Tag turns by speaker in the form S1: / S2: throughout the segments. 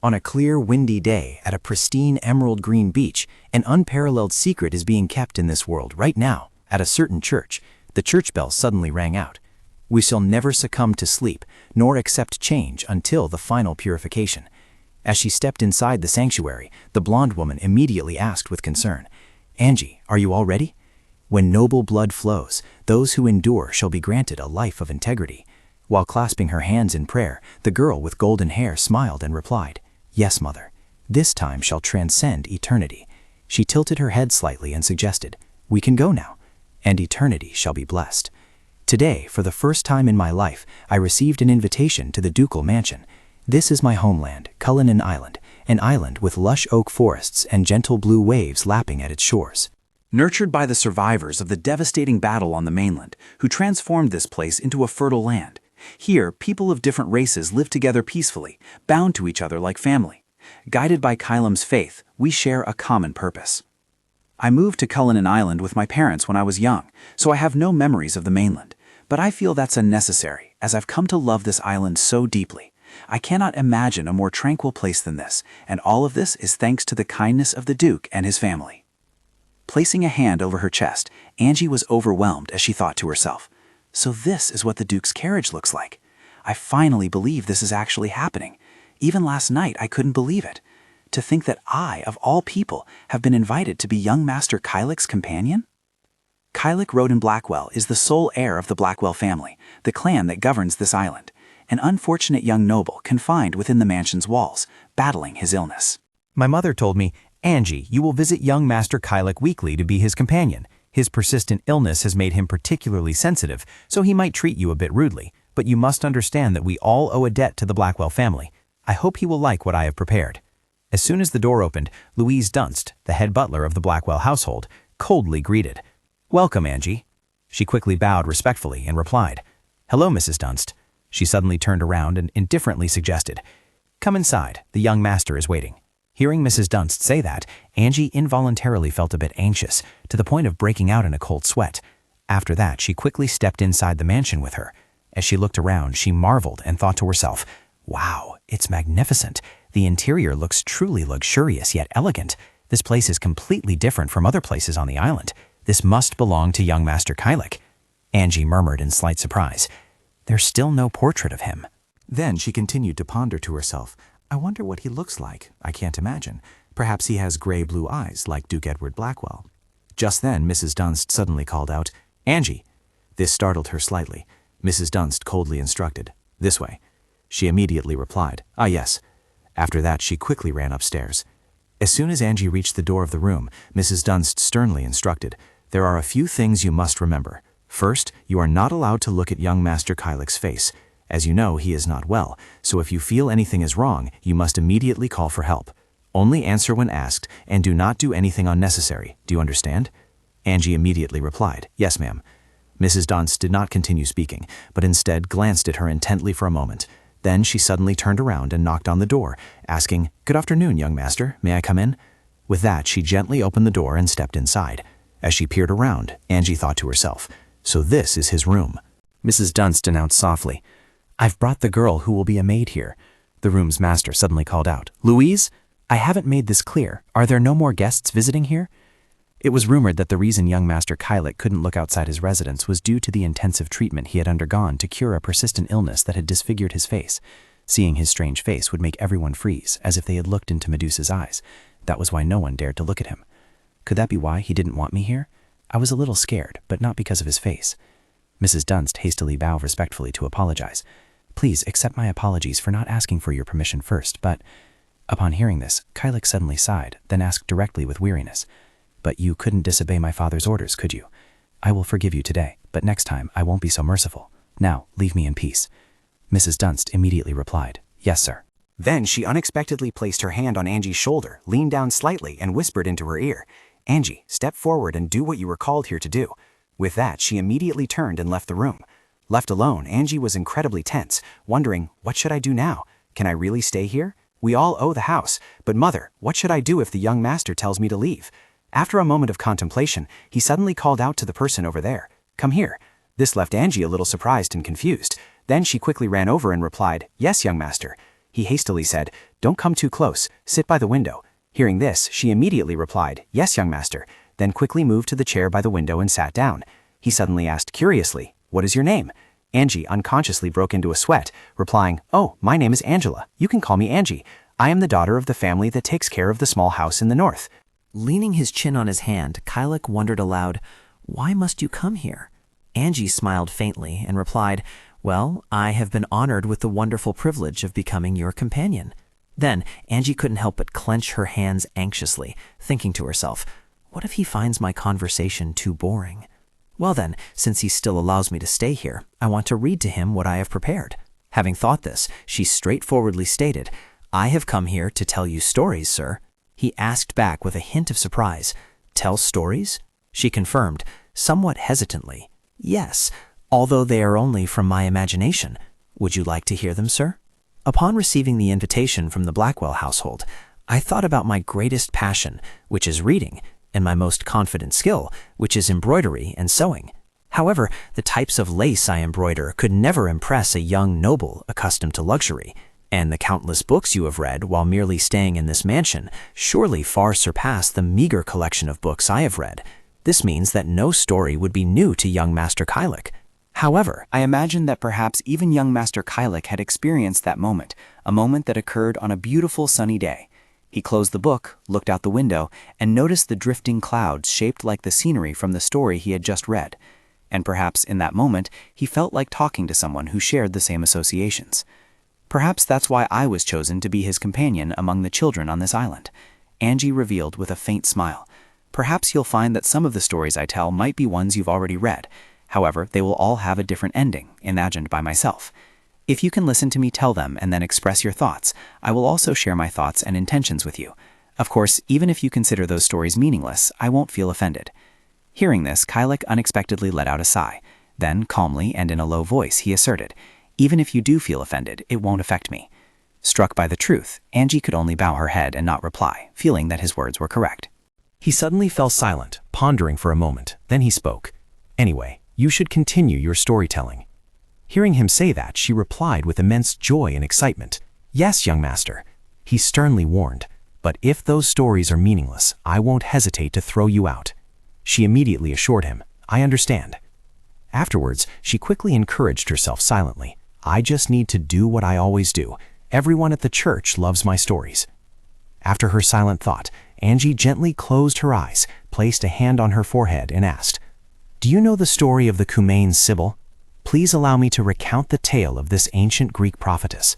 S1: On a clear, windy day at a pristine emerald green beach, an unparalleled secret is being kept in this world right now. At a certain church, the church bell suddenly rang out. We shall never succumb to sleep, nor accept change until the final purification. As she stepped inside the sanctuary, the blonde woman immediately asked with concern, "Angie, are you all ready? When noble blood flows, those who endure shall be granted a life of integrity." While clasping her hands in prayer, the girl with golden hair smiled and replied, "Yes, mother. This time shall transcend eternity." She tilted her head slightly and suggested, "We can go now, and eternity shall be blessed." Today, for the first time in my life, I received an invitation to the ducal mansion. This is my homeland, Cullinan Island, an island with lush oak forests and gentle blue waves lapping at its shores.
S2: Nurtured by the survivors of the devastating battle on the mainland, who transformed this place into a fertile land. Here, people of different races live together peacefully, bound to each other like family. Guided by Kylem's faith, we share a common purpose. I moved to Cullinan Island with my parents when I was young, so I have no memories of the mainland. But I feel that's unnecessary, as I've come to love this island so deeply. I cannot imagine a more tranquil place than this, and all of this is thanks to the kindness of the Duke and his family. Placing a hand over her chest, Angie was overwhelmed as she thought to herself, "So this is what the Duke's carriage looks like. I finally believe this is actually happening. Even last night I couldn't believe it. To think that I, of all people, have been invited to be young Master Kylik's companion?" Kylik Roden Blackwell is the sole heir of the Blackwell family, the clan that governs this island, an unfortunate young noble confined within the mansion's walls, battling his illness.
S1: My mother told me, "Angie, you will visit young Master Kylik weekly to be his companion. His persistent illness has made him particularly sensitive, so he might treat you a bit rudely, but you must understand that we all owe a debt to the Blackwell family. I hope he will like what I have prepared." As soon as the door opened, Louise Dunst, the head butler of the Blackwell household, coldly greeted, "Welcome, Angie." She quickly bowed respectfully and replied, "Hello, Mrs. Dunst." She suddenly turned around and indifferently suggested, "Come inside, the young master is waiting." Hearing Mrs. Dunst say that, Angie involuntarily felt a bit anxious, to the point of breaking out in a cold sweat. After that, she quickly stepped inside the mansion with her. As she looked around, she marveled and thought to herself, "Wow, it's magnificent. The interior looks truly luxurious yet elegant. This place is completely different from other places on the island. This must belong to young Master Kylik." Angie murmured in slight surprise, "There's still no portrait of him." Then she continued to ponder to herself, "I wonder what he looks like. I can't imagine. Perhaps he has gray-blue eyes like Duke Edward Blackwell." Just then, Mrs. Dunst suddenly called out, "Angie!" This startled her slightly. Mrs. Dunst coldly instructed, "This way." She immediately replied, "Ah, yes." After that, she quickly ran upstairs. As soon as Angie reached the door of the room, Mrs. Dunst sternly instructed, "There are a few things you must remember. First, you are not allowed to look at young Master Kylik's face. As you know, he is not well, so if you feel anything is wrong, you must immediately call for help. Only answer when asked, and do not do anything unnecessary. Do you understand?" Angie immediately replied, "Yes, ma'am." Mrs. Dunst did not continue speaking, but instead glanced at her intently for a moment. Then she suddenly turned around and knocked on the door, asking, "Good afternoon, young master. May I come in?" With that, she gently opened the door and stepped inside. As she peered around, Angie thought to herself, "So this is his room." Mrs. Dunst announced softly, "I've brought the girl who will be a maid here." The room's master suddenly called out, "Louise, I haven't made this clear. Are there no more guests visiting here?" It was rumored that the reason young Master Kylik couldn't look outside his residence was due to the intensive treatment he had undergone to cure a persistent illness that had disfigured his face. Seeing his strange face would make everyone freeze, as if they had looked into Medusa's eyes. That was why no one dared to look at him. Could that be why he didn't want me here? I was a little scared, but not because of his face. Mrs. Dunst hastily bowed respectfully to apologize. "Please accept my apologies for not asking for your permission first, but..." Upon hearing this, Kylik suddenly sighed, then asked directly with weariness, "But you couldn't disobey my father's orders, could you? I will forgive you today, but next time I won't be so merciful. Now, leave me in peace." Mrs. Dunst immediately replied, "Yes, sir." Then she unexpectedly placed her hand on Angie's shoulder, leaned down slightly, and whispered into her ear, "Angie, step forward and do what you were called here to do." With that, she immediately turned and left the room. Left alone, Angie was incredibly tense, wondering, "What should I do now? Can I really stay here? We all owe the house. But mother, what should I do if the young master tells me to leave?" After a moment of contemplation, he suddenly called out to the person over there, "Come here." This left Angie a little surprised and confused. Then she quickly ran over and replied, "Yes, young master." He hastily said, Don't come too close. Sit by the window." Hearing this, she immediately replied, "Yes, young master," then quickly moved to the chair by the window and sat down. He suddenly asked curiously, "What is your name?" Angie unconsciously broke into a sweat, replying, "Oh, my name is Angela. You can call me Angie. I am the daughter of the family that takes care of the small house in the north." Leaning his chin on his hand, Kylek wondered aloud, "Why must you come here?" Angie smiled faintly and replied, "Well, I have been honored with the wonderful privilege of becoming your companion." Then Angie couldn't help but clench her hands anxiously, thinking to herself, "What if he finds my conversation too boring? Well then, since he still allows me to stay here, I want to read to him what I have prepared." Having thought this, she straightforwardly stated, "I have come here to tell you stories, sir." He asked back with a hint of surprise, "Tell stories?" She confirmed, somewhat hesitantly, "Yes, although they are only from my imagination. Would you like to hear them, sir?" Upon receiving the invitation from the Blackwell household, I thought about my greatest passion, which is reading, and my most confident skill, which is embroidery and sewing. However, the types of lace I embroider could never impress a young noble accustomed to luxury, and the countless books you have read while merely staying in this mansion surely far surpass the meager collection of books I have read. This means that no story would be new to young Master Kylek. However, I imagined that perhaps even young Master Kylek had experienced that moment, a moment that occurred on a beautiful sunny day. He closed the book, looked out the window, and noticed the drifting clouds shaped like the scenery from the story he had just read. And perhaps in that moment, he felt like talking to someone who shared the same associations. Perhaps that's why I was chosen to be his companion among the children on this island. Angie revealed with a faint smile. Perhaps you'll find that some of the stories I tell might be ones you've already read. However, they will all have a different ending, imagined by myself. If you can listen to me tell them and then express your thoughts, I will also share my thoughts and intentions with you. Of course, even if you consider those stories meaningless, I won't feel offended. Hearing this, Kylek unexpectedly let out a sigh. Then, calmly and in a low voice, he asserted, "Even if you do feel offended, it won't affect me." Struck by the truth, Angie could only bow her head and not reply, feeling that his words were correct. He suddenly fell silent, pondering for a moment. Then he spoke. "Anyway, you should continue your storytelling." Hearing him say that, she replied with immense joy and excitement, "Yes, young master." He sternly warned, "But if those stories are meaningless, I won't hesitate to throw you out." She immediately assured him, "I understand." Afterwards, she quickly encouraged herself silently, "I just need to do what I always do. Everyone at the church loves my stories." After her silent thought, Angie gently closed her eyes, placed a hand on her forehead, and asked, "Do you know the story of the Cumaean Sibyl? Please allow me to recount the tale of this ancient Greek prophetess."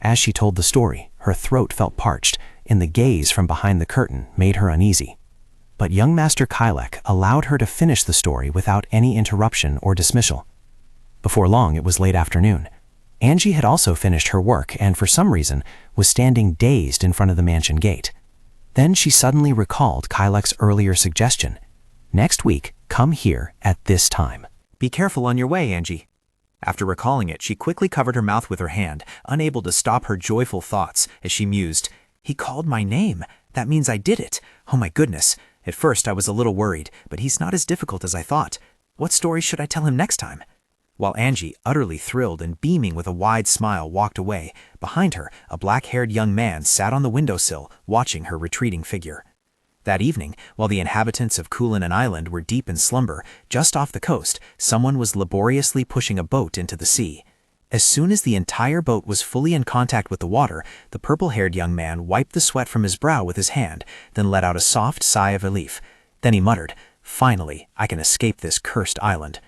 S1: As she told the story, her throat felt parched, and the gaze from behind the curtain made her uneasy. But young Master Kylek allowed her to finish the story without any interruption or dismissal. Before long, it was late afternoon. Angie had also finished her work and, for some reason, was standing dazed in front of the mansion gate. Then she suddenly recalled Kylek's earlier suggestion. "Next week, come here at this time."
S2: Be careful on your way, Angie. After recalling it, she quickly covered her mouth with her hand, unable to stop her joyful thoughts as she mused, "He called my name. That means I did it. Oh my goodness. At first I was a little worried, but he's not as difficult as I thought. What story should I tell him next time?" While Angie, utterly thrilled and beaming with a wide smile, walked away, behind her, a black-haired young man sat on the windowsill, watching her retreating figure. That evening, while the inhabitants of Kulinan Island were deep in slumber, just off the coast, someone was laboriously pushing a boat into the sea. As soon as the entire boat was fully in contact with the water, the purple-haired young man wiped the sweat from his brow with his hand, then let out a soft sigh of relief. Then he muttered, "Finally, I can escape this cursed island."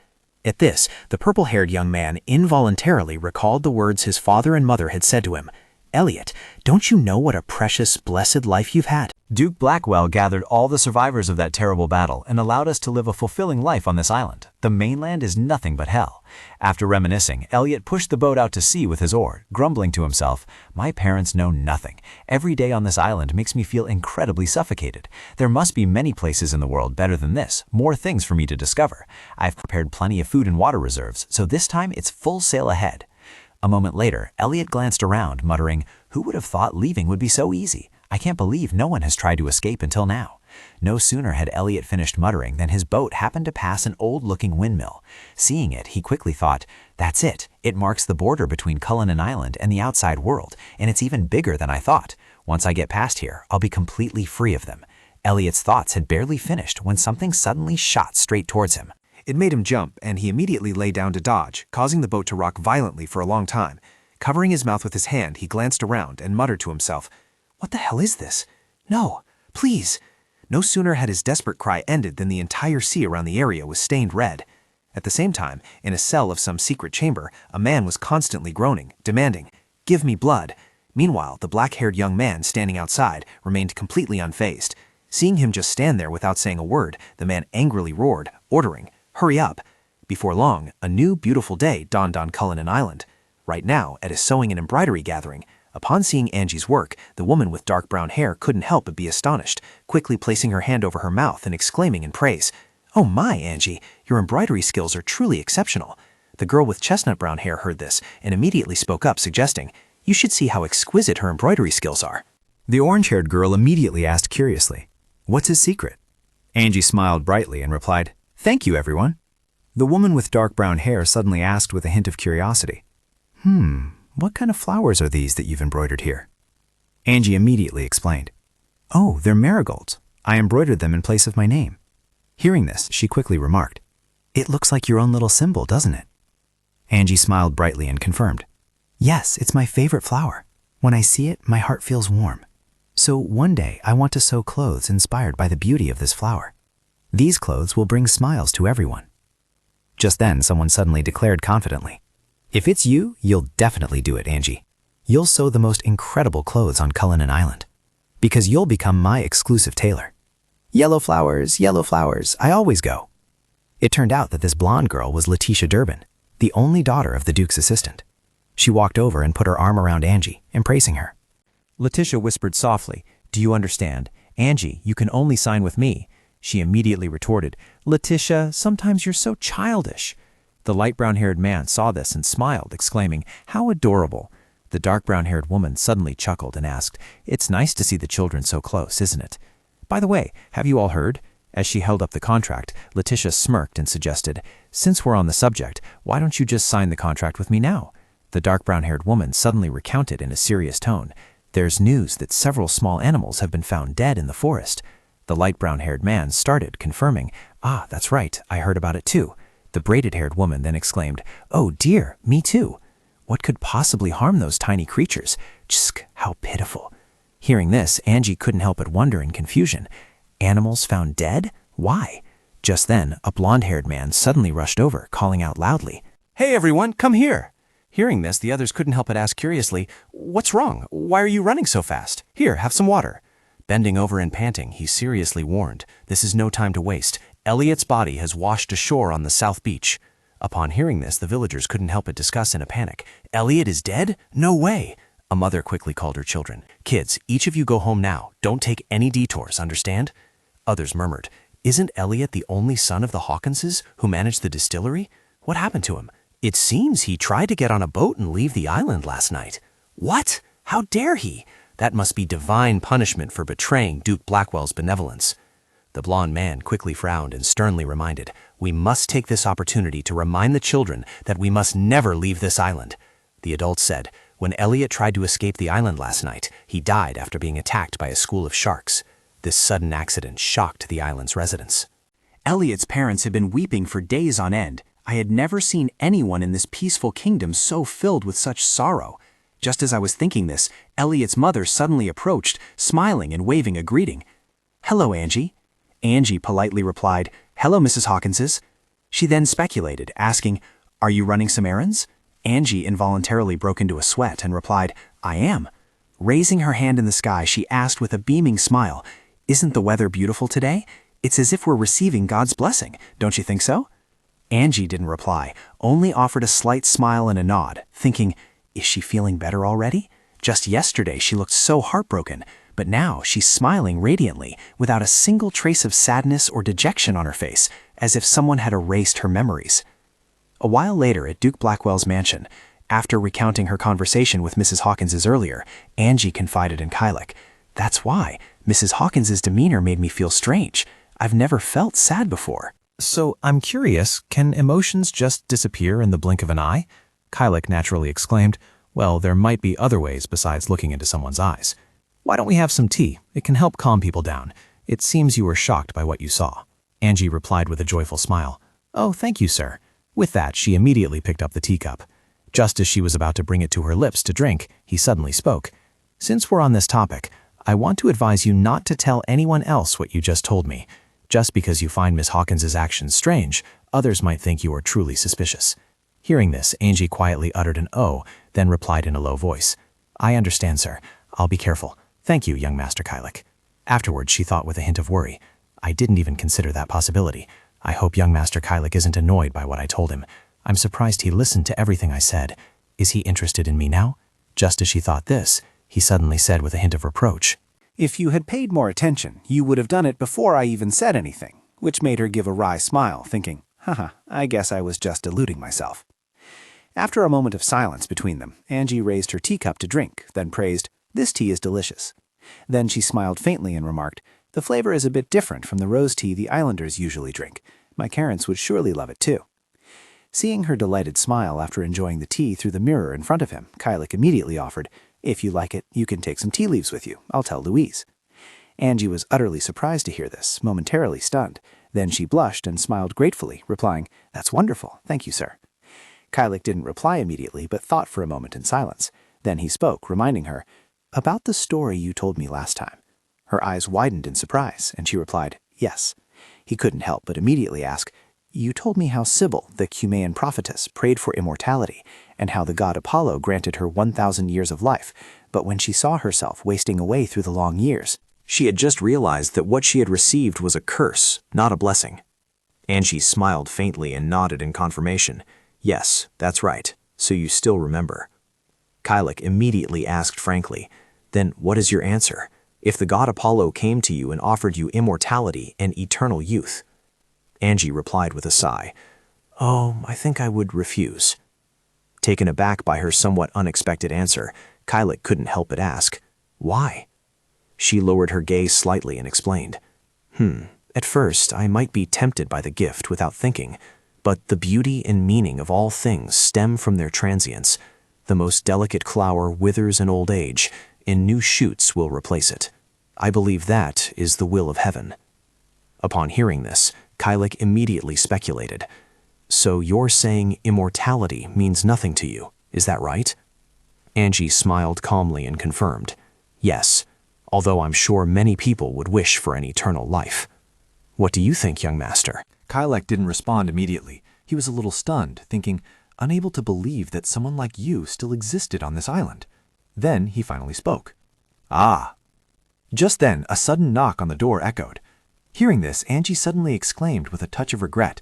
S2: At this, the purple-haired young man involuntarily recalled the words his father and mother had said to him, "Elliot, don't you know what a precious, blessed life you've had?"
S1: Duke Blackwell gathered all the survivors of that terrible battle and allowed us to live a fulfilling life on this island. The mainland is nothing but hell. After reminiscing, Elliot pushed the boat out to sea with his oar, grumbling to himself, "My parents know nothing. Every day on this island makes me feel incredibly suffocated. There must be many places in the world better than this, more things for me to discover. I've prepared plenty of food and water reserves, so this time it's full sail ahead." A moment later, Elliot glanced around, muttering, "Who would have thought leaving would be so easy? I can't believe no one has tried to escape until now." No sooner had Elliot finished muttering than his boat happened to pass an old-looking windmill. Seeing it, he quickly thought, "That's it. It marks the border between Cullinan Island and the outside world, and it's even bigger than I thought. Once I get past here, I'll be completely free of them." Elliot's thoughts had barely finished when something suddenly shot straight towards him.
S3: It made him jump, and he immediately lay down to dodge, causing the boat to rock violently for a long time. Covering his mouth with his hand, he glanced around and muttered to himself, "What the hell is this? No, please." No sooner had his desperate cry ended than the entire sea around the area was stained red. At the same time, in a cell of some secret chamber, a man was constantly groaning, demanding, "Give me blood." Meanwhile, the black-haired young man standing outside remained completely unfazed. Seeing him just stand there without saying a word, the man angrily roared, ordering, "Hurry up." Before long, a new, beautiful day dawned on Cullinan Island. Right now, at a sewing and embroidery gathering, upon seeing Angie's work, the woman with dark brown hair couldn't help but be astonished, quickly placing her hand over her mouth and exclaiming in praise, "Oh my, Angie, your embroidery skills are truly exceptional." The girl with chestnut brown hair heard this and immediately spoke up, suggesting, "You should see how exquisite her embroidery skills are."
S1: The orange-haired girl immediately asked curiously, "What's his secret?" Angie smiled brightly and replied, "Thank you, everyone." The woman with dark brown hair suddenly asked with a hint of curiosity, "What kind of flowers are these that you've embroidered here?" Angie immediately explained, "Oh, they're marigolds. I embroidered them in place of my name." Hearing this, she quickly remarked, "It looks like your own little symbol, doesn't it?" Angie smiled brightly and confirmed, "Yes, it's my favorite flower. When I see it, my heart feels warm. So one day, I want to sew clothes inspired by the beauty of this flower. These clothes will bring smiles to everyone." Just then, someone suddenly declared confidently, "If it's you, you'll definitely do it, Angie. You'll sew the most incredible clothes on Cullinan Island, because you'll become my exclusive tailor. Yellow flowers, I always go." It turned out that this blonde girl was Letitia Durbin, the only daughter of the Duke's assistant. She walked over and put her arm around Angie, embracing her.
S3: Letitia whispered softly, "Do you understand? Angie, you can only sign with me." She immediately retorted, "Letitia, sometimes you're so childish." The light brown-haired man saw this and smiled, exclaiming, "How adorable." The dark brown-haired woman suddenly chuckled and asked, "It's nice to see the children so close, isn't it? By the way, have you all heard?" As she held up the contract, Letitia smirked and suggested, "Since we're on the subject, why don't you just sign the contract with me now?" The dark brown-haired woman suddenly recounted in a serious tone, "There's news that several small animals have been found dead in the forest." The light brown-haired man started, confirming, "Ah, that's right, I heard about it too." The braided-haired woman then exclaimed, "Oh dear, me too. What could possibly harm those tiny creatures? Tsk, how pitiful." Hearing this, Angie couldn't help but wonder in confusion. Animals found dead? Why? Just then, a blonde-haired man suddenly rushed over, calling out loudly, "Hey everyone, come here." Hearing this, the others couldn't help but ask curiously, "What's wrong? Why are you running so fast? Here, have some water." Bending over and panting, he seriously warned, "This is no time to waste. Elliot's body has washed ashore on the south beach." Upon hearing this, the villagers couldn't help but discuss in a panic, "Elliot is dead? No way." A mother quickly called her children, "Kids, each of you go home now. Don't take any detours, understand?" Others murmured, "Isn't Elliot the only son of the Hawkinses who managed the distillery? What happened to him? It seems he tried to get on a boat and leave the island last night." "What? How dare he? That must be divine punishment for betraying Duke Blackwell's benevolence." The blond man quickly frowned and sternly reminded, "We must take this opportunity to remind the children that we must never leave this island." The adults said, "When Elliot tried to escape the island last night, he died after being attacked by a school of sharks." This sudden accident shocked the island's residents.
S2: Elliot's parents had been weeping for days on end. I had never seen anyone in this peaceful kingdom so filled with such sorrow. Just as I was thinking this, Elliot's mother suddenly approached, smiling and waving a greeting. "Hello, Angie." Angie politely replied, "Hello, Mrs. Hawkinses." She then speculated, asking, "Are you running some errands?" Angie involuntarily broke into a sweat and replied, "I am." Raising her hand in the sky, she asked with a beaming smile, "Isn't the weather beautiful today? It's as if we're receiving God's blessing, don't you think so?" Angie didn't reply, only offered a slight smile and a nod, thinking, "Is she feeling better already? Just yesterday she looked so heartbroken, but now she's smiling radiantly, without a single trace of sadness or dejection on her face, as if someone had erased her memories." A while later at Duke Blackwell's mansion, after recounting her conversation with Mrs. Hawkinses earlier, Angie confided in Kylek, That's why. Mrs. Hawkins's demeanor made me feel strange. I've never felt sad before.
S3: So, I'm curious, can emotions just disappear in the blink of an eye? Kylek naturally exclaimed, well, there might be other ways besides looking into someone's eyes. Why don't we have some tea? It can help calm people down. It seems you were shocked by what you saw. Angie replied with a joyful smile. Oh, thank you, sir. With that, she immediately picked up the teacup. Just as she was about to bring it to her lips to drink, he suddenly spoke. Since we're on this topic, I want to advise you not to tell anyone else what you just told me. Just because you find Miss Hawkins's actions strange, others might think you are truly suspicious. Hearing this, Angie quietly uttered an "oh," then replied in a low voice. I understand, sir. I'll be careful. Thank you, young Master Kylek. Afterwards, she thought with a hint of worry. I didn't even consider that possibility. I hope young Master Kylek isn't annoyed by what I told him. I'm surprised he listened to everything I said. Is he interested in me now? Just as she thought this, he suddenly said with a hint of reproach.
S1: If you had paid more attention, you would have done it before I even said anything, which made her give a wry smile, thinking, haha, I guess I was just deluding myself. After a moment of silence between them, Angie raised her teacup to drink, then praised, This tea is delicious. Then she smiled faintly and remarked, The flavor is a bit different from the rose tea the islanders usually drink. My Karens would surely love it too. Seeing her delighted smile after enjoying the tea through the mirror in front of him, Kylek immediately offered, If you like it, you can take some tea leaves with you. I'll tell Louise. Angie was utterly surprised to hear this, momentarily stunned. Then she blushed and smiled gratefully, replying, That's wonderful. Thank you, sir. Kylek didn't reply immediately, but thought for a moment in silence. Then he spoke, reminding her, About the story you told me last time. Her eyes widened in surprise, and she replied, Yes. He couldn't help but immediately ask, You told me how Sybil, the Cumaean prophetess, prayed for immortality, and how the god Apollo granted her 1,000 years of life, but when she saw herself wasting away through the long years,
S2: She had just realized that what she had received was a curse, not a blessing. Angie smiled faintly and nodded in confirmation. Yes, that's right. So you still remember. Kylek immediately asked frankly, Then what is your answer? If the god Apollo came to you and offered you immortality and eternal youth? Angie replied with a sigh. Oh, I think I would refuse. Taken aback by her somewhat unexpected answer, Kylek couldn't help but ask, Why? She lowered her gaze slightly and explained, At first, I might be tempted by the gift without thinking, but the beauty and meaning of all things stem from their transience. The most delicate flower withers in old age, and new shoots will replace it. I believe that is the will of heaven. Upon hearing this, Kylek immediately speculated, So you're saying immortality means nothing to you, is that right? Angie smiled calmly and confirmed, Yes, although I'm sure many people would wish for an eternal life. What do you think, young master?
S4: Kylek didn't respond immediately. He was a little stunned, thinking, unable to believe that someone like you still existed on this island. Then he finally spoke. Ah. Just then, a sudden knock on the door echoed. Hearing this, Angie suddenly exclaimed with a touch of regret,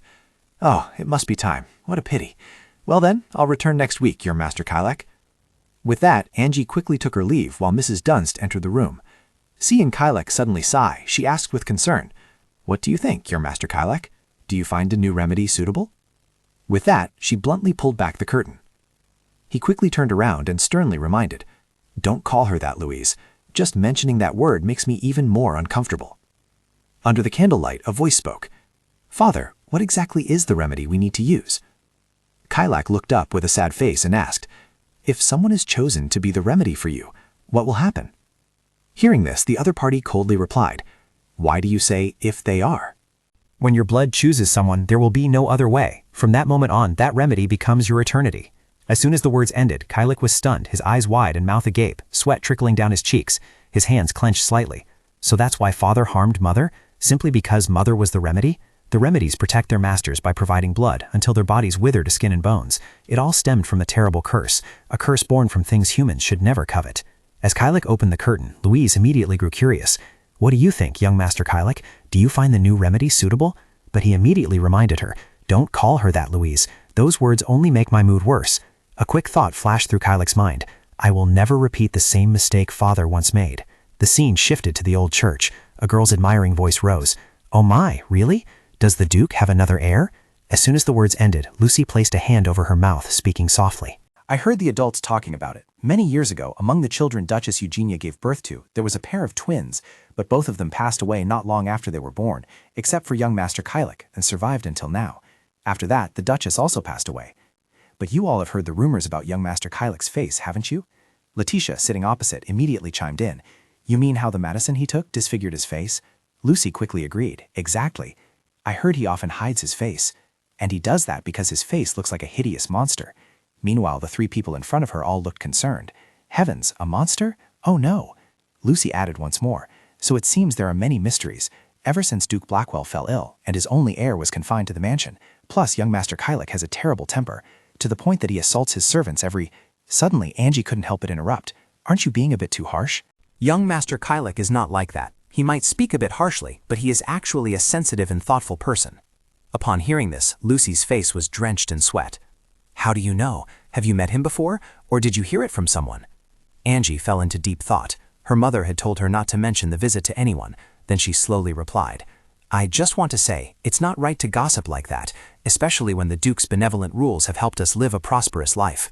S4: Oh, it must be time. What a pity. Well then, I'll return next week, your Master Kylek. With that, Angie quickly took her leave while Mrs. Dunst entered the room. Seeing Kylek suddenly sigh, she asked with concern, What do you think, your Master Kylek? Do you find a new remedy suitable? With that, she bluntly pulled back the curtain. He quickly turned around and sternly reminded, Don't call her that, Louise. Just mentioning that word makes me even more uncomfortable. Under the candlelight, a voice spoke. Father, what exactly is the remedy we need to use? Kylek looked up with a sad face and asked, If someone is chosen to be the remedy for you, what will happen? Hearing this, the other party coldly replied, Why do you say, if they are?
S3: When your blood chooses someone, there will be no other way. From that moment on, that remedy becomes your eternity. As soon as the words ended, Kylek was stunned, his eyes wide and mouth agape, sweat trickling down his cheeks, his hands clenched slightly. So that's why father harmed mother? Simply because mother was the remedy? The remedies protect their masters by providing blood until their bodies wither to skin and bones. It all stemmed from a terrible curse, a curse born from things humans should never covet. As Kylek opened the curtain, Louise immediately grew curious. What do you think, young Master Kylek? Do you find the new remedy suitable? But he immediately reminded her, Don't call her that, Louise. Those words only make my mood worse. A quick thought flashed through Kylek's mind. I will never repeat the same mistake father once made. The scene shifted to the old church. A girl's admiring voice rose. Oh my, really? Does the Duke have another heir? As soon as the words ended, Lucy placed a hand over her mouth, speaking softly.
S1: I heard the adults talking about it. Many years ago, among the children Duchess Eugenia gave birth to, there was a pair of twins, but both of them passed away not long after they were born, except for young Master Kylik, and survived until now. After that, the Duchess also passed away. But you all have heard the rumors about young Master Kylik's face, haven't you? Letitia, sitting opposite, immediately chimed in. You mean how the medicine he took disfigured his face? Lucy quickly agreed. Exactly. I heard he often hides his face. And he does that because his face looks like a hideous monster. Meanwhile, the three people in front of her all looked concerned. Heavens, a monster? Oh no. Lucy added once more. So it seems there are many mysteries. Ever since Duke Blackwell fell ill, and his only heir was confined to the mansion, plus young Master Kylik has a terrible temper, to the point that he assaults his servants every... Suddenly, Angie couldn't help but interrupt. Aren't you being a bit too harsh?
S3: Young Master Kylik is not like that. He might speak a bit harshly, but he is actually a sensitive and thoughtful person. Upon hearing this, Lucy's face was drenched in sweat. How do you know? Have you met him before, or did you hear it from someone? Angie fell into deep thought. Her mother had told her not to mention the visit to anyone. Then she slowly replied, I just want to say, it's not right to gossip like that, especially when the Duke's benevolent rules have helped us live a prosperous life.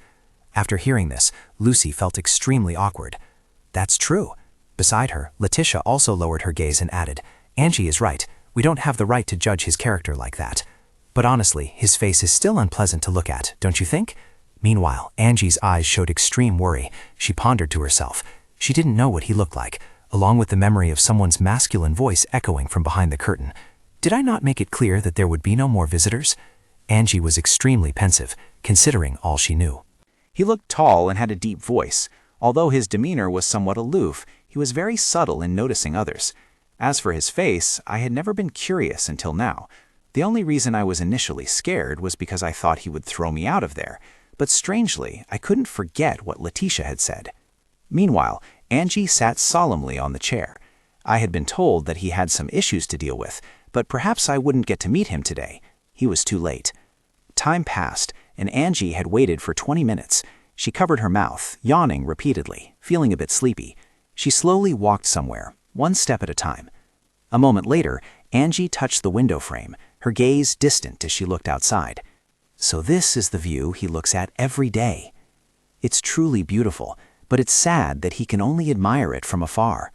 S3: After hearing this, Lucy felt extremely awkward. That's true. Beside her, Letitia also lowered her gaze and added, Angie is right. We don't have the right to judge his character like that. But honestly, his face is still unpleasant to look at, don't you think? Meanwhile, Angie's eyes showed extreme worry. She pondered to herself. She didn't know what he looked like, along with the memory of someone's masculine voice echoing from behind the curtain. Did I not make it clear that there would be no more visitors? Angie was extremely pensive, considering all she knew.
S2: He looked tall and had a deep voice. Although his demeanor was somewhat aloof, he was very subtle in noticing others. As for his face, I had never been curious until now. The only reason I was initially scared was because I thought he would throw me out of there. But strangely, I couldn't forget what Letitia had said. Meanwhile, Angie sat solemnly on the chair. I had been told that he had some issues to deal with, but perhaps I wouldn't get to meet him today. He was too late. Time passed, and Angie had waited for 20 minutes. She covered her mouth, yawning repeatedly, feeling a bit sleepy. She slowly walked somewhere, one step at a time. A moment later, Angie touched the window frame, her gaze distant as she looked outside. So this is the view he looks at every day. It's truly beautiful, but it's sad that he can only admire it from afar.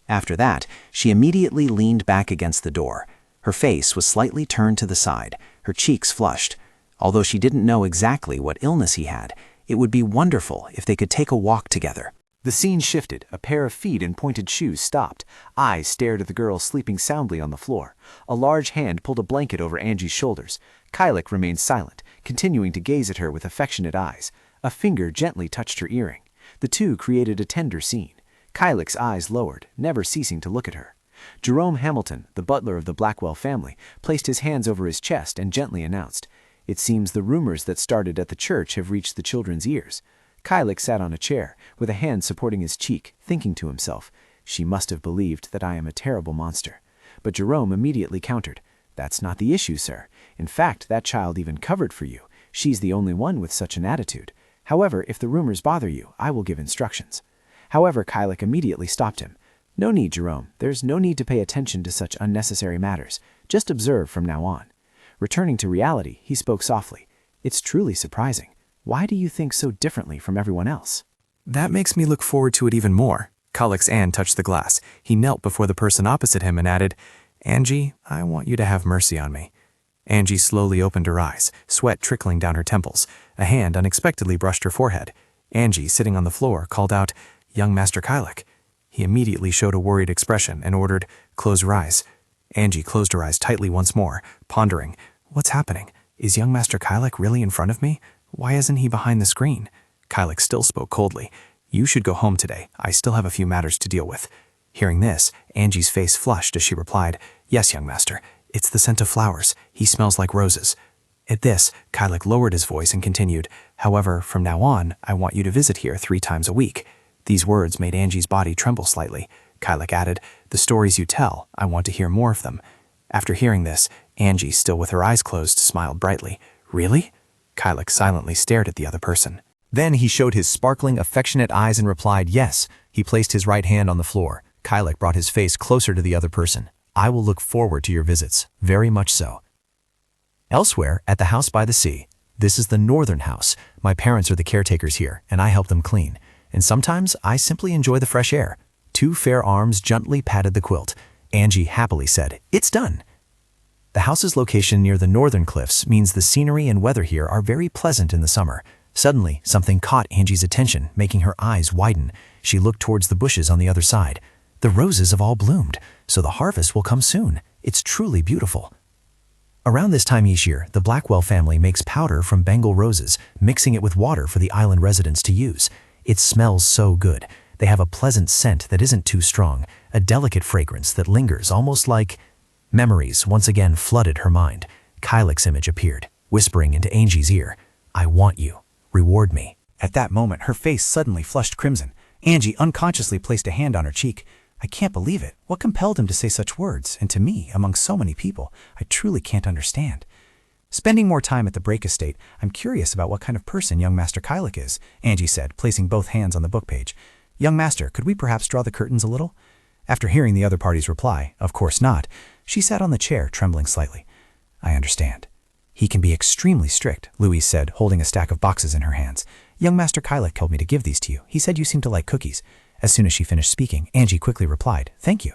S2: After that, she immediately leaned back against the door. Her face was slightly turned to the side, her cheeks flushed. Although she didn't know exactly what illness he had, it would be wonderful if they could take a walk together.
S1: The scene shifted. A pair of feet in pointed shoes stopped. Eyes stared at the girl sleeping soundly on the floor. A large hand pulled a blanket over Angie's shoulders. Kylik remained silent, continuing to gaze at her with affectionate eyes. A finger gently touched her earring. The two created a tender scene. Kylik's eyes lowered, never ceasing to look at her. Jerome Hamilton, the butler of the Blackwell family, placed his hands over his chest and gently announced, It seems the rumors that started at the church have reached the children's ears. Kylik sat on a chair, with a hand supporting his cheek, thinking to himself, She must have believed that I am a terrible monster. But Jerome immediately countered, That's not the issue, sir. In fact, that child even covered for you. She's the only one with such an attitude. However, if the rumors bother you, I will give instructions. However, Kylik immediately stopped him. No need, Jerome. There's no need to pay attention to such unnecessary matters. Just observe from now on. Returning to reality, he spoke softly. It's truly surprising. Why do you think so differently from everyone else?
S3: That makes me look forward to it even more. Kylik's hand touched the glass. He knelt before the person opposite him and added, Angie, I want you to have mercy on me. Angie slowly opened her eyes, sweat trickling down her temples. A hand unexpectedly brushed her forehead. Angie, sitting on the floor, called out, Young Master Kylik. He immediately showed a worried expression and ordered, Close your eyes. Angie closed her eyes tightly once more, pondering, What's happening? Is young Master Kylik really in front of me? Why isn't he behind the screen? Kylik still spoke coldly. You should go home today. I still have a few matters to deal with. Hearing this, Angie's face flushed as she replied, Yes, young master. It's the scent of flowers. He smells like roses. At this, Kylik lowered his voice and continued, However, from now on, I want you to visit here 3 times a week. These words made Angie's body tremble slightly. Kylik added, The stories you tell, I want to hear more of them. After hearing this, Angie, still with her eyes closed, smiled brightly. Really? Kylik silently stared at the other person. Then he showed his sparkling, affectionate eyes and replied, Yes. He placed his right hand on the floor. Kylik brought his face closer to the other person. I will look forward to your visits, very much so. Elsewhere, at the house by the sea,
S1: This is the northern house. My parents are the caretakers here, and I help them clean. And sometimes I simply enjoy the fresh air. 2 fair arms gently patted the quilt. Angie happily said, "It's done." The house's location near the northern cliffs means the scenery and weather here are very pleasant in the summer. Suddenly, something caught Angie's attention, making her eyes widen. She looked towards the bushes on the other side. The roses have all bloomed, so the harvest will come soon. It's truly beautiful. Around this time each year, the Blackwell family makes powder from Bengal roses, mixing it with water for the island residents to use. It smells so good. They have a pleasant scent that isn't too strong, a delicate fragrance that lingers almost like... Memories once again flooded her mind. Kylek's image appeared, whispering into Angie's ear, "I want you. Reward me." At that moment, her face suddenly flushed crimson. Angie unconsciously placed a hand on her cheek. I can't believe it. What compelled him to say such words, and to me, among so many people? I truly can't understand. Spending more time at the Brake estate, I'm curious about what kind of person young Master Kylek is, Angie said, placing both hands on the book page. Young Master, could we perhaps draw the curtains a little? After hearing the other party's reply, of course not, she sat on the chair, trembling slightly. I understand. He can be extremely strict, Louise said, holding a stack of boxes in her hands. Young Master Kylek told me to give these to you. He said you seem to like cookies. As soon as she finished speaking, Angie quickly replied, "Thank you."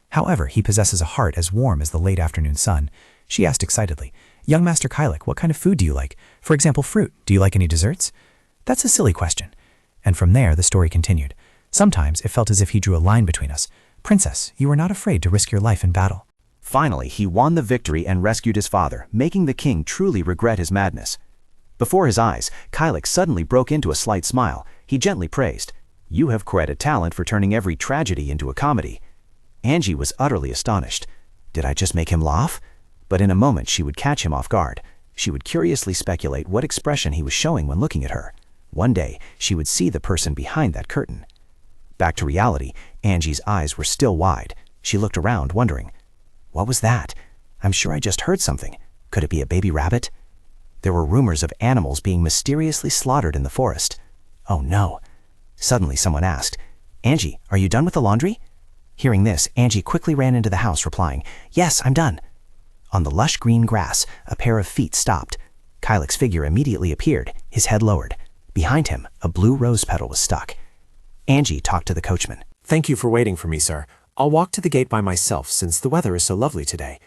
S1: However, he possesses a heart as warm as the late afternoon sun. She asked excitedly, "Young Master Kylek, what kind of food do you like? For example, fruit. Do you like any desserts?" "That's a silly question." And from there, the story continued. Sometimes it felt as if he drew a line between us. "Princess, you were not afraid to risk your life in battle."
S2: Finally, he won the victory and rescued his father, making the king truly regret his madness. Before his eyes, Kylek suddenly broke into a slight smile. He gently praised, "You have quite a talent for turning every tragedy into a comedy." Angie was utterly astonished. Did I just make him laugh? But in a moment she would catch him off guard. She would curiously speculate what expression he was showing when looking at her. One day, she would see the person behind that curtain. Back to reality, Angie's eyes were still wide. She looked around, wondering, what was that? I'm sure I just heard something. Could it be a baby rabbit? There were rumors of animals being mysteriously slaughtered in the forest. Oh no. Suddenly someone asked, "Angie, are you done with the laundry?" Hearing this, Angie quickly ran into the house, replying, "Yes, I'm done." On the lush green grass, a pair of feet stopped. Kylek's figure immediately appeared, his head lowered. Behind him, a blue rose petal was stuck. Angie talked to the coachman.
S3: "Thank you for waiting for me, sir. I'll walk to the gate by myself since the weather is so lovely today."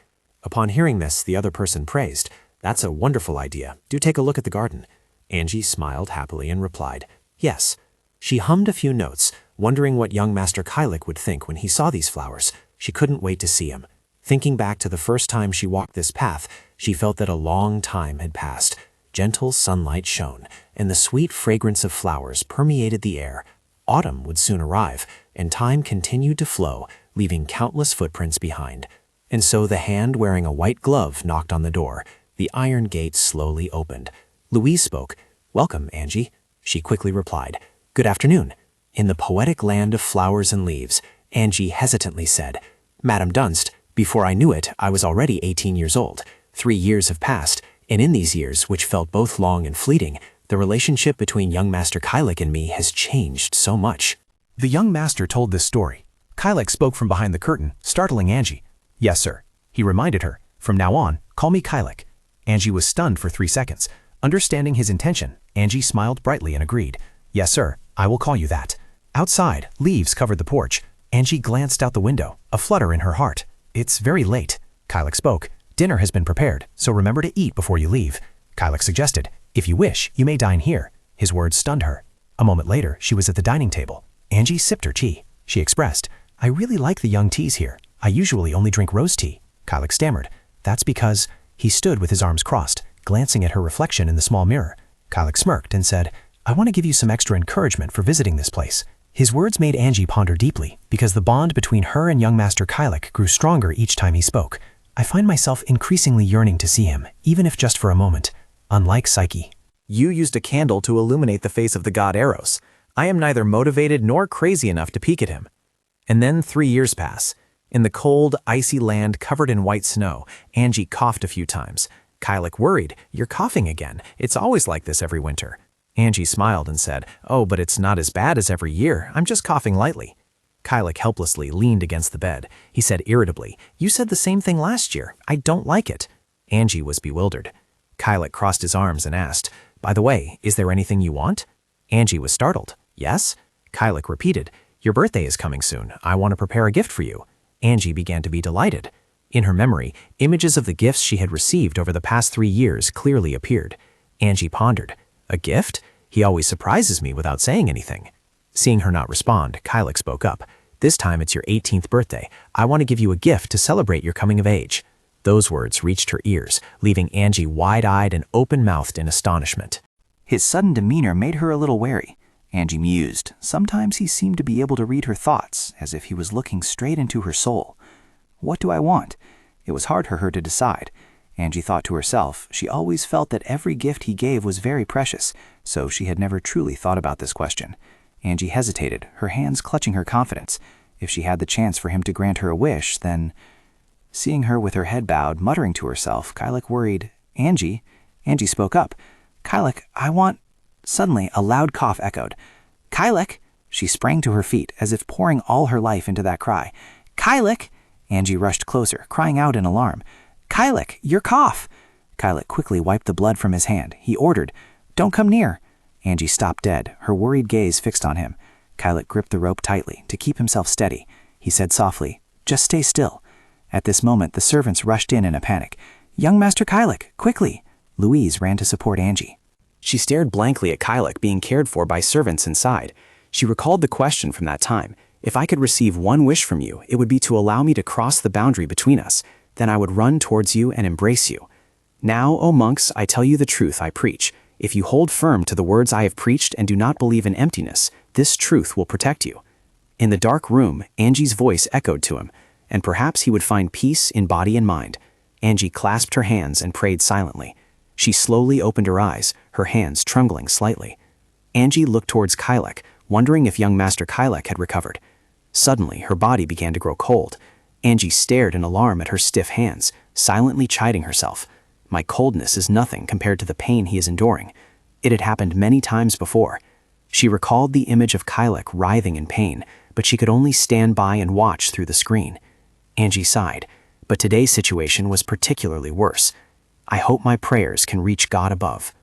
S3: Upon hearing this, the other person praised, "That's a wonderful idea. Do take a look at the garden." Angie smiled happily and replied, "Yes." She hummed a few notes, wondering what young Master Kylek would think when he saw these flowers. She couldn't wait to see him. Thinking back to the first time she walked this path, she felt that a long time had passed. Gentle sunlight shone, and the sweet fragrance of flowers permeated the air. Autumn would soon arrive, and time continued to flow, leaving countless footprints behind. And so the hand wearing a white glove knocked on the door. The iron gate slowly opened. Louise spoke. "Welcome, Angie." She quickly replied, "Good afternoon." In the poetic land of flowers and leaves, Angie hesitantly said, "Madam Dunst, before I knew it, I was already 18 years old. 3 years have passed, and in these years, which felt both long and fleeting, the relationship between young Master Kylek and me has changed so much."
S1: The young master told this story. Kylek spoke from behind the curtain, startling Angie. "Yes, sir." He reminded her, "From now on, call me Kylek." Angie was stunned for 3 seconds. Understanding his intention, Angie smiled brightly and agreed. "Yes, sir, I will call you that." Outside, leaves covered the porch. Angie glanced out the window, a flutter in her heart. "It's very late." Kylek spoke. "Dinner has been prepared, so remember to eat before you leave." Kylek suggested, "If you wish, you may dine here." His words stunned her. A moment later, she was at the dining table. Angie sipped her tea. She expressed, "I really like the young teas here. I usually only drink rose tea." Kylek stammered, "That's because..." He stood with his arms crossed, glancing at her reflection in the small mirror. Kylek smirked and said, "I want to give you some extra encouragement for visiting this place." His words made Angie ponder deeply, because the bond between her and young Master Kylek grew stronger each time he spoke. "I find myself increasingly yearning to see him, even if just for a moment. Unlike Psyche. You used a candle to illuminate the face of the god Eros. I am neither motivated nor crazy enough to peek at him." And then 3 years pass. In the cold, icy land covered in white snow, Angie coughed a few times. Kylek worried, "You're coughing again. It's always like this every winter." Angie smiled and said, "Oh, but it's not as bad as every year. I'm just coughing lightly." Kylek helplessly leaned against the bed. He said irritably, "You said the same thing last year. I don't like it." Angie was bewildered. Kylek crossed his arms and asked, "By the way, is there anything you want?" Angie was startled. "Yes?" Kylek repeated, "Your birthday is coming soon. I want to prepare a gift for you." Angie began to be delighted. In her memory, images of the gifts she had received over the past 3 years clearly appeared. Angie pondered, "A gift? He always surprises me without saying anything." Seeing her not respond, Kylek spoke up. "This time it's your 18th birthday. I want to give you a gift to celebrate your coming of age." Those words reached her ears, leaving Angie wide-eyed and open-mouthed in astonishment. His sudden demeanor made her a little wary. Angie mused. Sometimes he seemed to be able to read her thoughts, as if he was looking straight into her soul. What do I want? It was hard for her to decide. Angie thought to herself, she always felt that every gift he gave was very precious, so she had never truly thought about this question. Angie hesitated, her hands clutching her confidence. If she had the chance for him to grant her a wish, then... Seeing her with her head bowed, muttering to herself, Kylek worried, "Angie?" Angie spoke up. "Kylek, I want..." Suddenly, a loud cough echoed. "Kylek!" She sprang to her feet, as if pouring all her life into that cry. "Kylek!" Angie rushed closer, crying out in alarm. "Kylek, your cough!" Kylek quickly wiped the blood from his hand. He ordered, "Don't come near." Angie stopped dead, her worried gaze fixed on him. Kylek gripped the rope tightly, to keep himself steady. He said softly, "Just stay still." At this moment, the servants rushed in a panic. "Young Master Kylek, quickly!" Louise ran to support Angie. She stared blankly at Kylek being cared for by servants inside. She recalled the question from that time. "If I could receive one wish from you, it would be to allow me to cross the boundary between us. Then I would run towards you and embrace you. Now, O monks, I tell you the truth I preach. If you hold firm to the words I have preached and do not believe in emptiness, this truth will protect you." In the dark room, Angie's voice echoed to him, and perhaps he would find peace in body and mind. Angie clasped her hands and prayed silently. She slowly opened her eyes, her hands trembling slightly. Angie looked towards Kylek, wondering if young Master Kylek had recovered. Suddenly, her body began to grow cold. Angie stared in alarm at her stiff hands, silently chiding herself. "My coldness is nothing compared to the pain he is enduring." It had happened many times before. She recalled the image of Kylek writhing in pain, but she could only stand by and watch through the screen. Angie sighed, but today's situation was particularly worse. "I hope my prayers can reach God above."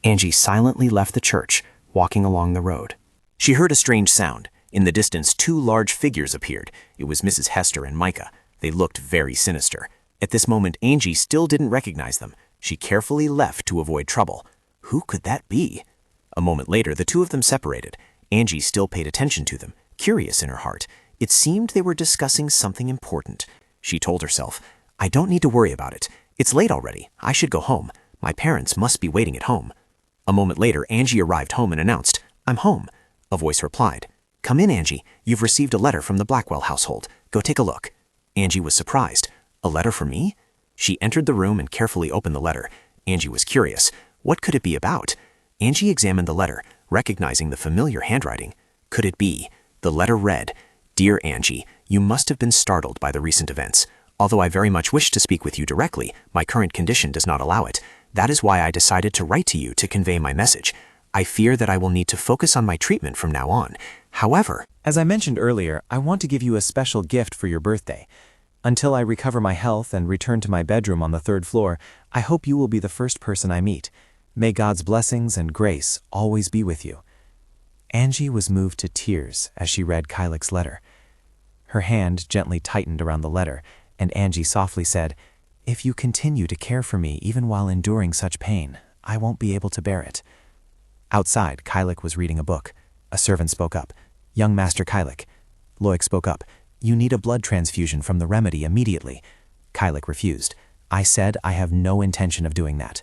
S1: Angie silently left the church, walking along the road. She heard a strange sound. In the distance, 2 large figures appeared. It was Mrs. Hester and Micah. They looked very sinister. At this moment, Angie still didn't recognize them. She carefully left to avoid trouble. Who could that be? A moment later, the 2 of them separated. Angie still paid attention to them, curious in her heart. It seemed they were discussing something important. She told herself, "I don't need to worry about it. It's late already. I should go home. My parents must be waiting at home." A moment later, Angie arrived home and announced, "I'm home." A voice replied, "Come in, Angie. You've received a letter from the Blackwell household. Go take a look." Angie was surprised. A letter for me? She entered the room and carefully opened the letter. Angie was curious. What could it be about? Angie examined the letter, recognizing the familiar handwriting. Could it be? The letter read, "Dear Angie, you must have been startled by the recent events. Although I very much wish to speak with you directly, my current condition does not allow it. That is why I decided to write to you to convey my message. I fear that I will need to focus on my treatment from now on. However..."
S3: As I mentioned earlier, I want to give you a special gift for your birthday. Until I recover my health and return to my bedroom on the 3rd floor, I hope you will be the first person I meet. May God's blessings and grace always be with you. Angie was moved to tears as she read Kylek's letter. Her hand gently tightened around the letter, and Angie softly said, "If you continue to care for me even while enduring such pain, I won't be able to bear it." Outside, Kylek was reading a book. A servant spoke up. "Young Master Kylek." Loic spoke up. "You need a blood transfusion from the remedy immediately." Kylek refused. "I said I have no intention of doing that."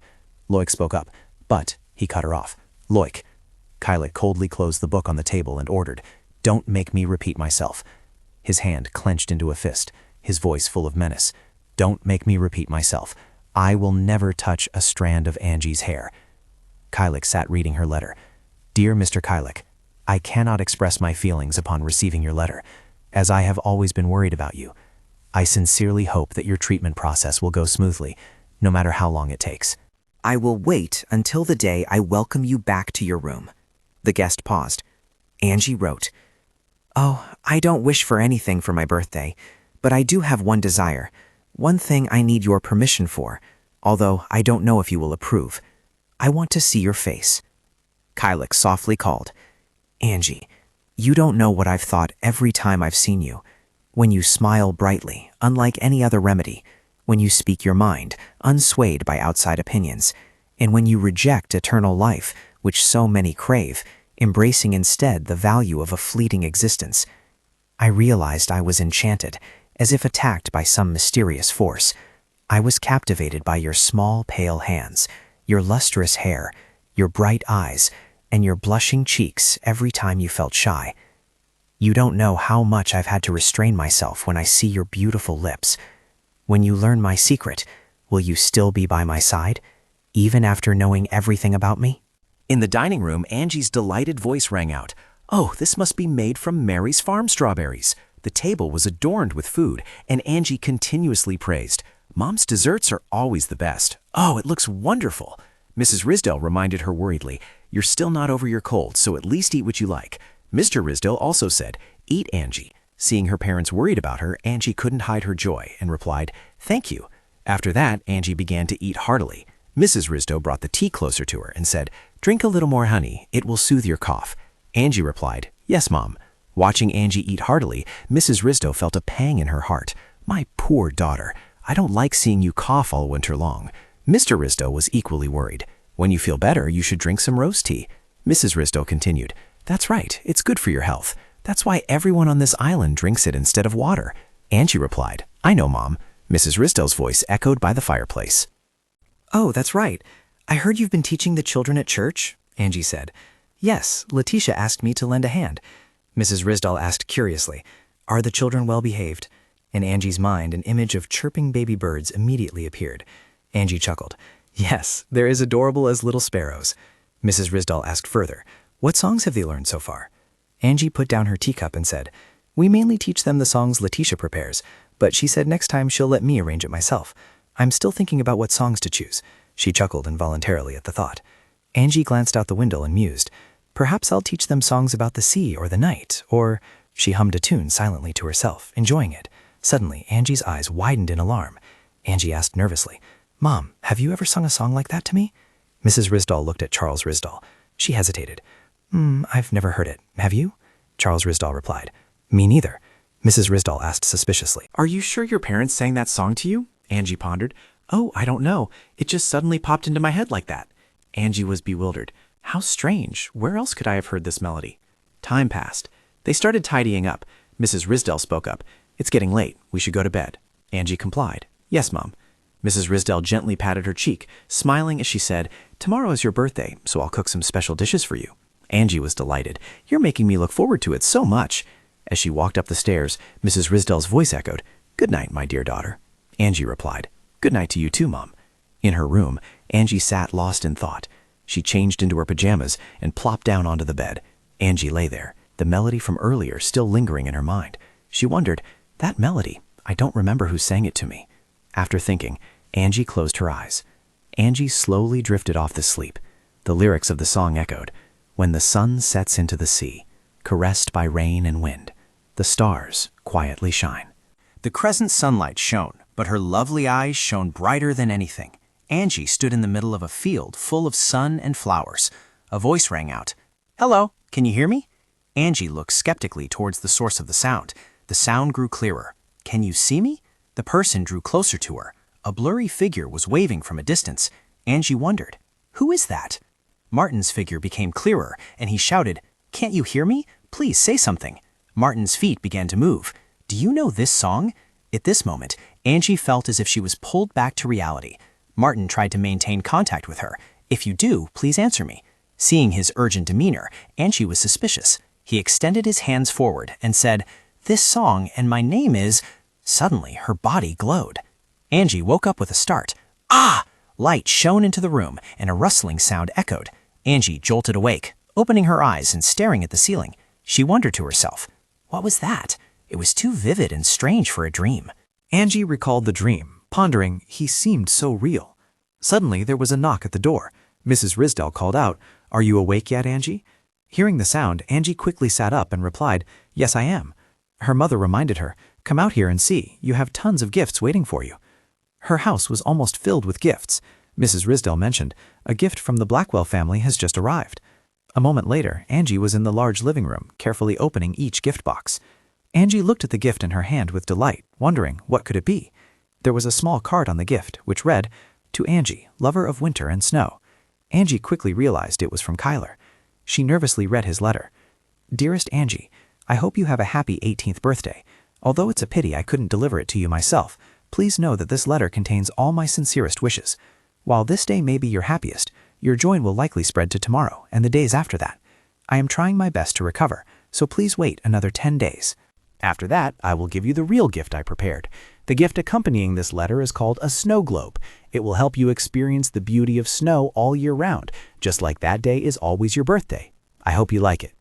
S3: Loic spoke up, but he cut her off. "Loic." Kylek coldly closed the book on the table and ordered, "Don't make me repeat myself." His hand clenched into a fist, his voice full of menace. "Don't make me repeat myself. I will never touch a strand of Angie's hair." Kylek sat reading her letter. "Dear Mr. Kylek, I cannot express my feelings upon receiving your letter, as I have always been worried about you. I sincerely hope that your treatment process will go smoothly, no matter how long it takes.
S5: I will wait until the day I welcome you back to your room." The guest paused. Angie wrote, "Oh, I don't wish for anything for my birthday, but I do have one desire, one thing I need your permission for. although I don't know if you will approve. I want to see your face." Kylek softly called, "Angie, you don't know what I've thought every time I've seen you. When you smile brightly, unlike any other remedy, when you speak your mind, unswayed by outside opinions, and when you reject eternal life, which so many crave, embracing instead the value of a fleeting existence. I realized I was enchanted, as if attacked by some mysterious force. I was captivated by your small, pale hands, your lustrous hair, your bright eyes, and your blushing cheeks every time you felt shy. You don't know how much I've had to restrain myself when I see your beautiful lips. When you learn my secret, will you still be by my side, even after knowing everything about me?"
S1: In the dining room, Angie's delighted voice rang out. "Oh, this must be made from Mary's farm strawberries." The table was adorned with food, and Angie continuously praised. "Mom's desserts are always the best. Oh, it looks wonderful." Mrs. Risdell reminded her worriedly, "You're still not over your cold, so at least eat what you like." Mr. Risdell also said, "Eat, Angie." Seeing her parents worried about her, Angie couldn't hide her joy and replied, "Thank you." After that, Angie began to eat heartily. Mrs. Risdell brought the tea closer to her and said, "Drink a little more honey. It will soothe your cough." Angie replied, "Yes, Mom." Watching Angie eat heartily, Mrs. Risdell felt a pang in her heart. "My poor daughter, I don't like seeing you cough all winter long." Mr. Risdell was equally worried. "When you feel better, you should drink some rose tea." Mrs. Risdell continued, "That's right, it's good for your health. That's why everyone on this island drinks it instead of water." Angie replied, "I know, Mom." Mrs. Risdell's voice echoed by the fireplace.
S5: "Oh, that's right. I heard you've been teaching the children at church," Angie said. "Yes, Letitia asked me to lend a hand." Mrs. Risdell asked curiously, "Are the children well behaved?" In Angie's mind, an image of chirping baby birds immediately appeared. Angie chuckled. "Yes, they're as adorable as little sparrows." Mrs. Risdell asked further, "What songs have they learned so far?" Angie put down her teacup and said, "We mainly teach them the songs Letitia prepares, but she said next time she'll let me arrange it myself. I'm still thinking about what songs to choose." She chuckled involuntarily at the thought. Angie glanced out the window and mused, "Perhaps I'll teach them songs about the sea or the night, or—" She hummed a tune silently to herself, enjoying it. Suddenly, Angie's eyes widened in alarm. Angie asked nervously, "Mom, have you ever sung a song like that to me?" Mrs. Risdell looked at Charles Risdell. She hesitated. I've never heard it. Have you?" Charles Risdell replied, "Me neither." Mrs. Risdell asked suspiciously,
S2: "Are you sure your parents sang that song to you?" Angie pondered. "Oh, I don't know. It just suddenly popped into my head like that." Angie was bewildered. How strange. Where else could I have heard this melody? Time passed. They started tidying up. Mrs. Risdell spoke up. "It's getting late. We should go to bed." Angie complied. "Yes, Mom." Mrs. Risdell gently patted her cheek, smiling as she said, "Tomorrow is your birthday, so I'll cook some special dishes for you." Angie was delighted. "You're making me look forward to it so much." As she walked up the stairs, Mrs. Risdell's voice echoed, "Good night, my dear daughter." Angie replied, "Good night to you too, Mom." In her room, Angie sat lost in thought. She changed into her pajamas and plopped down onto the bed. Angie lay there, the melody from earlier still lingering in her mind. She wondered, that melody, I don't remember who sang it to me. After thinking, Angie closed her eyes. Angie slowly drifted off to sleep. The lyrics of the song echoed, "When the sun sets into the sea, caressed by rain and wind, the stars quietly shine."
S1: The crescent sunlight shone, but her lovely eyes shone brighter than anything. Angie stood in the middle of a field full of sun and flowers. A voice rang out, "Hello, can you hear me?" Angie looked skeptically towards the source of the sound. The sound grew clearer. "Can you see me?" The person drew closer to her. A blurry figure was waving from a distance. Angie wondered, "Who is that?" Martin's figure became clearer, and he shouted, "Can't you hear me? Please say something." Martin's feet began to move. "Do you know this song?" At this moment, Angie felt as if she was pulled back to reality. Martin tried to maintain contact with her. "If you do, please answer me." Seeing his urgent demeanor, Angie was suspicious. He extended his hands forward and said, "This song and my name is—" Suddenly, her body glowed. Angie woke up with a start. "Ah!" Light shone into the room, and a rustling sound echoed. Angie jolted awake, opening her eyes and staring at the ceiling. She wondered to herself, what was that? It was too vivid and strange for a dream.
S3: Angie recalled the dream, pondering, he seemed so real. Suddenly, there was a knock at the door. Mrs. Risdell called out, "Are you awake yet, Angie?" Hearing the sound, Angie quickly sat up and replied, "Yes, I am." Her mother reminded her, "Come out here and see. You have tons of gifts waiting for you."
S5: Her house was almost filled with gifts. Mrs. Risdell mentioned, "A gift from the Blackwell family has just arrived." A moment later, Angie was in the large living room, carefully opening each gift box. Angie looked at the gift in her hand with delight, wondering what could it be. There was a small card on the gift, which read, "To Angie, lover of winter and snow." Angie quickly realized it was from Kyler. She nervously read his letter. "Dearest Angie, I hope you have a happy 18th birthday. Although it's a pity I couldn't deliver it to you myself, please know that this letter contains all my sincerest wishes. While this day may be your happiest, your joy will likely spread to tomorrow and the days after that. I am trying my best to recover, so please wait another 10 days. After that, I will give you the real gift I prepared. The gift accompanying this letter is called a snow globe. It will help you experience the beauty of snow all year round, just like that day is always your birthday. I hope you like it."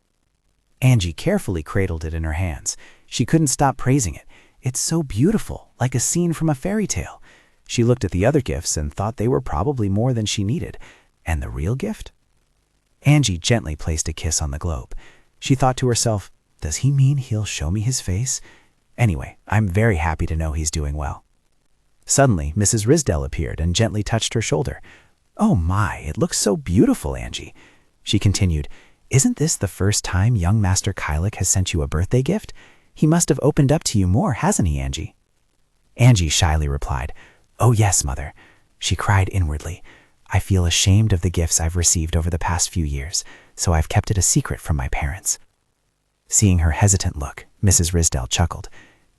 S5: Angie carefully cradled it in her hands. She couldn't stop praising it. "It's so beautiful, like a scene from a fairy tale." She looked at the other gifts and thought they were probably more than she needed. And the real gift? Angie gently placed a kiss on the globe. She thought to herself, "Does he mean he'll show me his face? Anyway, I'm very happy to know he's doing well." Suddenly, Mrs. Risdell appeared and gently touched her shoulder. "Oh my, it looks so beautiful, Angie." She continued, "Isn't this the first time young Master Kylik has sent you a birthday gift? He must have opened up to you more, hasn't he, Angie?" Angie shyly replied, "Oh yes, Mother." She cried inwardly. "I feel ashamed of the gifts I've received over the past few years, so I've kept it a secret from my parents." Seeing her hesitant look, Mrs. Risdell chuckled.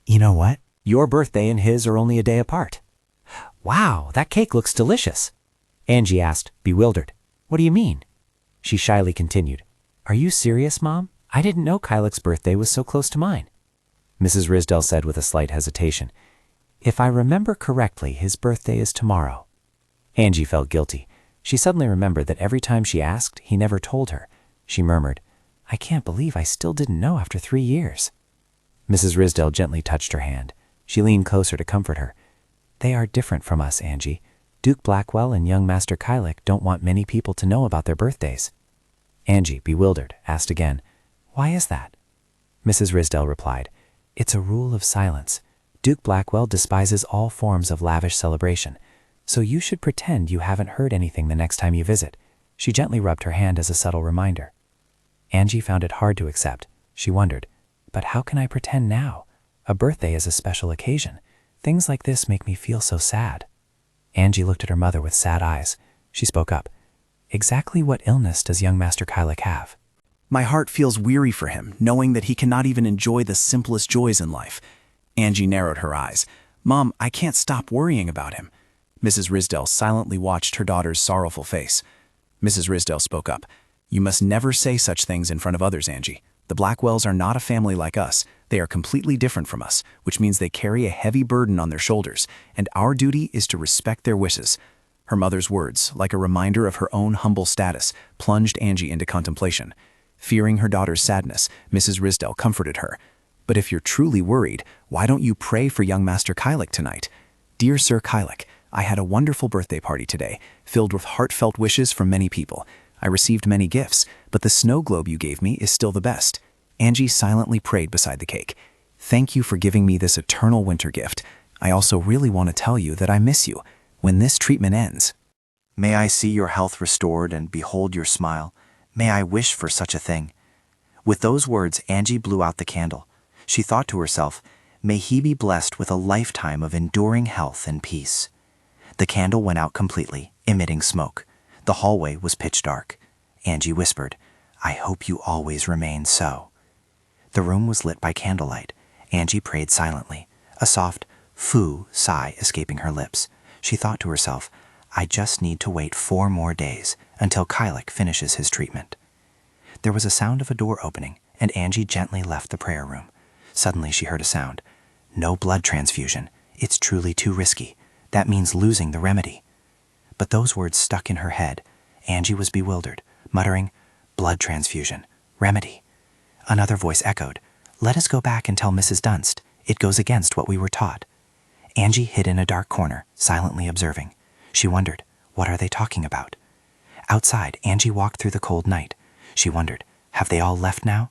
S5: "You know what? Your birthday and his are only a day apart." "Wow, that cake looks delicious." Angie asked, bewildered. "What do you mean?" She shyly continued, "Are you serious, Mom? I didn't know Kylik's birthday was so close to mine." Mrs. Risdell said with a slight hesitation, "If I remember correctly, his birthday is tomorrow." Angie felt guilty. She suddenly remembered that every time she asked, he never told her. She murmured, "I can't believe I still didn't know after 3 years." Mrs. Risdell gently touched her hand. She leaned closer to comfort her. "They are different from us, Angie. Duke Blackwell and young Master Kylik don't want many people to know about their birthdays." Angie, bewildered, asked again, "Why is that?" Mrs. Risdell replied, "It's a rule of silence. Duke Blackwell despises all forms of lavish celebration, so you should pretend you haven't heard anything the next time you visit." She gently rubbed her hand as a subtle reminder. Angie found it hard to accept. She wondered, "But how can I pretend now? A birthday is a special occasion. Things like this make me feel so sad." Angie looked at her mother with sad eyes. She spoke up. "Exactly what illness does young Master Kylik have?"
S2: My heart feels weary for him, knowing that he cannot even enjoy the simplest joys in life. Angie narrowed her eyes. "Mom, I can't stop worrying about him." Mrs. Risdell silently watched her daughter's sorrowful face. Mrs. Risdell spoke up. "You must never say such things in front of others, Angie. The Blackwells are not a family like us. They are completely different from us, which means they carry a heavy burden on their shoulders, and our duty is to respect their wishes." Her mother's words, like a reminder of her own humble status, plunged Angie into contemplation. Fearing her daughter's sadness, Mrs. Risdell comforted her. "But if you're truly worried, why don't you pray for young Master Kylik tonight? Dear Sir Kylik, I had a wonderful birthday party today, filled with heartfelt wishes from many people. I received many gifts, but the snow globe you gave me is still the best." Angie silently prayed beside the cake. "Thank you for giving me this eternal winter gift. I also really want to tell you that I miss you. When this treatment ends, may I see your health restored and behold your smile. May I wish for such a thing." With those words, Angie blew out the candle. She thought to herself, "May he be blessed with a lifetime of enduring health and peace." The candle went out completely, emitting smoke. The hallway was pitch dark. Angie whispered, "I hope you always remain so." The room was lit by candlelight. Angie prayed silently, a soft "phoo" sigh escaping her lips. She thought to herself, "I just need to wait 4 more days until Kylik finishes his treatment." There was a sound of a door opening, and Angie gently left the prayer room. Suddenly she heard a sound. "No blood transfusion. It's truly too risky. That means losing the remedy." But those words stuck in her head. Angie was bewildered, muttering, "Blood transfusion. Remedy." Another voice echoed, "Let us go back and tell Mrs. Dunst. It goes against what we were taught." Angie hid in a dark corner, silently observing. She wondered, what are they talking about? Outside, Angie walked through the cold night. She wondered, have they all left now?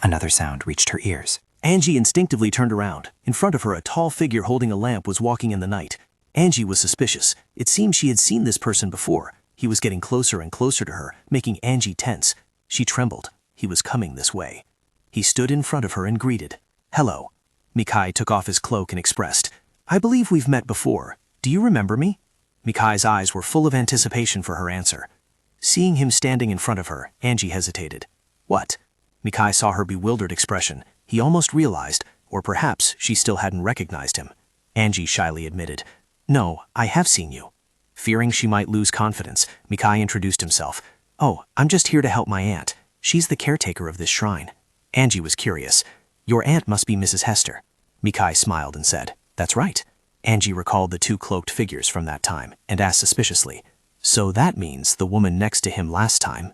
S2: Another sound reached her ears.
S6: Angie instinctively turned around. In front of her, a tall figure holding a lamp was walking in the night. Angie was suspicious. It seemed she had seen this person before. He was getting closer and closer to her, making Angie tense. She trembled. He was coming this way. He stood in front of her and greeted. "Hello." Mikai took off his cloak and expressed, "I believe we've met before. Do you remember me?" Mikai's eyes were full of anticipation for her answer. Seeing him standing in front of her, Angie hesitated. "What?" Mikai saw her bewildered expression. He almost realized, or perhaps she still hadn't recognized him. Angie shyly admitted, "No, I have seen you." Fearing she might lose confidence, Mikai introduced himself. "Oh, I'm just here to help my aunt. She's the caretaker of this shrine." Angie was curious. "Your aunt must be Mrs. Hester." Mikai smiled and said, "That's right." Angie recalled the two cloaked figures from that time and asked suspiciously, "So that means the woman next to him last time?"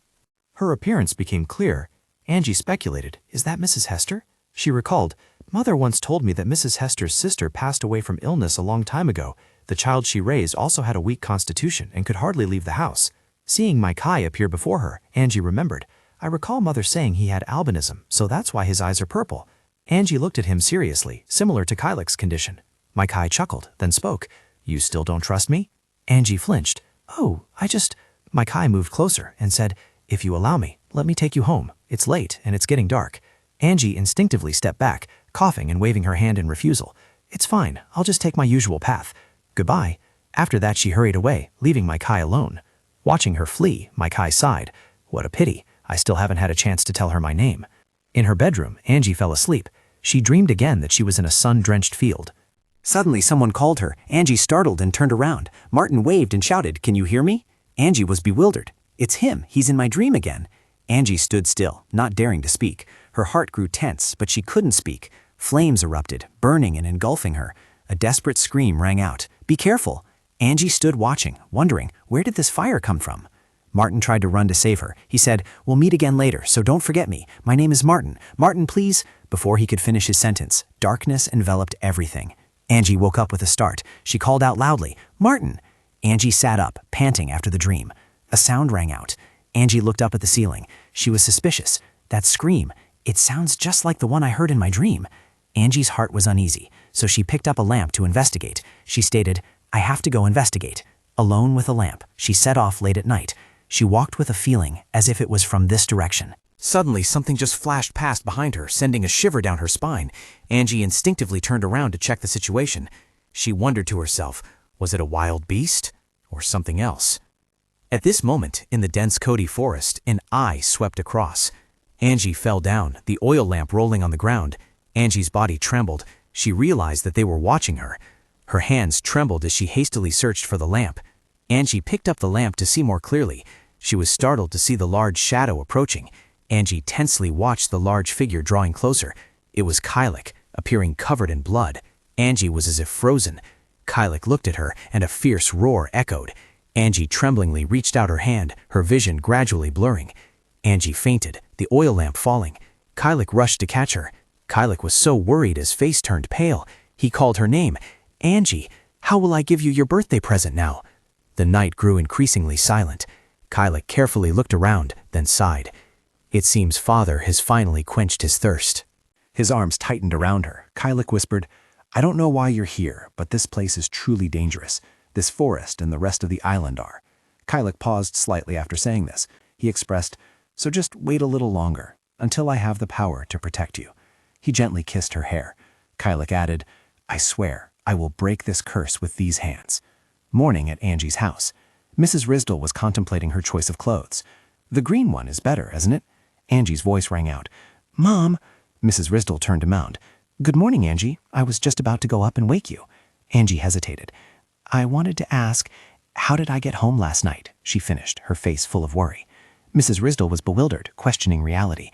S3: Her appearance became clear. Angie speculated, "Is that Mrs. Hester?" She recalled, "Mother once told me that Mrs. Hester's sister passed away from illness a long time ago. The child she raised also had a weak constitution and could hardly leave the house." Seeing Mikai appear before her, Angie remembered, "I recall Mother saying he had albinism, so that's why his eyes are purple." Angie looked at him seriously, similar to Kylek's condition. Mikai chuckled, then spoke, "You still don't trust me?" Angie flinched. "Oh, Mikai moved closer and said, "If you allow me, let me take you home. It's late and it's getting dark." Angie instinctively stepped back, coughing and waving her hand in refusal. "It's fine, I'll just take my usual path. Goodbye." After that she hurried away, leaving Mikai alone. Watching her flee, Mikai sighed. "What a pity, I still haven't had a chance to tell her my name." In her bedroom, Angie fell asleep. She dreamed again that she was in a sun-drenched field.
S1: Suddenly someone called her. Angie startled and turned around. Martin waved and shouted, "Can you hear me?" Angie was bewildered. "It's him, he's in my dream again." Angie stood still, not daring to speak. Her heart grew tense, but she couldn't speak. Flames erupted, burning and engulfing her. A desperate scream rang out. "Be careful!" Angie stood watching, wondering, where did this fire come from? Martin tried to run to save her. He said, "We'll meet again later, so don't forget me. My name is Martin. Martin, please." Before he could finish his sentence, darkness enveloped everything. Angie woke up with a start. She called out loudly, "Martin!" Angie sat up, panting after the dream. A sound rang out. Angie looked up at the ceiling. She was suspicious. That scream, it sounds just like the one I heard in my dream. Angie's heart was uneasy, so she picked up a lamp to investigate. She stated, "I have to go investigate." Alone with a lamp, she set off late at night. She walked with a feeling as if it was from this direction. Suddenly, something just flashed past behind her, sending a shiver down her spine. Angie instinctively turned around to check the situation. She wondered to herself, was it a wild beast or something else? At this moment, in the dense Cody forest, an eye swept across. Angie fell down, the oil lamp rolling on the ground. Angie's body trembled. She realized that they were watching her. Her hands trembled as she hastily searched for the lamp. Angie picked up the lamp to see more clearly. She was startled to see the large shadow approaching. Angie tensely watched the large figure drawing closer. It was Kylek, appearing covered in blood. Angie was as if frozen. Kylek looked at her, and a fierce roar echoed. Angie tremblingly reached out her hand, her vision gradually blurring. Angie fainted, the oil lamp falling. Kylek rushed to catch her. Kylek was so worried his face turned pale. He called her name. "Angie, how will I give you your birthday present now?" The night grew increasingly silent. Kylek carefully looked around, then sighed. It seems Father has finally quenched his thirst.
S2: His arms tightened around her. Kylek whispered, "I don't know why you're here, but this place is truly dangerous. This forest and the rest of the island are." Kylek paused slightly after saying this. He expressed, "So just wait a little longer, until I have the power to protect you." He gently kissed her hair. Kylek added, "I swear, I will break this curse with these hands." Morning at Angie's house. Mrs. Risdell was contemplating her choice of clothes. "The green one is better, isn't it?" Angie's voice rang out. "Mom!" Mrs. Risdell turned to Mound. "Good morning, Angie. I was just about to go up and wake you." Angie hesitated. "I wanted to ask, how did I get home last night?" she finished, her face full of worry. Mrs. Risdell was bewildered, questioning reality.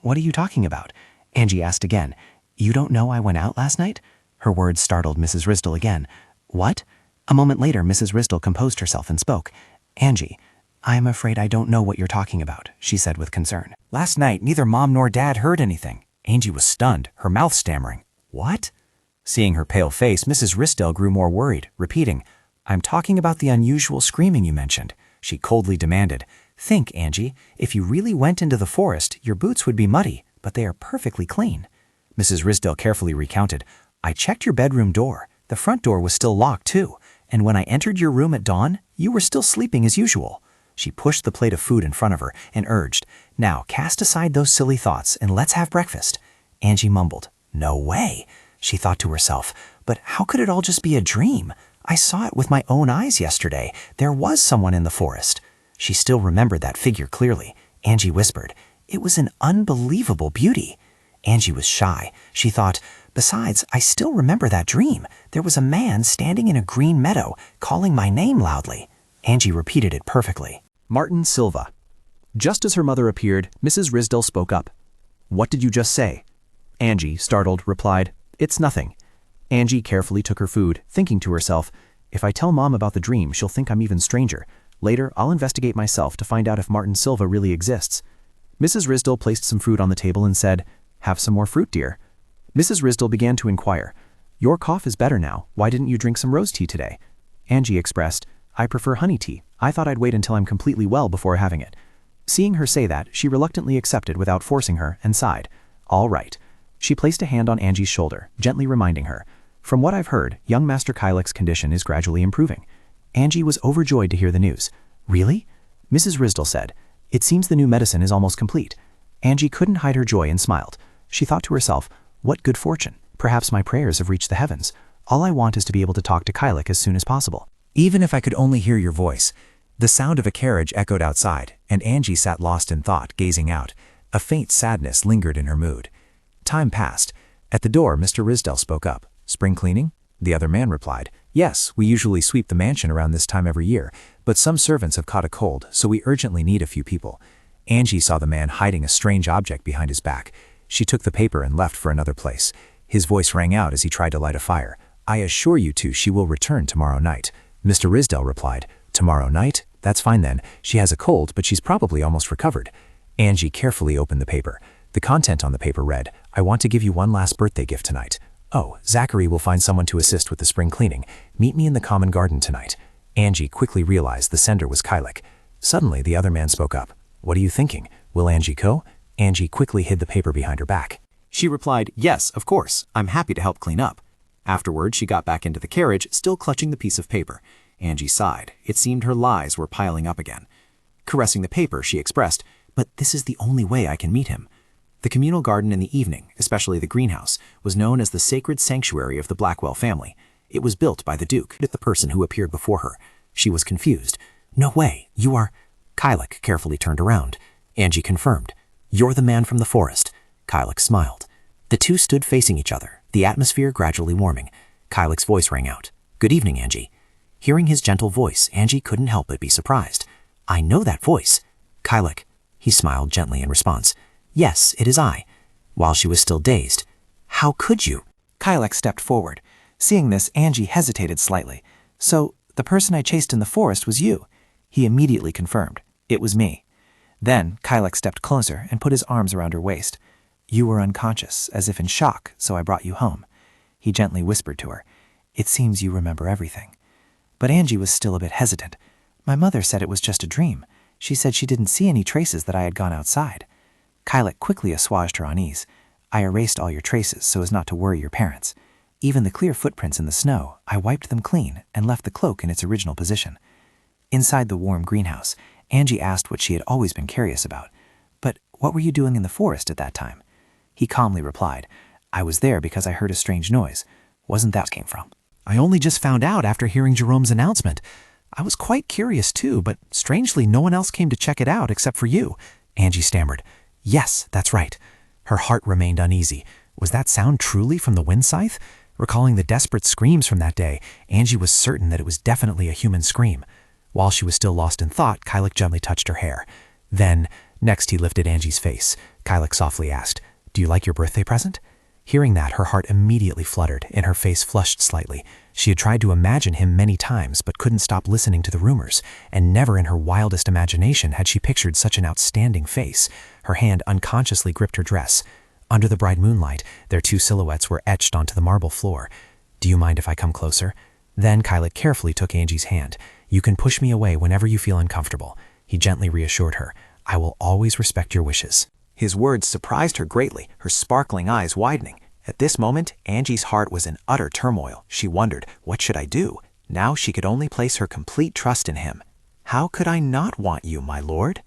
S2: What are you talking about?" Angie asked again. "You don't know I went out last night?" Her words startled Mrs. Risdell again. "What?" A moment later, Mrs. Risdell composed herself and spoke. "Angie, I'm afraid I don't know what you're talking about," she said with concern.
S1: Last night, neither Mom nor Dad heard anything. Angie was stunned, her mouth stammering. "What?" Seeing her pale face, Mrs. Risdell grew more worried, repeating, "I'm talking about the unusual screaming you mentioned." She coldly demanded, "Think, Angie, if you really went into the forest, your boots would be muddy, but they are perfectly clean." Mrs. Risdell carefully recounted, "I checked your bedroom door.
S5: The front door was still locked, too, and when I entered your room at dawn, you were still sleeping as usual." She pushed the plate of food in front of her and urged, "Now, cast aside those silly thoughts and let's have breakfast." Angie mumbled, "No way." She thought to herself, "But how could it all just be a dream? I saw it with my own eyes yesterday. There was someone in the forest." She still remembered that figure clearly. Angie whispered, "It was an unbelievable beauty." Angie was shy. She thought, "Besides, I still remember that dream. There was a man standing in a green meadow, calling my name loudly." Angie repeated it perfectly.
S1: Martin Silva. Just as her mother appeared, Mrs. Risdell spoke up. "What did you just say?" Angie, startled, replied, "It's nothing." Angie carefully took her food, thinking to herself, "If I tell Mom about the dream, she'll think I'm even stranger. Later, I'll investigate myself to find out if Martin Silva really exists." Mrs. Risdell placed some fruit on the table and said, "Have some more fruit, dear." Mrs. Risdell began to inquire, "Your cough is better now. Why didn't you drink some rose tea today?" Angie expressed, "I prefer honey tea. I thought I'd wait until I'm completely well before having it." Seeing her say that, she reluctantly accepted without forcing her and sighed. "All right." She placed a hand on Angie's shoulder, gently reminding her, "From what I've heard, young Master Kylik's condition is gradually improving." Angie was overjoyed to hear the news. "Really?" Mrs. Risdell said, "It seems the new medicine is almost complete." Angie couldn't hide her joy and smiled. She thought to herself, "What good fortune. Perhaps my prayers have reached the heavens. All I want is to be able to talk to Kylik as soon as possible."
S3: "Even if I could only hear your voice." The sound of a carriage echoed outside, and Angie sat lost in thought, gazing out. A faint sadness lingered in her mood. Time passed. At the door, Mr. Risdell spoke up. "Spring cleaning?" The other man replied, "Yes, we usually sweep the mansion around this time every year, but some servants have caught a cold, so we urgently need a few people." Angie saw the man hiding a strange object behind his back. She took the paper and left for another place. His voice rang out as he tried to light a fire. "I assure you two she will return tomorrow night." Mr. Risdell replied, "Tomorrow night? That's fine then. She has a cold, but she's probably almost recovered." Angie carefully opened the paper. The content on the paper read, "I want to give you one last birthday gift tonight. Oh, Zachary will find someone to assist with the spring cleaning. Meet me in the common garden tonight." Angie quickly realized the sender was Kylik. Suddenly, the other man spoke up. "What are you thinking? Will Angie go?" Angie quickly hid the paper behind her back.
S1: She replied, "Yes, of course. I'm happy to help clean up." Afterward, she got back into the carriage, still clutching the piece of paper. Angie sighed. It seemed her lies were piling up again. Caressing the paper, she expressed, "But this is the only way I can meet him." The communal garden in the evening, especially the greenhouse, was known as the sacred sanctuary of the Blackwell family. It was built by the Duke, the person who appeared before her. She was confused. "No way, you are—" Kylik carefully turned around. Angie confirmed, "You're the man from the forest." Kylik smiled. The two stood facing each other, the atmosphere gradually warming. Kylik's voice rang out, "Good evening, Angie." Hearing his gentle voice, Angie couldn't help but be surprised. "I know that voice." "Kylik." He smiled gently in response. "Yes, it is I." While she was still dazed, "How could you?" Kylik stepped forward. Seeing this, Angie hesitated slightly. "So, the person I chased in the forest was you?" He immediately confirmed, "It was me." Then, Kylik stepped closer and put his arms around her waist. "You were unconscious, as if in shock, so I brought you home." He gently whispered to her, "It seems you remember everything." But Angie was still a bit hesitant. "My mother said it was just a dream. She said she didn't see any traces that I had gone outside." Kylik quickly assuaged her unease. "I erased all your traces so as not to worry your parents. Even the clear footprints in the snow, I wiped them clean and left the cloak in its original position." Inside the warm greenhouse, Angie asked what she had always been curious about. "But what were you doing in the forest at that time?" He calmly replied, "I was there because I heard a strange noise. Wasn't that where it came from?" "I only just found out after hearing Jerome's announcement. I was quite curious too, but strangely no one else came to check it out except for you." Angie stammered, "Yes, that's right." Her heart remained uneasy. Was that sound truly from the wind scythe? Recalling the desperate screams from that day, Angie was certain that it was definitely a human scream. While she was still lost in thought, Kylik gently touched her hair. Then, next he lifted Angie's face. Kylik softly asked, "Do you like your birthday present?" Hearing that, her heart immediately fluttered, and her face flushed slightly. She had tried to imagine him many times, but couldn't stop listening to the rumors, and never in her wildest imagination had she pictured such an outstanding face. Her hand unconsciously gripped her dress. Under the bright moonlight, their two silhouettes were etched onto the marble floor. "Do you mind if I come closer?" Then Kylik carefully took Angie's hand. "You can push me away whenever you feel uncomfortable." He gently reassured her, "I will always respect your wishes." His words surprised her greatly, her sparkling eyes widening.
S3: At this moment, Angie's heart was in utter turmoil. She wondered, what should I do? Now she could only place her complete trust in him. How could I not want you, my lord?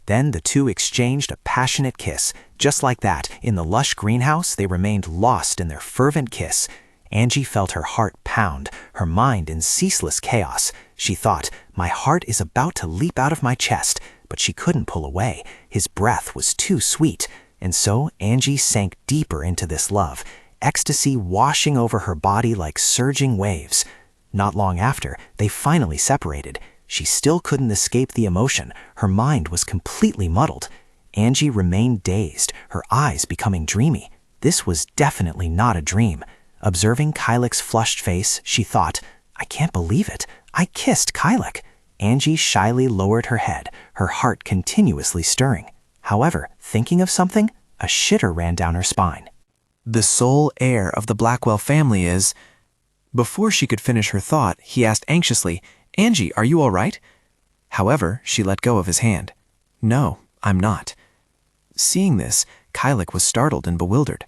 S3: Then the two exchanged a passionate kiss. Just like that, in the lush greenhouse, they remained lost in their fervent kiss. Angie felt her heart pound, her mind in ceaseless chaos. She thought, my heart is about to leap out of my chest, but she couldn't pull away. His breath was too sweet. And so Angie sank deeper into this love, ecstasy washing over her body like surging waves. Not long after, they finally separated. She still couldn't escape the emotion. Her mind was completely muddled. Angie remained dazed, her eyes becoming dreamy. This was definitely not a dream. Observing Kylek's flushed face, she thought, I can't believe it. I kissed Kylek. Angie shyly lowered her head, her heart continuously stirring. However, thinking of something, a shitter ran down her spine.
S5: The sole heir of the Blackwell family is... Before she could finish her thought, he asked anxiously, Angie, are you all right? However, she let go of his hand. No, I'm not. Seeing this, Kylek was startled and bewildered.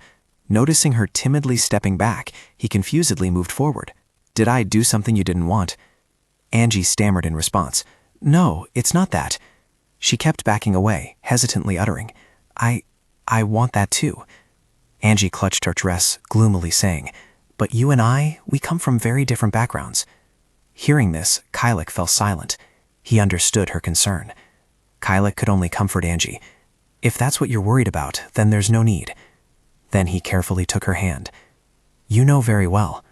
S5: Noticing her timidly stepping back, he confusedly moved forward. Did I do something you didn't want? Angie stammered in response. No, it's not that. She kept backing away, hesitantly uttering, I want that too. Angie clutched her dress, gloomily saying, But you and I, we come from very different backgrounds. Hearing this, Kylek fell silent. He understood her concern. Kylek could only comfort Angie. If that's what you're worried about, then there's no need. Then he carefully took her hand. You know very well.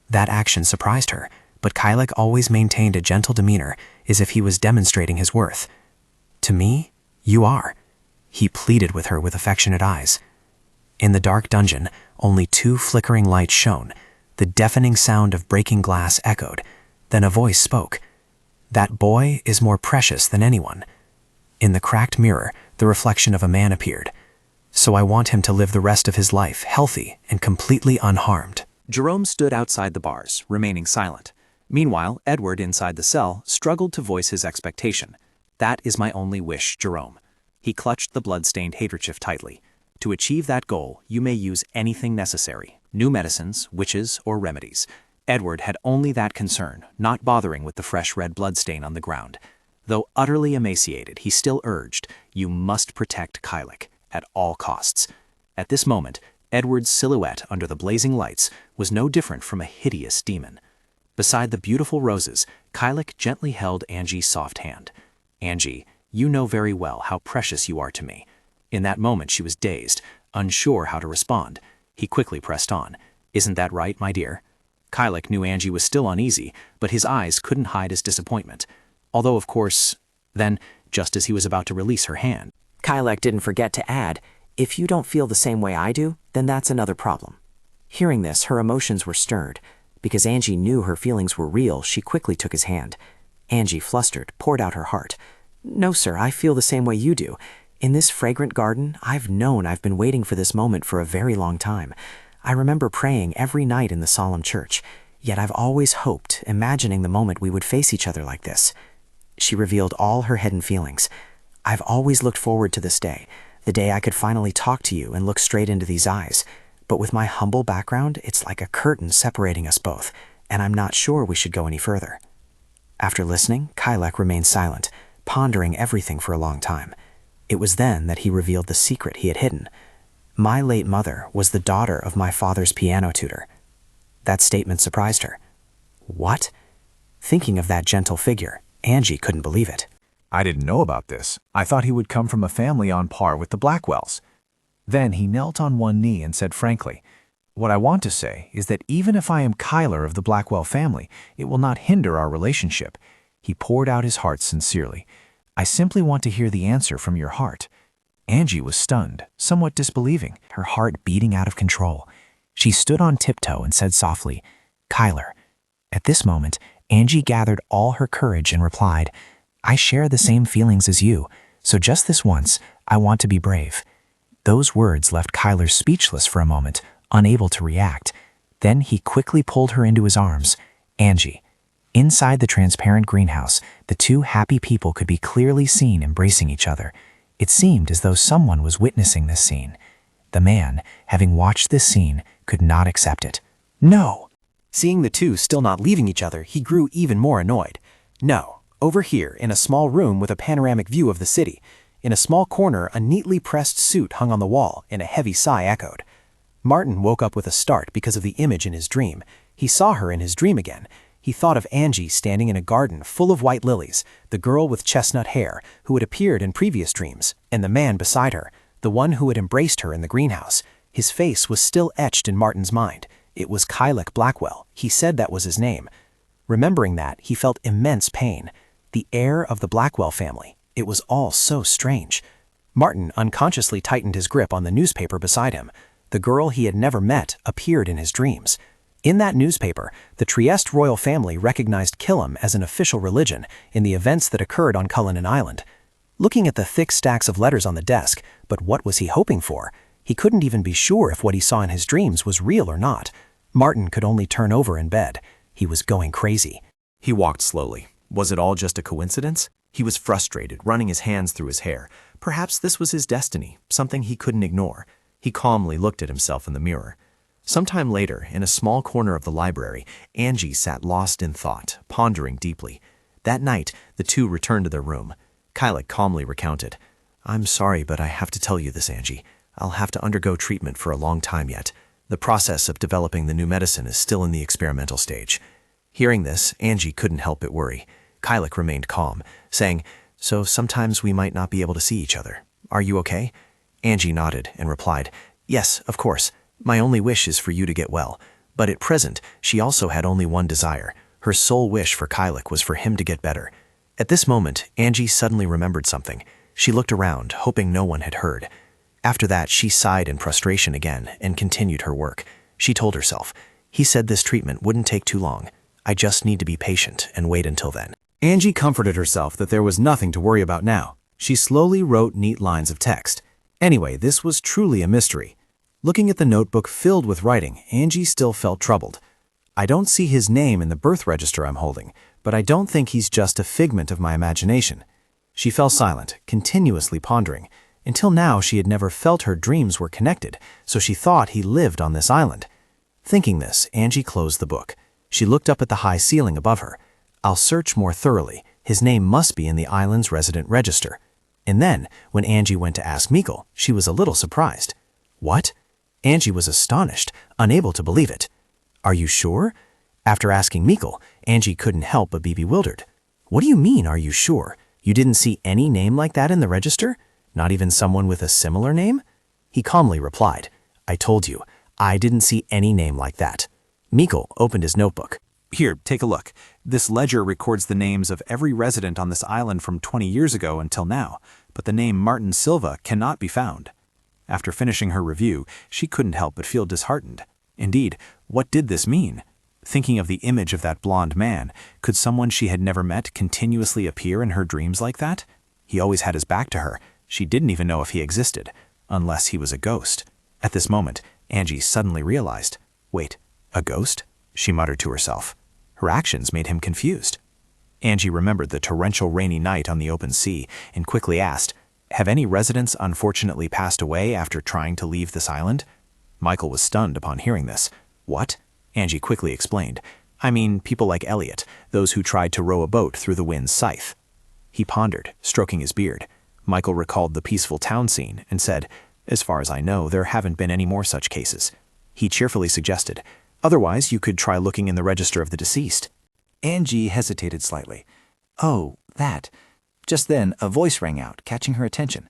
S5: That action surprised her, but Kylek always maintained a gentle demeanor, as if he was demonstrating his worth. To me, you are. He pleaded with her with affectionate eyes. In the dark dungeon, only 2 flickering lights shone. The deafening sound of breaking glass echoed. Then a voice spoke. That boy is more precious than anyone. In the cracked mirror, the reflection of a man appeared. So I want him to live the rest of his life healthy and completely unharmed.
S2: Jerome stood outside the bars, remaining silent. Meanwhile, Edward inside the cell struggled to voice his expectation. That is my only wish, Jerome. He clutched the blood-stained handkerchief tightly. To achieve that goal, you may use anything necessary, new medicines, witches, or remedies. Edward had only that concern, not bothering with the fresh red bloodstain on the ground. Though utterly emaciated, he still urged, you must protect Kylek, at all costs. At this moment, Edward's silhouette under the blazing lights was no different from a hideous demon. Beside the beautiful roses, Kylek gently held Angie's soft hand. Angie, you know very well how precious you are to me. In that moment she was dazed, unsure how to respond. He quickly pressed on. Isn't that right, my dear? Kylek knew Angie was still uneasy, but his eyes couldn't hide his disappointment. Although, of course, then, just as he was about to release her hand,
S5: Kylek didn't forget to add, if you don't feel the same way I do, then that's another problem. Hearing this, her emotions were stirred. Because Angie knew her feelings were real, she quickly took his hand. Angie, flustered, poured out her heart. No, sir, I feel the same way you do. In this fragrant garden, I've been waiting for this moment for a very long time. I remember praying every night in the solemn church. Yet I've always hoped, imagining the moment we would face each other like this. She revealed all her hidden feelings. I've always looked forward to this day, the day I could finally talk to you and look straight into these eyes. But with my humble background, it's like a curtain separating us both, and I'm not sure we should go any further. After listening, Kylek remained silent, pondering everything for a long time. It was then that he revealed the secret he had hidden. My late mother was the daughter of my father's piano tutor. That statement surprised her. What? Thinking of that gentle figure, Angie couldn't believe it.
S4: I didn't know about this. I thought he would come from a family on par with the Blackwells. Then he knelt on one knee and said frankly, what I want to say is that even if I am Kyler of the Blackwell family, it will not hinder our relationship. He poured out his heart sincerely. I simply want to hear the answer from your heart. Angie was stunned, somewhat disbelieving, her heart beating out of control. She stood on tiptoe and said softly, Kyler. At this moment, Angie gathered all her courage and replied, I share the same feelings as you, so just this once, I want to be brave. Those words left Kyler speechless for a moment, unable to react. Then he quickly pulled her into his arms. Angie. Inside the transparent greenhouse, the two happy people could be clearly seen embracing each other. It seemed as though someone was witnessing this scene.
S5: The man, having watched this scene, could not accept it. No! Seeing the two still not leaving each other, he grew even more annoyed. No, over here, in a small room with a panoramic view of the city. In a small corner, a neatly pressed suit hung on the wall, and a heavy sigh echoed. Martin woke up with a start because of the image in his dream. He saw her in his dream again. He thought of Angie standing in a garden full of white lilies, the girl with chestnut hair, who had appeared in previous dreams, and the man beside her, the one who had embraced her in the greenhouse. His face was still etched in Martin's mind. It was Kylek Blackwell. He said that was his name. Remembering that, he felt immense pain. The heir of the Blackwell family. It was all so strange. Martin unconsciously tightened his grip on the newspaper beside him. The girl he had never met appeared in his dreams. In that newspaper, the Trieste royal family recognized Killam as an official religion in the events that occurred on Cullinan Island. Looking at the thick stacks of letters on the desk, but what was he hoping for? He couldn't even be sure if what he saw in his dreams was real or not. Martin could only turn over in bed. He was going crazy.
S3: He walked slowly. Was it all just a coincidence? He was frustrated, running his hands through his hair. Perhaps this was his destiny, something he couldn't ignore. He calmly looked at himself in the mirror. Sometime later, in a small corner of the library, Angie sat lost in thought, pondering deeply. That night, the two returned to their room. Kylek calmly recounted, "I'm sorry, but I have to tell you this, Angie. I'll have to undergo treatment for a long time yet. The process of developing the new medicine is still in the experimental stage." Hearing this, Angie couldn't help but worry. Kylek remained calm, saying, "So sometimes we might not be able to see each other. Are you okay?" Angie nodded and replied, "Yes, of course. My only wish is for you to get well." But at present, she also had only one desire. Her sole wish for Kylek was for him to get better. At this moment, Angie suddenly remembered something. She looked around, hoping no one had heard. After that, she sighed in frustration again and continued her work. She told herself, "He said this treatment wouldn't take too long. I just need to be patient and wait until then."
S1: Angie comforted herself that there was nothing to worry about now. She slowly wrote neat lines of text. Anyway, this was truly a mystery. Looking at the notebook filled with writing, Angie still felt troubled. I don't see his name in the birth register I'm holding, but I don't think he's just a figment of my imagination. She fell silent, continuously pondering. Until now, she had never felt her dreams were connected, so she thought he lived on this island. Thinking this, Angie closed the book. She looked up at the high ceiling above her. I'll search more thoroughly. His name must be in the island's resident register. And then, when Angie went to ask Mikkel, she was a little surprised. What? Angie was astonished, unable to believe it. Are you sure? After asking Mikkel, Angie couldn't help but be bewildered. What do you mean, are you sure? You didn't see any name like that in the register? Not even someone with a similar name? He calmly replied, I told you, I didn't see any name like that. Mikkel opened his notebook.
S2: Here, take a look. This ledger records the names of every resident on this island from 20 years ago until now, but the name Martin Silva cannot be found. After finishing her review, she couldn't help but feel disheartened. Indeed, what did this mean? Thinking of the image of that blonde man, could someone she had never met continuously appear in her dreams like that? He always had his back to her. She didn't even know if he existed, unless he was a ghost. At this moment, Angie suddenly realized, wait, a ghost? She muttered to herself. Her actions made him confused. Angie remembered the torrential rainy night on the open sea and quickly asked, have any residents unfortunately passed away after trying to leave this island? Michael was stunned upon hearing this. What? Angie quickly explained. I mean, people like Elliot, those who tried to row a boat through the wind's scythe. He pondered, stroking his beard. Michael recalled the peaceful town scene and said, as far as I know, there haven't been any more such cases. He cheerfully suggested, otherwise you could try looking in the register of the deceased.
S5: Angie hesitated slightly. Oh, that. Just then, a voice rang out, catching her attention.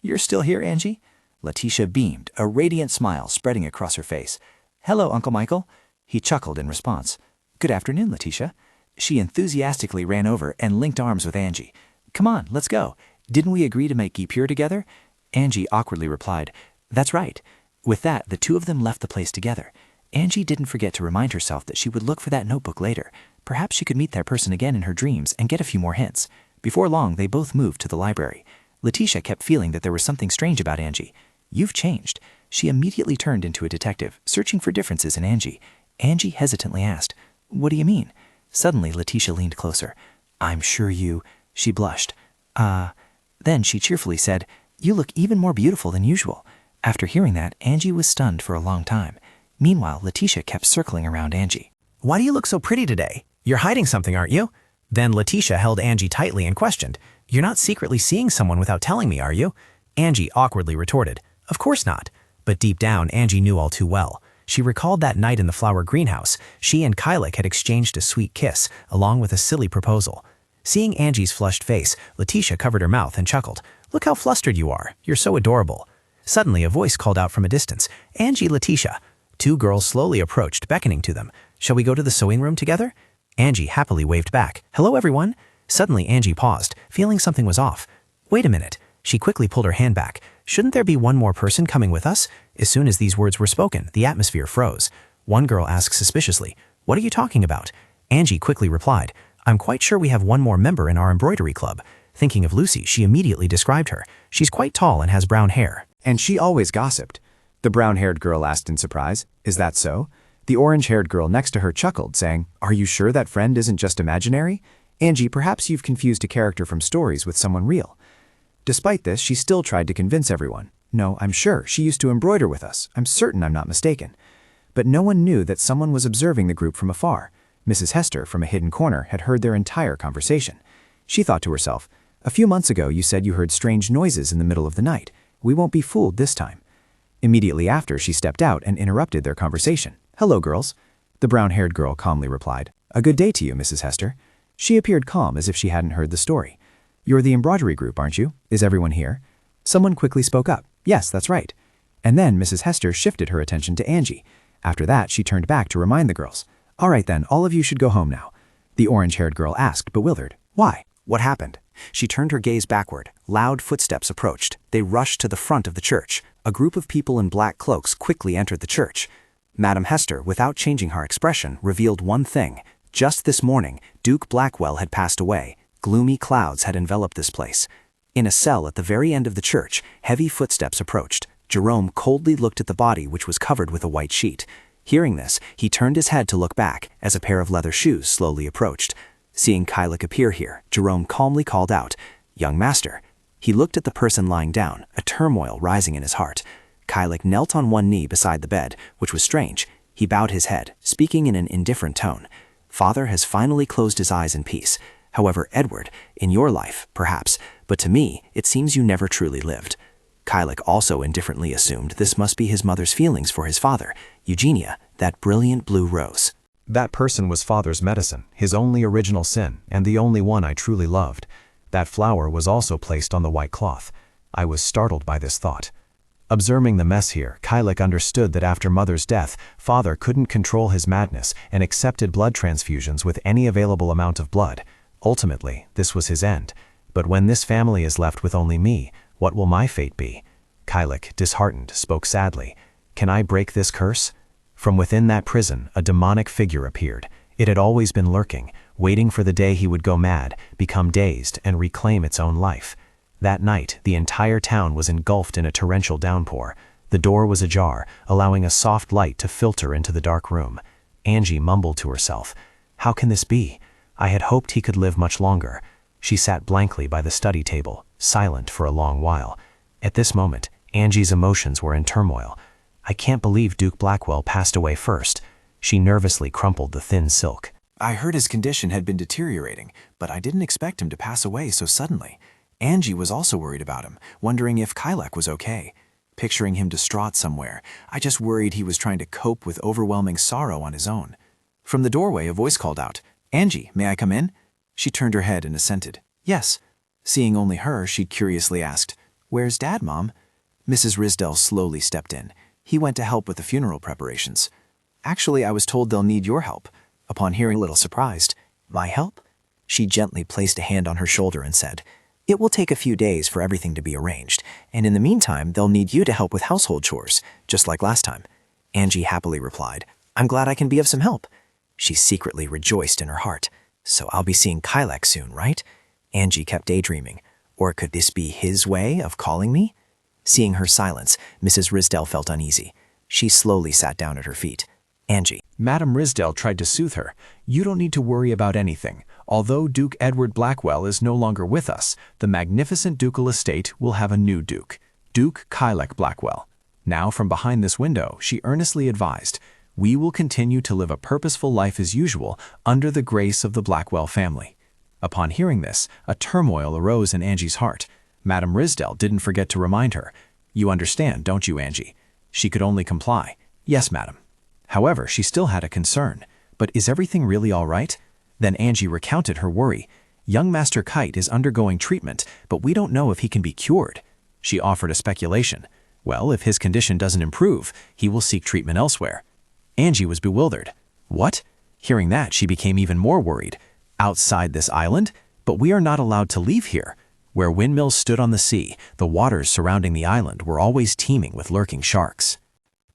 S5: You're still here, Angie? Letitia beamed, a radiant smile spreading across her face. Hello, Uncle Michael. He chuckled in response. Good afternoon, Letitia. She enthusiastically ran over and linked arms with Angie. Come on, let's go. Didn't we agree to make Guipure together? Angie awkwardly replied, That's right. With that, the two of them left the place together. Angie didn't forget to remind herself that she would look for that notebook later. Perhaps she could meet that person again in her dreams and get a few more hints. Before long, they both moved to the library. Letitia kept feeling that there was something strange about Angie. You've changed. She immediately turned into a detective, searching for differences in Angie. Angie hesitantly asked, What do you mean? Suddenly, Letitia leaned closer. I'm sure you... She blushed. Then she cheerfully said, You look even more beautiful than usual. After hearing that, Angie was stunned for a long time. Meanwhile, Letitia kept circling around Angie.
S1: Why do you look so pretty today? You're hiding something, aren't you? Then Letitia held Angie tightly and questioned, You're not secretly seeing someone without telling me, are you? Angie awkwardly retorted, Of course not. But deep down, Angie knew all too well. She recalled that night in the flower greenhouse. She and Kylek had exchanged a sweet kiss, along with a silly proposal. Seeing Angie's flushed face, Letitia covered her mouth and chuckled. Look how flustered you are. You're so adorable. Suddenly, a voice called out from a distance, Angie, Letitia. Two girls slowly approached, beckoning to them. Shall we go to the sewing room together? Angie happily waved back. Hello, everyone. Suddenly, Angie paused, feeling something was off. Wait a minute. She quickly pulled her hand back. Shouldn't there be one more person coming with us? As soon as these words were spoken, the atmosphere froze. One girl asked suspiciously, What are you talking about? Angie quickly replied, I'm quite sure we have one more member in our embroidery club. Thinking of Lucy, she immediately described her. She's quite tall and has brown hair.
S2: And she always gossiped. The brown-haired girl asked in surprise, Is that so? The orange-haired girl next to her chuckled, saying, Are you sure that friend isn't just imaginary? Angie, perhaps you've confused a character from stories with someone real. Despite this, she still tried to convince everyone. No, I'm sure. She used to embroider with us. I'm certain I'm not mistaken. But no one knew that someone was observing the group from afar. Mrs. Hester, from a hidden corner, had heard their entire conversation. She thought to herself, A few months ago you said you heard strange noises in the middle of the night. We won't be fooled this time. Immediately after, she stepped out and interrupted their conversation. Hello, girls. The brown-haired girl calmly replied. A good day to you, Mrs. Hester. She appeared calm as if she hadn't heard the story. You're the embroidery group, aren't you? Is everyone here? Someone quickly spoke up. Yes, that's right. And then Mrs. Hester shifted her attention to Angie. After that, she turned back to remind the girls. All right then, all of you should go home now. The orange-haired girl asked, bewildered. Why? What happened? She turned her gaze backward. Loud footsteps approached. They rushed to the front of the church. A group of people in black cloaks quickly entered the church. Madam Hester, without changing her expression, revealed one thing. Just this morning, Duke Blackwell had passed away. Gloomy clouds had enveloped this place. In a cell at the very end of the church, heavy footsteps approached. Jerome coldly looked at the body, which was covered with a white sheet. Hearing this, he turned his head to look back as a pair of leather shoes slowly approached. Seeing Kylek appear here, Jerome calmly called out, Young master. He looked at the person lying down, a turmoil rising in his heart. Kylek knelt on one knee beside the bed, which was strange. He bowed his head, speaking in an indifferent tone. Father has finally closed his eyes in peace. However, Edward, in your life, perhaps, but to me, it seems you never truly lived. Kylek also indifferently assumed this must be his mother's feelings for his father, Eugenia, that brilliant blue rose.
S3: That person was Father's medicine, his only original sin, and the only one I truly loved. That flower was also placed on the white cloth. I was startled by this thought. Observing the mess here, Kylek understood that after Mother's death, Father couldn't control his madness and accepted blood transfusions with any available amount of blood. Ultimately, this was his end. But when this family is left with only me, what will my fate be? Kylek, disheartened, spoke sadly. Can I break this curse? From within that prison, a demonic figure appeared. It had always been lurking, waiting for the day he would go mad, become dazed, and reclaim its own life. That night, the entire town was engulfed in a torrential downpour. The door was ajar, allowing a soft light to filter into the dark room. Angie mumbled to herself, How can this be? I had hoped he could live much longer. She sat blankly by the study table, silent for a long while. At this moment, Angie's emotions were in turmoil. I can't believe Duke Blackwell passed away first. She nervously crumpled the thin silk.
S2: I heard his condition had been deteriorating, but I didn't expect him to pass away so suddenly. Angie was also worried about him, wondering if Kylek was okay. Picturing him distraught somewhere, I just worried he was trying to cope with overwhelming sorrow on his own. From the doorway, a voice called out, Angie, may I come in? She turned her head and assented. Yes. Seeing only her, she curiously asked, Where's Dad, Mom? Mrs. Risdell slowly stepped in. He went to help with the funeral preparations. Actually, I was told they'll need your help. Upon hearing, a little surprised, My help? She gently placed a hand on her shoulder and said, It will take a few days for everything to be arranged, and in the meantime, they'll need you to help with household chores, just like last time. Angie happily replied, I'm glad I can be of some help. She secretly rejoiced in her heart. So I'll be seeing Kylek soon, right? Angie kept daydreaming. Or could this be his way of calling me? Seeing her silence, Mrs. Risdell felt uneasy. She slowly sat down at her feet. Angie.
S4: Madam Risdell tried to soothe her. You don't need to worry about anything. Although Duke Edward Blackwell is no longer with us, the magnificent ducal estate will have a new duke, Duke Kylek Blackwell.
S3: Now, from behind this window, she earnestly advised, "We will continue to live a purposeful life as usual under the grace of the Blackwell family." Upon hearing this, a turmoil arose in Angie's heart. Madame Risdell didn't forget to remind her, "You understand, don't you, Angie?" She could only comply, "Yes, madam." However, she still had a concern. "But is everything really all right?" Then Angie recounted her worry. "Young Master Kite is undergoing treatment, but we don't know if he can be cured." She offered a speculation. "Well, if his condition doesn't improve, he will seek treatment elsewhere." Angie was bewildered. "What?" Hearing that, she became even more worried. "Outside this island? But we are not allowed to leave here." Where windmills stood on the sea, the waters surrounding the island were always teeming with lurking sharks.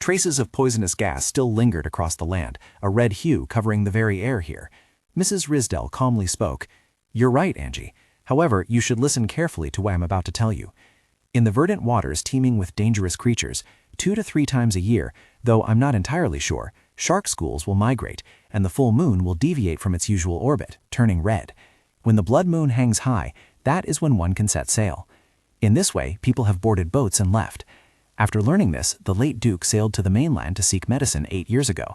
S3: Traces of poisonous gas still lingered across the land, a red hue covering the very air here. Mrs. Risdell calmly spoke. "You're right, Angie. However, you should listen carefully to what I'm about to tell you. In the verdant waters teeming with dangerous creatures, 2 to 3 times a year, though I'm not entirely sure, shark schools will migrate, and the full moon will deviate from its usual orbit, turning red. When the blood moon hangs high, that is when one can set sail. In this way, people have boarded boats and left. After learning this, the late Duke sailed to the mainland to seek medicine 8 years ago.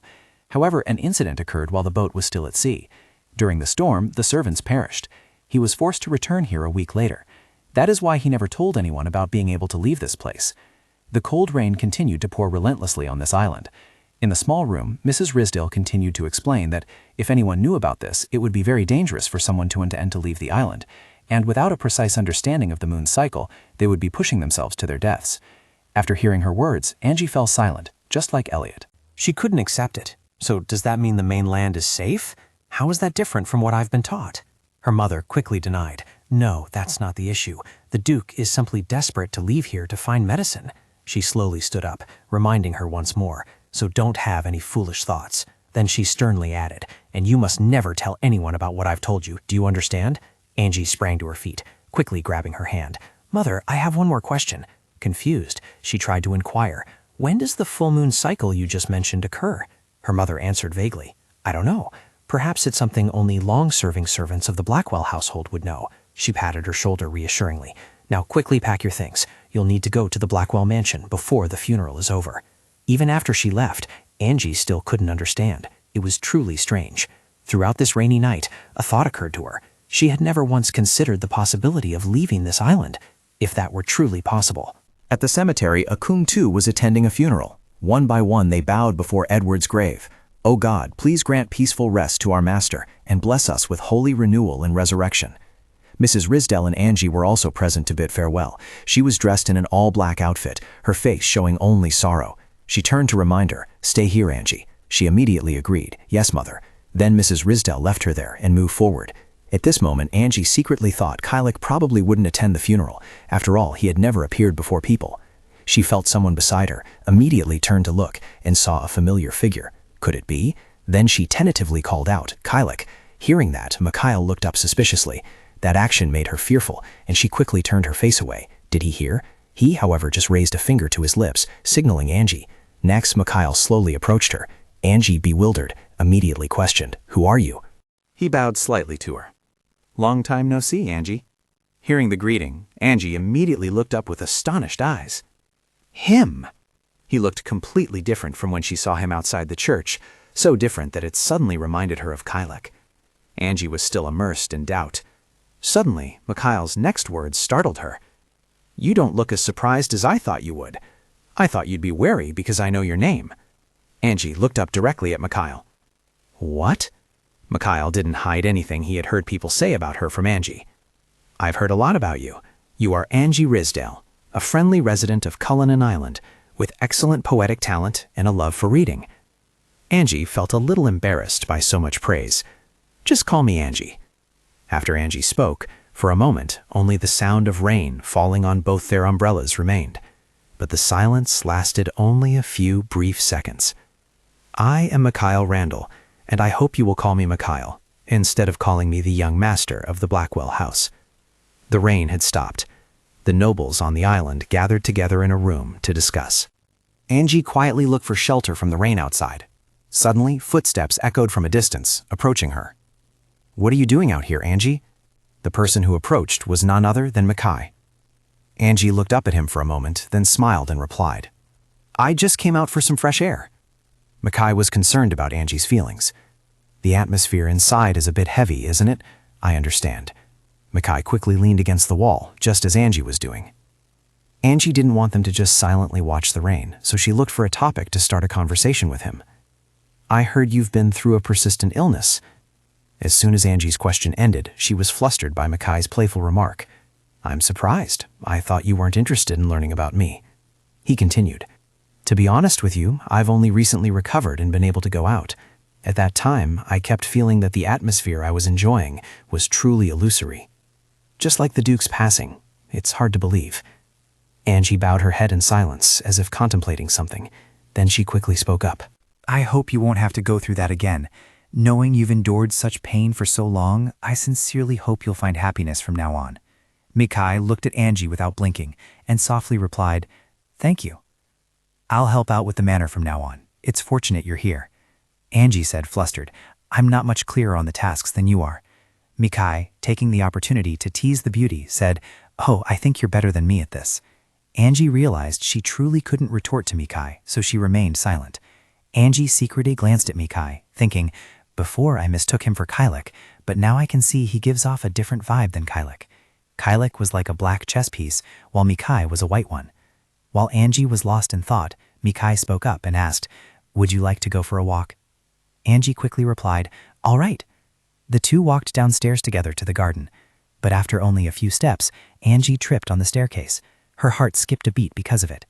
S3: However, an incident occurred while the boat was still at sea. During the storm, the servants perished. He was forced to return here a week later. That is why he never told anyone about being able to leave this place. The cold rain continued to pour relentlessly on this island. In the small room, Mrs. Risdell continued to explain that if anyone knew about this, it would be very dangerous for someone to intend to leave the island, and without a precise understanding of the moon's cycle, they would be pushing themselves to their deaths. After hearing her words, Angie fell silent, just like Elliot.
S5: She couldn't accept it. So does that mean the mainland is safe? How is that different from what I've been taught? Her mother quickly denied. No, that's not the issue. The Duke is simply desperate to leave here to find medicine. She slowly stood up, reminding her once more, so don't have any foolish thoughts. Then she sternly added, and you must never tell anyone about what I've told you. Do you understand? Angie sprang to her feet, quickly grabbing her hand. Mother, I have one more question. Confused, she tried to inquire, when does the full moon cycle you just mentioned occur? Her mother answered vaguely, I don't know. Perhaps it's something only long-serving servants of the Blackwell household would know. She patted her shoulder reassuringly. Now quickly pack your things. You'll need to go to the Blackwell mansion before the funeral is over. Even after she left, Angie still couldn't understand. It was truly strange. Throughout this rainy night, a thought occurred to her. She had never once considered the possibility of leaving this island, if that were truly possible.
S3: At the cemetery, Akung too was attending a funeral. One by one they bowed before Edward's grave. "O God, please grant peaceful rest to our master, and bless us with holy renewal and resurrection." Mrs. Risdell and Angie were also present to bid farewell. She was dressed in an all-black outfit, her face showing only sorrow. She turned to remind her, "Stay here, Angie." She immediately agreed, "Yes, mother." Then Mrs. Risdell left her there and moved forward. At this moment, Angie secretly thought Kylek probably wouldn't attend the funeral. After all, he had never appeared before people. She felt someone beside her, immediately turned to look, and saw a familiar figure. Could it be? Then she tentatively called out, "Kylek." Hearing that, Mikhail looked up suspiciously. That action made her fearful, and she quickly turned her face away. Did he hear? He, however, just raised a finger to his lips, signaling Angie. Next, Mikhail slowly approached her. Angie, bewildered, immediately questioned, "Who are you?"
S2: He bowed slightly to her. "Long time no see, Angie." Hearing the greeting, Angie immediately looked up with astonished eyes. Him! He looked completely different from when she saw him outside the church, so different that it suddenly reminded her of Kylek. Angie was still immersed in doubt. Suddenly, Mikhail's next words startled her. "You don't look as surprised as I thought you would. I thought you'd be wary because I know your name." Angie looked up directly at Mikhail. "What?" Mikhail didn't hide anything he had heard people say about her from Angie. "I've heard a lot about you. You are Angie Risdell, a friendly resident of Cullinan Island, with excellent poetic talent and a love for reading." Angie felt a little embarrassed by so much praise. "Just call me Angie." After Angie spoke, for a moment, only the sound of rain falling on both their umbrellas remained. But the silence lasted only a few brief seconds. "I am Mikhail Randall, and I hope you will call me Mikhail, instead of calling me the young master of the Blackwell house." The rain had stopped. The nobles on the island gathered together in a room to discuss. Angie quietly looked for shelter from the rain outside. Suddenly, footsteps echoed from a distance, approaching her. "What are you doing out here, Angie?" The person who approached was none other than Mikhail. Angie looked up at him for a moment, then smiled and replied,
S1: I just came out for some fresh air. Mikhail was concerned about Angie's feelings. The atmosphere inside is a bit heavy, isn't it? I understand. Mikhail quickly leaned against the wall, just as Angie was doing. Angie didn't want them to just silently watch the rain, so she looked for a topic to start a conversation with him. I heard you've been through a persistent illness. As soon as Angie's question ended, she was flustered by Mikhail's playful remark. I'm surprised. I thought you weren't interested in learning about me. He continued. To be honest with you, I've only recently recovered and been able to go out. At that time, I kept feeling that the atmosphere I was enjoying was truly illusory. Just like the Duke's passing, it's hard to believe. Angie bowed her head in silence, as if contemplating something. Then she quickly spoke up.
S7: I hope you won't have to go through that again. Knowing you've endured such pain for so long, I sincerely hope you'll find happiness from now on. Mikhail looked at Angie without blinking and softly replied, Thank you. I'll help out with the manor from now on. It's fortunate you're here. Angie said, flustered, I'm not much clearer on the tasks than you are. Mikhail, taking the opportunity to tease the beauty, said, Oh, I think you're better than me at this. Angie realized she truly couldn't retort to Mikhail, so she remained silent. Angie secretly glanced at Mikhail, thinking, Before I mistook him for Kylek, but now I can see he gives off a different vibe than Kylek. Kylek was like a black chess piece, while Mikhail was a white one. While Angie was lost in thought, Mikhail spoke up and asked, Would you like to go for a walk? Angie quickly replied, All right. The two walked downstairs together to the garden. But after only a few steps, Angie tripped on the staircase. Her heart skipped a beat because of it.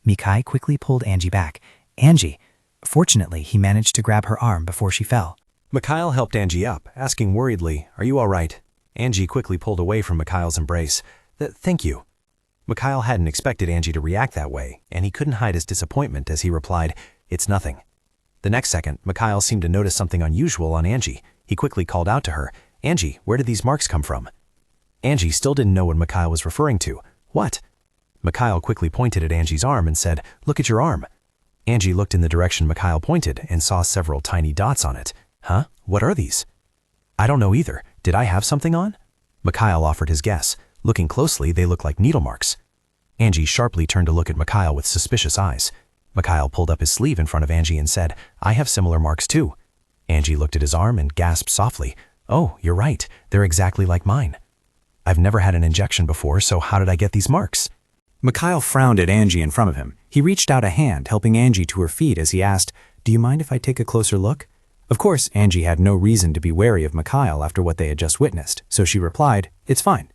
S7: Mikhail quickly pulled Angie back. Angie! Fortunately, he managed to grab her arm before she fell.
S3: Mikhail helped Angie up, asking worriedly, Are you all right? Angie quickly pulled away from Mikhail's embrace. Thank you. Mikhail hadn't expected Angie to react that way, and he couldn't hide his disappointment as he replied, It's nothing. The next second, Mikhail seemed to notice something unusual on Angie. He quickly called out to her, Angie, where did these marks come from? Angie still didn't know what Mikhail was referring to. What? Mikhail quickly pointed at Angie's arm and said, Look at your arm. Angie looked in the direction Mikhail pointed and saw several tiny dots on it. Huh? What are these? I don't know either. Did I have something on? Mikhail offered his guess. Looking closely, they looked like needle marks. Angie sharply turned to look at Mikhail with suspicious eyes. Mikhail pulled up his sleeve in front of Angie and said, I have similar marks too. Angie looked at his arm and gasped softly. Oh, you're right. They're exactly like mine. I've never had an injection before, so how did I get these marks?
S1: Mikhail frowned at Angie in front of him. He reached out a hand, helping Angie to her feet as he asked, Do you mind if I take a closer look? Of course, Angie had no reason to be wary of Mikhail after what they had just witnessed, so she replied, It's fine.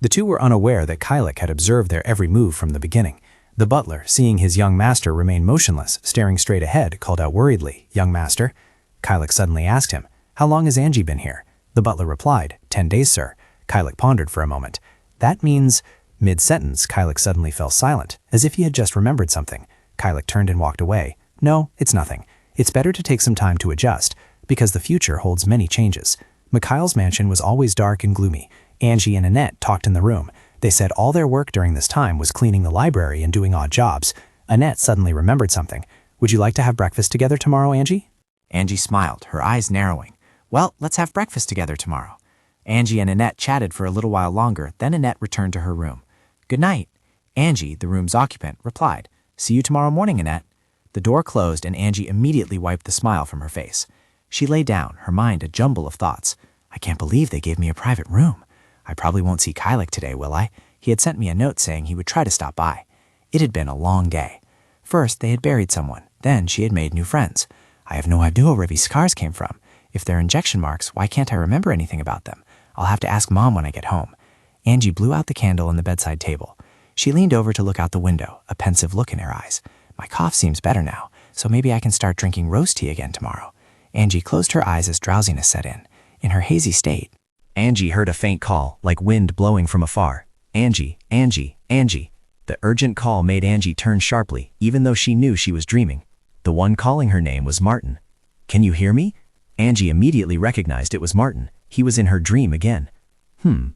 S1: The two were unaware that Kylek had observed their every move from the beginning. The butler, seeing his young master remain motionless, staring straight ahead, called out worriedly, Young master? Kylek suddenly asked him, How long has Angie been here? The butler replied, 10 days, sir. Kylek pondered for a moment. That means... Mid-sentence, Kylek suddenly fell silent, as if he had just remembered something. Kylek turned and walked away. No, it's nothing. It's better to take some time to adjust, because the future holds many changes. Mikhail's mansion was always dark and gloomy. Angie and Annette talked in the room. They said all their work during this time was cleaning the library and doing odd jobs. Annette suddenly remembered something. Would you like to have breakfast together tomorrow, Angie?
S5: Angie smiled, her eyes narrowing. Well, let's have breakfast together tomorrow. Angie and Annette chatted for a little while longer, then Annette returned to her room. Good night. Angie, the room's occupant, replied, See you tomorrow morning, Annette. The door closed and Angie immediately wiped the smile from her face. She lay down, her mind a jumble of thoughts. I can't believe they gave me a private room. I probably won't see Kylek today, will I? He had sent me a note saying he would try to stop by. It had been a long day. First, they had buried someone. Then she had made new friends. I have no idea where these scars came from. If they're injection marks, why can't I remember anything about them? I'll have to ask Mom when I get home. Angie blew out the candle on the bedside table. She leaned over to look out the window, a pensive look in her eyes. My cough seems better now, so maybe I can start drinking rose tea again tomorrow. Angie closed her eyes as drowsiness set in. In her hazy state,
S3: Angie heard a faint call, like wind blowing from afar. Angie, Angie, Angie. The urgent call made Angie turn sharply, even though she knew she was dreaming. The one calling her name was Martin. Can you hear me? Angie immediately recognized it was Martin. He was in her dream again.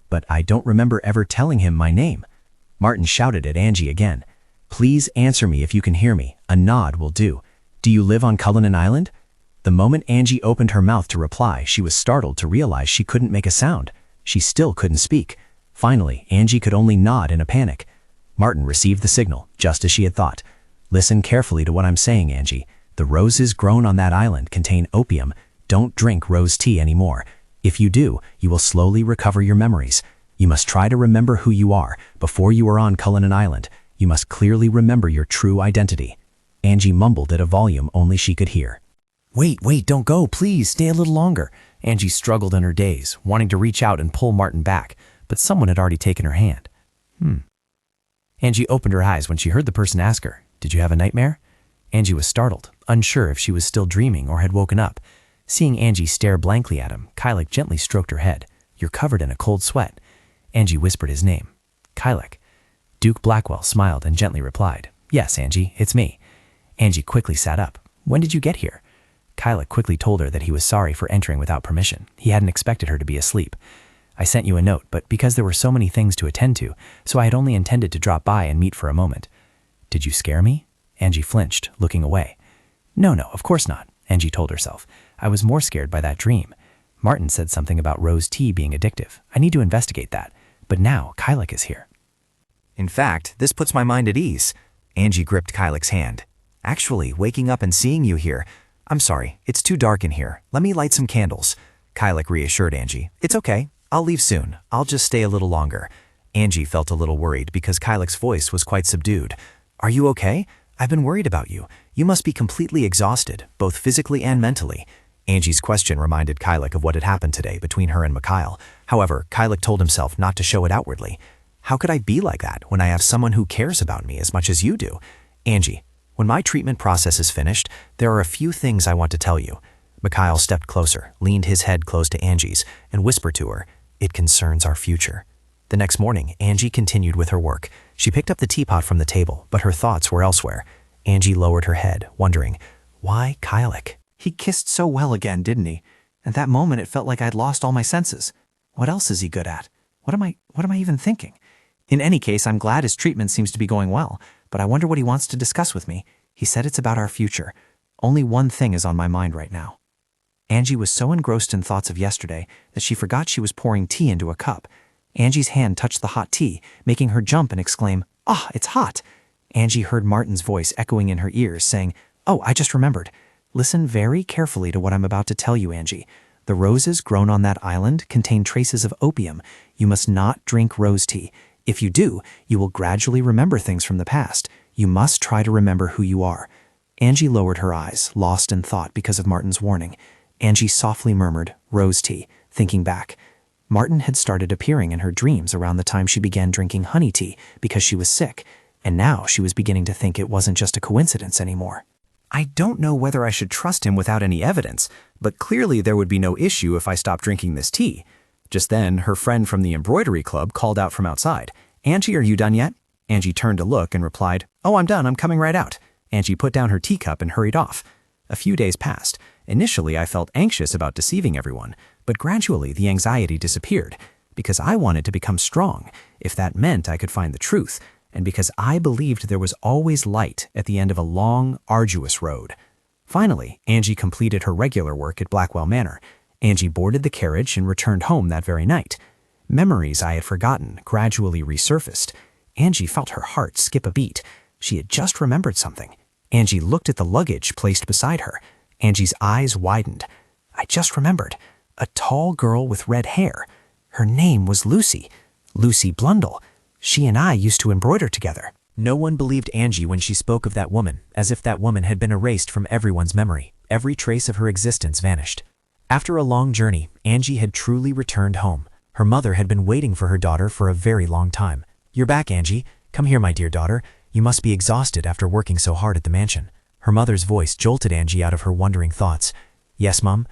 S3: But I don't remember ever telling him my name. Martin shouted at Angie again. Please answer me if you can hear me. A nod will do. Do you live on Cullinan Island? The moment Angie opened her mouth to reply, she was startled to realize she couldn't make a sound. She still couldn't speak. Finally, Angie could only nod in a panic. Martin received the signal, just as she had thought. Listen carefully to what I'm saying, Angie. The roses grown on that island contain opium. Don't drink rose tea anymore. If you do, you will slowly recover your memories. You must try to remember who you are. Before you were on Cullinan Island, you must clearly remember your true identity. Angie mumbled at a volume only she could hear.
S5: Wait, don't go, please, stay a little longer. Angie struggled in her daze, wanting to reach out and pull Martin back, but someone had already taken her hand. Angie opened her eyes when she heard the person ask her, "Did you have a nightmare?" Angie was startled, unsure if she was still dreaming or had woken up. Seeing Angie stare blankly at him, Kylek gently stroked her head. "You're covered in a cold sweat." Angie whispered his name. "Kylek." Duke Blackwell smiled and gently replied, "Yes, Angie, it's me." Angie quickly sat up. "When did you get here?" Kylek quickly told her that he was sorry for entering without permission. He hadn't expected her to be asleep. "I sent you a note, but because there were so many things to attend to, so I had only intended to drop by and meet for a moment." "Did you scare me?" Angie flinched, looking away. No, of course not," Angie told herself. "I was more scared by that dream. Martin said something about rose tea being addictive. I need to investigate that. But now Kylek is here."
S1: In fact, this puts my mind at ease. Angie gripped Kylek's hand. "Actually, waking up and seeing you here, I'm sorry, it's too dark in here. Let me light some candles." Kylek reassured Angie. "It's okay. I'll leave soon. I'll just stay a little longer." Angie felt a little worried because Kylek's voice was quite subdued. "Are you okay? I've been worried about you. You must be completely exhausted, both physically and mentally." Angie's question reminded Kylek of what had happened today between her and Mikhail. However, Kylek told himself not to show it outwardly. "How could I be like that when I have someone who cares about me as much as you do?" "Angie, when my treatment process is finished, there are a few things I want to tell you." Mikhail stepped closer, leaned his head close to Angie's, and whispered to her, "It concerns our future." The next morning, Angie continued with her work. She picked up the teapot from the table, but her thoughts were elsewhere. Angie lowered her head, wondering, why Kylek?
S5: He kissed so well again, didn't he? At that moment, it felt like I'd lost all my senses. What else is he good at? What am I even thinking? In any case, I'm glad his treatment seems to be going well, but I wonder what he wants to discuss with me. He said it's about our future. Only one thing is on my mind right now. Angie was so engrossed in thoughts of yesterday that she forgot she was pouring tea into a cup. Angie's hand touched the hot tea, making her jump and exclaim, "Ah, it's hot!" Angie heard Martin's voice echoing in her ears, saying, "Oh, I just remembered. Listen very carefully to what I'm about to tell you, Angie. The roses grown on that island contain traces of opium. You must not drink rose tea. If you do, you will gradually remember things from the past. You must try to remember who you are." Angie lowered her eyes, lost in thought because of Martin's warning. Angie softly murmured, "Rose tea," thinking back. Martin had started appearing in her dreams around the time she began drinking honey tea because she was sick, and now she was beginning to think it wasn't just a coincidence anymore.
S1: I don't know whether I should trust him without any evidence, but clearly there would be no issue if I stopped drinking this tea. Just then, her friend from the embroidery club called out from outside, "Angie, are you done yet?" Angie turned to look and replied, "Oh, I'm done. I'm coming right out." Angie put down her teacup and hurried off. A few days passed. Initially, I felt anxious about deceiving everyone, but gradually the anxiety disappeared because I wanted to become strong, if that meant I could find the truth, and because I believed there was always light at the end of a long, arduous road. Finally, Angie completed her regular work at Blackwell Manor. Angie boarded the carriage and returned home that very night. Memories I had forgotten gradually resurfaced. Angie felt her heart skip a beat. She had just remembered something. Angie looked at the luggage placed beside her. Angie's eyes widened. I just remembered. A tall girl with red hair. Her name was Lucy. Lucy Blundell. She and I used to embroider together. No one believed Angie when she spoke of that woman, as if that woman had been erased from everyone's memory. Every trace of her existence vanished. After a long journey, Angie had truly returned home. Her mother had been waiting for her daughter for a very long time. "You're back, Angie. Come here, my dear daughter. You must be exhausted after working so hard at the mansion." Her mother's voice jolted Angie out of her wondering thoughts. "Yes, Mum?"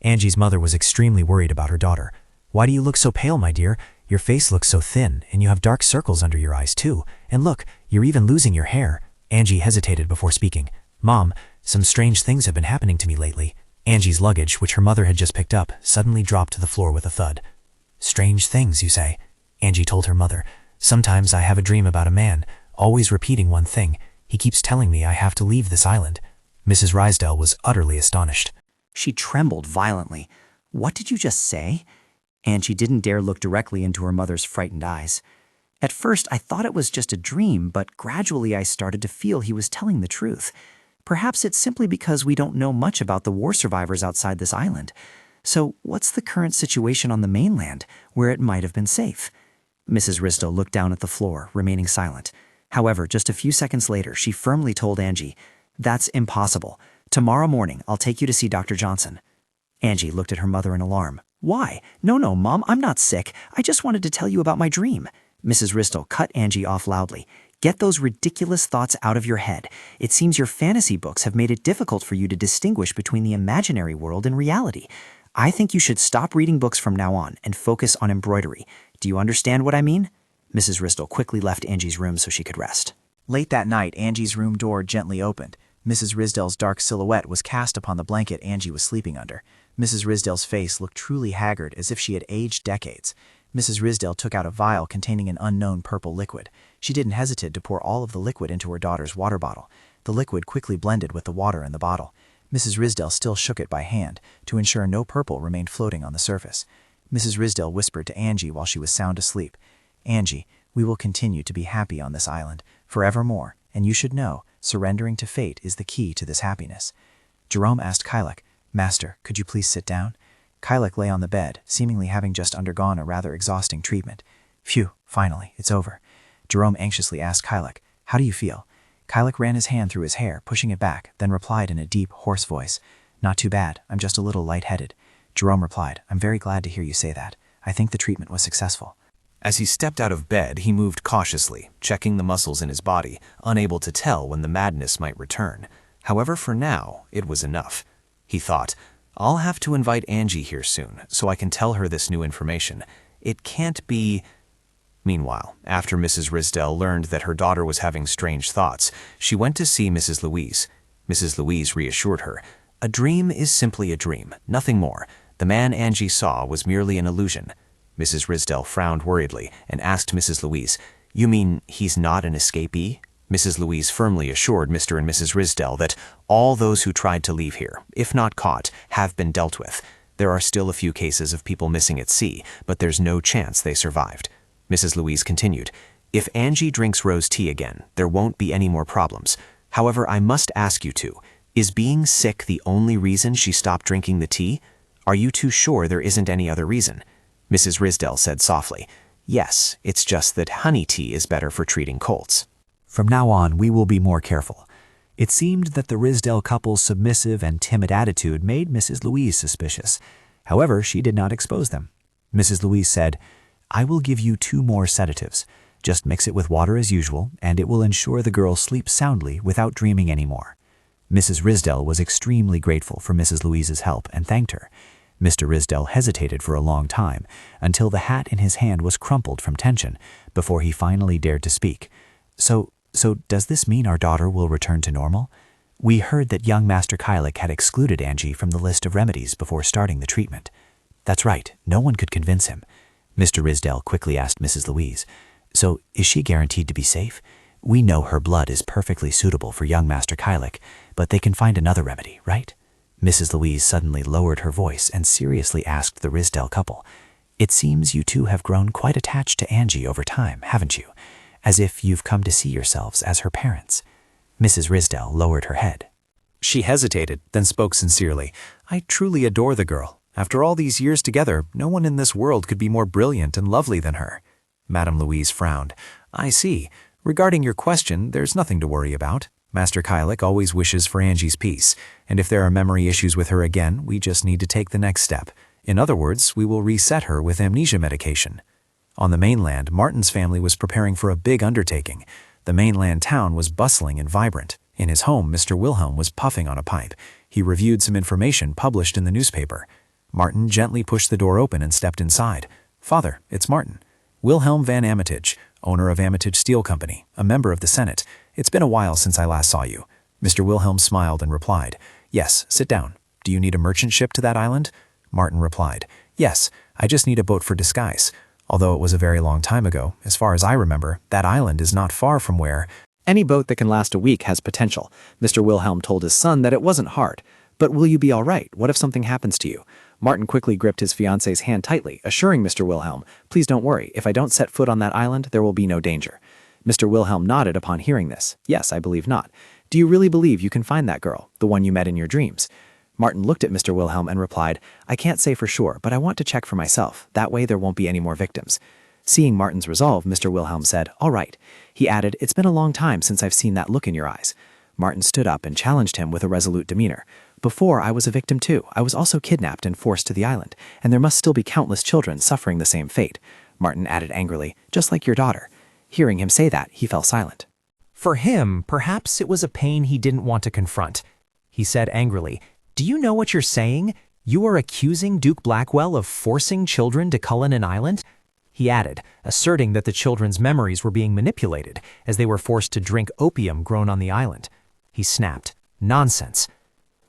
S1: Angie's mother was extremely worried about her daughter. "Why do you look so pale, my dear? Your face looks so thin, and you have dark circles under your eyes, too. And look, you're even losing your hair." Angie hesitated before speaking. "Mom, some strange things have been happening to me lately." Angie's luggage, which her mother had just picked up, suddenly dropped to the floor with a thud. "Strange things, you say?" Angie told her mother. "Sometimes I have a dream about a man, always repeating one thing. He keeps telling me I have to leave this island." Mrs. Rysdale was utterly astonished.
S8: She trembled violently. "What did you just say?" And she didn't dare look directly into her mother's frightened eyes. At first, I thought it was just a dream, but gradually I started to feel he was telling the truth. Perhaps it's simply because we don't know much about the war survivors outside this island. So what's the current situation on the mainland, where it might have been safe? Mrs. Risto looked down at the floor, remaining silent. However, just a few seconds later, she firmly told Angie, "That's impossible. Tomorrow morning, I'll take you to see Dr. Johnson." Angie looked at her mother in alarm. "Why? No, Mom, I'm not sick. I just wanted to tell you about my dream." Mrs. Ristel cut Angie off loudly. "Get those ridiculous thoughts out of your head. It seems your fantasy books have made it difficult for you to distinguish between the imaginary world and reality. I think you should stop reading books from now on and focus on embroidery. Do you understand what I mean?" Mrs. Ristel quickly left Angie's room so she could rest.
S2: Late that night, Angie's room door gently opened. Mrs. Risdell's dark silhouette was cast upon the blanket Angie was sleeping under. Mrs. Risdell's face looked truly haggard, as if she had aged decades. Mrs. Risdell took out a vial containing an unknown purple liquid. She didn't hesitate to pour all of the liquid into her daughter's water bottle. The liquid quickly blended with the water in the bottle. Mrs. Risdell still shook it by hand to ensure no purple remained floating on the surface. Mrs. Risdell whispered to Angie while she was sound asleep, "Angie, we will continue to be happy on this island, forevermore, and you should know, surrendering to fate is the key to this happiness." Jerome asked Kylek, "Master, could you please sit down?" Kylek lay on the bed, seemingly having just undergone a rather exhausting treatment. "Phew, finally, it's over." Jerome anxiously asked Kylek, "How do you feel?" Kylek ran his hand through his hair, pushing it back, then replied in a deep, hoarse voice, "Not too bad, I'm just a little lightheaded." Jerome replied, "I'm very glad to hear you say that. I think the treatment was successful."
S3: As he stepped out of bed, he moved cautiously, checking the muscles in his body, unable to tell when the madness might return. However, for now, it was enough. He thought, "I'll have to invite Angie here soon, so I can tell her this new information. It can't be—" Meanwhile, after Mrs. Risdell learned that her daughter was having strange thoughts, she went to see Mrs. Louise. Mrs. Louise reassured her, "A dream is simply a dream, nothing more. The man Angie saw was merely an illusion." Mrs. Risdell frowned worriedly and asked Mrs. Louise, "You mean he's not an escapee?" Mrs. Louise firmly assured Mr. and Mrs. Risdell that all those who tried to leave here, if not caught, have been dealt with. There are still a few cases of people missing at sea, but there's no chance they survived. Mrs. Louise continued, "If Angie drinks rose tea again, there won't be any more problems. However, I must ask you two, is being sick the only reason she stopped drinking the tea? Are you too sure there isn't any other reason?" Mrs. Risdell said softly, "Yes, it's just that honey tea is better for treating colds."
S7: From now on, we will be more careful. It seemed that the Risdell couple's submissive and timid attitude made Mrs. Louise suspicious. However, she did not expose them. Mrs. Louise said, "I will give you 2 more sedatives. Just mix it with water as usual, and it will ensure the girl sleeps soundly without dreaming anymore." Mrs. Risdell was extremely grateful for Mrs. Louise's help and thanked her. Mr. Risdell hesitated for a long time, until the hat in his hand was crumpled from tension, before he finally dared to speak. So does this mean our daughter will return to normal? We heard that young Master Kylek had excluded Angie from the list of remedies before starting the treatment." "That's right, no one could convince him." Mr. Risdell quickly asked Mrs. Louise, "So is she guaranteed to be safe? We know her blood is perfectly suitable for young Master Kylek, but they can find another remedy, right?" Mrs. Louise suddenly lowered her voice and seriously asked the Risdell couple, "It seems you two have grown quite attached to Angie over time, haven't you? As if you've come to see yourselves as her parents." Mrs. Risdell lowered her head.
S1: She hesitated, then spoke sincerely. "I truly adore the girl. After all these years together, no one in this world could be more brilliant and lovely than her." Madame Louise frowned. "I see. Regarding your question, there's nothing to worry about. Master Kylek always wishes for Angie's peace, and if there are memory issues with her again, we just need to take the next step. In other words, we will reset her with amnesia medication." On the mainland, Martin's family was preparing for a big undertaking. The mainland town was bustling and vibrant. In his home, Mr. Wilhelm was puffing on a pipe. He reviewed some information published in the newspaper. Martin gently pushed the door open and stepped inside. "Father, it's Martin. Wilhelm van Amitage, owner of Amitage Steel Company, a member of the Senate. It's been a while since I last saw you." Mr. Wilhelm smiled and replied, "Yes, sit down. Do you need a merchant ship to that island?" Martin replied, "Yes, I just need a boat for disguise. Although it was a very long time ago, as far as I remember, that island is not far from where—"
S5: Any boat that can last a week has potential. Mr. Wilhelm told his son that it wasn't hard. "But will you be all right? What if something happens to you?"
S3: Martin quickly gripped his fiancée's hand tightly, assuring Mr. Wilhelm, "Please don't worry, if I don't set foot on that island, there will be no danger." Mr. Wilhelm nodded upon hearing this. "Yes, I believe not. Do you really believe you can find that girl, the one you met in your dreams?" Martin looked at Mr. Wilhelm and replied, "I can't say for sure, but I want to check for myself. That way there won't be any more victims." Seeing Martin's resolve, Mr. Wilhelm said, "All right." He added, "It's been a long time since I've seen that look in your eyes." Martin stood up and challenged him with a resolute demeanor. "Before, I was a victim too. I was also kidnapped and forced to the island, and there must still be countless children suffering the same fate." Martin added angrily, "Just like your daughter." Hearing him say that, he fell silent.
S1: For him, perhaps it was a pain he didn't want to confront. He said angrily, "Do you know what you're saying? You are accusing Duke Blackwell of forcing children to Cullinan Island?" He added, asserting that the children's memories were being manipulated as they were forced to drink opium grown on the island. He snapped, "Nonsense."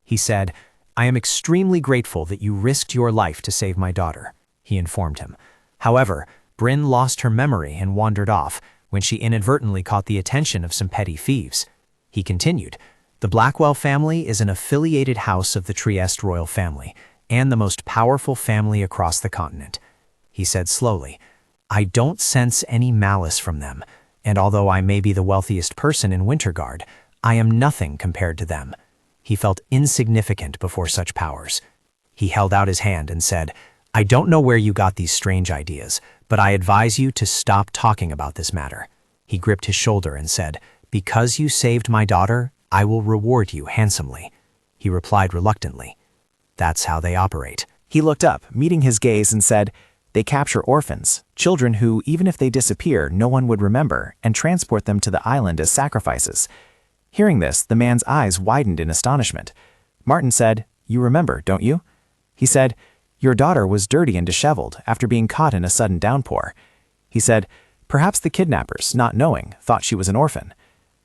S1: He said, "I am extremely grateful that you risked your life to save my daughter," he informed him. However, Bryn lost her memory and wandered off when she inadvertently caught the attention of some petty thieves. He continued, "The Blackwell family is an affiliated house of the Trieste royal family and the most powerful family across the continent." He said slowly, "I don't sense any malice from them, and although I may be the wealthiest person in Wintergard, I am nothing compared to them." He felt insignificant before such powers. He held out his hand and said, "I don't know where you got these strange ideas, but I advise you to stop talking about this matter." He gripped his shoulder and said, "Because you saved my daughter, I will reward you handsomely." He replied reluctantly, "That's how they operate."
S3: He looked up, meeting his gaze, and said, "They capture orphans, children who, even if they disappear, no one would remember, and transport them to the island as sacrifices." Hearing this, the man's eyes widened in astonishment. Martin said, "You remember, don't you?" He said, "Your daughter was dirty and disheveled after being caught in a sudden downpour." He said, "Perhaps the kidnappers, not knowing, thought she was an orphan."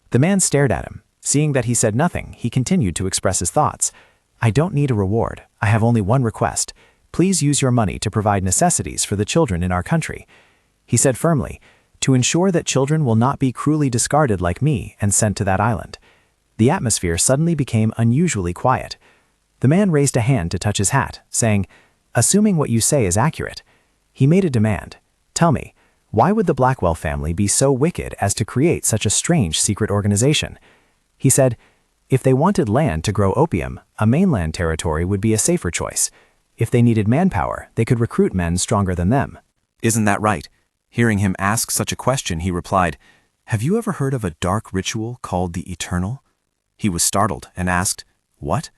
S3: The man stared at him. Seeing that he said nothing, he continued to express his thoughts. "I don't need a reward. I have only one request. Please use your money to provide necessities for the children in our country." He said firmly, "To ensure that children will not be cruelly discarded like me and sent to that island." The atmosphere suddenly became unusually quiet. The man raised a hand to touch his hat, saying, "Assuming what you say is accurate." He made a demand. "Tell me, why would the Blackwell family be so wicked as to create such a strange secret organization?" He said, "If they wanted land to grow opium, a mainland territory would be a safer choice. If they needed manpower, they could recruit men stronger than them."
S2: Isn't that right? Hearing him ask such a question, he replied, "Have you ever heard of a dark ritual called the Eternal?" He was startled and asked, "What?"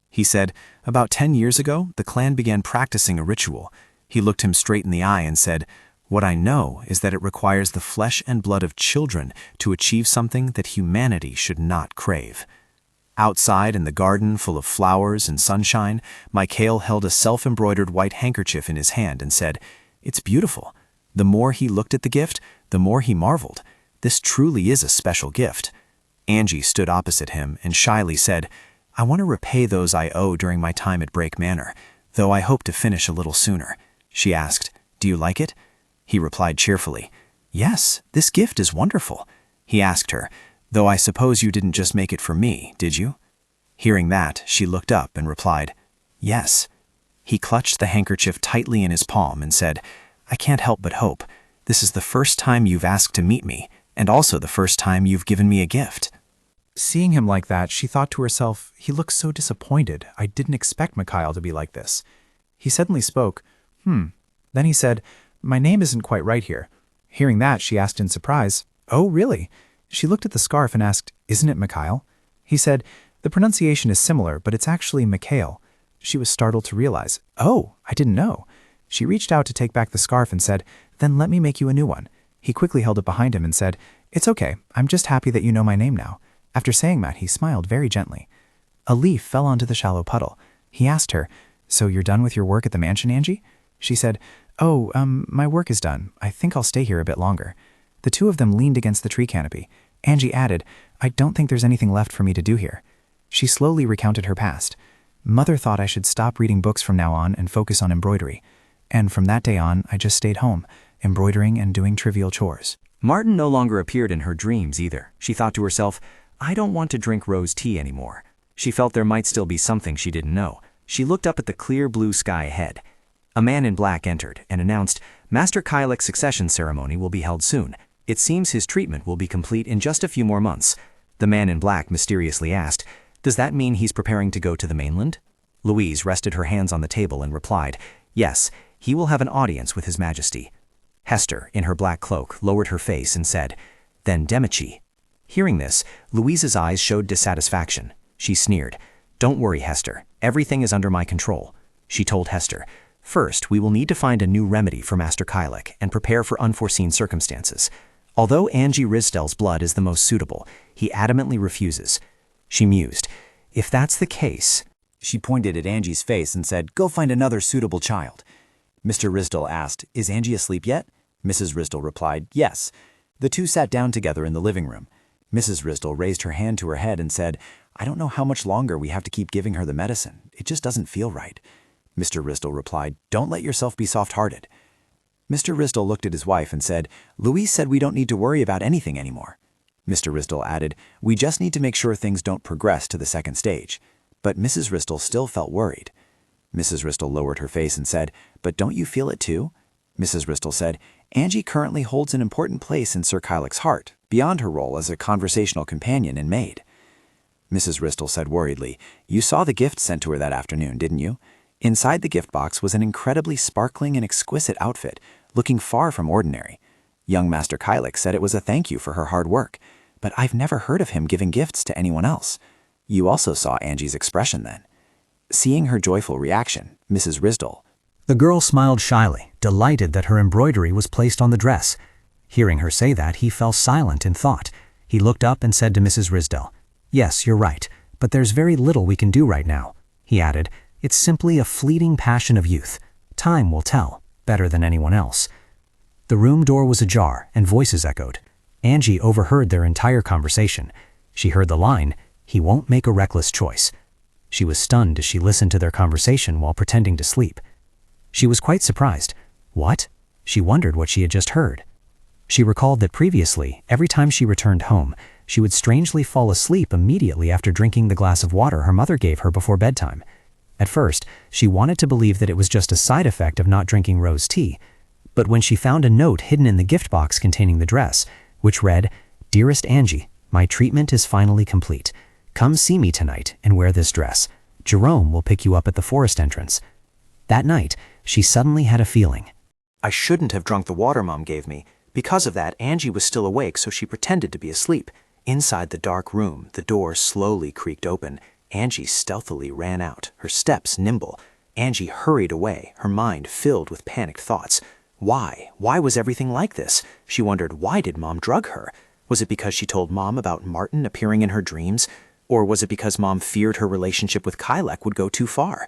S2: He said, "About 10 years ago, the clan began practicing a ritual." He looked him straight in the eye and said, "What I know is that it requires the flesh and blood of children to achieve something that humanity should not crave." Outside in the garden full of flowers and sunshine, Mikhail held a self-embroidered white handkerchief in his hand and said, "It's beautiful." The more he looked at the gift, the more he marveled. This truly is a special gift. Angie stood opposite him and shyly said, "I want to repay those I owe during my time at Brake Manor, though I hope to finish a little sooner." She asked, "Do you like it?" He replied cheerfully, "Yes, this gift is wonderful." He asked her, "Though I suppose you didn't just make it for me, did you?" Hearing that, she looked up and replied, "Yes." He clutched the handkerchief tightly in his palm and said, "I can't help but hope. This is the first time you've asked to meet me, and also the first time you've given me a gift."
S7: Seeing him like that, she thought to herself, he looks so disappointed. I didn't expect Mikhail to be like this. He suddenly spoke, Then he said, "My name isn't quite right here." Hearing that, she asked in surprise, "Oh, really?" She looked at the scarf and asked, "Isn't it Mikhail?" He said, "The pronunciation is similar, but it's actually Mikhail." She was startled to realize, "Oh, I didn't know." She reached out to take back the scarf and said, "Then let me make you a new one." He quickly held it behind him and said, "It's okay. I'm just happy that you know my name now." After saying that, he smiled very gently. A leaf fell onto the shallow puddle. He asked her, "So you're done with your work at the mansion, Angie?" She said, "Oh, my work is done. I think I'll stay here a bit longer." The two of them leaned against the tree canopy. Angie added, "I don't think there's anything left for me to do here." She slowly recounted her past. "Mother thought I should stop reading books from now on and focus on embroidery. And from that day on, I just stayed home, embroidering and doing trivial chores."
S3: Martin no longer appeared in her dreams either. She thought to herself, "I don't want to drink rose tea anymore." She felt there might still be something she didn't know. She looked up at the clear blue sky ahead. A man in black entered and announced, "Master Kylek's succession ceremony will be held soon. It seems his treatment will be complete in just a few more months." The man in black mysteriously asked, "Does that mean he's preparing to go to the mainland?" Louise rested her hands on the table and replied, "Yes, he will have an audience with His Majesty." Hester, in her black cloak, lowered her face and said, "Then Demichi." Hearing this, Louise's eyes showed dissatisfaction. She sneered, "Don't worry, Hester. Everything is under my control." She told Hester, "First, we will need to find a new remedy for Master Kylek and prepare for unforeseen circumstances. Although Angie Risdell's blood is the most suitable, he adamantly refuses." She mused, "If that's the case—"
S2: She pointed at Angie's face and said, "Go find another suitable child." Mr. Risdell asked, "Is Angie asleep yet?" Mrs. Risdell replied, "Yes." The two sat down together in the living room. Mrs. Risdell raised her hand to her head and said, "I don't know how much longer we have to keep giving her the medicine. It just doesn't feel right." Mr. Risdell replied, "Don't let yourself be soft-hearted." Mr. Risdell looked at his wife and said, "Louise said we don't need to worry about anything anymore." Mr. Risdell added, "We just need to make sure things don't progress to the second stage." But Mrs. Risdell still felt worried. Mrs. Risdell lowered her face and said, "But don't you feel it too?" Mrs. Risdell said, "Angie currently holds an important place in Sir Kylek's heart, beyond her role as a conversational companion and maid." Mrs. Risdell said worriedly, "You saw the gift sent to her that afternoon, didn't you? Inside the gift box was an incredibly sparkling and exquisite outfit, looking far from ordinary. Young Master Kylek said it was a thank you for her hard work, but I've never heard of him giving gifts to anyone else. You also saw Angie's expression then." Seeing her joyful reaction, Mrs. Risdell—
S3: The girl smiled shyly, delighted that her embroidery was placed on the dress. Hearing her say that, he fell silent in thought. He looked up and said to Mrs. Risdell, "Yes, you're right, but there's very little we can do right now." He added, "It's simply a fleeting passion of youth. Time will tell, better than anyone else." The room door was ajar, and voices echoed. Angie overheard their entire conversation. She heard the line, "He won't make a reckless choice." She was stunned as she listened to their conversation while pretending to sleep. She was quite surprised. What? She wondered what she had just heard. She recalled that previously, every time she returned home, she would strangely fall asleep immediately after drinking the glass of water her mother gave her before bedtime. At first, she wanted to believe that it was just a side effect of not drinking rose tea, but when she found a note hidden in the gift box containing the dress, which read, "Dearest Angie, my treatment is finally complete. Come see me tonight and wear this dress. Jerome will pick you up at the forest entrance." That night, she suddenly had a feeling.
S5: I shouldn't have drunk the water Mom gave me. Because of that, Angie was still awake, so she pretended to be asleep. Inside the dark room, the door slowly creaked open. Angie stealthily ran out, her steps nimble. Angie hurried away, her mind filled with panicked thoughts. Why? Why was everything like this? She wondered, why did Mom drug her? Was it because she told Mom about Martin appearing in her dreams? Or was it because Mom feared her relationship with Kylek would go too far?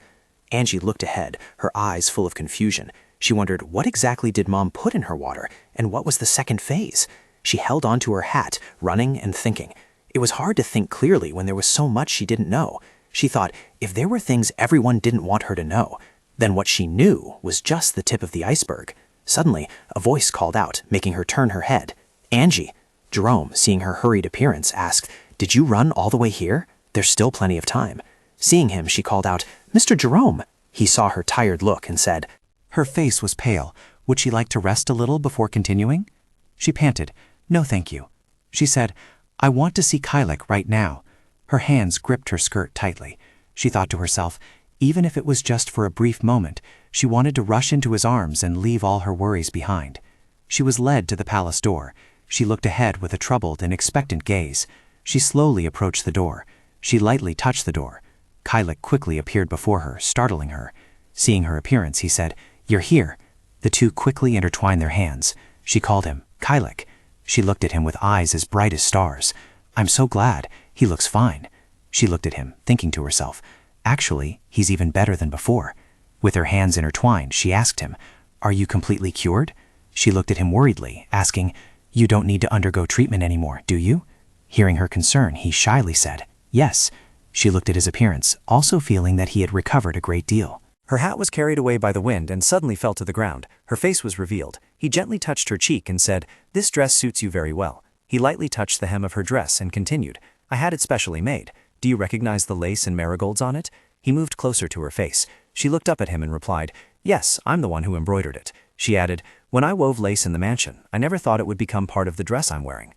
S5: Angie looked ahead, her eyes full of confusion. She wondered, what exactly did Mom put in her water, and what was the second phase? She held onto her hat, running and thinking. It was hard to think clearly when there was so much she didn't know. She thought, if there were things everyone didn't want her to know, then what she knew was just the tip of the iceberg. Suddenly, a voice called out, making her turn her head. "Angie." Jerome, seeing her hurried appearance, asked, "Did you run all the way here? There's still plenty of time." Seeing him, she called out, "Mr. Jerome." He saw her tired look and said,
S7: Her face was pale. Would she like to rest a little before continuing? She panted, "No, thank you." She said, "I want to see Kylek right now." Her hands gripped her skirt tightly. She thought to herself, even if it was just for a brief moment, she wanted to rush into his arms and leave all her worries behind. She was led to the palace door. She looked ahead with a troubled and expectant gaze. She slowly approached the door. She lightly touched the door. Kylek quickly appeared before her, startling her. Seeing her appearance, he said, "You're here." The two quickly intertwined their hands. She called him, "Kylek." She looked at him with eyes as bright as stars. "I'm so glad. He looks fine." She looked at him, thinking to herself, "Actually, he's even better than before." With her hands intertwined, she asked him, "Are you completely cured?" She looked at him worriedly, asking, "You don't need to undergo treatment anymore, do you?" Hearing her concern, he shyly said, "Yes." She looked at his appearance, also feeling that he had recovered a great deal.
S3: Her hat was carried away by the wind and suddenly fell to the ground. Her face was revealed. He gently touched her cheek and said, "This dress suits you very well." He lightly touched the hem of her dress and continued, "I had it specially made. Do you recognize the lace and marigolds on it?"
S5: He moved closer to her face. She looked up at him and replied, "Yes, I'm the one who embroidered it." She added, "When I wove lace in the mansion, I never thought it would become part of the dress I'm wearing."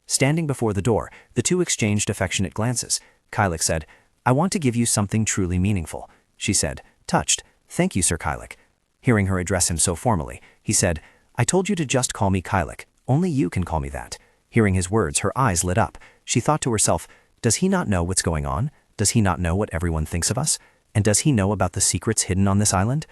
S5: Standing before the door, the two exchanged affectionate glances. Kylek said, "I want to give you something truly meaningful." She said, touched, "Thank you, Sir Kylek." Hearing her address him so formally, he said, "I told you to just call me Kylek. Only you can call me that." Hearing his words, her eyes lit up. She thought to herself, does he not know what's going on? Does he not know what everyone thinks of us? And does he know about the secrets hidden on this island?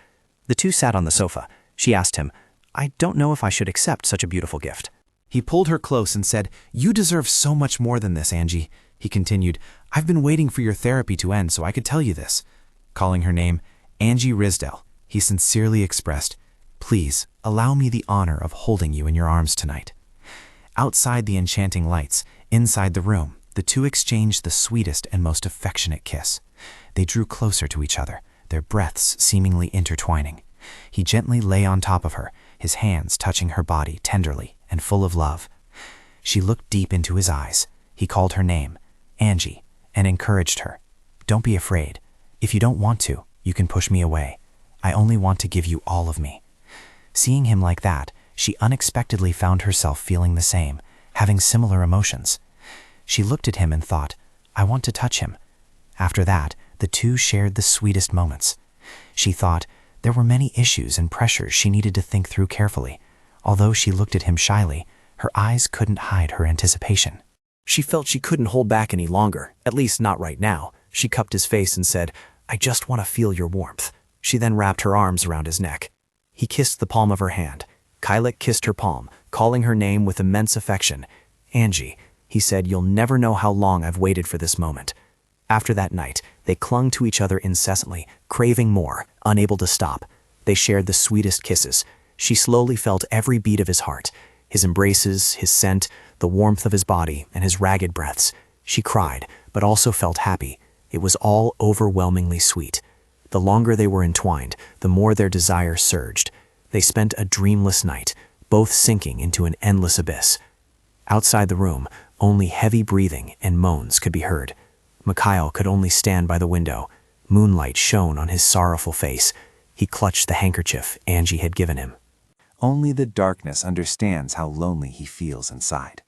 S5: The two sat on the sofa. She asked him, "I don't know if I should accept such a beautiful gift."
S1: He pulled her close and said, "You deserve so much more than this, Angie." He continued, "I've been waiting for your therapy to end so I could tell you this." Calling her name, Angie Risdell, he sincerely expressed, "Please, allow me the honor of holding you in your arms tonight." Outside the enchanting lights, inside the room, the two exchanged the sweetest and most affectionate kiss. They drew closer to each other, their breaths seemingly intertwining. He gently lay on top of her, his hands touching her body tenderly and full of love. She looked deep into his eyes. He called her name, Angie, and encouraged her. "Don't be afraid. If you don't want to, you can push me away. I only want to give you all of me." Seeing him like that, she unexpectedly found herself feeling the same, having similar emotions. She looked at him and thought, "I want to touch him." After that, the two shared the sweetest moments. She thought there were many issues and pressures she needed to think through carefully. Although she looked at him shyly, her eyes couldn't hide her anticipation.
S5: She felt she couldn't hold back any longer, at least not right now. She cupped his face and said, "I just want to feel your warmth." She then wrapped her arms around his neck. He kissed the palm of her hand. Kylek kissed her palm, calling her name with immense affection. "Angie," he said, "you'll never know how long I've waited for this moment." After that night, they clung to each other incessantly, craving more, unable to stop. They shared the sweetest kisses. She slowly felt every beat of his heart, his embraces, his scent, the warmth of his body, and his ragged breaths. She cried, but also felt happy. It was all overwhelmingly sweet. The longer they were entwined, the more their desire surged. They spent a dreamless night, both sinking into an endless abyss. Outside the room, only heavy breathing and moans could be heard. Mikhail could only stand by the window. Moonlight shone on his sorrowful face. He clutched the handkerchief Angie had given him.
S2: Only the darkness understands how lonely he feels inside.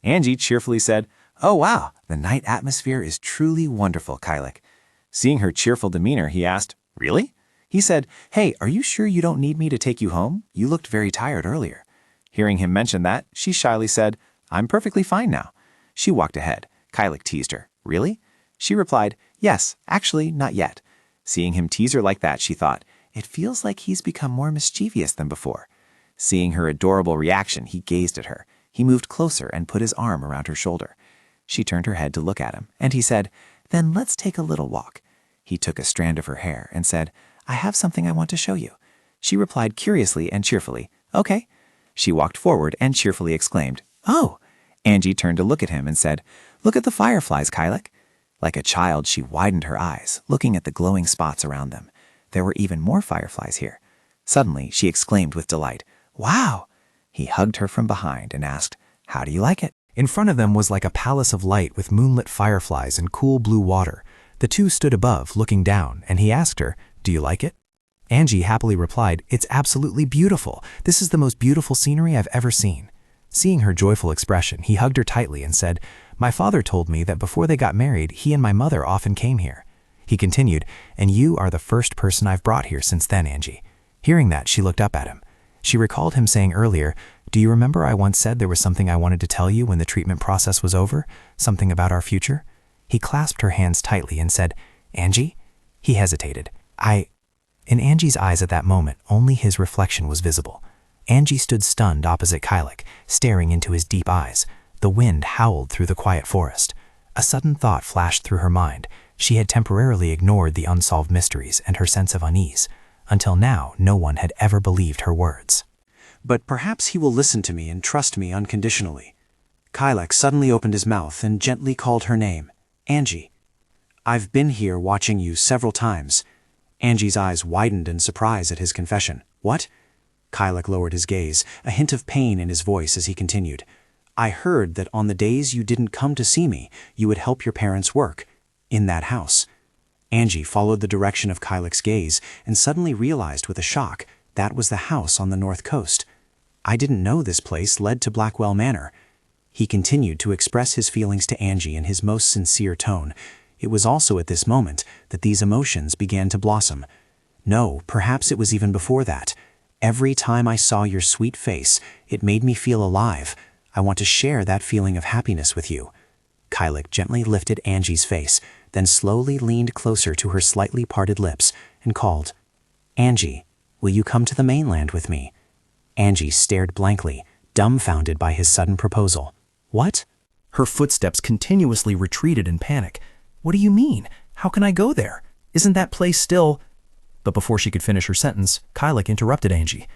S2: Angie cheerfully said, "Oh wow, the night atmosphere is truly wonderful, Kylek." Seeing her cheerful demeanor, he asked, "Really?" He said, "Hey, are you sure you don't need me to take you home? You looked very tired earlier." Hearing him mention that, she shyly said, "I'm perfectly fine now." She walked ahead. Kylek teased her, "Really?" She replied, "Yes, actually, not yet." Seeing him tease her like that, she thought, it feels like he's become more mischievous than before. Seeing her adorable reaction, he gazed at her. He moved closer and put his arm around her shoulder. She turned her head to look at him, and he said, "Then let's take a little walk." He took a strand of her hair and said, "I have something I want to show you." She replied curiously and cheerfully, "Okay." She walked forward and cheerfully exclaimed, "Oh!" Angie turned to look at him and said, "Look at the fireflies, Kylek." Like a child, she widened her eyes, looking at the glowing spots around them. There were even more fireflies here. Suddenly, she exclaimed with delight, "Wow!" He hugged her from behind and asked, "How do you like it?"
S1: In front of them was like a palace of light with moonlit fireflies and cool blue water. The two stood above, looking down, and he asked her, "Do you like it?" Angie happily replied, "It's absolutely beautiful. This is the most beautiful scenery I've ever seen." Seeing her joyful expression, he hugged her tightly and said, "My father told me that before they got married, he and my mother often came here." He continued, "And you are the first person I've brought here since then, Angie." Hearing that, she looked up at him. She recalled him saying earlier, "Do you remember I once said there was something I wanted to tell you when the treatment process was over? Something about our future?" He clasped her hands tightly and said, "Angie?" He hesitated. In Angie's eyes at that moment, only his reflection was visible. Angie stood stunned opposite Kylek, staring into his deep eyes. The wind howled through the quiet forest. A sudden thought flashed through her mind. She had temporarily ignored the unsolved mysteries and her sense of unease. Until now, no one had ever believed her words.
S5: "But perhaps he will listen to me and trust me unconditionally." Kylek suddenly opened his mouth and gently called her name, "Angie. I've been here watching you several times." Angie's eyes widened in surprise at his confession. "What?" Kylek lowered his gaze, a hint of pain in his voice as he continued. "I heard that on the days you didn't come to see me, you would help your parents work in that house."
S2: Angie followed the direction of Kylik's gaze and suddenly realized with a shock that was the house on the north coast. I didn't know this place led to Blackwell Manor. He continued to express his feelings to Angie in his most sincere tone. It was also at this moment that these emotions began to blossom. No, perhaps it was even before that. Every time I saw your sweet face, it made me feel alive. I want to share that feeling of happiness with you. Kylik gently lifted Angie's face, then slowly leaned closer to her slightly parted lips and called, "Angie, will you come to the mainland with me?" Angie stared blankly, dumbfounded by his sudden proposal. "What?"
S5: Her footsteps continuously retreated in panic. "What do you mean? How can I go there? Isn't that place still—" But before she could finish her sentence, Kylik interrupted Angie.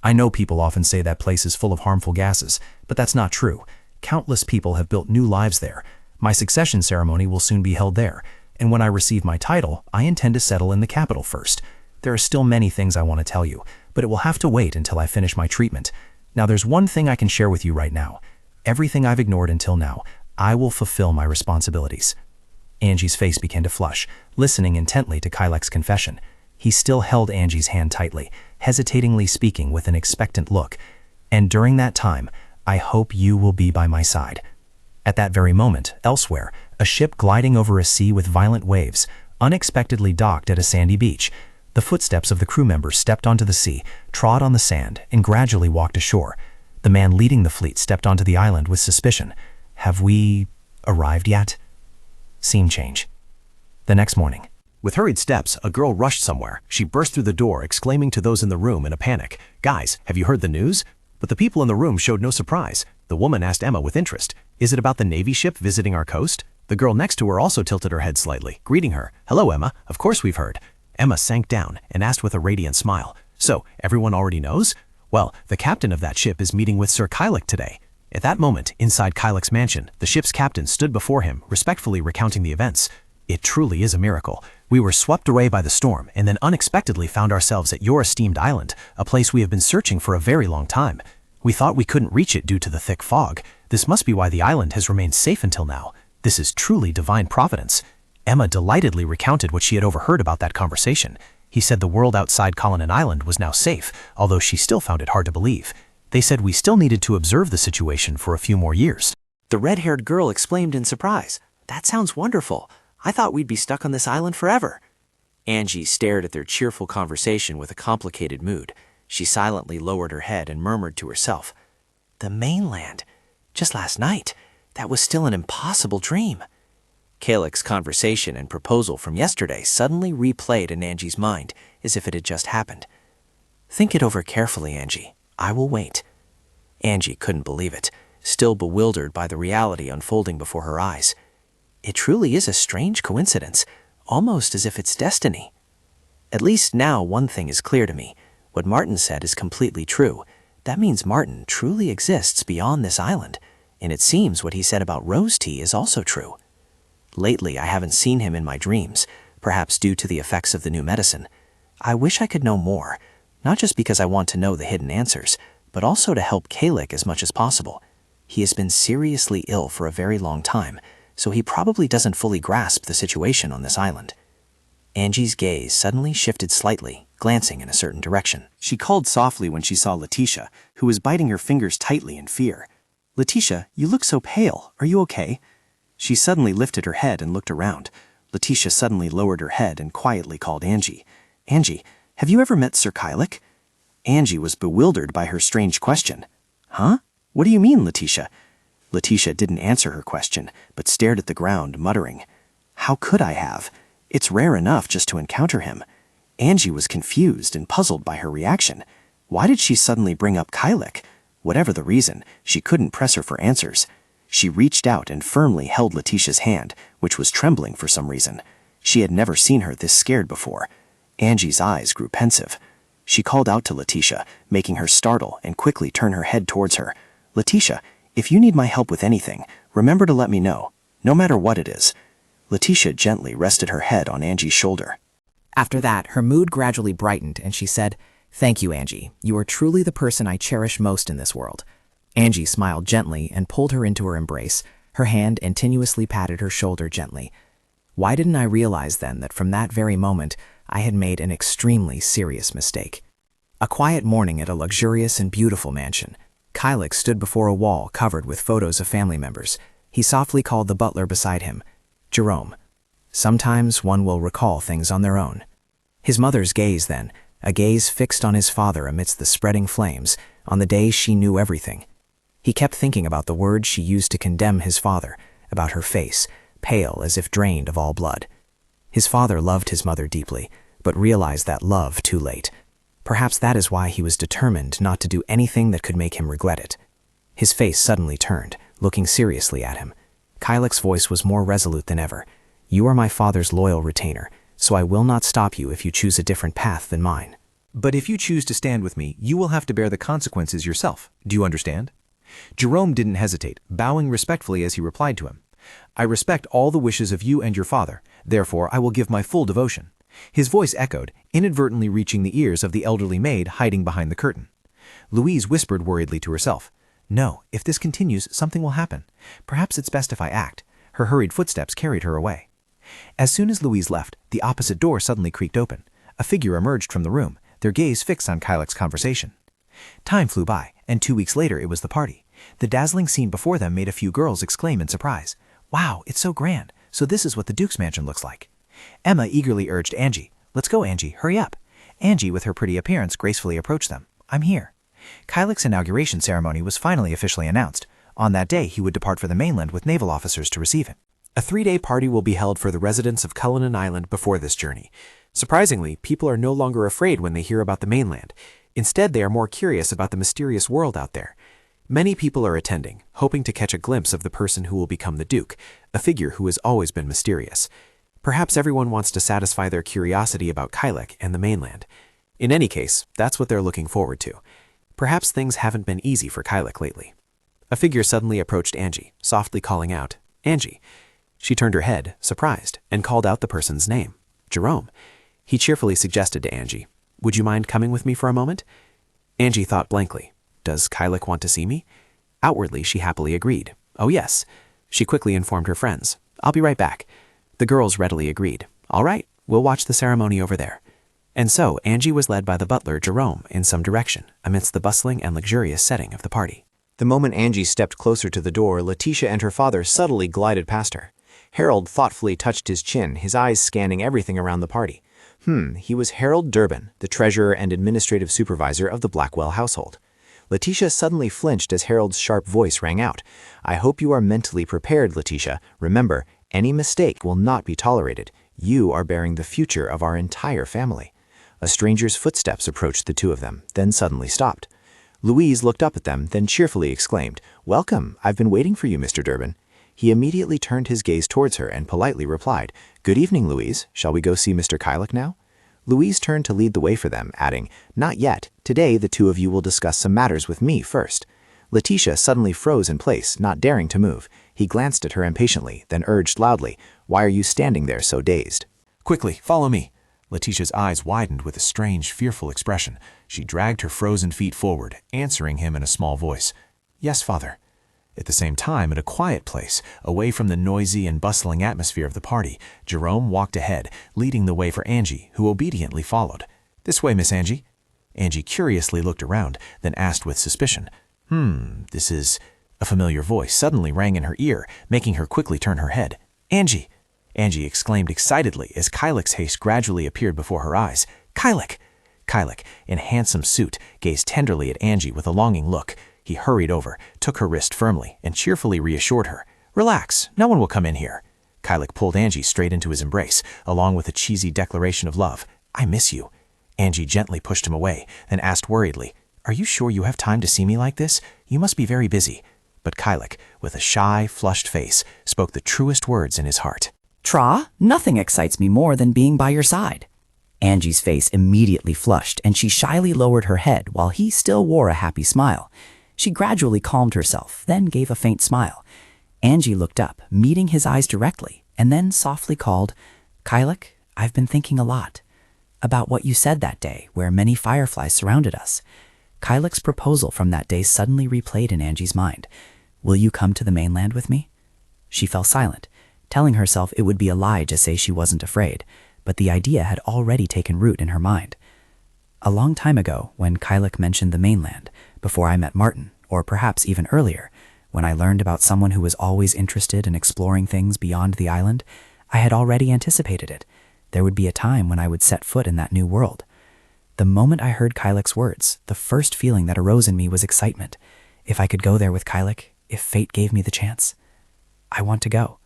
S5: "I know people often say that place is full of harmful gases, but that's not true. Countless people have built new lives there. My succession ceremony will soon be held there, and when I receive my title, I intend to settle in the capital first. There are still many things I want to tell you, but it will have to wait until I finish my treatment. Now there's one thing I can share with you right now. Everything I've ignored until now, I will fulfill my responsibilities." Angie's face began to flush, listening intently to Kylik's confession. He still held Angie's hand tightly, hesitatingly speaking with an expectant look. "And during that time, I hope you will be by my side." At that very moment, elsewhere, a ship gliding over a sea with violent waves unexpectedly docked at a sandy beach. The footsteps of the crew members stepped onto the sea, trod on the sand, and gradually walked ashore. The man leading the fleet stepped onto the island with suspicion. "Have we arrived yet?" Scene change. The next morning.
S6: With hurried steps, a girl rushed somewhere. She burst through the door, exclaiming to those in the room in a panic, "Guys, have you heard the news?" But the people in the room showed no surprise. The woman asked Emma with interest, "Is it about the Navy ship visiting our coast?" The girl next to her also tilted her head slightly, greeting her. "Hello, Emma. Of course we've heard." Emma sank down and asked with a radiant smile, "So, everyone already knows? Well, the captain of that ship is meeting with Sir Kylik today." At that moment, inside Kylik's mansion, the ship's captain stood before him, respectfully recounting the events. "It truly is a miracle. We were swept away by the storm and then unexpectedly found ourselves at your esteemed island, a place we have been searching for a very long time. We thought we couldn't reach it due to the thick fog. This must be why the island has remained safe until now. This is truly divine providence." Emma delightedly recounted what she had overheard about that conversation. He said the world outside Colonel Island was now safe, although she still found it hard to believe. They said we still needed to observe the situation for a few more years.
S5: The red-haired girl exclaimed in surprise, "That sounds wonderful. I thought we'd be stuck on this island forever." Angie stared at their cheerful conversation with a complicated mood. She silently lowered her head and murmured to herself, "The mainland. Just last night. That was still an impossible dream." Kylik's conversation and proposal from yesterday suddenly replayed in Angie's mind as if it had just happened. "Think it over carefully, Angie. I will wait." Angie couldn't believe it, still bewildered by the reality unfolding before her eyes. It truly is a strange coincidence, almost as if it's destiny. At least now one thing is clear to me. What Martin said is completely true. That means Martin truly exists beyond this island, and it seems what he said about rose tea is also true. Lately, I haven't seen him in my dreams, perhaps due to the effects of the new medicine. I wish I could know more, not just because I want to know the hidden answers, but also to help Kylik as much as possible. He has been seriously ill for a very long time, so he probably doesn't fully grasp the situation on this island. Angie's gaze suddenly shifted slightly, glancing in a certain direction. She called softly when she saw Letitia, who was biting her fingers tightly in fear. "Letitia, you look so pale. Are you okay?" She suddenly lifted her head and looked around. Letitia suddenly lowered her head and quietly called Angie. "Angie, have you ever met Sir Kylik?" Angie was bewildered by her strange question. "Huh? What do you mean, Letitia?" Letitia didn't answer her question, but stared at the ground, muttering, "How could I have? It's rare enough just to encounter him." Angie was confused and puzzled by her reaction. Why did she suddenly bring up Kylik? Whatever the reason, she couldn't press her for answers. She reached out and firmly held Letitia's hand, which was trembling for some reason. She had never seen her this scared before. Angie's eyes grew pensive. She called out to Letitia, making her startle and quickly turn her head towards her. "Letitia, if you need my help with anything, remember to let me know, no matter what it is." Letitia gently rested her head on Angie's shoulder.
S9: After that, her mood gradually brightened, and she said, "Thank you, Angie. You are truly the person I cherish most in this world." Angie smiled gently and pulled her into her embrace. Her hand continuously patted her shoulder gently. Why didn't I realize then that from that very moment I had made an extremely serious mistake? A quiet morning at a luxurious and beautiful mansion. Kylek stood before a wall covered with photos of family members. He softly called the butler beside him. Jerome. Sometimes one will recall things on their own. His mother's gaze then, a gaze fixed on his father amidst the spreading flames, on the day she knew everything. He kept thinking about the words she used to condemn his father, about her face, pale as if drained of all blood. His father loved his mother deeply, but realized that love too late. Perhaps that is why he was determined not to do anything that could make him regret it. His face suddenly turned, looking seriously at him. Kylek's voice was more resolute than ever. You are my father's loyal retainer, so I will not stop you if you choose a different path than mine.
S3: But if you choose to stand with me, you will have to bear the consequences yourself. Do you understand? Jerome didn't hesitate, bowing respectfully as he replied to him. I respect all the wishes of you and your father, therefore I will give my full devotion. His voice echoed, inadvertently reaching the ears of the elderly maid hiding behind the curtain. Louise whispered worriedly to herself, No, if this continues, something will happen. Perhaps it's best if I act. Her hurried footsteps carried her away. As soon as Louise left, the opposite door suddenly creaked open. A figure emerged from the room, their gaze fixed on Kylek's conversation. Time flew by, and 2 weeks later it was the party. The dazzling scene before them made a few girls exclaim in surprise. Wow, it's so grand. So this is what the Duke's mansion looks like. Emma eagerly urged Angie. Let's go, Angie, hurry up. Angie, with her pretty appearance, gracefully approached them. I'm here. Kylek's inauguration ceremony was finally officially announced. On that day, he would depart for the mainland with naval officers to receive him. A 3-day party will be held for the residents of Cullinan Island before this journey. Surprisingly, people are no longer afraid when they hear about the mainland. Instead, they are more curious about the mysterious world out there. Many people are attending, hoping to catch a glimpse of the person who will become the Duke, a figure who has always been mysterious. Perhaps everyone wants to satisfy their curiosity about Kylek and the mainland. In any case, that's what they're looking forward to. Perhaps things haven't been easy for Kylek lately. A figure suddenly approached Angie, softly calling out, Angie. She turned her head, surprised, and called out the person's name, Jerome. He cheerfully suggested to Angie, Would you mind coming with me for a moment? Angie thought blankly. Does Kylek want to see me? Outwardly, she happily agreed. Oh yes. She quickly informed her friends. I'll be right back. The girls readily agreed. All right, we'll watch the ceremony over there. And so Angie was led by the butler, Jerome, in some direction, amidst the bustling and luxurious setting of the party.
S2: The moment Angie stepped closer to the door, Letitia and her father subtly glided past her. Harold thoughtfully touched his chin, his eyes scanning everything around the party. He was Harold Durbin, the treasurer and administrative supervisor of the Blackwell household. Letitia suddenly flinched as Harold's sharp voice rang out. I hope you are mentally prepared, Letitia. Remember, any mistake will not be tolerated. You are bearing the future of our entire family. A stranger's footsteps approached the two of them, then suddenly stopped. Louise looked up at them, then cheerfully exclaimed, Welcome, I've been waiting for you, Mr. Durbin. He immediately turned his gaze towards her and politely replied, Good evening, Louise. Shall we go see Mr. Kylek now? Louise turned to lead the way for them, adding, Not yet. Today the two of you will discuss some matters with me first. Letitia suddenly froze in place, not daring to move. He glanced at her impatiently, then urged loudly, Why are you standing there so dazed?
S3: Quickly, follow me. Letitia's eyes widened with a strange, fearful expression. She dragged her frozen feet forward, answering him in a small voice. Yes, father. At the same time, at a quiet place, away from the noisy and bustling atmosphere of the party, Jerome walked ahead, leading the way for Angie, who obediently followed. This way, Miss Angie. Angie curiously looked around, then asked with suspicion, this is... A familiar voice suddenly rang in her ear, making her quickly turn her head. Angie! Angie exclaimed excitedly as Kylek's face gradually appeared before her eyes. Kylek! Kylek, in handsome suit, gazed tenderly at Angie with a longing look. He hurried over, took her wrist firmly, and cheerfully reassured her. Relax, no one will come in here. Kylek pulled Angie straight into his embrace, along with a cheesy declaration of love. I miss you. Angie gently pushed him away, then asked worriedly, Are you sure you have time to see me like this? You must be very busy. But Kylek, with a shy, flushed face, spoke the truest words in his heart.
S8: Tra, nothing excites me more than being by your side. Angie's face immediately flushed, and she shyly lowered her head while he still wore a happy smile. She gradually calmed herself, then gave a faint smile. Angie looked up, meeting his eyes directly, and then softly called, Kylek, I've been thinking a lot about what you said that day, where many fireflies surrounded us. Kylek's proposal from that day suddenly replayed in Angie's mind. Will you come to the mainland with me? She fell silent. telling herself it would be a lie to say she wasn't afraid, but the idea had already taken root in her mind. A long time ago, when Kylek mentioned the mainland, before I met Martin, or perhaps even earlier, when I learned about someone who was always interested in exploring things beyond the island, I had already anticipated it. There would be a time when I would set foot in that new world. The moment I heard Kylek's words, the first feeling that arose in me was excitement. If I could go there with Kylek, if fate gave me the chance. I want to go.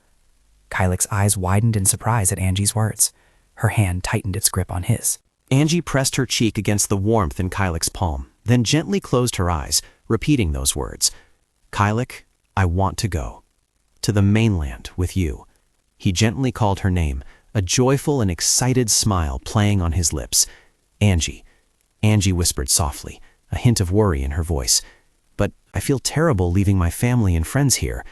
S8: Kylek's eyes widened in surprise at Angie's words. Her hand tightened its grip on his.
S5: Angie pressed her cheek against the warmth in Kylek's palm, then gently closed her eyes, repeating those words. Kylek, I want to go. To the mainland with you. He gently called her name, a joyful and excited smile playing on his lips. Angie. Angie whispered softly, a hint of worry in her voice. But I feel terrible leaving my family and friends here.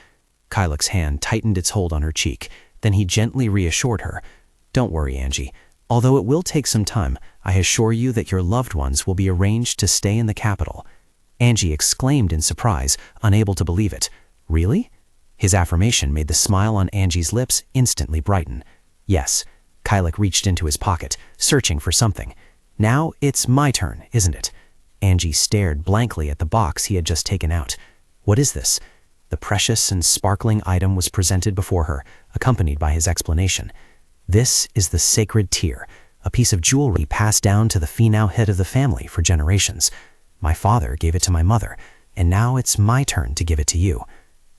S5: Kylek's hand tightened its hold on her cheek, then he gently reassured her. Don't worry, Angie. Although it will take some time, I assure you that your loved ones will be arranged to stay in the capital. Angie exclaimed in surprise, unable to believe it. Really? His affirmation made the smile on Angie's lips instantly brighten. Yes. Kylek reached into his pocket, searching for something. Now it's my turn, isn't it? Angie stared blankly at the box he had just taken out. What is this? The precious and sparkling item was presented before her, accompanied by his explanation. This is the sacred tear, a piece of jewelry passed down to the female head of the family for generations. My father gave it to my mother, and now it's my turn to give it to you.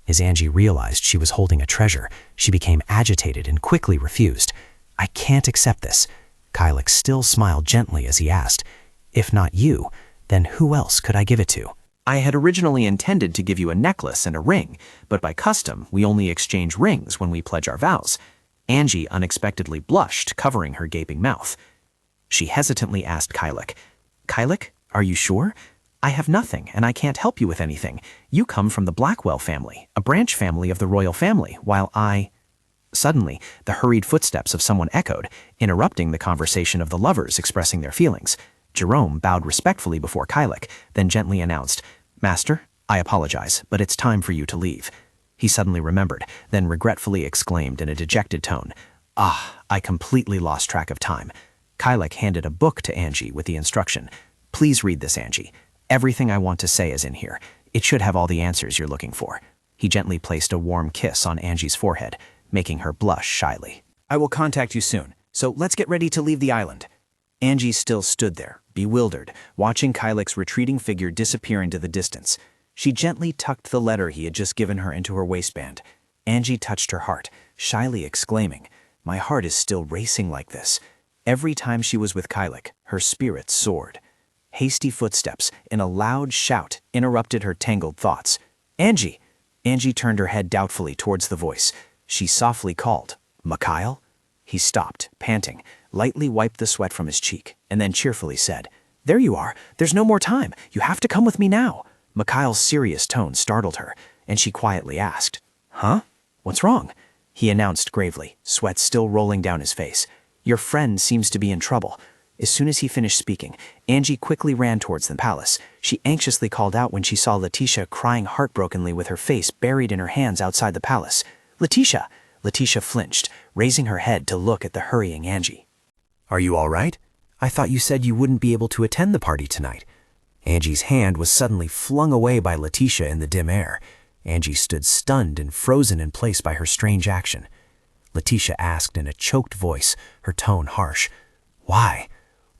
S5: As Angie realized she was holding a treasure, she became agitated and quickly refused. I can't accept this. Kylek still smiled gently as he asked, If not you, then who else could I give it to? I had originally intended to give you a necklace and a ring, but by custom, we only exchange rings when we pledge our vows. Angie unexpectedly blushed, covering her gaping mouth. She hesitantly asked Kylek, Kylek, are you sure? I have nothing, and I can't help you with anything. You come from the Blackwell family, a branch family of the royal family, while I... Suddenly, the hurried footsteps of someone echoed, interrupting the conversation of the lovers expressing their feelings. Jerome bowed respectfully before Kylek, then gently announced, Master, I apologize, but it's time for you to leave. He suddenly remembered, then regretfully exclaimed in a dejected tone, I completely lost track of time. Kylek handed a book to Angie with the instruction, Please read this, Angie. Everything I want to say is in here. It should have all the answers you're looking for. He gently placed a warm kiss on Angie's forehead, making her blush shyly. I will contact you soon, so let's get ready to leave the island. Angie still stood there, bewildered, watching Kylek's retreating figure disappear into the distance. She gently tucked the letter he had just given her into her waistband. Angie touched her heart, shyly exclaiming, My heart is still racing like this. Every time she was with Kylek, her spirits soared. Hasty footsteps, in a loud shout, interrupted her tangled thoughts. Angie! Angie turned her head doubtfully towards the voice. She softly called, Mikhail? He stopped, panting, lightly wiped the sweat from his cheek, and then cheerfully said, There you are. There's no more time. You have to come with me now. Mikhail's serious tone startled her, and she quietly asked, Huh? What's wrong? He announced gravely, sweat still rolling down his face. Your friend seems to be in trouble. As soon as he finished speaking, Angie quickly ran towards the palace. She anxiously called out when she saw Letitia crying heartbrokenly with her face buried in her hands outside the palace. Letitia! Letitia flinched, raising her head to look at the hurrying Angie. Are you all right? I thought you said you wouldn't be able to attend the party tonight. Angie's hand was suddenly flung away by Letitia in the dim air. Angie stood stunned and frozen in place by her strange action. Letitia asked in a choked voice, her tone harsh, Why?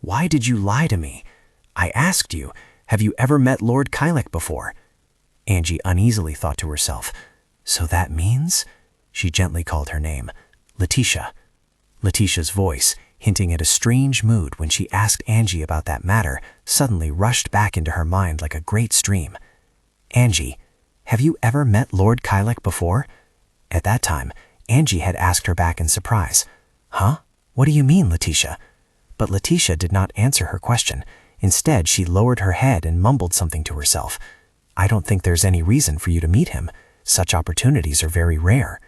S5: Why did you lie to me? I asked you, have you ever met Lord Kylek before? Angie uneasily thought to herself, So that means? She gently called her name, Letitia. Letitia's voice, hinting at a strange mood when she asked Angie about that matter, suddenly rushed back into her mind like a great stream. Angie, have you ever met Lord Kylek before? At that time, Angie had asked her back in surprise. Huh? What do you mean, Letitia? But Letitia did not answer her question. Instead, she lowered her head and mumbled something to herself. I don't think there's any reason for you to meet him. Such opportunities are very rare.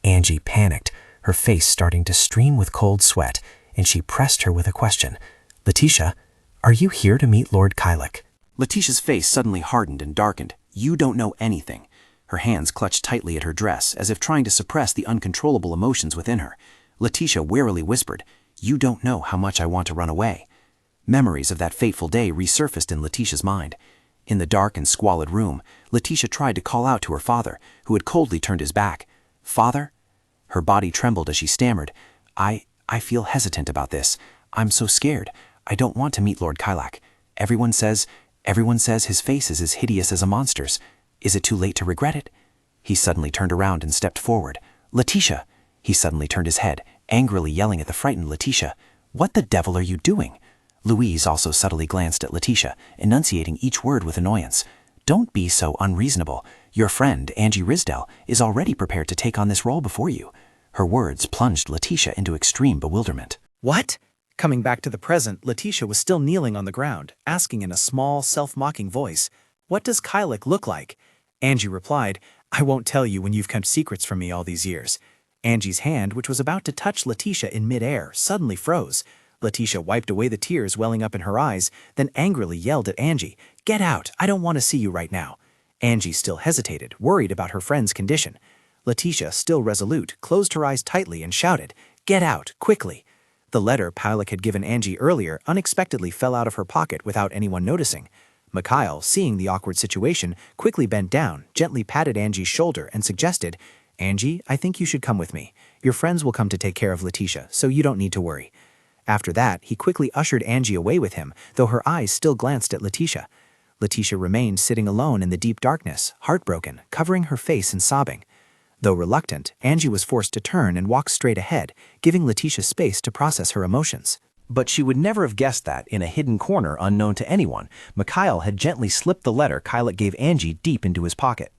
S5: Angie panicked, her face starting to stream with cold sweat, and she pressed her with a question. Letitia, are you here to meet Lord Kylek? Letitia's face suddenly hardened and darkened. You don't know anything.
S2: Her hands clutched tightly at her dress, as if trying to suppress the uncontrollable emotions within her. Letitia warily whispered, "You don't know how much I want to run away." Memories of that fateful day resurfaced in Letitia's mind. In the dark and squalid room, Letitia tried to call out to her father, who had coldly turned his back. "Father?" Her body trembled as she stammered, I feel hesitant about this. I'm so scared. I don't want to meet Lord Kylak. Everyone says his face is as hideous as a monster's. Is it too late to regret it?" He suddenly turned around and stepped forward. "Letitia!" He suddenly turned his head, angrily yelling at the frightened Letitia. "What the devil are you doing?" Louise also subtly glanced at Letitia, enunciating each word with annoyance. "Don't be so unreasonable. Your friend, Angie Risdell, is already prepared to take on this role before you." Her words plunged Letitia into extreme bewilderment.
S5: What? Coming back to the present, Letitia was still kneeling on the ground, asking in a small, self-mocking voice, "What does Kylak look like?" Angie replied, "I won't tell you when you've kept secrets from me all these years." Angie's hand, which was about to touch Letitia in midair, suddenly froze. Letitia wiped away the tears welling up in her eyes, then angrily yelled at Angie, "Get out! I don't want to see you right now." Angie still hesitated, worried about her friend's condition. Letitia, still resolute, closed her eyes tightly and shouted, "Get out, quickly!" The letter Kylak had given Angie earlier unexpectedly fell out of her pocket without anyone noticing. Mikhail, seeing the awkward situation, quickly bent down, gently patted Angie's shoulder and suggested, "Angie, I think you should come with me. Your friends will come to take care of Letitia, so you don't need to worry." After that, he quickly ushered Angie away with him, though her eyes still glanced at Letitia. Letitia remained sitting alone in the deep darkness, heartbroken, covering her face and sobbing. Though reluctant, Angie was forced to turn and walk straight ahead, giving Letitia space to process her emotions.
S3: But she would never have guessed that, in a hidden corner unknown to anyone, Mikhail had gently slipped the letter Kylak gave Angie deep into his pocket.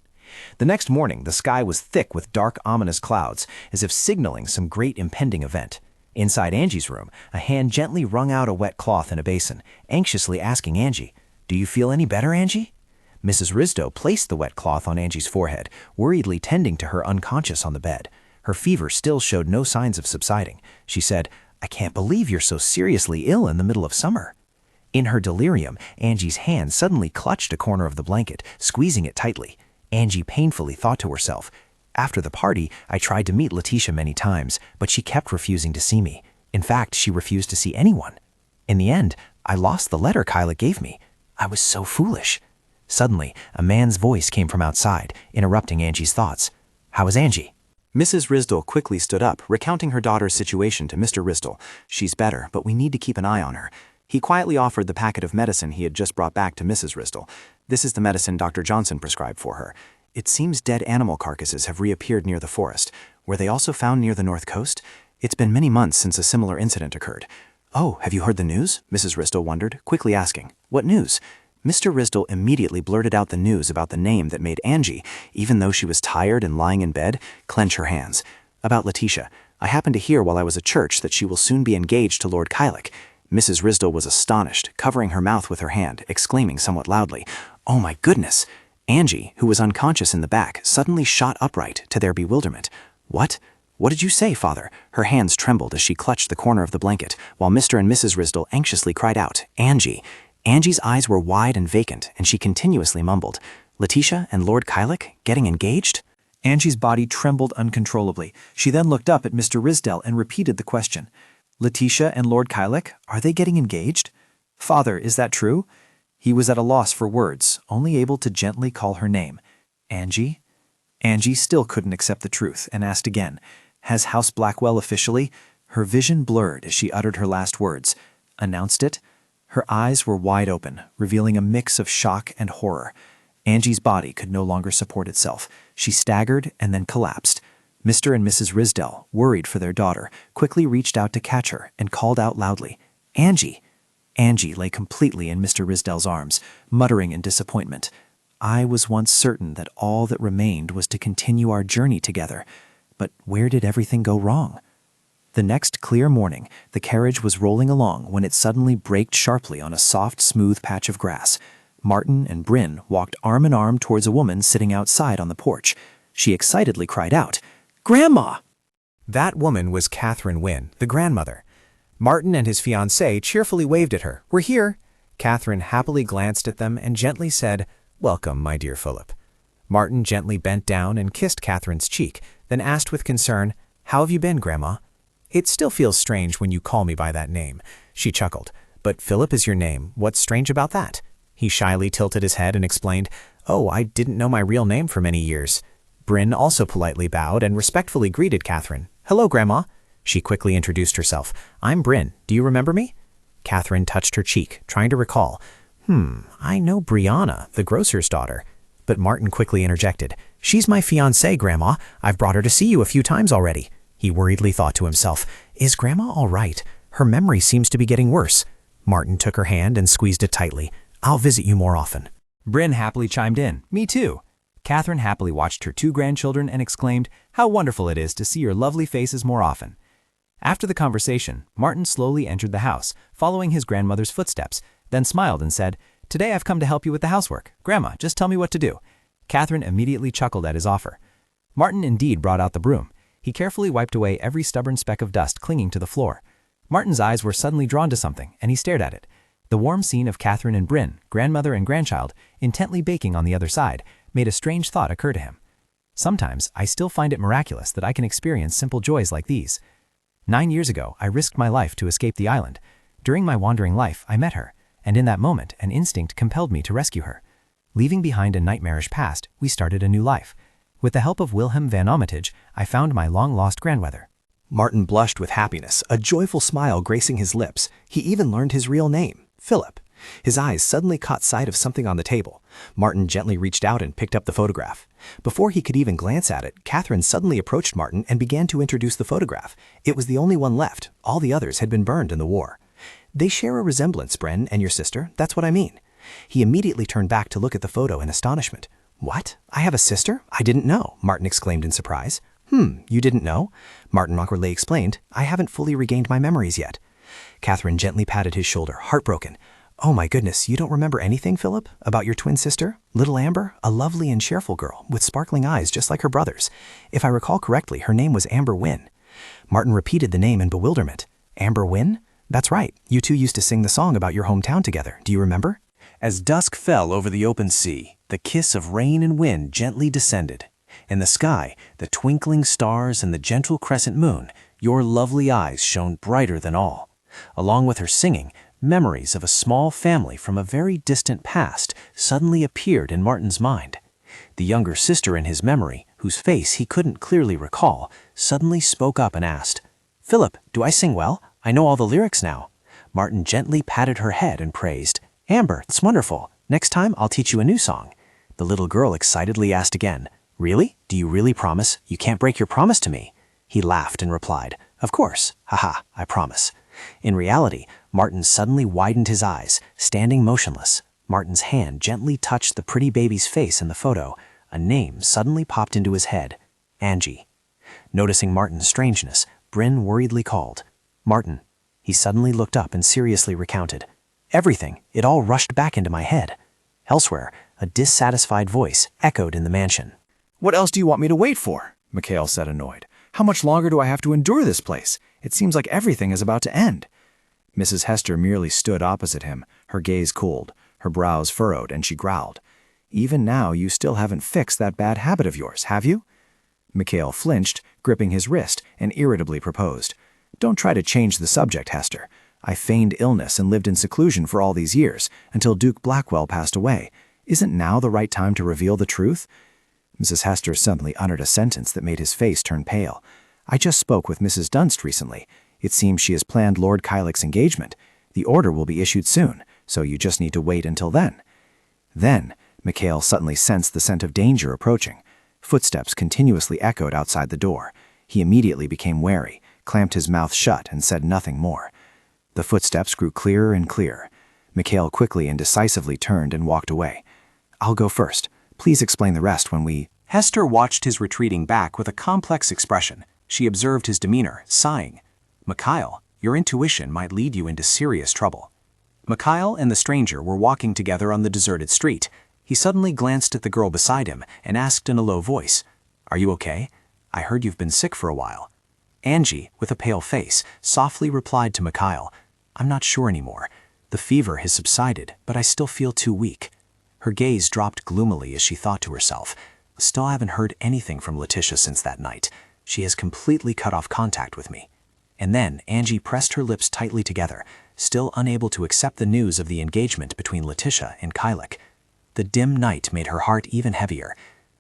S3: The next morning, the sky was thick with dark, ominous clouds, as if signaling some great impending event. Inside Angie's room, a hand gently wrung out a wet cloth in a basin, anxiously asking Angie, "Do you feel any better, Angie?" Mrs. Risdell placed the wet cloth on Angie's forehead, worriedly tending to her unconscious on the bed. Her fever still showed no signs of subsiding. She said, "I can't believe you're so seriously ill in the middle of summer." In her delirium, Angie's hand suddenly clutched a corner of the blanket, squeezing it tightly. Angie painfully thought to herself, "After the party, I tried to meet Letitia many times, but she kept refusing to see me. In fact, she refused to see anyone. In the end, I lost the letter Kylak gave me. I was so foolish." Suddenly, a man's voice came from outside, interrupting Angie's thoughts. "How is Angie?"
S2: Mrs. Risdell quickly stood up, recounting her daughter's situation to Mr. Risdell. "She's better, but we need to keep an eye on her." He quietly offered the packet of medicine he had just brought back to Mrs. Risdell. "This is the medicine Dr. Johnson prescribed for her. It seems dead animal carcasses have reappeared near the forest. Were they also found near the north coast? It's been many months since a similar incident occurred." "Oh, have you heard the news?" Mrs. Risdell wondered, quickly asking, "What news?" Mr. Risdell immediately blurted out the news about the name that made Angie, even though she was tired and lying in bed, clench her hands. "About Letitia. I happened to hear while I was at church that she will soon be engaged to Lord Kylak." Mrs. Risdell was astonished, covering her mouth with her hand, exclaiming somewhat loudly, "Oh my goodness!" Angie, who was unconscious in the back, suddenly shot upright to their bewilderment. "What? What did you say, father?" Her hands trembled as she clutched the corner of the blanket, while Mr. and Mrs. Risdell anxiously cried out, "Angie!" Angie's eyes were wide and vacant, and she continuously mumbled, "Letitia and Lord Kylak getting engaged?"
S5: Angie's body trembled uncontrollably. She then looked up at Mr. Risdell and repeated the question. "Letitia and Lord Kylak, are they getting engaged? Father, is that true?" He was at a loss for words, only able to gently call her name. "Angie?" Angie still couldn't accept the truth and asked again, "Has House Blackwell officially—" Her vision blurred as she uttered her last words. "Announced it?" Her eyes were wide open, revealing a mix of shock and horror. Angie's body could no longer support itself. She staggered and then collapsed. Mr. and Mrs. Risdell, worried for their daughter, quickly reached out to catch her and called out loudly, "Angie!" Angie lay completely in Mr. Risdell's arms, muttering in disappointment, "I was once certain that all that remained was to continue our journey together. But where did everything go wrong?" The next clear morning, the carriage was rolling along when it suddenly braked sharply on a soft, smooth patch of grass. Martin and Bryn walked arm in arm towards a woman sitting outside on the porch. She excitedly cried out, "Grandma!"
S3: That woman was Catherine Wynne, the grandmother. Martin and his fiancée cheerfully waved at her. "We're here." Catherine happily glanced at them and gently said, "Welcome, my dear Philip." Martin gently bent down and kissed Catherine's cheek, then asked with concern, "How have you been, Grandma?" "It still feels strange when you call me by that name," she chuckled. "But Philip is your name. What's strange about that?" He shyly tilted his head and explained, "Oh, I didn't know my real name for many years." Bryn also politely bowed and respectfully greeted Catherine. "Hello, Grandma." She quickly introduced herself. "I'm Bryn. Do you remember me?" Catherine touched her cheek, trying to recall. I know Brianna, the grocer's daughter." But Martin quickly interjected. "She's my fiancée, Grandma. I've brought her to see you a few times already." He worriedly thought to himself, "Is Grandma all right? Her memory seems to be getting worse." Martin took her hand and squeezed it tightly. "I'll visit you more often."
S1: Bryn happily chimed in, "Me too." Catherine happily watched her 2 grandchildren and exclaimed, "How wonderful it is to see your lovely faces more often." After the conversation, Martin slowly entered the house, following his grandmother's footsteps, then smiled and said, "Today I've come to help you with the housework. Grandma, just tell me what to do." Catherine immediately chuckled at his offer. Martin indeed brought out the broom. He carefully wiped away every stubborn speck of dust clinging to the floor. Martin's eyes were suddenly drawn to something, and he stared at it. The warm scene of Catherine and Bryn, grandmother and grandchild, intently baking on the other side, made a strange thought occur to him. Sometimes I still find it miraculous that I can experience simple joys like these. 9 years ago, I risked my life to escape the island. During my wandering life, I met her, and in that moment, an instinct compelled me to rescue her. Leaving behind a nightmarish past, we started a new life. With the help of Wilhelm van Armitage, I found my long-lost grandmother.
S6: Martin blushed with happiness, a joyful smile gracing his lips. He even learned his real name, Philip. His eyes suddenly caught sight of something on the table. Martin gently reached out and picked up the photograph. Before he could even glance at it, Catherine suddenly approached Martin and began to introduce the photograph. It was the only one left. All the others had been burned in the war. "They share a resemblance, Bryn and your sister. That's what I mean." He immediately turned back to look at the photo in astonishment. "What? I have a sister? I didn't know," Martin exclaimed in surprise. You didn't know?" Martin awkwardly explained. "I haven't fully regained my memories yet." Catherine gently patted his shoulder, heartbroken. "Oh my goodness, you don't remember anything, Philip? About your twin sister? Little Amber? A lovely and cheerful girl, with sparkling eyes just like her brothers. If I recall correctly, her name was Amber Wynne." Martin repeated the name in bewilderment. "Amber Wynne? That's right. You two used to sing the song about your hometown together. Do you remember?"
S2: As dusk fell over the open sea, the kiss of rain and wind gently descended. In the sky, the twinkling stars and the gentle crescent moon, your lovely eyes shone brighter than all. Along with her singing, memories of a small family from a very distant past suddenly appeared in Martin's mind. The younger sister in his memory, whose face he couldn't clearly recall, suddenly spoke up and asked, "Philip, do I sing well? I know all the lyrics now." Martin gently patted her head and praised, "Amber, it's wonderful. Next time I'll teach you a new song." The little girl excitedly asked again, "Really? Do you really promise? You can't break your promise to me." He laughed and replied, "Of course. Haha, I promise." In reality, Martin suddenly widened his eyes, standing motionless. Martin's hand gently touched the pretty baby's face in the photo. A name suddenly popped into his head, Angie. Noticing Martin's strangeness, Bryn worriedly called, "Martin." He suddenly looked up and seriously recounted, "Everything, it all rushed back into my head." Elsewhere, a dissatisfied voice echoed in the mansion.
S3: "What else do you want me to wait for?" Mikhail said, annoyed. "How much longer do I have to endure this place? It seems like everything is about to end." Mrs. Hester merely stood opposite him, her gaze cooled, her brows furrowed, and she growled, "Even now you still haven't fixed that bad habit of yours, have you?" Mikhail flinched, gripping his wrist, and irritably proposed, "Don't try to change the subject, Hester. I feigned illness and lived in seclusion for all these years, until Duke Blackwell passed away. Isn't now the right time to reveal the truth?" Mrs. Hester suddenly uttered a sentence that made his face turn pale. "I just spoke with Mrs. Dunst recently. It seems she has planned Lord Kylick's engagement. The order will be issued soon, so you just need to wait until then." Then, Mikhail suddenly sensed the scent of danger approaching. Footsteps continuously echoed outside the door. He immediately became wary, clamped his mouth shut, and said nothing more. The footsteps grew clearer and clearer. Mikhail quickly and decisively turned and walked away. "I'll go first. Please explain the rest when we—"
S2: Hester watched his retreating back with a complex expression. She observed his demeanor, sighing. "Mikhail, your intuition might lead you into serious trouble." Mikhail and the stranger were walking together on the deserted street. He suddenly glanced at the girl beside him and asked in a low voice, "Are you okay? I heard you've been sick for a while." Angie, with a pale face, softly replied to Mikhail, "I'm not sure anymore. The fever has subsided, but I still feel too weak." Her gaze dropped gloomily as she thought to herself,
S6: Still haven't heard anything from Letitia since that night. She has completely cut off contact with me. And then Angie pressed her lips tightly together, still unable to accept the news of the engagement between Letitia and Kylek. The dim night made her heart even heavier.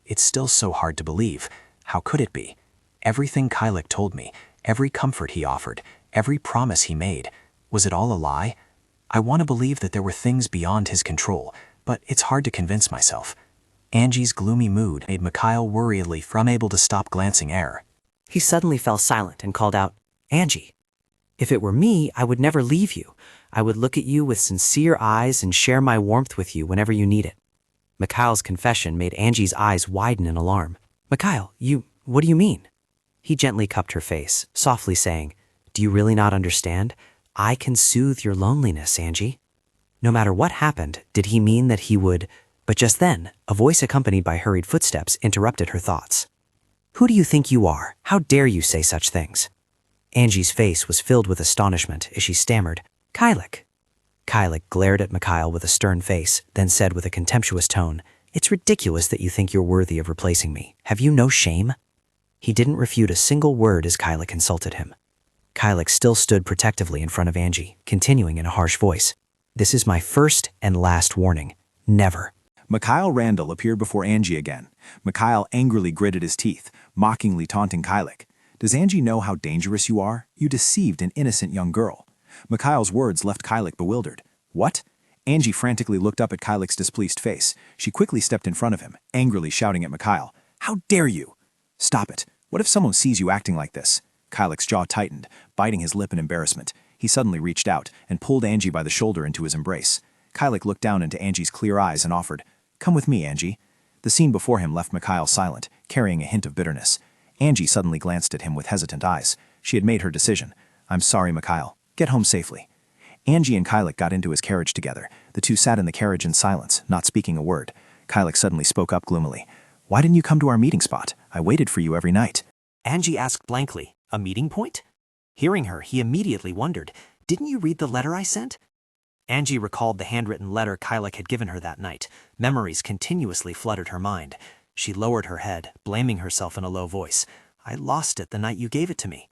S6: It's still so hard to believe. How could it be? Everything Kylek told me, every comfort he offered, every promise he made, was it all a lie? I want to believe that there were things beyond his control, but it's hard to convince myself. Angie's gloomy mood made Mikhail worriedly unable to stop glancing air.
S5: He suddenly fell silent and called out, "Angie, if it were me, I would never leave you. I would look at you with sincere eyes and share my warmth with you whenever you need it." Mikhail's confession made Angie's eyes widen in alarm. "Mikhail, what do you mean?" He gently cupped her face, softly saying, "Do you really not understand? I can soothe your loneliness, Angie." No matter what happened, did he mean that he would... But just then, a voice accompanied by hurried footsteps interrupted her thoughts. "Who do you think you are? How dare you say such things?" Angie's face was filled with astonishment as she stammered, "Kylek." Kylek glared at Mikhail with a stern face, then said with a contemptuous tone, "It's ridiculous that you think you're worthy of replacing me. Have you no shame?" He didn't refute a single word as Kylek insulted him. Kylek still stood protectively in front of Angie, continuing in a harsh voice, "This is my first and last warning. Never."
S2: Mikhail Randall appeared before Angie again. Mikhail angrily gritted his teeth, mockingly taunting Kylek. "Does Angie know how dangerous you are? You deceived an innocent young girl." Mikhail's words left Kylek bewildered. "What?" Angie frantically looked up at Kylek's displeased face. She quickly stepped in front of him, angrily shouting at Mikhail, "How dare you?" "Stop it. What if someone sees you acting like this?" Kylek's jaw tightened, biting his lip in embarrassment. He suddenly reached out and pulled Angie by the shoulder into his embrace. Kylek looked down into Angie's clear eyes and offered, "Come with me, Angie." The scene before him left Mikhail silent, carrying a hint of bitterness. Angie suddenly glanced at him with hesitant eyes. She had made her decision. "I'm sorry, Mikhail. Get home safely." Angie and Kylek got into his carriage together. The two sat in the carriage in silence, not speaking a word. Kylek suddenly spoke up gloomily. "Why didn't you come to our meeting spot? I waited for you every night."
S5: Angie asked blankly, "A meeting point?" Hearing her, he immediately wondered, "Didn't you read the letter I sent?" Angie recalled the handwritten letter Kylek had given her that night. Memories continuously flooded her mind. She lowered her head, blaming herself in a low voice. "I lost it the night you gave it to me."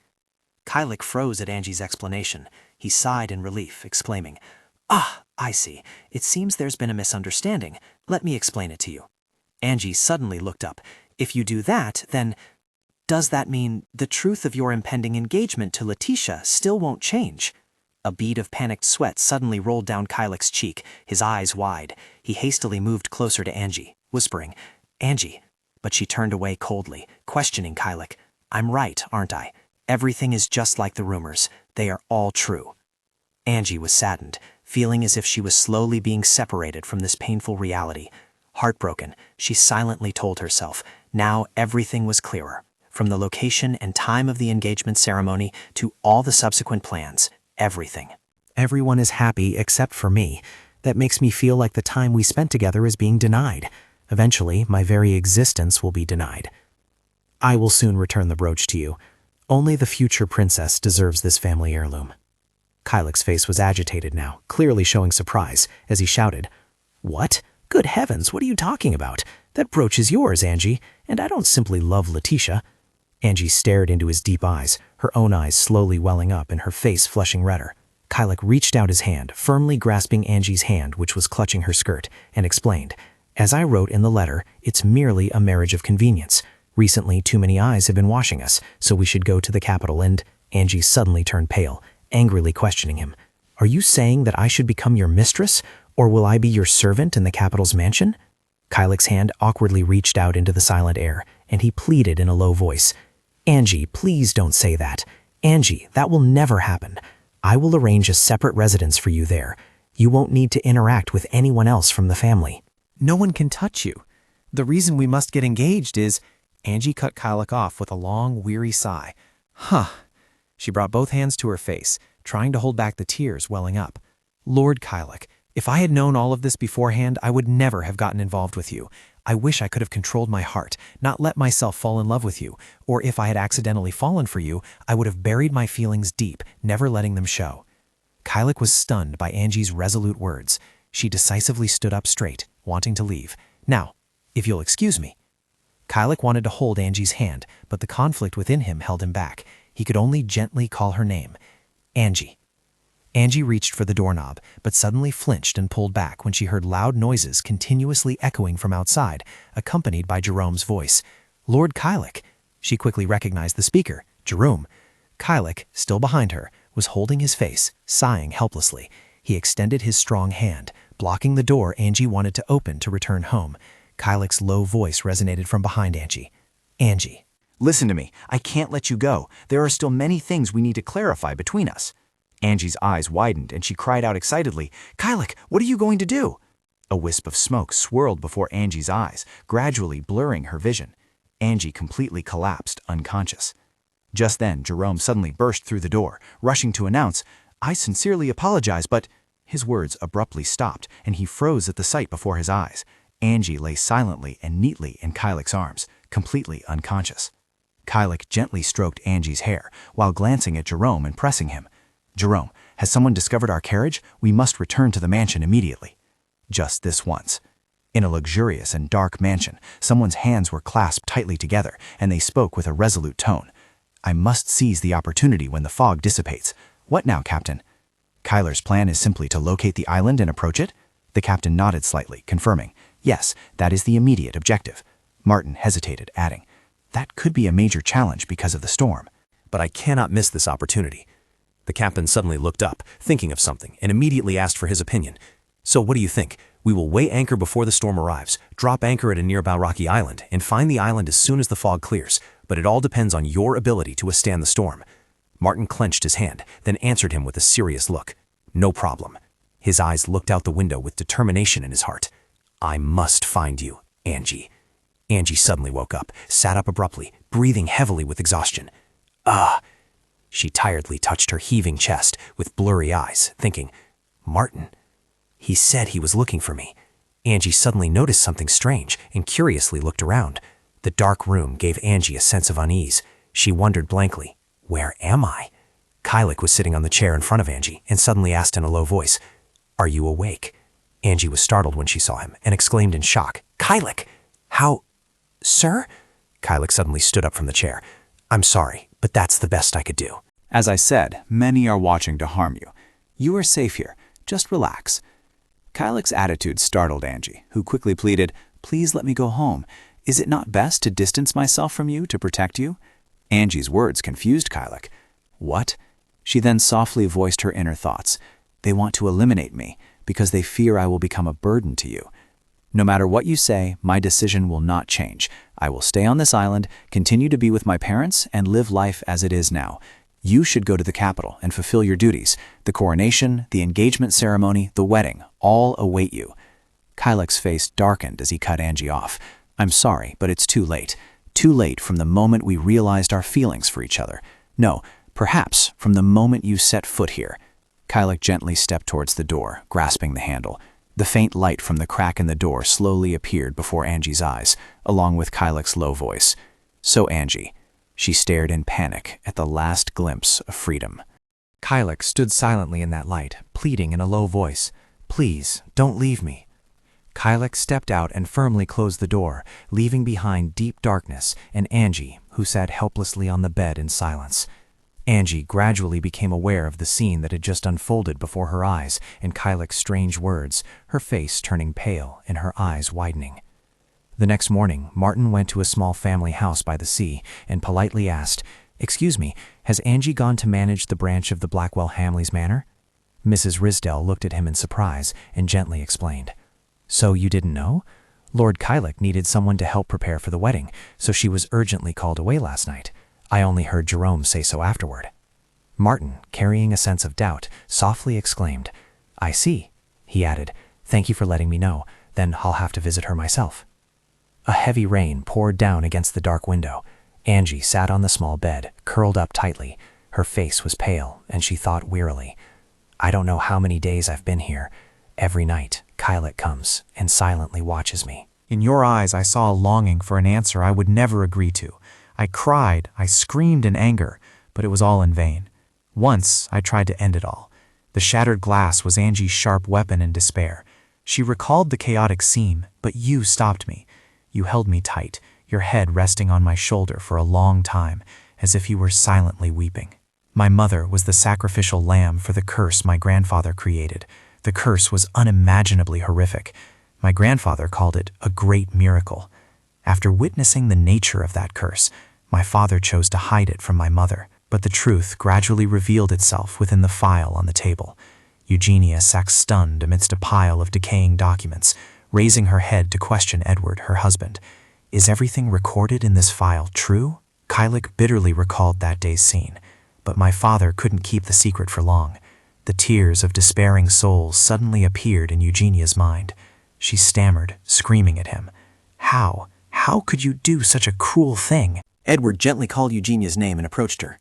S5: Kylek froze at Angie's explanation. He sighed in relief, exclaiming, "Ah, I see. It seems there's been a misunderstanding. Let me explain it to you." Angie suddenly looked up. "If you do that, then... does that mean the truth of your impending engagement to Letitia still won't change?" A bead of panicked sweat suddenly rolled down Kylek's cheek, his eyes wide. He hastily moved closer to Angie, whispering, "Angie." But she turned away coldly, questioning Kylek. "I'm right, aren't I? Everything is just like the rumors. They are all true." Angie was saddened, feeling as if she was slowly being separated from this painful reality. Heartbroken, she silently told herself, now everything was clearer. From the location and time of the engagement ceremony to all the subsequent plans, everything.
S9: Everyone is happy except for me. That makes me feel like the time we spent together is being denied. Eventually, my very existence will be denied. I will soon return the brooch to you. Only the future princess deserves this family heirloom." Kylek's face was agitated now, clearly showing surprise, as he shouted, "What? Good heavens, what are you talking about? That brooch is yours, Angie, and I don't simply love Letitia." Angie stared into his deep eyes, her own eyes slowly welling up and her face flushing redder. Kylek reached out his hand, firmly grasping Angie's hand, which was clutching her skirt, and explained, "As I wrote in the letter, it's merely a marriage of convenience. Recently, too many eyes have been watching us, so we should go to the capital and..." Angie suddenly turned pale, angrily questioning him. "Are you saying that I should become your mistress, or will I be your servant in the capital's mansion?" Kylek's hand awkwardly reached out into the silent air, and he pleaded in a low voice, "Angie, please don't say that. Angie, that will never happen. I will arrange a separate residence for you there. You won't need to interact with anyone else from the family."
S3: No one can touch you. The reason we must get engaged is... Angie cut Kylek off with a long, weary sigh. Huh. She brought both hands to her face, trying to hold back the tears welling up. "Lord Kylek, if I had known all of this beforehand, I would never have gotten involved with you. I wish I could have controlled my heart, not let myself fall in love with you, or if I had accidentally fallen for you, I would have buried my feelings deep, never letting them show." Kylek was stunned by Angie's resolute words. She decisively stood up straight, wanting to leave. "Now, if you'll excuse me."
S5: Kylek wanted to hold Angie's hand, but the conflict within him held him back. He could only gently call her name. Angie. Angie reached for the doorknob, but suddenly flinched and pulled back when she heard loud noises continuously echoing from outside, accompanied by Jerome's voice. Lord Kylek. She quickly recognized the speaker, Jerome. Kylek, still behind her, was holding his face, sighing helplessly. He extended his strong hand, blocking the door Angie wanted to open to return home. Kylek's low voice resonated from behind Angie. Angie.
S2: Listen to me. I can't let you go. There are still many things we need to clarify between us. Angie's eyes widened and she cried out excitedly, Kylek, what are you going to do? A wisp of smoke swirled before Angie's eyes, gradually blurring her vision. Angie completely collapsed, unconscious. Just then, Jerome suddenly burst through the door, rushing to announce, I sincerely apologize, but... His words abruptly stopped, and he froze at the sight before his eyes. Angie lay silently and neatly in Kylek's arms, completely unconscious. Kylek gently stroked Angie's hair, while glancing at Jerome and pressing him. Jerome, has someone discovered our carriage? We must return to the mansion immediately. Just this once. In a luxurious and dark mansion, someone's hands were clasped tightly together, and they spoke with a resolute tone. I must seize the opportunity when the fog dissipates. What now, Captain? Kyler's plan is simply to locate the island and approach it? The captain nodded slightly, confirming, yes, that is the immediate objective. Martin hesitated, adding, that could be a major challenge because of the storm.
S6: But I cannot miss this opportunity. The captain suddenly looked up, thinking of something, and immediately asked for his opinion. So what do you think? We will weigh anchor before the storm arrives, drop anchor at a nearby rocky island, and find the island as soon as the fog clears. But it all depends on your ability to withstand the storm. Martin clenched his hand, then answered him with a serious look. No problem. His eyes looked out the window with determination in his heart. I must find you, Angie. Angie suddenly woke up, sat up abruptly, breathing heavily with exhaustion. She tiredly touched her heaving chest with blurry eyes, thinking, Martin. He said he was looking for me. Angie suddenly noticed something strange and curiously looked around. The dark room gave Angie a sense of unease. She wondered blankly, where am I? Kylek was sitting on the chair in front of Angie and suddenly asked in a low voice, Are you awake? Angie was startled when she saw him and exclaimed in shock, Kylek! How? Sir? Kylek suddenly stood up from the chair. I'm sorry, but that's the best I could do.
S2: As I said, many are watching to harm you. You are safe here. Just relax. Kylek's attitude startled Angie, who quickly pleaded, Please let me go home. Is it not best to distance myself from you to protect you? Angie's words confused Kylek. What? She then softly voiced her inner thoughts. They want to eliminate me because they fear I will become a burden to you. No matter what you say, my decision will not change. I will stay on this island, continue to be with my parents, and live life as it is now. You should go to the capital and fulfill your duties. The coronation, the engagement ceremony, the wedding, all await you. Kylek's face darkened as he cut Angie off. I'm sorry, but it's too late. Too late from the moment we realized our feelings for each other. No, perhaps from the moment you set foot here. Kylek gently stepped towards the door, grasping the handle. The faint light from the crack in the door slowly appeared before Angie's eyes, along with Kylek's low voice. So Angie. She stared in panic at the last glimpse of freedom.
S3: Kylek stood silently in that light, pleading in a low voice, Please, don't leave me. Kylek stepped out and firmly closed the door, leaving behind deep darkness and Angie, who sat helplessly on the bed in silence. Angie gradually became aware of the scene that had just unfolded before her eyes and Kylek's strange words, her face turning pale and her eyes widening. The next morning, Martin went to a small family house by the sea and politely asked, Excuse me, has Angie gone to manage the branch of the Blackwell Hamleys Manor? Mrs. Risdell looked at him in surprise and gently explained, So you didn't know? Lord Kylek needed someone to help prepare for the wedding, so she was urgently called away last night. I only heard Jerome say so afterward. Martin, carrying a sense of doubt, softly exclaimed, I see. He added, Thank you for letting me know, then I'll have to visit her myself. A heavy rain poured down against the dark window. Angie sat on the small bed, curled up tightly. Her face was pale, and she thought wearily, I don't know how many days I've been here. Every night, Kylek comes and silently watches me.
S7: In your eyes, I saw a longing for an answer I would never agree to. I cried, I screamed in anger, but it was all in vain. Once, I tried to end it all. The shattered glass was Angie's sharp weapon in despair. She recalled the chaotic scene, but you stopped me. You held me tight. your head resting on my shoulder for a long time, as if you were silently weeping. My mother was the sacrificial lamb for the curse my grandfather created. The curse was unimaginably horrific. My grandfather called it a great miracle. After witnessing the nature of that curse, my father chose to hide it from my mother, but the truth gradually revealed itself within the file on the table. Eugenia sat stunned amidst a pile of decaying documents, raising her head to question Edward, her husband. Is everything recorded in this file true? Kylik bitterly recalled that day's scene, but my father couldn't keep the secret for long. The tears of despairing souls suddenly appeared in Eugenia's mind. She stammered, screaming at him. How? How could you do such a cruel thing?
S5: Edward gently called Eugenia's name and approached her.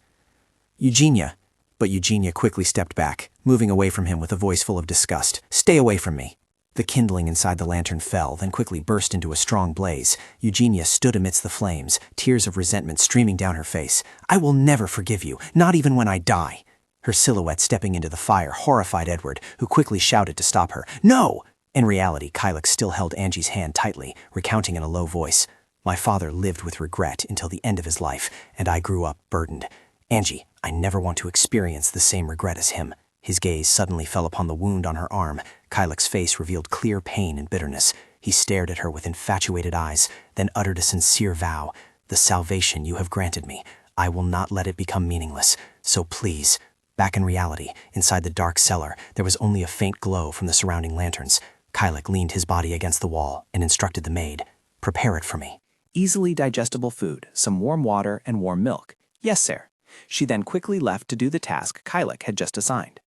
S5: Eugenia. But Eugenia quickly stepped back, moving away from him with a voice full of disgust. Stay away from me. The kindling inside the lantern fell, then quickly burst into a strong blaze. Eugenia stood amidst the flames, tears of resentment streaming down her face. I will never forgive you, not even when I die. Her silhouette stepping into the fire horrified Edward, who quickly shouted to stop her. No! In reality, Kylik still held Angie's hand tightly, recounting in a low voice. My father lived with regret until the end of his life, and I grew up burdened. Angie, I never want to experience the same regret as him. His gaze suddenly fell upon the wound on her arm. Kylik's face revealed clear pain and bitterness. He stared at her with infatuated eyes, then uttered a sincere vow. The salvation you have granted me, I will not let it become meaningless. So please. Back in reality, inside the dark cellar, there was only a faint glow from the surrounding lanterns. Kylik leaned his body against the wall and instructed the maid. Prepare it for me.
S10: Easily digestible food, some warm water, and warm milk. Yes, sir. She then quickly left to do the task Kylik had just assigned.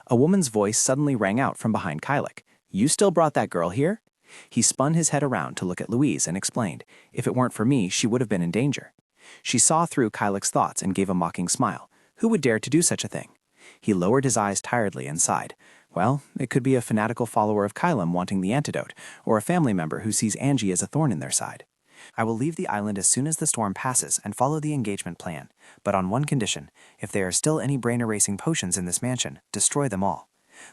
S10: A woman's voice suddenly rang out from behind Kylik. You still brought that girl here? He spun his head around to look at Louise and explained, if it weren't for me, she would have been in danger. She saw through Kylik's thoughts and gave a mocking smile. Who would dare to do such a thing? He lowered his eyes tiredly and sighed. Well, it could be a fanatical follower of Kylam wanting the antidote, or a family member who sees Angie as a thorn in their side. I will leave the island as soon as the storm passes and follow the engagement plan, but on one condition. If there are still any brain-erasing potions in this mansion, destroy them all.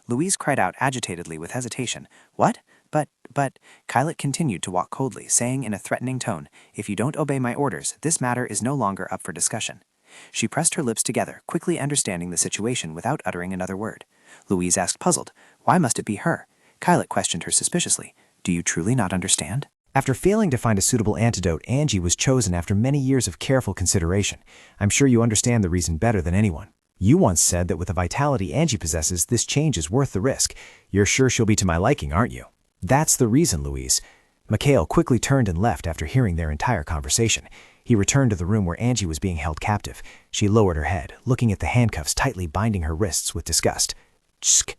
S10: Louise cried out agitatedly with hesitation. What? But, Kylik continued to walk coldly, saying in a threatening tone, if you don't obey my orders, this matter is no longer up for discussion. She pressed her lips together, quickly understanding the situation without uttering another word. Louise asked puzzled, why must it be her? Kylik questioned her suspiciously. Do you truly not understand?
S3: After failing to find a suitable antidote, Angie was chosen after many years of careful consideration. I'm sure you understand the reason better than anyone. You once said that with the vitality Angie possesses, this change is worth the risk. You're sure she'll be to my liking, aren't you? That's the reason, Louise. Mikhail quickly turned and left after hearing their entire conversation. He returned to the room where Angie was being held captive. She lowered her head, looking at the handcuffs tightly binding her wrists with disgust. Tsk!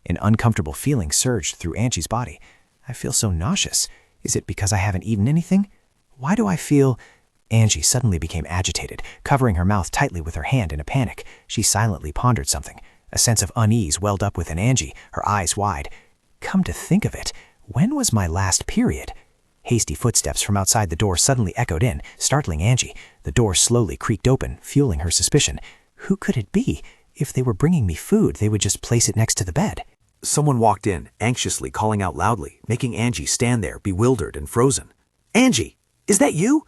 S3: An uncomfortable feeling surged through Angie's body. I feel so nauseous. Is it because I haven't eaten anything? Why do I feel... Angie suddenly became agitated, covering her mouth tightly with her hand in a panic. She silently pondered something. A sense of unease welled up within Angie, her eyes wide. Come to think of it, when was my last period? Hasty footsteps from outside the door suddenly echoed in, startling Angie. The door slowly creaked open, fueling her suspicion. Who could it be? If they were bringing me food, they would just place it next to the bed.
S2: Someone walked in, anxiously calling out loudly, making Angie stand there, bewildered and frozen. Angie, is that you?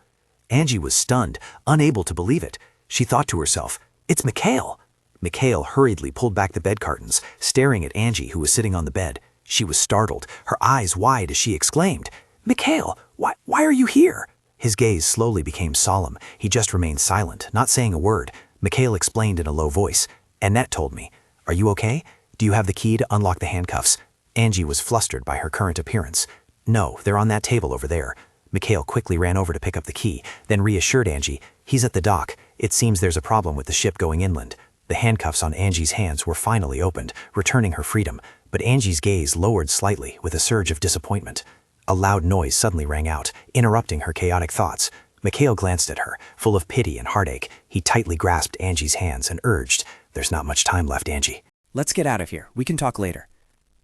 S2: Angie was stunned, unable to believe it. She thought to herself, it's Mikhail. Mikhail hurriedly pulled back the bed curtains, staring at Angie, who was sitting on the bed. She was startled, her eyes wide as she exclaimed, Mikhail, why are you here? His gaze slowly became solemn. He just remained silent, not saying a word. Mikhail explained in a low voice, Annette told me. Are you okay? Do you have the key to unlock the handcuffs? Angie was flustered by her current appearance. No, they're on that table over there. Mikhail quickly ran over to pick up the key, then reassured Angie, he's at the dock. It seems there's a problem with the ship going inland. The handcuffs on Angie's hands were finally opened, returning her freedom, but Angie's gaze lowered slightly with a surge of disappointment. A loud noise suddenly rang out, interrupting her chaotic thoughts. Mikhail glanced at her, full of pity and heartache. He tightly grasped Angie's hands and urged, there's not much time left, Angie.
S5: Let's get out of here. We can talk later.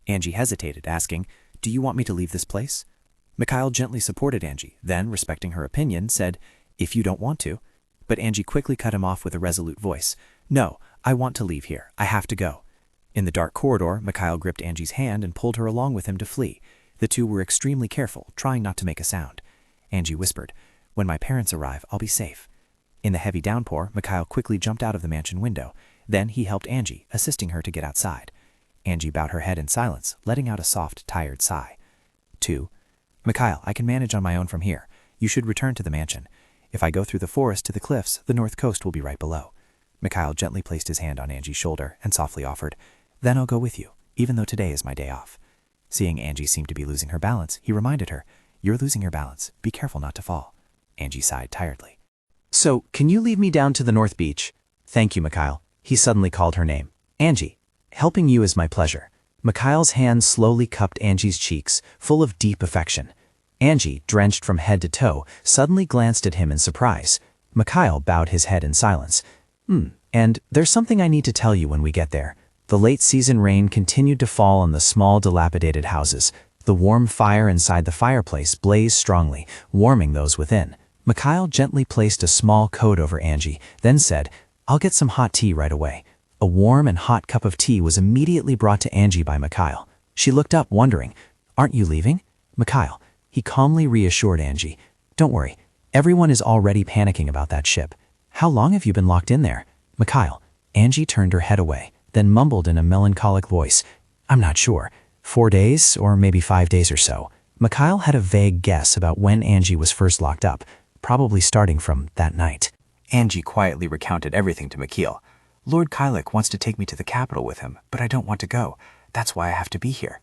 S5: Angie hesitated, asking, do you want me to leave this place? Mikhail gently supported Angie, then, respecting her opinion, said, if you don't want to. But Angie quickly cut him off with a resolute voice. No, I want to leave here. I have to go. In the dark corridor, Mikhail gripped Angie's hand and pulled her along with him to flee. The two were extremely careful, trying not to make a sound. Angie whispered,
S3: When my parents arrive, I'll be safe. In the heavy downpour, Mikhail quickly jumped out of the mansion window. Then he helped Angie, assisting her to get outside. Angie bowed her head in silence, letting out a soft, tired sigh. 2. Mikhail, I can manage on my own from here. You should return to the mansion. If I go through the forest to the cliffs, the north coast will be right below. Mikhail gently placed his hand on Angie's shoulder and softly offered, Then I'll go with you, even though today is my day off. Seeing Angie seem to be losing her balance, he reminded her, You're losing your balance. Be careful not to fall. Angie sighed tiredly.
S2: So, can you lead me down to the North Beach? Thank you, Mikhail. He suddenly called her name. Angie, helping you is my pleasure. Mikhail's hand slowly cupped Angie's cheeks, full of deep affection. Angie, drenched from head to toe, suddenly glanced at him in surprise. Mikhail bowed his head in silence. And there's something I need to tell you when we get there. The late-season rain continued to fall on the small, dilapidated houses. The warm fire inside the fireplace blazed strongly, warming those within. Mikhail gently placed a small coat over Angie, then said, I'll get some hot tea right away. A warm and hot cup of tea was immediately brought to Angie by Mikhail. She looked up, wondering, Aren't you leaving? Mikhail, he calmly reassured Angie, Don't worry, everyone is already panicking about that ship. How long have you been locked in there? Mikhail. Angie turned her head away, then mumbled in a melancholic voice, I'm not sure. 4 days, or maybe 5 days or so. Mikhail had a vague guess about when Angie was first locked up, probably starting from that night.
S3: Angie quietly recounted everything to Mikhail. Lord Kylek wants to take me to the capital with him, but I don't want to go. That's why I have to be here.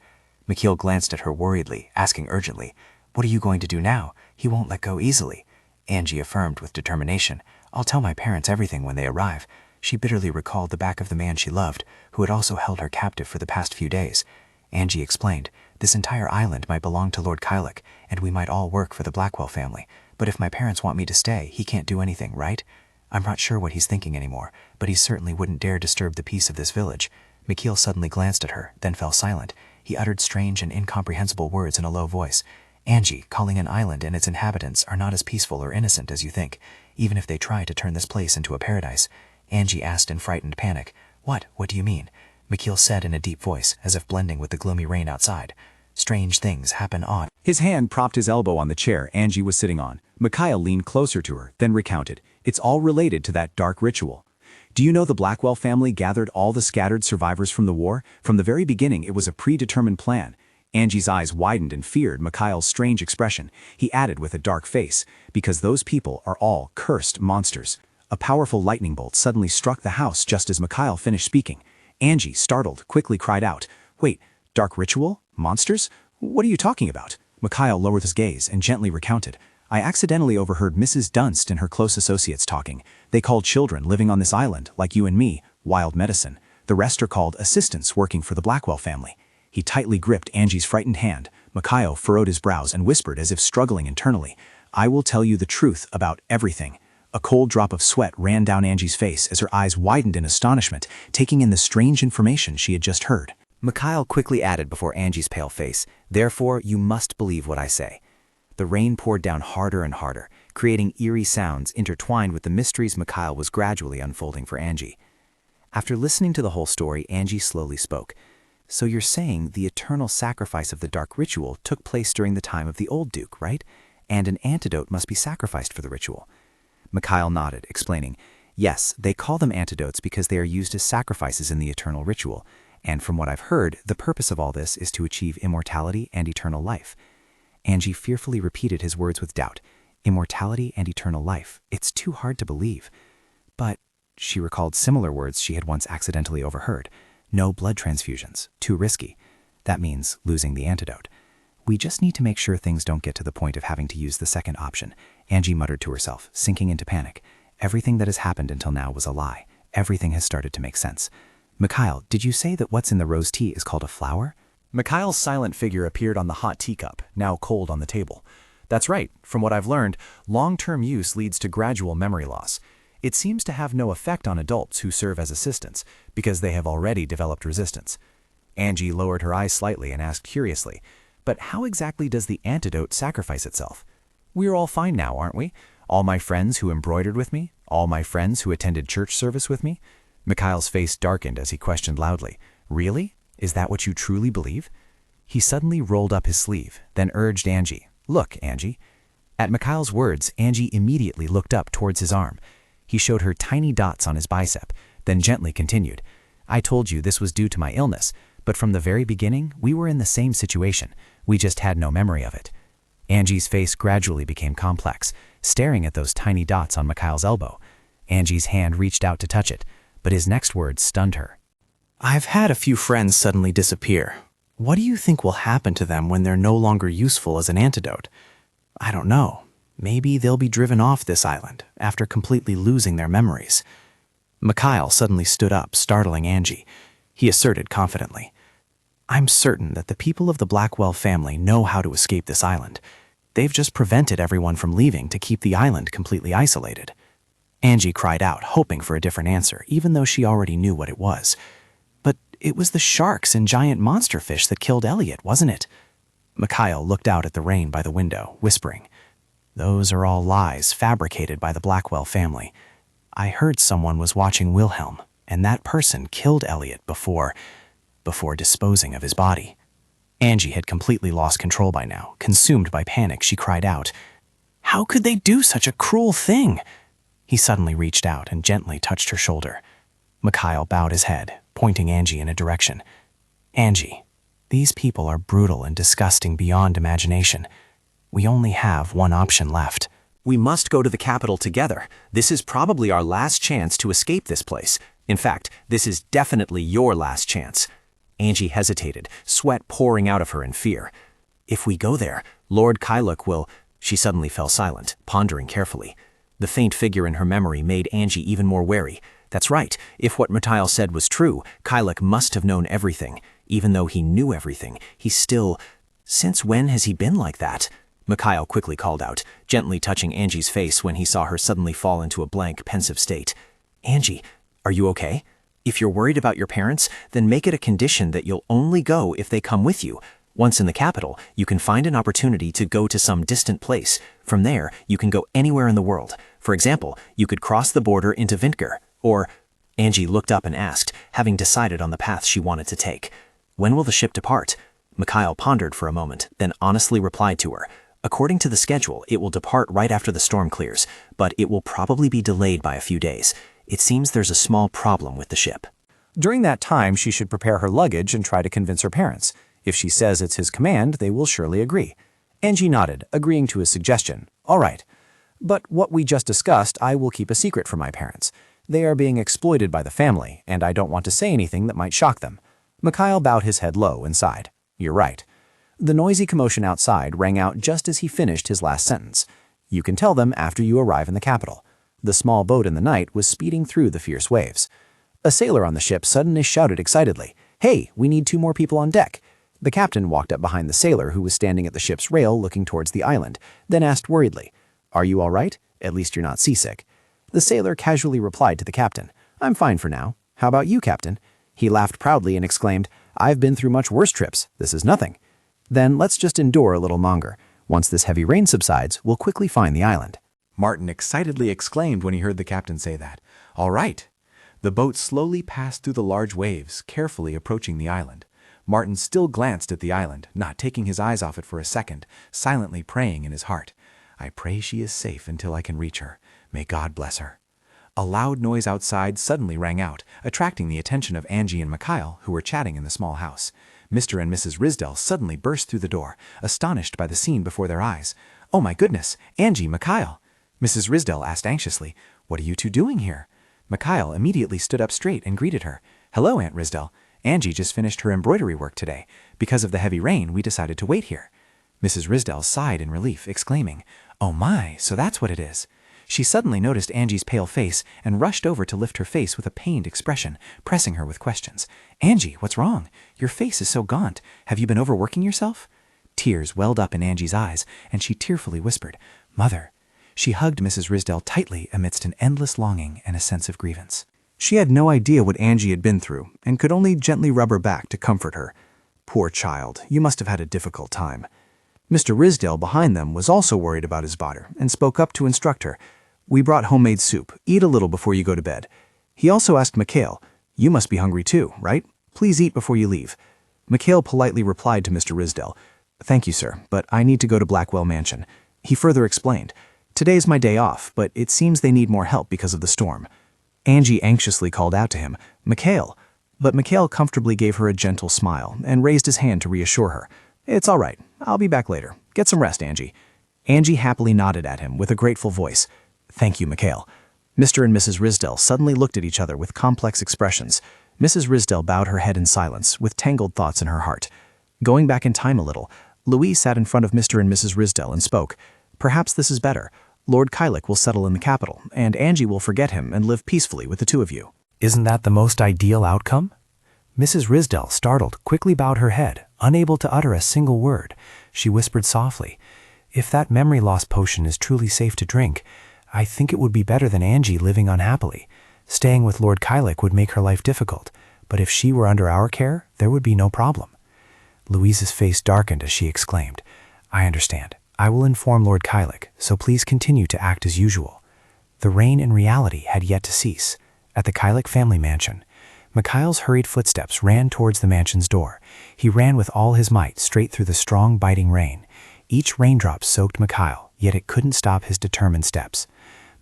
S3: Mikhail glanced at her worriedly, asking urgently, What are you going to do now? He won't let go easily. Angie affirmed with determination, I'll tell my parents everything when they arrive. She bitterly recalled the back of the man she loved, who had also held her captive for the past few days. Angie explained, This entire island might belong to Lord Kylek, and we might all work for the Blackwell family. But if my parents want me to stay, he can't do anything, right? I'm not sure what he's thinking anymore, but he certainly wouldn't dare disturb the peace of this village. Mikhail suddenly glanced at her, then fell silent. He uttered strange and incomprehensible words in a low voice. Angie, calling an island and its inhabitants are not as peaceful or innocent as you think, even if they try to turn this place into a paradise. Angie asked in frightened panic, What do you mean? Mikhail said in a deep voice, as if blending with the gloomy rain outside. Strange things happen on.
S2: His hand propped his elbow on the chair Angie was sitting on. Mikhail leaned closer to her, then recounted, It's all related to that dark ritual. Do you know the Blackwell family gathered all the scattered survivors from the war? From the very beginning, it was a predetermined plan. Angie's eyes widened and feared Mikhail's strange expression. He added with a dark face, Because those people are all cursed monsters. A powerful lightning bolt suddenly struck the house just as Mikhail finished speaking. Angie, startled, quickly cried out, Wait, dark ritual? Monsters? What are you talking about? Mikhail lowered his gaze and gently recounted, I accidentally overheard Mrs. Dunst and her close associates talking. They called children living on this island, like you and me, wild medicine. The rest are called assistants working for the Blackwell family. He tightly gripped Angie's frightened hand. Mikhail furrowed his brows and whispered as if struggling internally, I will tell you the truth about everything. A cold drop of sweat ran down Angie's face as her eyes widened in astonishment, taking in the strange information she had just heard.
S3: Mikhail quickly added before Angie's pale face, Therefore, you must believe what I say. The rain poured down harder and harder, creating eerie sounds intertwined with the mysteries Mikhail was gradually unfolding for Angie. After listening to the whole story, Angie slowly spoke. So you're saying the eternal sacrifice of the dark ritual took place during the time of the old Duke, right? And an antidote must be sacrificed for the ritual. Mikhail nodded, explaining, Yes, they call them antidotes because they are used as sacrifices in the eternal ritual, and from what I've heard, the purpose of all this is to achieve immortality and eternal life. Angie fearfully repeated his words with doubt. Immortality and eternal life. It's too hard to believe. But she recalled similar words she had once accidentally overheard. No blood transfusions. Too risky. That means losing the antidote. We just need to make sure things don't get to the point of having to use the second option. Angie muttered to herself, sinking into panic. Everything that has happened until now was a lie. Everything has started to make sense. Mikhail, did you say that what's in the rose tea is called a flower?
S4: Mikhail's silent figure appeared on the hot teacup, now cold on the table. That's right. From what I've learned, long-term use leads to gradual memory loss. It seems to have no effect on adults who serve as assistants, because they have already developed resistance. Angie lowered her eyes slightly and asked curiously, But how exactly does the antidote sacrifice itself? We're all fine now, aren't we? All my friends who embroidered with me? All my friends who attended church service with me? Mikhail's face darkened as he questioned loudly, Really? Is that what you truly believe? He suddenly rolled up his sleeve, then urged Angie, Look, Angie.
S3: At Mikhail's words, Angie immediately looked up towards his arm. He showed her tiny dots on his bicep, then gently continued. I told you this was due to my illness, but from the very beginning, we were in the same situation. We just had no memory of it. Angie's face gradually became complex, staring at those tiny dots on Mikhail's elbow. Angie's hand reached out to touch it, but his next words stunned her.
S5: I've had a few friends suddenly disappear. What do you think will happen to them when they're no longer useful as an antidote? I don't know. Maybe they'll be driven off this island after completely losing their memories. Mikhail suddenly stood up, startling Angie. He asserted confidently, I'm certain that the people of the Blackwell family know how to escape this island. They've just prevented everyone from leaving to keep the island completely isolated. Angie cried out, hoping for a different answer, even though she already knew what it was. But it was the sharks and giant monster fish that killed Elliot, wasn't it? Mikhail looked out at the rain by the window, whispering, Those are all lies fabricated by the Blackwell family. I heard someone was watching Wilhelm, and that person killed Elliot before disposing of his body. Angie had completely lost control by now. Consumed by panic, she cried out, How could they do such a cruel thing? He suddenly reached out and gently touched her shoulder. Mikhail bowed his head, pointing Angie in a direction. Angie, these people are brutal and disgusting beyond imagination. We only have one option left.
S3: We must go to the capital together. This is probably our last chance to escape this place. In fact, this is definitely your last chance. Angie hesitated, sweat pouring out of her in fear. If we go there, Lord Kyluk will... She suddenly fell silent, pondering carefully. The faint figure in her memory made Angie even more wary. That's right, if what Mikhail said was true, Kyluk must have known everything. Even though he knew everything, he still... Since when has he been like that? Mikhail quickly called out, gently touching Angie's face when he saw her suddenly fall into a blank, pensive state. Angie, are you okay? If you're worried about your parents, then make it a condition that you'll only go if they come with you. Once in the capital, you can find an opportunity to go to some distant place. From there, you can go anywhere in the world. For example, you could cross the border into Vintger, or... Angie looked up and asked, having decided on the path she wanted to take. When will the ship depart? Mikhail pondered for a moment, then honestly replied to her. According to the schedule, it will depart right after the storm clears, but it will probably be delayed by a few days. It seems there's a small problem with the ship.
S2: During that time, she should prepare her luggage and try to convince her parents. If she says it's his command, they will surely agree. Angie nodded, agreeing to his suggestion. All right. But what we just discussed, I will keep a secret from my parents. They are being exploited by the family, and I don't want to say anything that might shock them. Mikhail bowed his head low and sighed. You're right. The noisy commotion outside rang out just as he finished his last sentence. You can tell them after you arrive in the capital. The small boat in the night was speeding through the fierce waves. A sailor on the ship suddenly shouted excitedly, Hey, we need 2 more people on deck. The captain walked up behind the sailor who was standing at the ship's rail looking towards the island, then asked worriedly, Are you all right? At least you're not seasick. The sailor casually replied to the captain, I'm fine for now. How about you, Captain? He laughed proudly and exclaimed, I've been through much worse trips. This is nothing. Then let's just endure a little longer. Once this heavy rain subsides, we'll quickly find the island.
S4: Martin excitedly exclaimed when he heard the captain say that. All right. The boat slowly passed through the large waves, carefully approaching the island. Martin still glanced at the island, not taking his eyes off it for a second, silently praying in his heart. I pray she is safe until I can reach her. May God bless her. A loud noise outside suddenly rang out, attracting the attention of Angie and Mikhail, who were chatting in the small house. Mr. and Mrs. Risdell suddenly burst through the door, astonished by the scene before their eyes. Oh my goodness, Angie, Mikhail! Mrs. Risdell asked anxiously, What are you 2 doing here? Mikhail immediately stood up straight and greeted her. Hello, Aunt Risdell. Angie just finished her embroidery work today. Because of the heavy rain, we decided to wait here. Mrs. Risdell sighed in relief, exclaiming, Oh my, so that's what it is. She suddenly noticed Angie's pale face and rushed over to lift her face with a pained expression, pressing her with questions. Angie, what's wrong? Your face is so gaunt. Have you been overworking yourself? Tears welled up in Angie's eyes, and she tearfully whispered, Mother. She hugged Mrs. Risdell tightly amidst an endless longing and a sense of grievance. She had no idea what Angie had been through, and could only gently rub her back to comfort her. Poor child, you must have had a difficult time. Mr. Risdell behind them was also worried about his daughter, and spoke up to instruct her. We brought homemade soup. Eat a little before you go to bed. He also asked Mikhail, You must be hungry too, right? Please eat before you leave. Mikhail politely replied to Mr. Risdell, Thank you, sir, but I need to go to Blackwell Mansion.
S2: He further explained, "Today's my day off, but it seems they need more help because of the storm." Angie anxiously called out to him, "Mikhail." But Mikhail comfortably gave her a gentle smile and raised his hand to reassure her. "It's all right. I'll be back later. Get some rest, Angie." Angie happily nodded at him with a grateful voice. "Thank you, Mikhail." Mr. and Mrs. Risdell suddenly looked at each other with complex expressions. Mrs. Risdell bowed her head in silence, with tangled thoughts in her heart. Going back in time a little, Louis sat in front of Mr. and Mrs. Risdell and spoke. "Perhaps this is better. Lord Kylik will settle in the capital, and Angie will forget him and live peacefully with the two of you."
S1: Isn't that the most ideal outcome? Mrs. Risdell, startled, quickly bowed her head, unable to utter a single word. She whispered softly, "If that memory loss potion is truly safe to drink, I think it would be better than Angie living unhappily. Staying with Lord Kylik would make her life difficult, but if she were under our care, there would be no problem." Louise's face darkened as she exclaimed, "I understand. I will inform Lord Kylik, so please continue to act as usual." The rain in reality had yet to cease. At the Kylik family mansion, Mikhail's hurried footsteps ran towards the mansion's door. He ran with all his might straight through the strong, biting rain. Each raindrop soaked Mikhail, yet it couldn't stop his determined steps.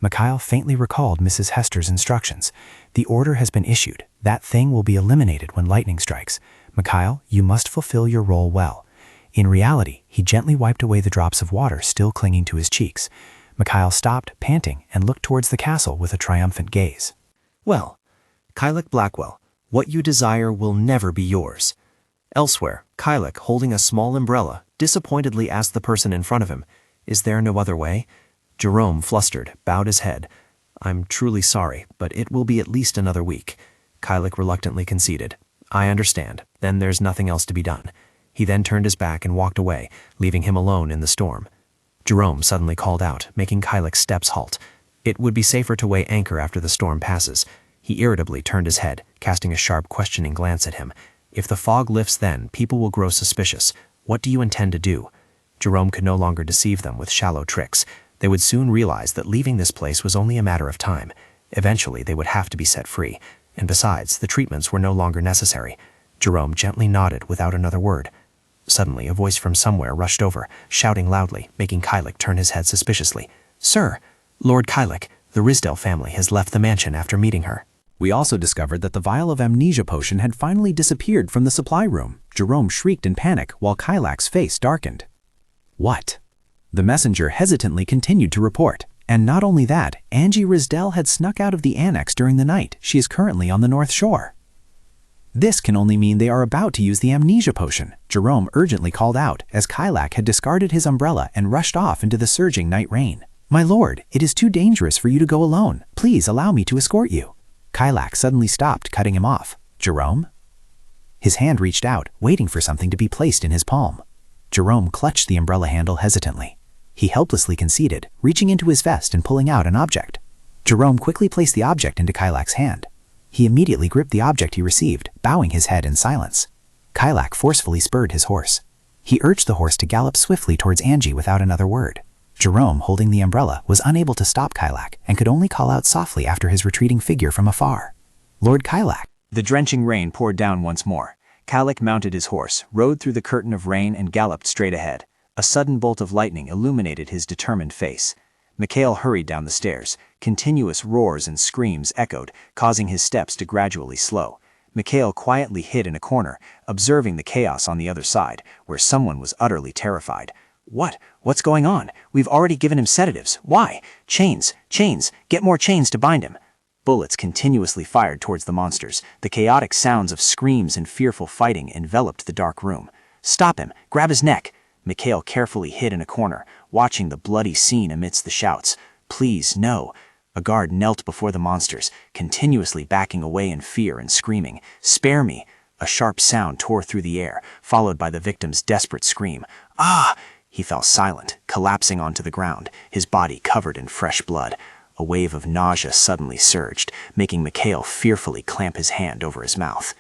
S1: Mikhail faintly recalled Mrs. Hester's instructions. "The order has been issued. That thing will be eliminated when lightning strikes. Mikhail, you must fulfill your role well." In reality, he gently wiped away the drops of water still clinging to his cheeks. Mikhail stopped, panting, and looked towards the castle with a triumphant gaze.
S6: "Well, Kylik Blackwell, what you desire will never be yours." Elsewhere, Kylik, holding a small umbrella, disappointedly asked the person in front of him, "Is there no other way?" Jerome, flustered, bowed his head. "I'm truly sorry, but it will be at least another week." Kylik reluctantly conceded. "I understand. Then there's nothing else to be done." He then turned his back and walked away, leaving him alone in the storm. Jerome suddenly called out, making Kylik's steps halt. It would be safer to weigh anchor after the storm passes. He irritably turned his head, casting a sharp, questioning glance at him. "If the fog lifts then, people will grow suspicious. What do you intend to do?" Jerome could no longer deceive them with shallow tricks. They would soon realize that leaving this place was only a matter of time. Eventually, they would have to be set free. And besides, the treatments were no longer necessary. Jerome gently nodded without another word. Suddenly, a voice from somewhere rushed over, shouting loudly, making Kylik turn his head suspiciously. "Sir, Lord Kylik, the Risdell family has left the mansion after meeting her."
S2: We also discovered that the vial of amnesia potion had finally disappeared from the supply room. Jerome shrieked in panic while Kylak's face darkened. "What?" The messenger hesitantly continued to report. "And not only that, Angie Risdell had snuck out of the annex during the night. She is currently on the North Shore." "This can only mean they are about to use the amnesia potion," Jerome urgently called out as Kylak had discarded his umbrella and rushed off into the surging night rain. "My lord, it is too dangerous for you to go alone. Please allow me to escort you." Kylak suddenly stopped, cutting him off. "Jerome?" His hand reached out, waiting for something to be placed in his palm. Jerome clutched the umbrella handle hesitantly. He helplessly conceded, reaching into his vest and pulling out an object. Jerome quickly placed the object into Kylak's hand. He immediately gripped the object he received, bowing his head in silence. Kylak forcefully spurred his horse. He urged the horse to gallop swiftly towards Angie without another word. Jerome, holding the umbrella, was unable to stop Kylak and could only call out softly after his retreating figure from afar. "Lord Kylak." The drenching rain poured down once more. Kylak mounted his horse, rode through the curtain of rain and galloped straight ahead. A sudden bolt of lightning illuminated his determined face. Mikhail hurried down the stairs. Continuous roars and screams echoed, causing his steps to gradually slow. Mikhail quietly hid in a corner, observing the chaos on the other side, where someone was utterly terrified. What's going on? We've already given him sedatives. Why? Chains! Chains! Get more chains to bind him!" Bullets continuously fired towards the monsters. The chaotic sounds of screams and fearful fighting enveloped the dark room. "Stop him! Grab his neck!" Mikhail carefully hid in a corner, watching the bloody scene amidst the shouts. "Please, no." A guard knelt before the monsters, continuously backing away in fear and screaming, "Spare me!" A sharp sound tore through the air, followed by the victim's desperate scream. "Ah!" He fell silent, collapsing onto the ground, his body covered in fresh blood. A wave of nausea suddenly surged, making Mikhail fearfully clamp his hand over his mouth.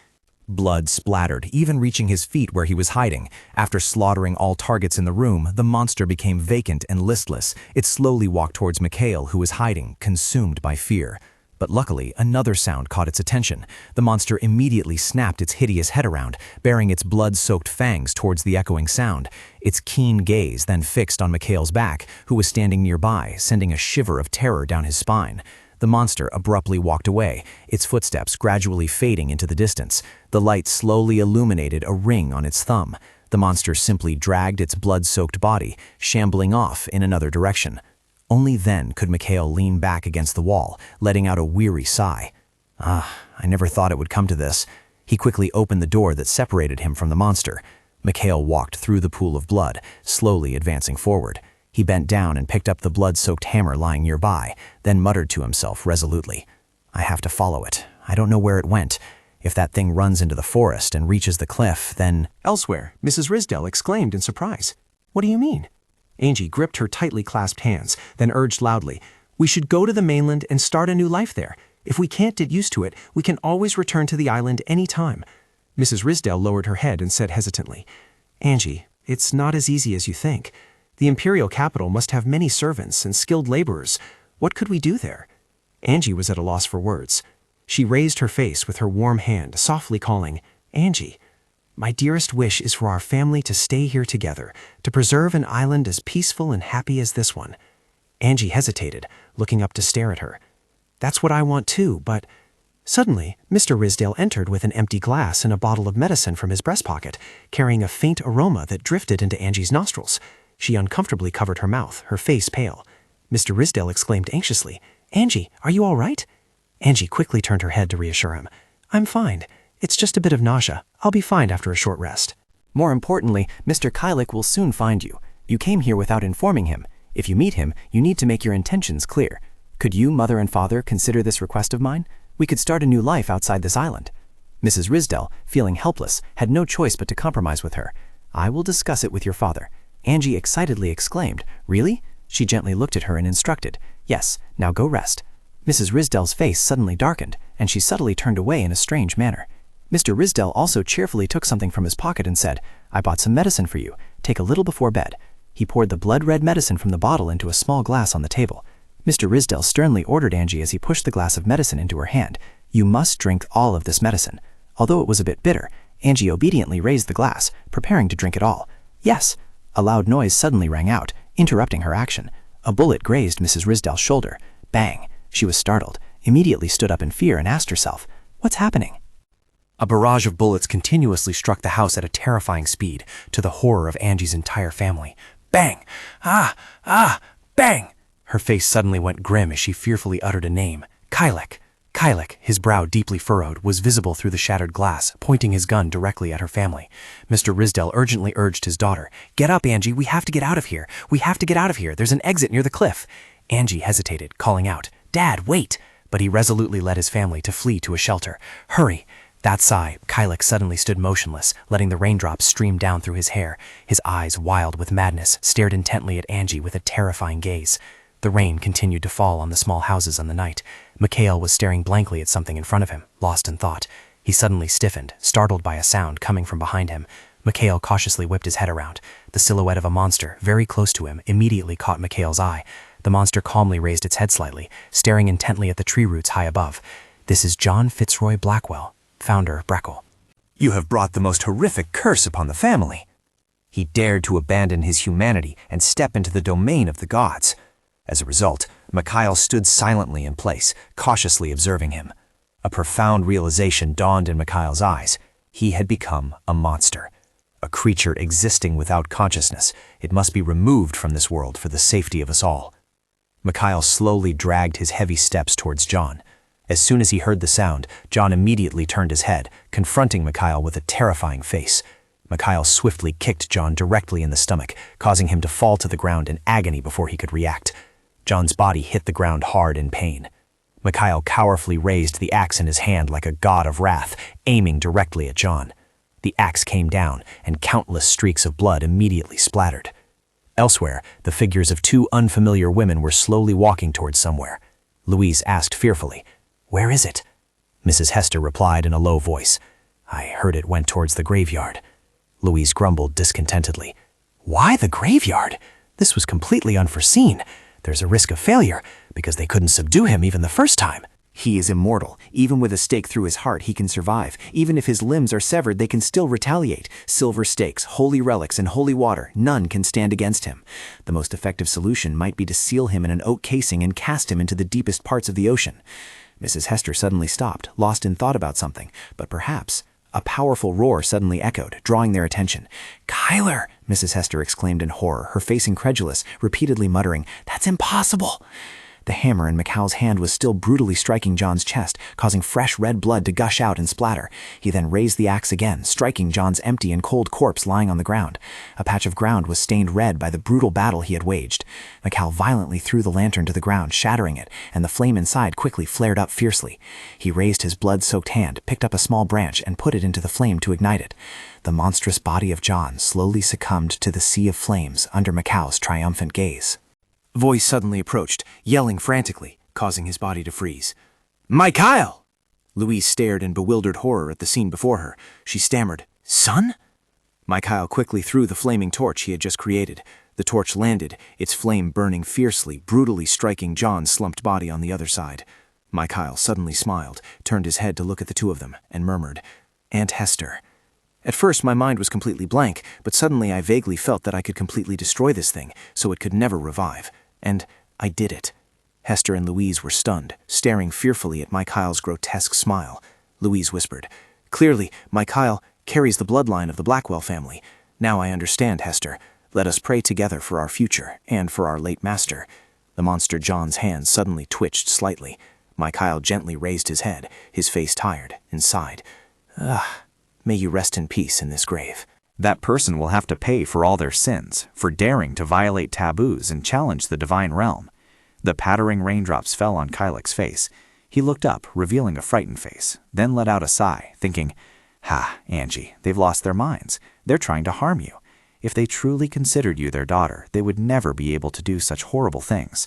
S1: Blood splattered, even reaching his feet where he was hiding. After slaughtering all targets in the room, the monster became vacant and listless. It slowly walked towards Mikhail, who was hiding, consumed by fear. But luckily, another sound caught its attention. The monster immediately snapped its hideous head around, baring its blood-soaked fangs towards the echoing sound. Its keen gaze then fixed on Mikhail's back, who was standing nearby, sending a shiver of terror down his spine. The monster abruptly walked away, its footsteps gradually fading into the distance. The light slowly illuminated a ring on its thumb. The monster simply dragged its blood-soaked body, shambling off in another direction. Only then could Mikhail lean back against the wall, letting out a weary sigh. I never thought it would come to this. He quickly opened the door that separated him from the monster. Mikhail walked through the pool of blood, slowly advancing forward. He bent down and picked up the blood-soaked hammer lying nearby, then muttered to himself resolutely, "I have to follow it. I don't know where it went. If that thing runs into the forest and reaches the cliff, then—"
S6: Elsewhere, Mrs. Risdell exclaimed in surprise. "What do you mean?" Angie gripped her tightly clasped hands, then urged loudly, "We should go to the mainland and start a new life there. If we can't get used to it, we can always return to the island any time." Mrs. Risdell lowered her head and said hesitantly, "Angie, it's not as easy as you think. The imperial capital must have many servants and skilled laborers. What could we do there?" Angie was at a loss for words. She raised her face with her warm hand, softly calling, "Angie, my dearest wish is for our family to stay here together, to preserve an island as peaceful and happy as this one." Angie hesitated, looking up to stare at her. "That's what I want too, but—" Suddenly, Mr. Risdale entered with an empty glass and a bottle of medicine from his breast pocket, carrying a faint aroma that drifted into Angie's nostrils. She uncomfortably covered her mouth, her face pale. Mr. Risdale exclaimed anxiously, "Angie, are you all right?" Angie quickly turned her head to reassure him. "I'm fine. It's just a bit of nausea. I'll be fine after a short rest."
S9: More importantly, Mr. Kylek will soon find you. You came here without informing him. If you meet him, you need to make your intentions clear. Could you, mother and father, consider this request of mine? We could start a new life outside this island." Mrs. Risdell, feeling helpless, had no choice but to compromise with her. "I will discuss it with your father." Angie excitedly exclaimed, "Really?" She gently looked at her and instructed, "Yes, now go rest." Mrs. Risdell's face suddenly darkened, and she subtly turned away in a strange manner. Mr. Risdell also cheerfully took something from his pocket and said, "I bought some medicine for you. Take a little before bed." He poured the blood-red medicine from the bottle into a small glass on the table. Mr. Risdell sternly ordered Angie as he pushed the glass of medicine into her hand, "You must drink all of this medicine." Although it was a bit bitter, Angie obediently raised the glass, preparing to drink it all. "Yes." A loud noise suddenly rang out, interrupting her action. A bullet grazed Mrs. Risdell's shoulder. Bang! She was startled, immediately stood up in fear and asked herself, "What's happening?"
S6: A barrage of bullets continuously struck the house at a terrifying speed, to the horror of Angie's entire family. Bang! Bang! Her face suddenly went grim as she fearfully uttered a name. Kylek. Kylek, his brow deeply furrowed, was visible through the shattered glass, pointing his gun directly at her family. Mr. Risdell urgently urged his daughter, "Get up, Angie, we have to get out of here. We have to get out of here. There's an exit near the cliff." Angie hesitated, calling out, "Dad, wait!" But he resolutely led his family to flee to a shelter. "Hurry!" That sigh, Kylek suddenly stood motionless, letting the raindrops stream down through his hair. His eyes, wild with madness, stared intently at Angie with a terrifying gaze. The rain continued to fall on the small houses on the night. Mikhail was staring blankly at something in front of him, lost in thought. He suddenly stiffened, startled by a sound coming from behind him. Mikhail cautiously whipped his head around. The silhouette of a monster, very close to him, immediately caught Mikhail's eye. The monster calmly raised its head slightly, staring intently at the tree roots high above. "This is John Fitzroy Blackwell, founder of Breckle."
S3: "You have brought the most horrific curse upon the family." He dared to abandon his humanity and step into the domain of the gods. As a result, Mikhail stood silently in place, cautiously observing him. A profound realization dawned in Mikhail's eyes. He had become a monster. A creature existing without consciousness. It must be removed from this world for the safety of us all. Mikhail slowly dragged his heavy steps towards John. As soon as he heard the sound, John immediately turned his head, confronting Mikhail with a terrifying face. Mikhail swiftly kicked John directly in the stomach, causing him to fall to the ground in agony before he could react. John's body hit the ground hard in pain. Mikhail powerfully raised the axe in his hand like a god of wrath, aiming directly at John. The axe came down, and countless streaks of blood immediately splattered. Elsewhere, the figures of two unfamiliar women were slowly walking towards somewhere. Louise asked fearfully, "Where is it?" Mrs. Hester replied in a low voice, "I heard it went towards the graveyard." Louise grumbled discontentedly, "Why the graveyard? This was completely unforeseen. There's a risk of failure, because they couldn't subdue him even the first time."
S11: He is immortal. Even with a stake through his heart, he can survive. Even if his limbs are severed, they can still retaliate. Silver stakes, holy relics, and holy water, none can stand against him. The most effective solution might be to seal him in an oak casing and cast him into the deepest parts of the ocean. Mrs. Hester suddenly stopped, lost in thought about something, but perhaps a powerful roar suddenly echoed, drawing their attention. "Kyler!" Mrs. Hester exclaimed in horror, her face incredulous, repeatedly muttering, "That's impossible!" The hammer in Macau's hand was still brutally striking John's chest, causing fresh red blood to gush out and splatter. He then raised the axe again, striking John's empty and cold corpse lying on the ground. A patch of ground was stained red by the brutal battle he had waged. Macau violently threw the lantern to the ground, shattering it, and the flame inside quickly flared up fiercely. He raised his blood-soaked hand, picked up a small branch, and put it into the flame to ignite it. The monstrous body of John slowly succumbed to the sea of flames under Macau's triumphant gaze.
S6: Voice suddenly approached, yelling frantically, causing his body to freeze. "Mikhail!" Louise stared in bewildered horror at the scene before her. She stammered, "Son?" Mikhail quickly threw the flaming torch he had just created. The torch landed, its flame burning fiercely, brutally striking John's slumped body on the other side. Mikhail suddenly smiled, turned his head to look at the two of them, and murmured, "Aunt Hester." At first my mind was completely blank, but suddenly I vaguely felt that I could completely destroy this thing, so it could never revive. And I did it. Hester and Louise were stunned, staring fearfully at Mikhail's grotesque smile. Louise whispered, "Clearly, Mikhail carries the bloodline of the Blackwell family. Now I understand, Hester. Let us pray together for our future, and for our late master." The monster John's hand suddenly twitched slightly. Mikhail gently raised his head, his face tired, and sighed. May you rest in peace in this grave."
S2: That person will have to pay for all their sins, for daring to violate taboos and challenge the divine realm. The pattering raindrops fell on Kylik's face. He looked up, revealing a frightened face, then let out a sigh, thinking, Angie, they've lost their minds. They're trying to harm you. If they truly considered you their daughter, they would never be able to do such horrible things.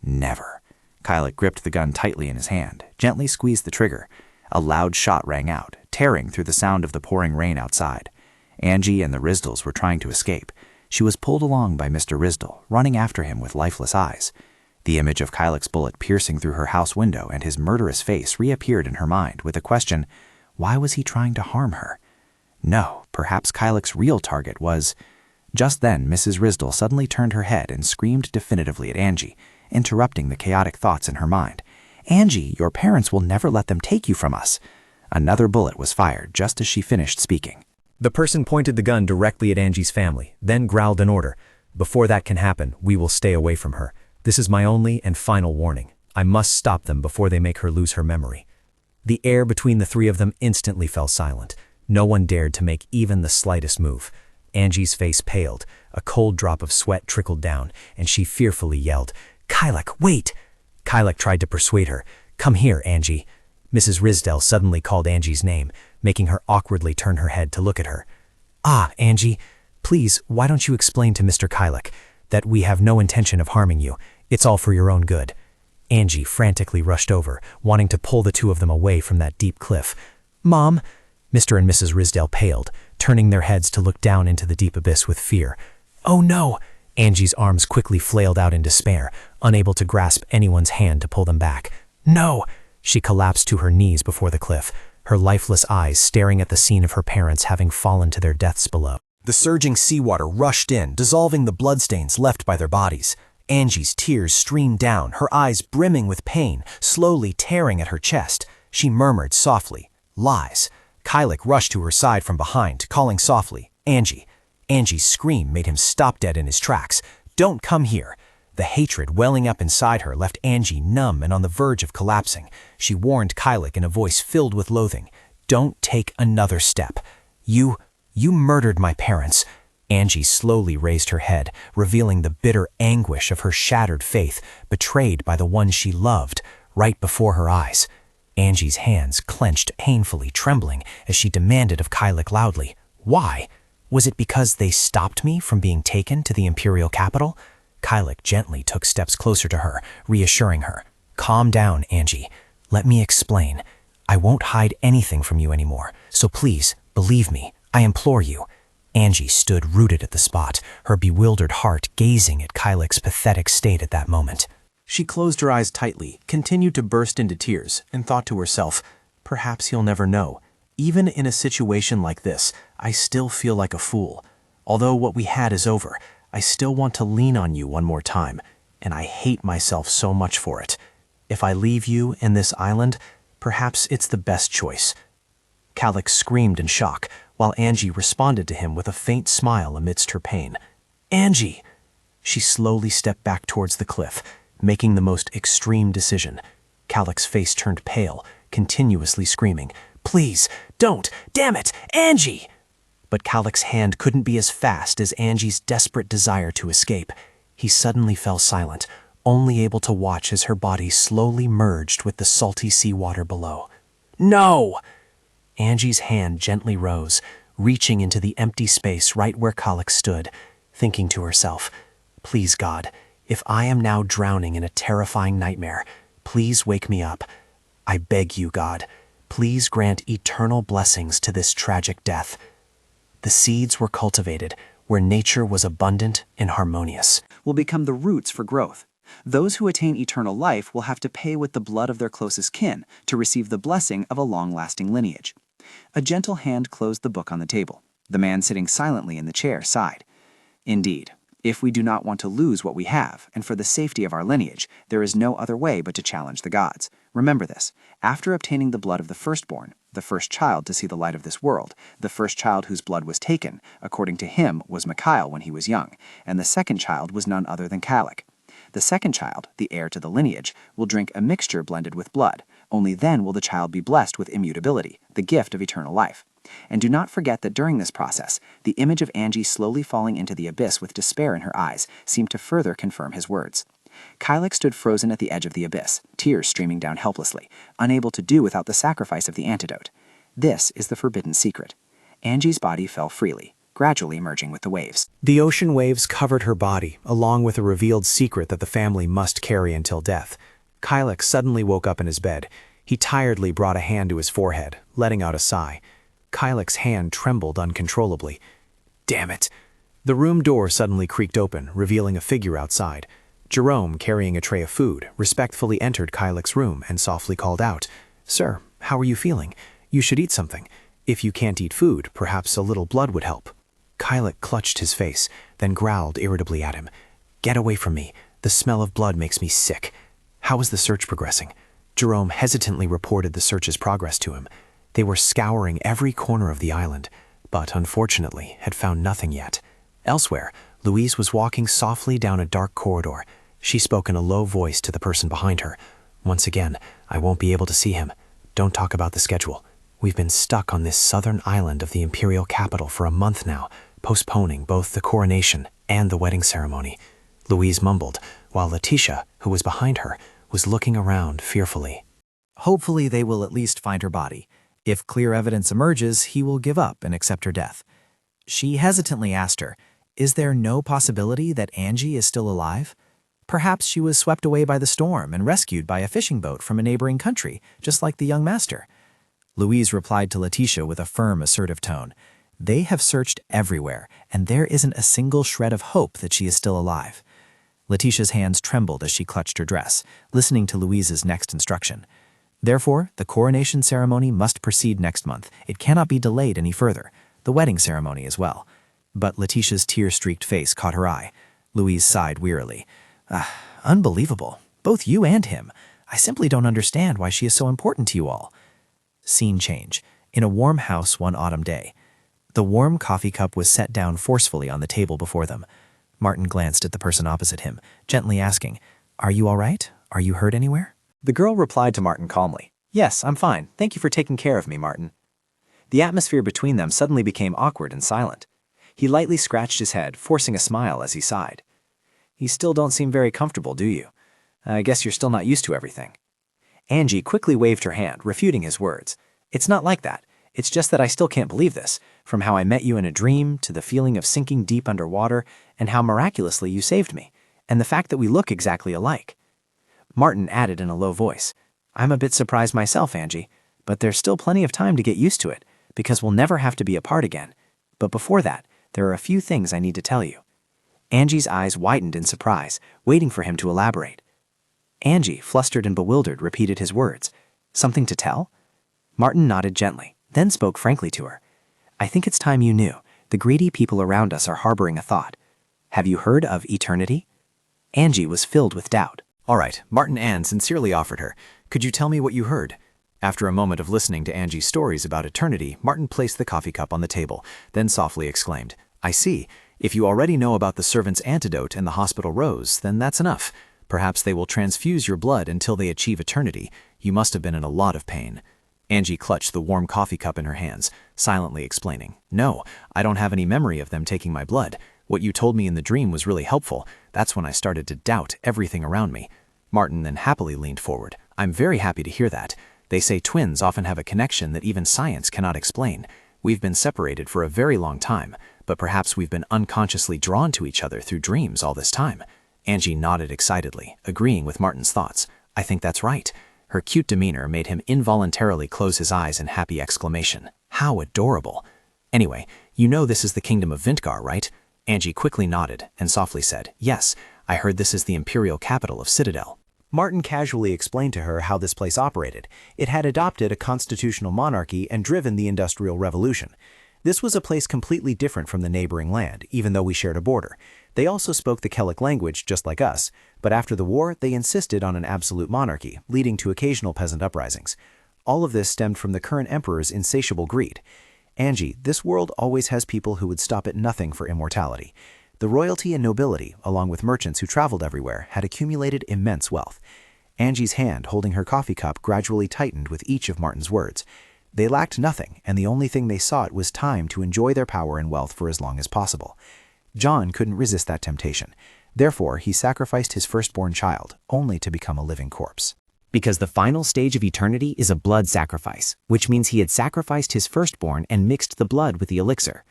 S2: Never. Kylik gripped the gun tightly in his hand, gently squeezed the trigger. A loud shot rang out, tearing through the sound of the pouring rain outside. Angie and the Risdals were trying to escape. She was pulled along by Mr. Risdal, running after him with lifeless eyes. The image of Kylik's bullet piercing through her house window and his murderous face reappeared in her mind with the question, why was he trying to harm her? No, perhaps Kylik's real target was... Just then, Mrs. Risdal suddenly turned her head and screamed definitively at Angie, interrupting the chaotic thoughts in her mind. "Angie, your parents will never let them take you from us." Another bullet was fired just as she finished speaking.
S5: The person pointed the gun directly at Angie's family, then growled an order. "Before that can happen, we will stay away from her. This is my only and final warning. I must stop them before they make her lose her memory." The air between the three of them instantly fell silent. No one dared to make even the slightest move. Angie's face paled, a cold drop of sweat trickled down, and she fearfully yelled, "Kylik, wait!" Kylik tried to persuade her. "Come here, Angie." Mrs. Risdal suddenly called Angie's name, making her awkwardly turn her head to look at her. Angie, please, why don't you explain to Mr. Kylik that we have no intention of harming you. It's all for your own good." Angie frantically rushed over, wanting to pull the two of them away from that deep cliff. "Mom!" Mr. and Mrs. Risdal paled, turning their heads to look down into the deep abyss with fear. "Oh no!" Angie's arms quickly flailed out in despair, unable to grasp anyone's hand to pull them back. "No!" She collapsed to her knees before the cliff, her lifeless eyes staring at the scene of her parents having fallen to their deaths below. The surging seawater rushed in, dissolving the bloodstains left by their bodies. Angie's tears streamed down, her eyes brimming with pain, slowly tearing at her chest. She murmured softly, "Lies." Kylik rushed to her side from behind, calling softly, "Angie." Angie's scream made him stop dead in his tracks. "Don't come here." The hatred welling up inside her left Angie numb and on the verge of collapsing. She warned Kylik in a voice filled with loathing, "Don't take another step. You murdered my parents." Angie slowly raised her head, revealing the bitter anguish of her shattered faith, betrayed by the one she loved, right before her eyes. Angie's hands clenched painfully, trembling, as she demanded of Kylik loudly, "Why? Was it because they stopped me from being taken to the imperial capital?" Kylik gently took steps closer to her, reassuring her. "Calm down, Angie. Let me explain. I won't hide anything from you anymore, so please, believe me, I implore you." Angie stood rooted at the spot, her bewildered heart gazing at Kylik's pathetic state at that moment.
S6: She closed her eyes tightly, continued to burst into tears, and thought to herself, perhaps he'll never know. Even in a situation like this, I still feel like a fool. Although what we had is over, I still want to lean on you one more time, and I hate myself so much for it. If I leave you and this island, perhaps it's the best choice. Calyx screamed in shock, while Angie responded to him with a faint smile amidst her pain. Angie! She slowly stepped back towards the cliff, making the most extreme decision. Calyx's face turned pale, continuously screaming, Please, don't! Damn it! Angie! But Calyx's hand couldn't be as fast as Angie's desperate desire to escape. He suddenly fell silent, only able to watch as her body slowly merged with the salty seawater below. No! Angie's hand gently rose, reaching into the empty space right where Calyx stood, thinking to herself, Please, God, if I am now drowning in a terrifying nightmare, please wake me up. I beg you, God, please grant eternal blessings to this tragic death. The seeds were cultivated where nature was abundant and harmonious.
S2: Will become the roots for growth. Those who attain eternal life will have to pay with the blood of their closest kin to receive the blessing of a long-lasting lineage. A gentle hand closed the book on the table. The man sitting silently in the chair sighed. Indeed, if we do not want to lose what we have, and for the safety of our lineage, there is no other way but to challenge the gods. Remember this, after obtaining the blood of the firstborn, the first child to see the light of this world, the first child whose blood was taken, according to him, was Mikhail when he was young, and the second child was none other than Calyx. The second child, the heir to the lineage, will drink a mixture blended with blood. Only then will the child be blessed with immutability, the gift of eternal life. And do not forget that during this process, the image of Angie slowly falling into the abyss with despair in her eyes seemed to further confirm his words. Calyx stood frozen at the edge of the abyss, tears streaming down helplessly, unable to do without the sacrifice of the antidote. This is the forbidden secret. Angie's body fell freely, gradually merging with the waves.
S3: The ocean waves covered her body, along with a revealed secret that the family must carry until death. Calyx suddenly woke up in his bed. He tiredly brought a hand to his forehead, letting out a sigh. Calyx's hand trembled uncontrollably. Damn it! The room door suddenly creaked open, revealing a figure outside. Jerome, carrying a tray of food, respectfully entered Calyx's room and softly called out, Sir, how are you feeling? You should eat something. If you can't eat food, perhaps a little blood would help. Calyx clutched his face, then growled irritably at him. Get away from me. The smell of blood makes me sick. How is the search progressing? Jerome hesitantly reported the search's progress to him. They were scouring every corner of the island, but unfortunately had found nothing yet. Elsewhere, Louise was walking softly down a dark corridor. She spoke in a low voice to the person behind her. Once again, I won't be able to see him. Don't talk about the schedule. We've been stuck on this southern island of the imperial capital for a month now, postponing both the coronation and the wedding ceremony. Louise mumbled, while Letitia, who was behind her, was looking around fearfully.
S5: Hopefully they will at least find her body. If clear evidence emerges, he will give up and accept her death. She hesitantly asked her, Is there no possibility that Angie is still alive? Perhaps she was swept away by the storm and rescued by a fishing boat from a neighboring country, just like the young master. Louise replied to Letitia with a firm, assertive tone. They have searched everywhere, and there isn't a single shred of hope that she is still alive. Letitia's hands trembled as she clutched her dress, listening to Louise's next instruction. Therefore, the coronation ceremony must proceed next month. It cannot be delayed any further. The wedding ceremony as well. But Letitia's tear-streaked face caught her eye. Louise sighed wearily. Unbelievable. Both you and him. I simply don't understand why she is so important to you all. Scene change. In a warm house one autumn day. The warm coffee cup was set down forcefully on the table before them. Martin glanced at the person opposite him, gently asking, Are you all right? Are you hurt anywhere?
S10: The girl replied to Martin calmly, Yes, I'm fine. Thank you for taking care of me, Martin. The atmosphere between them suddenly became awkward and silent. He lightly scratched his head, forcing a smile as he sighed. You still don't seem very comfortable, do you? I guess you're still not used to everything. Angie quickly waved her hand, refuting his words. It's not like that. It's just that I still can't believe this, from how I met you in a dream to the feeling of sinking deep underwater and how miraculously you saved me, and the fact that we look exactly alike. Martin added in a low voice, I'm a bit surprised myself, Angie, but there's still plenty of time to get used to it, because we'll never have to be apart again. But before that, there are a few things I need to tell you. Angie's eyes widened in surprise, waiting for him to elaborate. Angie, flustered and bewildered, repeated his words. Something to tell? Martin nodded gently, then spoke frankly to her. I think it's time you knew. The greedy people around us are harboring a thought. Have you heard of eternity? Angie was filled with doubt.
S3: All right, Martin Ann sincerely offered her. Could you tell me what you heard? After a moment of listening to Angie's stories about eternity, Martin placed the coffee cup on the table, then softly exclaimed, I see. If you already know about the servant's antidote and the hospital rose, then that's enough. Perhaps they will transfuse your blood until they achieve eternity. You must have been in a lot of pain. Angie clutched the warm coffee cup in her hands, silently explaining, No, I don't have any memory of them taking my blood. What you told me in the dream was really helpful. That's when I started to doubt everything around me. Martin then happily leaned forward. I'm very happy to hear that. They say twins often have a connection that even science cannot explain. We've been separated for a very long time, but perhaps we've been unconsciously drawn to each other through dreams all this time. Angie nodded excitedly, agreeing with Martin's thoughts. I think that's right. Her cute demeanor made him involuntarily close his eyes in happy exclamation. How adorable. Anyway, you know this is the kingdom of Vintgar, right? Angie quickly nodded and softly said, Yes, I heard this is the imperial capital of Citadel.
S1: Martin casually explained to her how this place operated. It had adopted a constitutional monarchy and driven the Industrial Revolution. This was a place completely different from the neighboring land, even though we shared a border. They also spoke the Celtic language just like us, but after the war, they insisted on an absolute monarchy, leading to occasional peasant uprisings. All of this stemmed from the current emperor's insatiable greed. Angie, this world always has people who would stop at nothing for immortality. The royalty and nobility, along with merchants who traveled everywhere, had accumulated immense wealth. Angie's hand holding her coffee cup gradually tightened with each of Martin's words. They lacked nothing, and the only thing they sought was time to enjoy their power and wealth for as long as possible. John couldn't resist that temptation. Therefore, he sacrificed his firstborn child, only to become a living corpse.
S8: Because the final stage of eternity is a blood sacrifice, which means he had sacrificed his firstborn and mixed the blood with the elixir.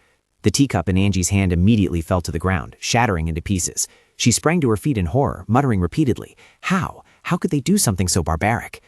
S8: The teacup in Angie's hand immediately fell to the ground, shattering into pieces. She sprang to her feet in horror, muttering repeatedly, How? How could they do something so barbaric?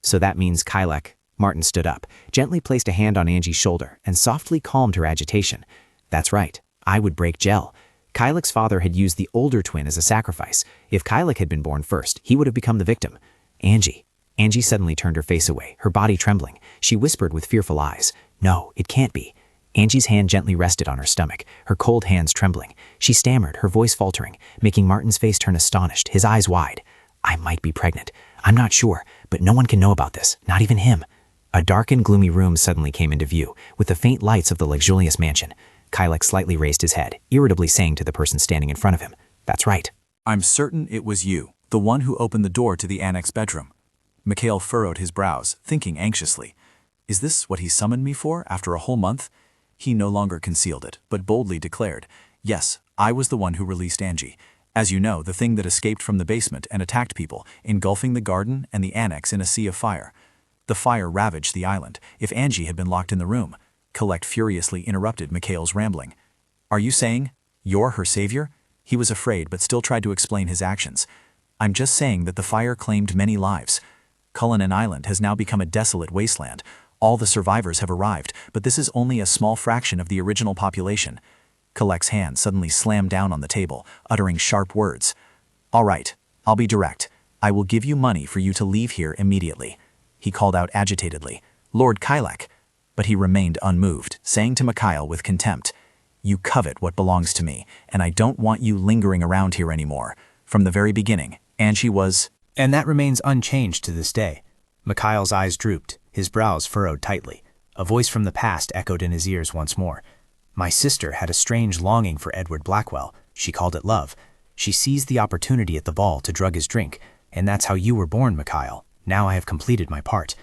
S8: So that means Kylek. Martin stood up, gently placed a hand on Angie's shoulder, and softly calmed her agitation. That's right, I would break Gel. Kylek's father had used the older twin as a sacrifice. If Kylek had been born first, he would have become the victim. Angie. Angie suddenly turned her face away, her body trembling. She whispered with fearful eyes, No, it can't be. Angie's hand gently rested on her stomach, her cold hands trembling. She stammered, her voice faltering, making Martin's face turn astonished, his eyes wide. I might be pregnant. I'm not sure, but no one can know about this, not even him. A dark and gloomy room suddenly came into view, with the faint lights of the luxurious mansion. Kylek slightly raised his head, irritably saying to the person standing in front of him, That's right.
S2: I'm certain it was you, the one who opened the door to the annex bedroom. Mikhail furrowed his brows, thinking anxiously. Is this what he summoned me for after a whole month? He no longer concealed it, but boldly declared, Yes, I was the one who released Angie. As you know, the thing that escaped from the basement and attacked people, engulfing the garden and the annex in a sea of fire. The fire ravaged the island. If Angie had been locked in the room, Collect furiously interrupted Mikhail's rambling. Are you saying you're her savior? He was afraid but still tried to explain his actions. I'm just saying that the fire claimed many lives. Cullinan Island has now become a desolate wasteland. All the survivors have arrived, but this is only a small fraction of the original population. Collect's hand suddenly slammed down on the table, uttering sharp words. All right, I'll be direct. I will give you money for you to leave here immediately. He called out agitatedly, Lord Kylek. But he remained unmoved, saying to Mikhail with contempt, You covet what belongs to me, and I don't want you lingering around here anymore. From the very beginning, Angie was...
S1: And that remains unchanged to this day. Mikhail's eyes drooped, his brows furrowed tightly. A voice from the past echoed in his ears once more. My sister had a strange longing for Edward Blackwell. She called it love. She seized the opportunity at the ball to drug his drink, and that's how you were born, Mikhail. Now I have completed my part.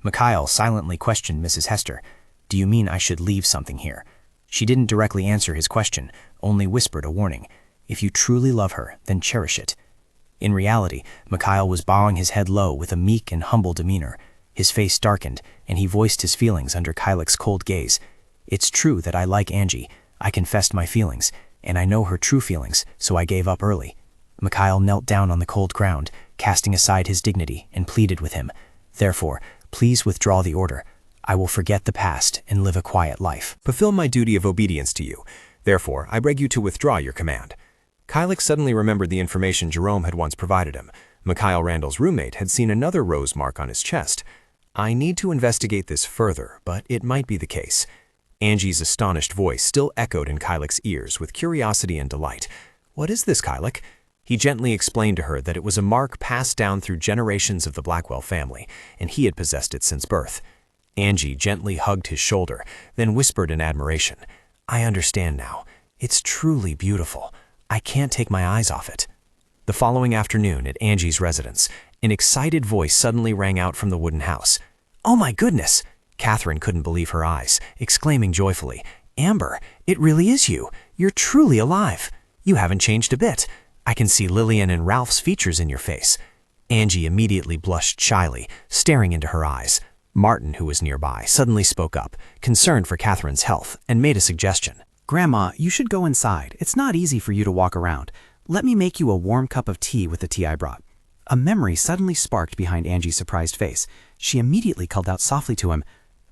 S1: Mikhail silently questioned Mrs. Hester. Do you mean I should leave something here? She didn't directly answer his question, only whispered a warning. If you truly love her, then cherish it. In reality, Mikhail was bowing his head low with a meek and humble demeanor. His face darkened, and he voiced his feelings under Kylek's cold gaze. It's true that I like Angie. I confessed my feelings, and I know her true feelings, so I gave up early. Mikhail knelt down on the cold ground, casting aside his dignity, and pleaded with him. Therefore, please withdraw the order. I will forget the past and live a quiet life.
S3: Fulfill my duty of obedience to you. Therefore, I beg you to withdraw your command. Kylek suddenly remembered the information Jerome had once provided him. Mikhail Randall's roommate had seen another rose mark on his chest. I need to investigate this further, but it might be the case. Angie's astonished voice still echoed in Kylik's ears with curiosity and delight. What is this, Kylik? He gently explained to her that it was a mark passed down through generations of the Blackwell family, and he had possessed it since birth. Angie gently hugged his shoulder, then whispered in admiration, I understand now. It's truly beautiful. I can't take my eyes off it. The following afternoon at Angie's residence, an excited voice suddenly rang out from the wooden house. Oh my goodness! Catherine couldn't believe her eyes, exclaiming joyfully, Amber, it really is you. You're truly alive. You haven't changed a bit. I can see Lillian and Ralph's features in your face. Angie immediately blushed shyly, staring into her eyes. Martin, who was nearby, suddenly spoke up, concerned for Catherine's health, and made a suggestion.
S5: Grandma, you should go inside. It's not easy for you to walk around. Let me make you a warm cup of tea with the tea I brought. A memory suddenly sparked behind Angie's surprised face. She immediately called out softly to him,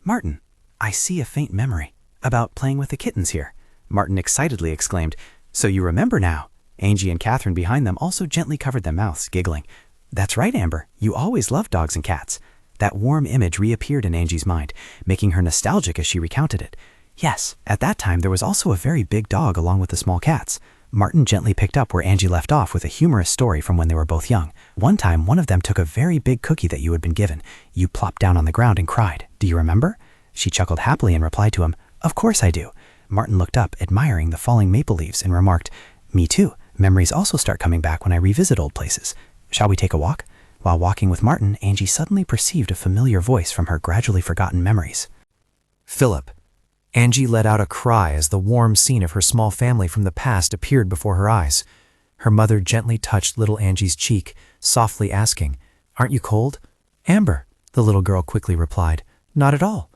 S5: Martin, I see a faint memory. About playing with the kittens here. Martin excitedly exclaimed, So you remember now? Angie and Catherine behind them also gently covered their mouths, giggling. That's right, Amber. You always loved dogs and cats. That warm image reappeared in Angie's mind, making her nostalgic as she recounted it. Yes, at that time there was also a very big dog along with the small cats. Martin gently picked up where Angie left off with a humorous story from when they were both young. One time, one of them took a very big cookie that you had been given. You plopped down on the ground and cried. Do you remember? She chuckled happily and replied to him, Of course I do. Martin looked up, admiring the falling maple leaves, and remarked, Me too. Memories also start coming back when I revisit old places. Shall we take a walk? While walking with Martin, Angie suddenly perceived a familiar voice from her gradually forgotten memories.
S7: Philip. Angie let out a cry as the warm scene of her small family from the past appeared before her eyes. Her mother gently touched little Angie's cheek, softly asking, Aren't you cold? Amber, the little girl quickly replied, Not at all.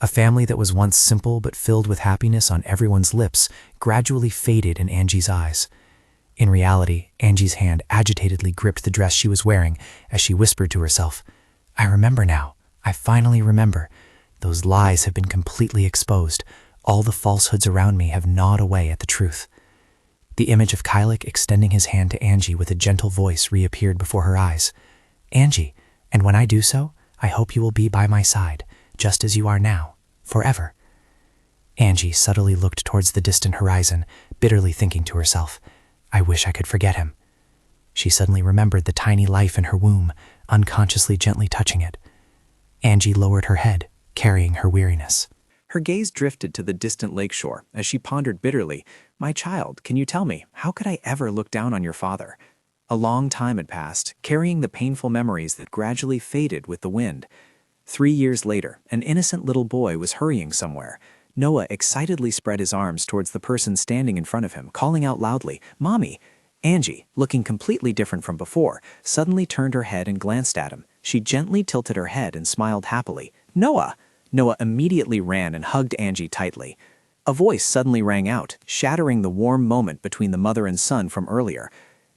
S7: A family that was once simple but filled with happiness on everyone's lips gradually faded in Angie's eyes. In reality, Angie's hand agitatedly gripped the dress she was wearing as she whispered to herself, I remember now. I finally remember. Those lies have been completely exposed. All the falsehoods around me have gnawed away at the truth. The image of Kylik extending his hand to Angie with a gentle voice reappeared before her eyes. Angie, and when I do so, I hope you will be by my side, just as you are now, forever. Angie subtly looked towards the distant horizon, bitterly thinking to herself, I wish I could forget him. She suddenly remembered the tiny life in her womb, unconsciously gently touching it. Angie lowered her head, carrying her weariness.
S10: Her gaze drifted to the distant lakeshore as she pondered bitterly, My child, can you tell me, how could I ever look down on your father? A long time had passed, carrying the painful memories that gradually faded with the wind. 3 years later, an innocent little boy was hurrying somewhere. Noah excitedly spread his arms towards the person standing in front of him, calling out loudly, Mommy! Angie, looking completely different from before, suddenly turned her head and glanced at him. She gently tilted her head and smiled happily. Noah! Noah immediately ran and hugged Angie tightly. A voice suddenly rang out, shattering the warm moment between the mother and son from earlier.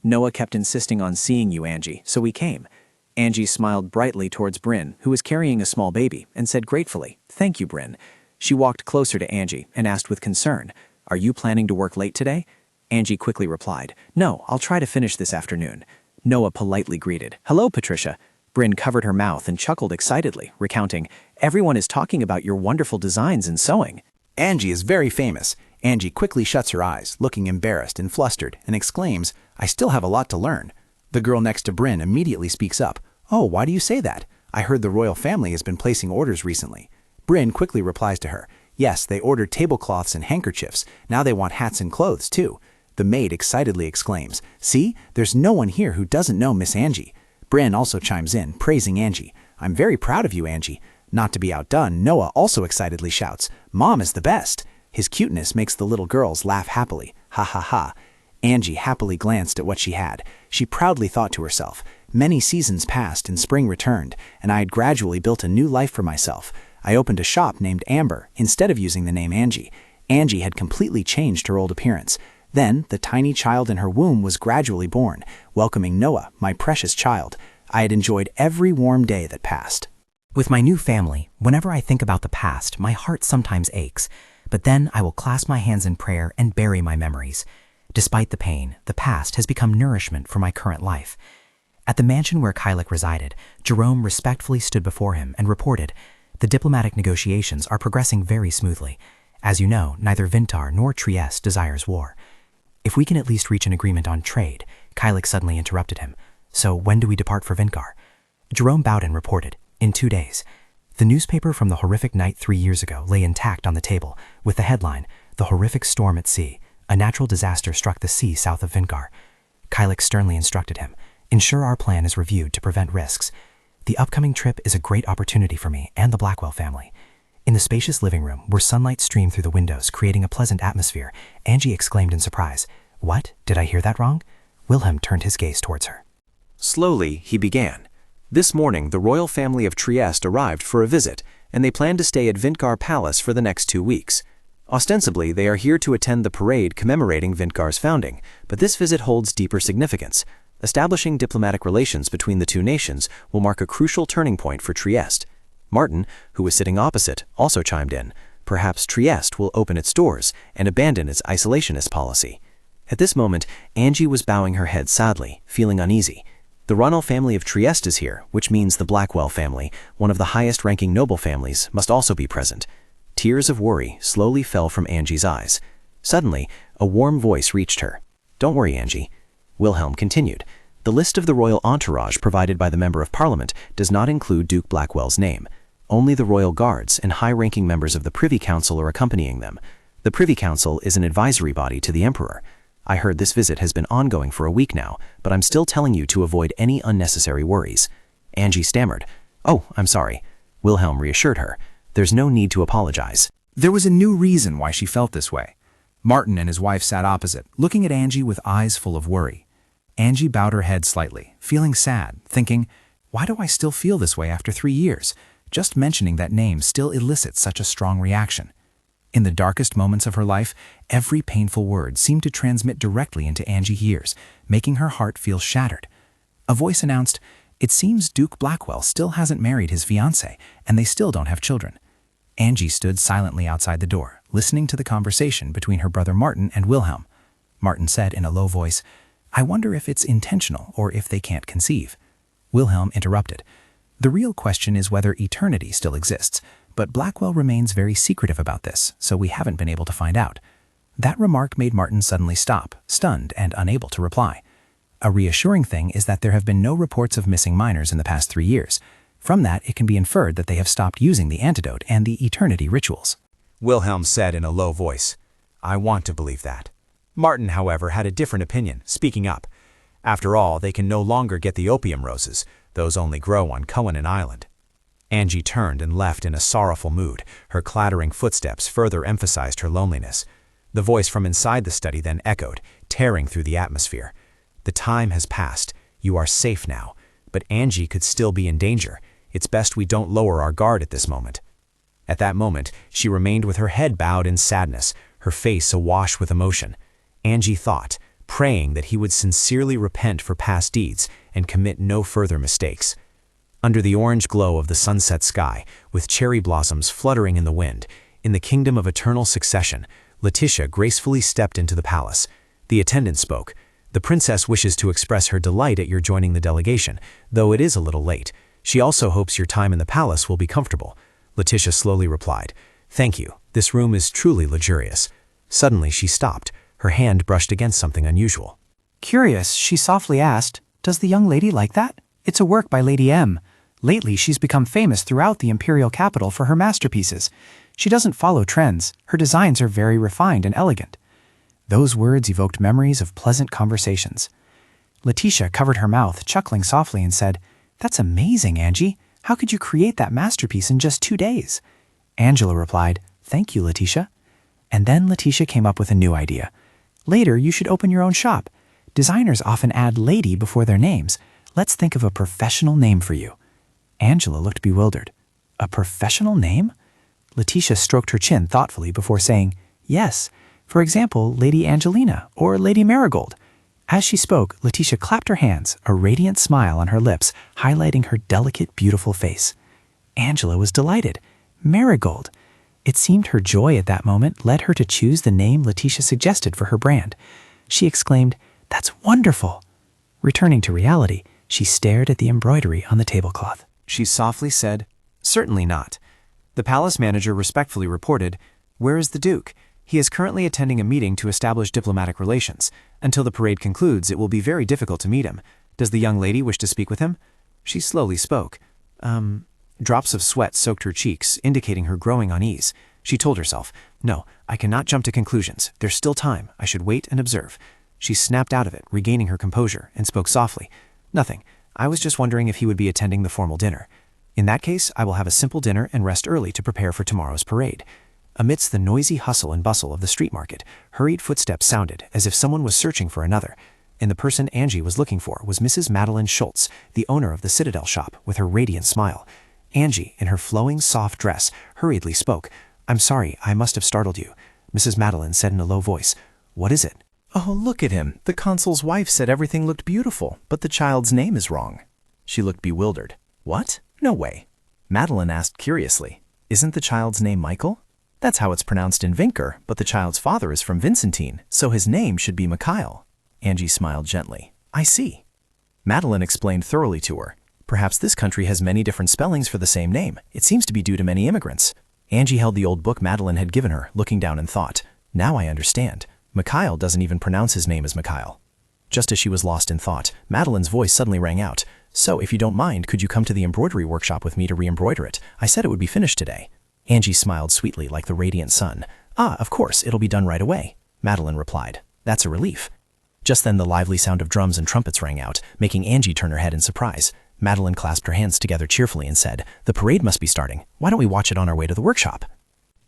S10: Noah kept insisting on seeing you, Angie, so we came. Angie smiled brightly towards Bryn, who was carrying a small baby, and said gratefully, Thank you, Bryn. She walked closer to Angie and asked with concern, Are you planning to work late today? Angie quickly replied, No, I'll try to finish this afternoon. Noah politely greeted, Hello, Patricia. Bryn covered her mouth and chuckled excitedly, recounting, Everyone is talking about your wonderful designs in sewing.
S2: Angie is very famous. Angie quickly shuts her eyes, looking embarrassed and flustered, and exclaims, I still have a lot to learn. The girl next to Bryn immediately speaks up. Oh, why do you say that? I heard the royal family has been placing orders recently. Bryn quickly replies to her, Yes, they ordered tablecloths and handkerchiefs. Now they want hats and clothes, too. The maid excitedly exclaims, See, there's no one here who doesn't know Miss Angie. Bryn also chimes in, praising Angie. I'm very proud of you, Angie. Not to be outdone, Noah also excitedly shouts, Mom is the best. His cuteness makes the little girls laugh happily. Ha ha ha. Angie happily glanced at what she had. She proudly thought to herself, Many seasons passed and spring returned, and I had gradually built a new life for myself. I opened a shop named Amber instead of using the name Angie. Angie had completely changed her old appearance. Then, the tiny child in her womb was gradually born, welcoming Noah, my precious child. I had enjoyed every warm day that passed.
S5: With my new family, whenever I think about the past, my heart sometimes aches, but then I will clasp my hands in prayer and bury my memories. Despite the pain, the past has become nourishment for my current life. At the mansion where Kylek resided, Jerome respectfully stood before him and reported, "The diplomatic negotiations are progressing very smoothly. As you know, neither Vintar nor Trieste desires war. If we can at least reach an agreement on trade," Kylek suddenly interrupted him. "So when do we depart for Vinkar?" Jerome bowed and reported, "In 2 days." The newspaper from the horrific night 3 years ago lay intact on the table, with the headline, "The Horrific Storm at Sea. A natural disaster struck the sea south of Vinkar." Kylek sternly instructed him, "Ensure our plan is reviewed to prevent risks. The upcoming trip is a great opportunity for me and the Blackwell family." In the spacious living room, where sunlight streamed through the windows, creating a pleasant atmosphere, Angie exclaimed in surprise, "What? Did I hear that wrong?" Wilhelm turned his gaze towards her.
S2: Slowly, he began. This morning, the royal family of Trieste arrived for a visit, and they plan to stay at Vintkar Palace for the next 2 weeks. Ostensibly, they are here to attend the parade commemorating Vintkar's founding, but this visit holds deeper significance. Establishing diplomatic relations between the two nations will mark a crucial turning point for Trieste. Martin, who was sitting opposite, also chimed in. Perhaps Trieste will open its doors and abandon its isolationist policy. At this moment, Angie was bowing her head sadly, feeling uneasy. The Ronald family of Trieste is here, which means the Blackwell family, one of the highest-ranking noble families, must also be present. Tears of worry slowly fell from Angie's eyes. Suddenly, a warm voice reached her. "Don't worry, Angie." Wilhelm continued. "The list of the royal entourage provided by the Member of Parliament does not include Duke Blackwell's name. Only the royal guards and high-ranking members of the Privy Council are accompanying them. The Privy Council is an advisory body to the Emperor. I heard this visit has been ongoing for a week now, but I'm still telling you to avoid any unnecessary worries." Angie stammered. "Oh, I'm sorry." Wilhelm reassured her. "There's no need to apologize."
S7: There was a new reason why she felt this way. Martin and his wife sat opposite, looking at Angie with eyes full of worry. Angie bowed her head slightly, feeling sad, thinking, "Why do I still feel this way after 3 years? Just mentioning that name still elicits such a strong reaction." In the darkest moments of her life, every painful word seemed to transmit directly into Angie's ears, making her heart feel shattered. A voice announced, "It seems Duke Blackwell still hasn't married his fiancée, and they still don't have children." Angie stood silently outside the door, listening to the conversation between her brother Martin and Wilhelm. Martin said in a low voice, "I wonder if it's intentional or if they can't conceive." Wilhelm interrupted. "The real question is whether eternity still exists, but Blackwell remains very secretive about this, so we haven't been able to find out." That remark made Martin suddenly stop, stunned and unable to reply. A reassuring thing is that there have been no reports of missing minors in the past 3 years. From that, it can be inferred that they have stopped using the antidote and the eternity rituals.
S1: Wilhelm said in a low voice, "I want to believe that." Martin, however, had a different opinion, speaking up. After all, they can no longer get the opium roses. Those only grow on Coanan Island. Angie turned and left in a sorrowful mood. Her clattering footsteps further emphasized her loneliness. The voice from inside the study then echoed, tearing through the atmosphere. "The time has passed. You are safe now. But Angie could still be in danger. It's best we don't lower our guard at this moment." At that moment, she remained with her head bowed in sadness, her face awash with emotion. Angie thought, praying that he would sincerely repent for past deeds and commit no further mistakes. Under the orange glow of the sunset sky, with cherry blossoms fluttering in the wind, in the kingdom of eternal succession, Letitia gracefully stepped into the palace. The attendant spoke. "The princess wishes to express her delight at your joining the delegation, though it is a little late. She also hopes your time in the palace will be comfortable." Letitia slowly replied, "Thank you. This room is truly luxurious." Suddenly she stopped. Her hand brushed against something unusual.
S5: Curious, she softly asked, "Does the young lady like that? It's a work by Lady M. Lately, she's become famous throughout the imperial capital for her masterpieces. She doesn't follow trends. Her designs are very refined and elegant." Those words evoked memories of pleasant conversations. Letitia covered her mouth, chuckling softly, and said, "That's amazing, Angie. How could you create that masterpiece in just 2 days?" Angela replied, "Thank you, Letitia." And then Letitia came up with a new idea. "Later, you should open your own shop. Designers often add lady before their names. Let's think of a professional name for you." Angela looked bewildered. "A professional name?" Letitia stroked her chin thoughtfully before saying, "Yes. For example, Lady Angelina or Lady Marigold." As she spoke, Letitia clapped her hands, a radiant smile on her lips, highlighting her delicate, beautiful face. Angela was delighted. Marigold. It seemed her joy at that moment led her to choose the name Letitia suggested for her brand. She exclaimed, "That's wonderful!" Returning to reality, She stared at the embroidery on the tablecloth.
S1: She softly said, "Certainly not." The palace manager respectfully reported, "Where is the Duke? He is currently attending a meeting to establish diplomatic relations. Until the parade concludes, it will be very difficult to meet him. Does the young lady wish to speak with him?" She slowly spoke. Drops of sweat soaked her cheeks, indicating her growing unease. She told herself, "No, I cannot jump to conclusions. There's still time. I should wait and observe." She snapped out of it, regaining her composure, and spoke softly. "Nothing. I was just wondering if he would be attending the formal dinner. In that case, I will have a simple dinner and rest early to prepare for tomorrow's parade." Amidst the noisy hustle and bustle of the street market, hurried footsteps sounded, as if someone was searching for another. And the person Angie was looking for was Mrs. Madeline Schultz, the owner of the Citadel shop, with her radiant smile. Angie, in her flowing, soft dress, hurriedly spoke. "I'm sorry, I must have startled you." Mrs. Madeline said in a low voice, "What is it?"
S3: Oh, look at him. The consul's wife said everything looked beautiful, but the child's name is wrong. She looked bewildered. What? No way. Madeline asked curiously, "Isn't the child's name Michael?" "That's how it's pronounced in Vinker, but the child's father is from Vincentine, so his name should be Mikhail." Angie smiled gently. "I see." Madeline explained thoroughly to her. "Perhaps this country has many different spellings for the same name. It seems to be due to many immigrants." Angie held the old book Madeline had given her, looking down in thought. "Now I understand. Mikhail doesn't even pronounce his name as Mikhail." Just as she was lost in thought, Madeline's voice suddenly rang out. "So, if you don't mind, could you come to the embroidery workshop with me to re-embroider it? I said it would be finished today." Angie smiled sweetly like the radiant sun. "Ah, of course, it'll be done right away," Madeline replied. "That's a relief." Just then the lively sound of drums and trumpets rang out, making Angie turn her head in surprise. Madeline clasped her hands together cheerfully and said, "The parade must be starting. Why don't we watch it on our way to the workshop?"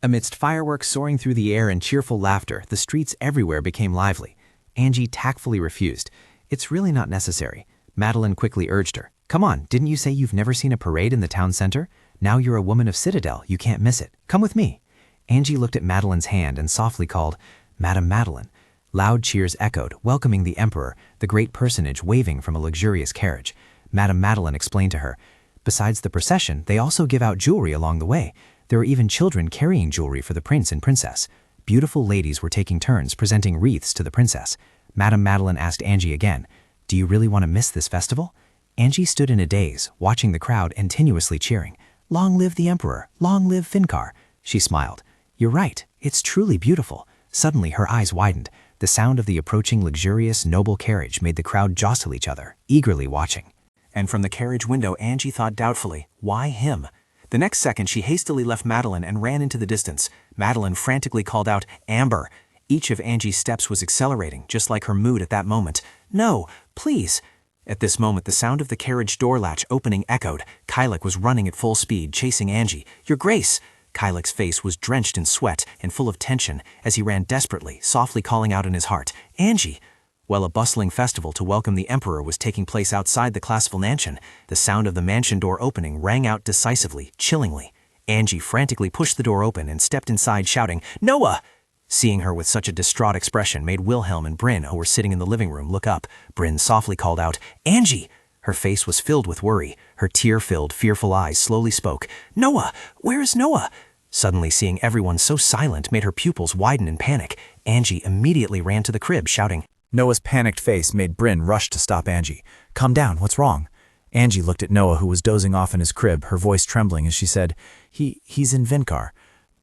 S1: Amidst fireworks soaring through the air and cheerful laughter, the streets everywhere became lively. Angie tactfully refused. "It's really not necessary." Madeline quickly urged her. "Come on, didn't you say you've never seen a parade in the town center? Now you're a woman of Citadel, you can't miss it. Come with me." Angie looked at Madeline's hand and softly called, "Madame Madeline." Loud cheers echoed, welcoming the emperor, the great personage waving from a luxurious carriage. Madame Madeline explained to her, "Besides the procession, they also give out jewelry along the way. There are even children carrying jewelry for the prince and princess." Beautiful ladies were taking turns presenting wreaths to the princess. Madame Madeline asked Angie again, "Do you really want to miss this festival?" Angie stood in a daze, watching the crowd continuously cheering. "Long live the emperor! Long live Finkar!" She smiled. "You're right. It's truly beautiful." Suddenly her eyes widened. The sound of the approaching luxurious, noble carriage made the crowd jostle each other, eagerly watching. And from the carriage window, Angie thought doubtfully, why him? The next second, she hastily left Madeline and ran into the distance. Madeline frantically called out, "Amber!" Each of Angie's steps was accelerating, just like her mood at that moment. "No, please!" At this moment, the sound of the carriage door latch opening echoed. Kylek was running at full speed, chasing Angie. "Your Grace!" Kylek's face was drenched in sweat and full of tension as he ran desperately, softly calling out in his heart, "Angie!" While a bustling festival to welcome the emperor was taking place outside the Classville mansion, the sound of the mansion door opening rang out decisively, chillingly. Angie frantically pushed the door open and stepped inside shouting, "Noah!" Seeing her with such a distraught expression made Wilhelm and Bryn, who were sitting in the living room, look up. Bryn softly called out, "Angie!" Her face was filled with worry. Her tear-filled, fearful eyes slowly spoke, "Noah! Where is Noah?" Suddenly seeing everyone so silent made her pupils widen in panic. Angie immediately ran to the crib, shouting.
S3: Noah's panicked face made Bryn rush to stop Angie. "Calm down, what's wrong?" Angie looked at Noah, who was dozing off in his crib, her voice trembling as she said, He's in Vinkar."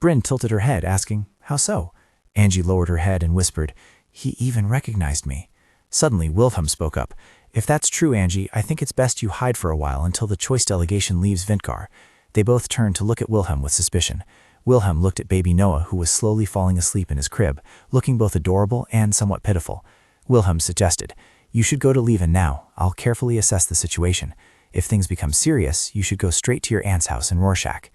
S3: Bryn tilted her head, asking, "How so?" Angie lowered her head and whispered, "He even recognized me." Suddenly, Wilhelm spoke up. "If that's true, Angie, I think it's best you hide for a while until the choice delegation leaves Vinkar." They both turned to look at Wilhelm with suspicion. Wilhelm looked at baby Noah, who was slowly falling asleep in his crib, looking both adorable and somewhat pitiful. Wilhelm suggested, "You should go to Leven now. I'll carefully assess the situation. If things become serious, you should go straight to your aunt's house in Rorschach."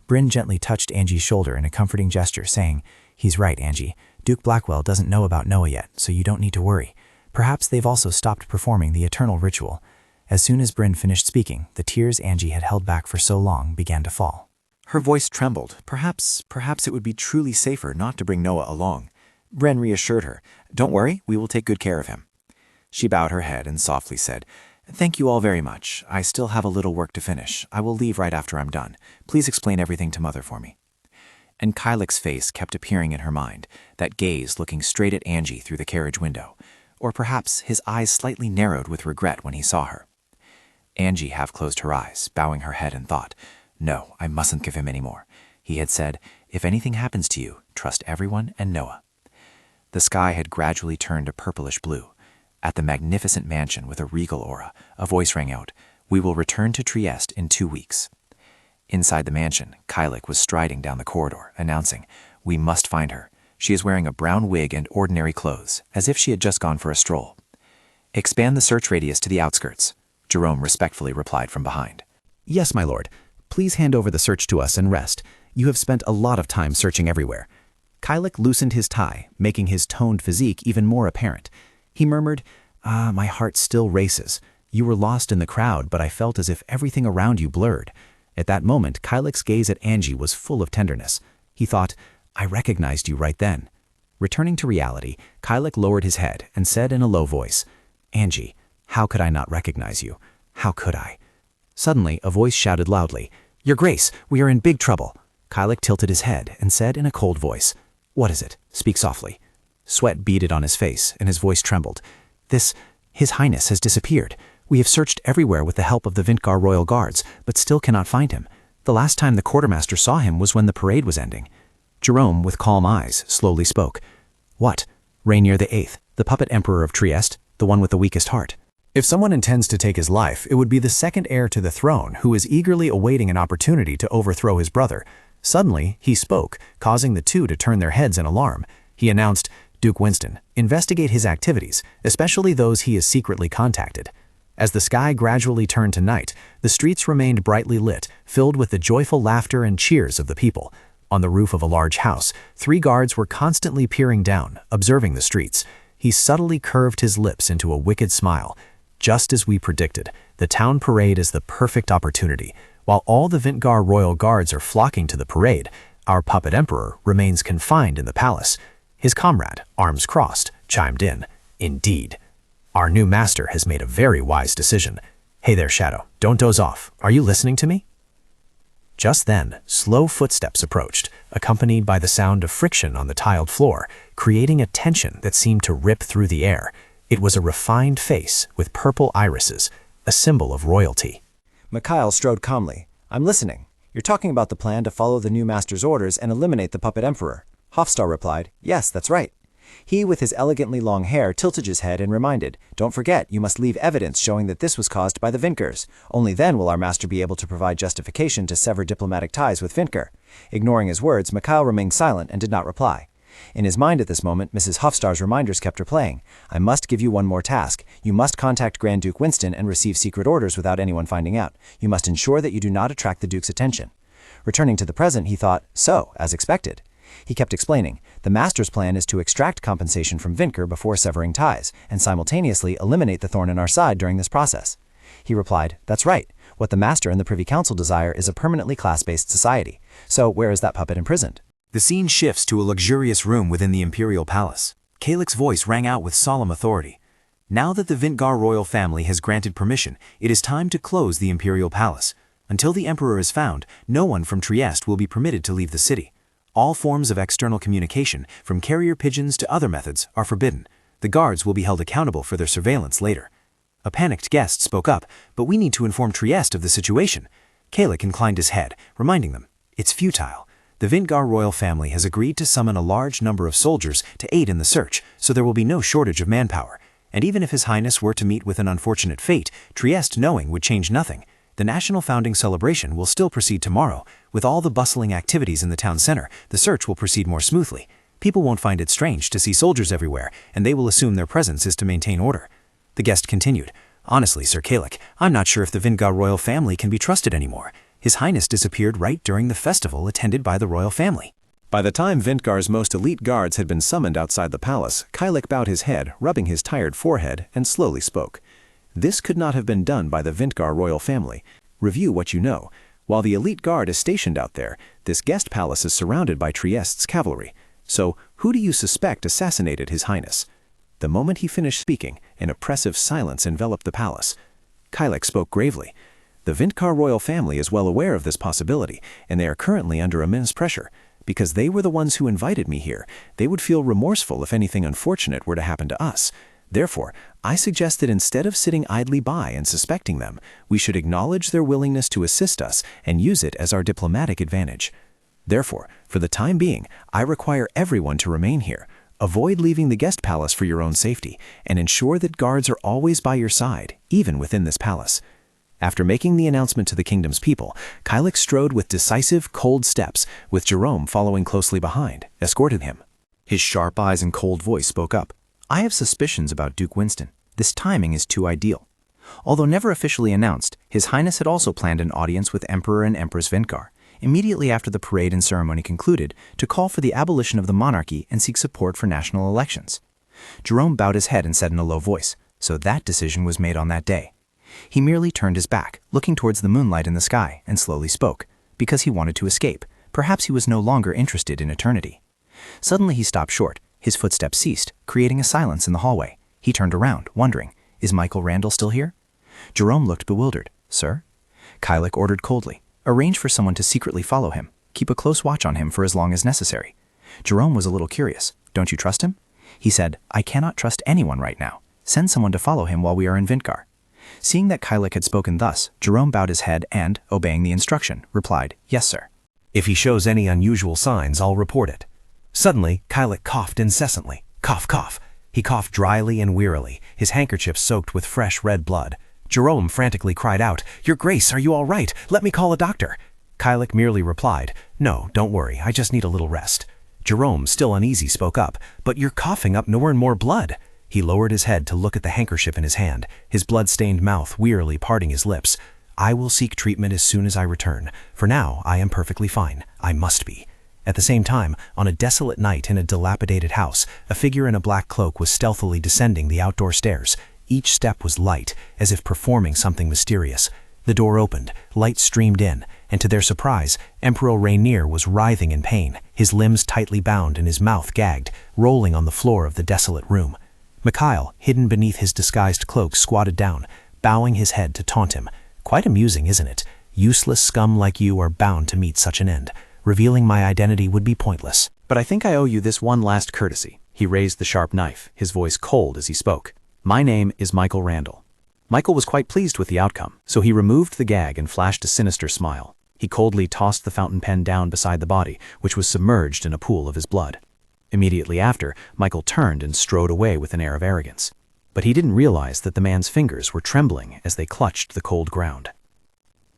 S3: Bryn gently touched Angie's shoulder in a comforting gesture, saying, "He's right, Angie. Duke Blackwell doesn't know about Noah yet, so you don't need to worry. Perhaps they've also stopped performing the eternal ritual." As soon as Bryn finished speaking, the tears Angie had held back for so long began to fall.
S11: Her voice trembled. Perhaps it would be truly safer not to bring Noah along. Bryn reassured her. "Don't worry, we will take good care of him." She bowed her head and softly said, "Thank you all very much. I still have a little work to finish. I will leave right after I'm done. Please explain everything to Mother for me." And Kylek's face kept appearing in her mind, that gaze looking straight at Angie through the carriage window. Or perhaps his eyes slightly narrowed with regret when he saw her.
S2: Angie half closed her eyes, bowing her head in thought. No, I mustn't give him any more. He had said, if anything happens to you, trust everyone and Noah. The sky had gradually turned a purplish blue. At the magnificent mansion with a regal aura, a voice rang out, we will return to Trieste in 2 weeks. Inside the mansion, Kylek was striding down the corridor, announcing, we must find her. She is wearing a brown wig and ordinary clothes, as if she had just gone for a stroll. Expand the search radius to the outskirts, Jerome respectfully replied from behind.
S11: Yes, my lord. Please hand over the search to us and rest. You have spent a lot of time searching everywhere. Kylek loosened his tie, making his toned physique even more apparent. He murmured, my heart still races. You were lost in the crowd, but I felt as if everything around you blurred. At that moment, Kylek's gaze at Angie was full of tenderness. He thought, I recognized you right then. Returning to reality, Kylek lowered his head and said in a low voice, Angie, how could I not recognize you? How could I? Suddenly, a voice shouted loudly, Your Grace, we are in big trouble. Kylek tilted his head and said in a cold voice, What is it? Speak softly. Sweat beaded on his face and his voice trembled. His Highness has disappeared. We have searched everywhere with the help of the Vintgar Royal Guards, but still cannot find him. The last time the quartermaster saw him was when the parade was ending. Jerome, with calm eyes, slowly spoke. What? Rainier the Eighth, the puppet emperor of Trieste, the one with the weakest heart.
S3: If someone intends to take his life, it would be the second heir to the throne who is eagerly awaiting an opportunity to overthrow his brother. Suddenly, he spoke, causing the two to turn their heads in alarm. He announced, Duke Winston, investigate his activities, especially those he has secretly contacted. As the sky gradually turned to night, the streets remained brightly lit, filled with the joyful laughter and cheers of the people. On the roof of a large house, 3 guards were constantly peering down, observing the streets. He subtly curved his lips into a wicked smile. Just as we predicted, the town parade is the perfect opportunity. While all the Vintgar Royal Guards are flocking to the parade, our puppet emperor remains confined in the palace. His comrade, arms crossed, chimed in, Indeed. Our new master has made a very wise decision. Hey there, Shadow, don't doze off. Are you listening to me? Just then, slow footsteps approached, accompanied by the sound of friction on the tiled floor, creating a tension that seemed to rip through the air. It was a refined face with purple irises, a symbol of royalty.
S5: Mikhail strode calmly. I'm listening. You're talking about the plan to follow the new master's orders and eliminate the puppet emperor. Hofstar replied, Yes, that's right. He, with his elegantly long hair, tilted his head and reminded, Don't forget, you must leave evidence showing that this was caused by the Vintgars. Only then will our master be able to provide justification to sever diplomatic ties with Vintgar. Ignoring his words, Mikhail remained silent and did not reply. In his mind at this moment, Mrs. Hofstar's reminders kept her playing. I must give you one more task. You must contact Grand Duke Winston and receive secret orders without anyone finding out. You must ensure that you do not attract the Duke's attention. Returning to the present, he thought, So, as expected. He kept explaining, the master's plan is to extract compensation from Vintgar before severing ties, and simultaneously eliminate the thorn in our side during this process. He replied, That's right. What the master and the Privy Council desire is a permanently class-based society. So where is that puppet imprisoned?
S1: The scene shifts to a luxurious room within the imperial palace. Kylek's voice rang out with solemn authority. Now that the Vintgar royal family has granted permission, it is time to close the imperial palace. Until the emperor is found, no one from Trieste will be permitted to leave the city. All forms of external communication, from carrier pigeons to other methods, are forbidden. The guards will be held accountable for their surveillance later. A panicked guest spoke up, but we need to inform Trieste of the situation. Kylek inclined his head, reminding them, It's futile. The Vintgar royal family has agreed to summon a large number of soldiers to aid in the search, so there will be no shortage of manpower. And even if His Highness were to meet with an unfortunate fate, Trieste knowing would change nothing. The national founding celebration will still proceed tomorrow. With all the bustling activities in the town center, the search will proceed more smoothly. People won't find it strange to see soldiers everywhere, and they will assume their presence is to maintain order. The guest continued, Honestly, Sir Kylek, I'm not sure if the Vintgar royal family can be trusted anymore. His Highness disappeared right during the festival attended by the royal family.
S3: By the time Vintgar's most elite guards had been summoned outside the palace, Kylek bowed his head, rubbing his tired forehead, and slowly spoke. This could not have been done by the Vintgar royal family. Review what you know. While the elite guard is stationed out there, this guest palace is surrounded by Trieste's cavalry. So, who do you suspect assassinated His Highness? The moment he finished speaking, an oppressive silence enveloped the palace. Kylek spoke gravely. The Vintgar royal family is well aware of this possibility, and they are currently under immense pressure. Because they were the ones who invited me here, they would feel remorseful if anything unfortunate were to happen to us. Therefore, I suggest that instead of sitting idly by and suspecting them, we should acknowledge their willingness to assist us and use it as our diplomatic advantage. Therefore, for the time being, I require everyone to remain here. Avoid leaving the guest palace for your own safety, and ensure that guards are always by your side, even within this palace. After making the announcement to the kingdom's people, Kylek strode with decisive, cold steps, with Jerome following closely behind, escorting him.
S2: His sharp eyes and cold voice spoke up. I have suspicions about Duke Winston. This timing is too ideal. Although never officially announced, His Highness had also planned an audience with Emperor and Empress Vinkar, immediately after the parade and ceremony concluded, to call for the abolition of the monarchy and seek support for national elections. Jerome bowed his head and said in a low voice, so that decision was made on that day. He merely turned his back, looking towards the moonlight in the sky, and slowly spoke, because he wanted to escape. Perhaps he was no longer interested in eternity. Suddenly he stopped short. His footsteps ceased, creating a silence in the hallway. He turned around, wondering, is Michael Randall still here? Jerome looked bewildered. Sir? Kylek ordered coldly, arrange for someone to secretly follow him. Keep a close watch on him for as long as necessary. Jerome was a little curious. Don't you trust him? He said, I cannot trust anyone right now. Send someone to follow him while we are in Vinkar. Seeing that Kylek had spoken thus, Jerome bowed his head and, obeying the instruction, replied, Yes, sir.
S3: If he shows any unusual signs, I'll report it. Suddenly, Kylek coughed incessantly. Cough, cough. He coughed dryly and wearily, his handkerchief soaked with fresh red blood. Jerome frantically cried out, Your Grace, are you all right? Let me call a doctor. Kylek merely replied, No, don't worry, I just need a little rest. Jerome, still uneasy, spoke up, But you're coughing up more and more blood. He lowered his head to look at the handkerchief in his hand, his blood-stained mouth wearily parting his lips. I will seek treatment as soon as I return. For now, I am perfectly fine. I must be. At the same time, on a desolate night in a dilapidated house, a figure in a black cloak was stealthily descending the outdoor stairs. Each step was light, as if performing something mysterious. The door opened, light streamed in, and to their surprise, Emperor Rainier was writhing in pain, his limbs tightly bound and his mouth gagged, rolling on the floor of the desolate room. Mikhail, hidden beneath his disguised cloak, squatted down, bowing his head to taunt him. Quite amusing, isn't it? Useless scum like you are bound to meet such an end. Revealing my identity would be pointless.
S2: But I think I owe you this one last courtesy. He raised the sharp knife, his voice cold as he spoke. My name is Michael Randall. Michael was quite pleased with the outcome, so he removed the gag and flashed a sinister smile. He coldly tossed the fountain pen down beside the body, which was submerged in a pool of his blood. Immediately after, Michael turned and strode away with an air of arrogance. But he didn't realize that the man's fingers were trembling as they clutched the cold ground.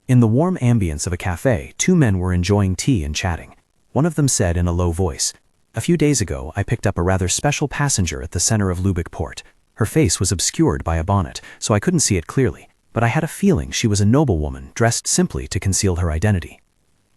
S2: In the warm ambience of a cafe, two men were enjoying tea and chatting. One of them said in a low voice, A few days ago, I picked up a rather special passenger at the center of Lubeck port. Her face was obscured by a bonnet, so I couldn't see it clearly, but I had a feeling she was a noblewoman dressed simply to conceal her identity.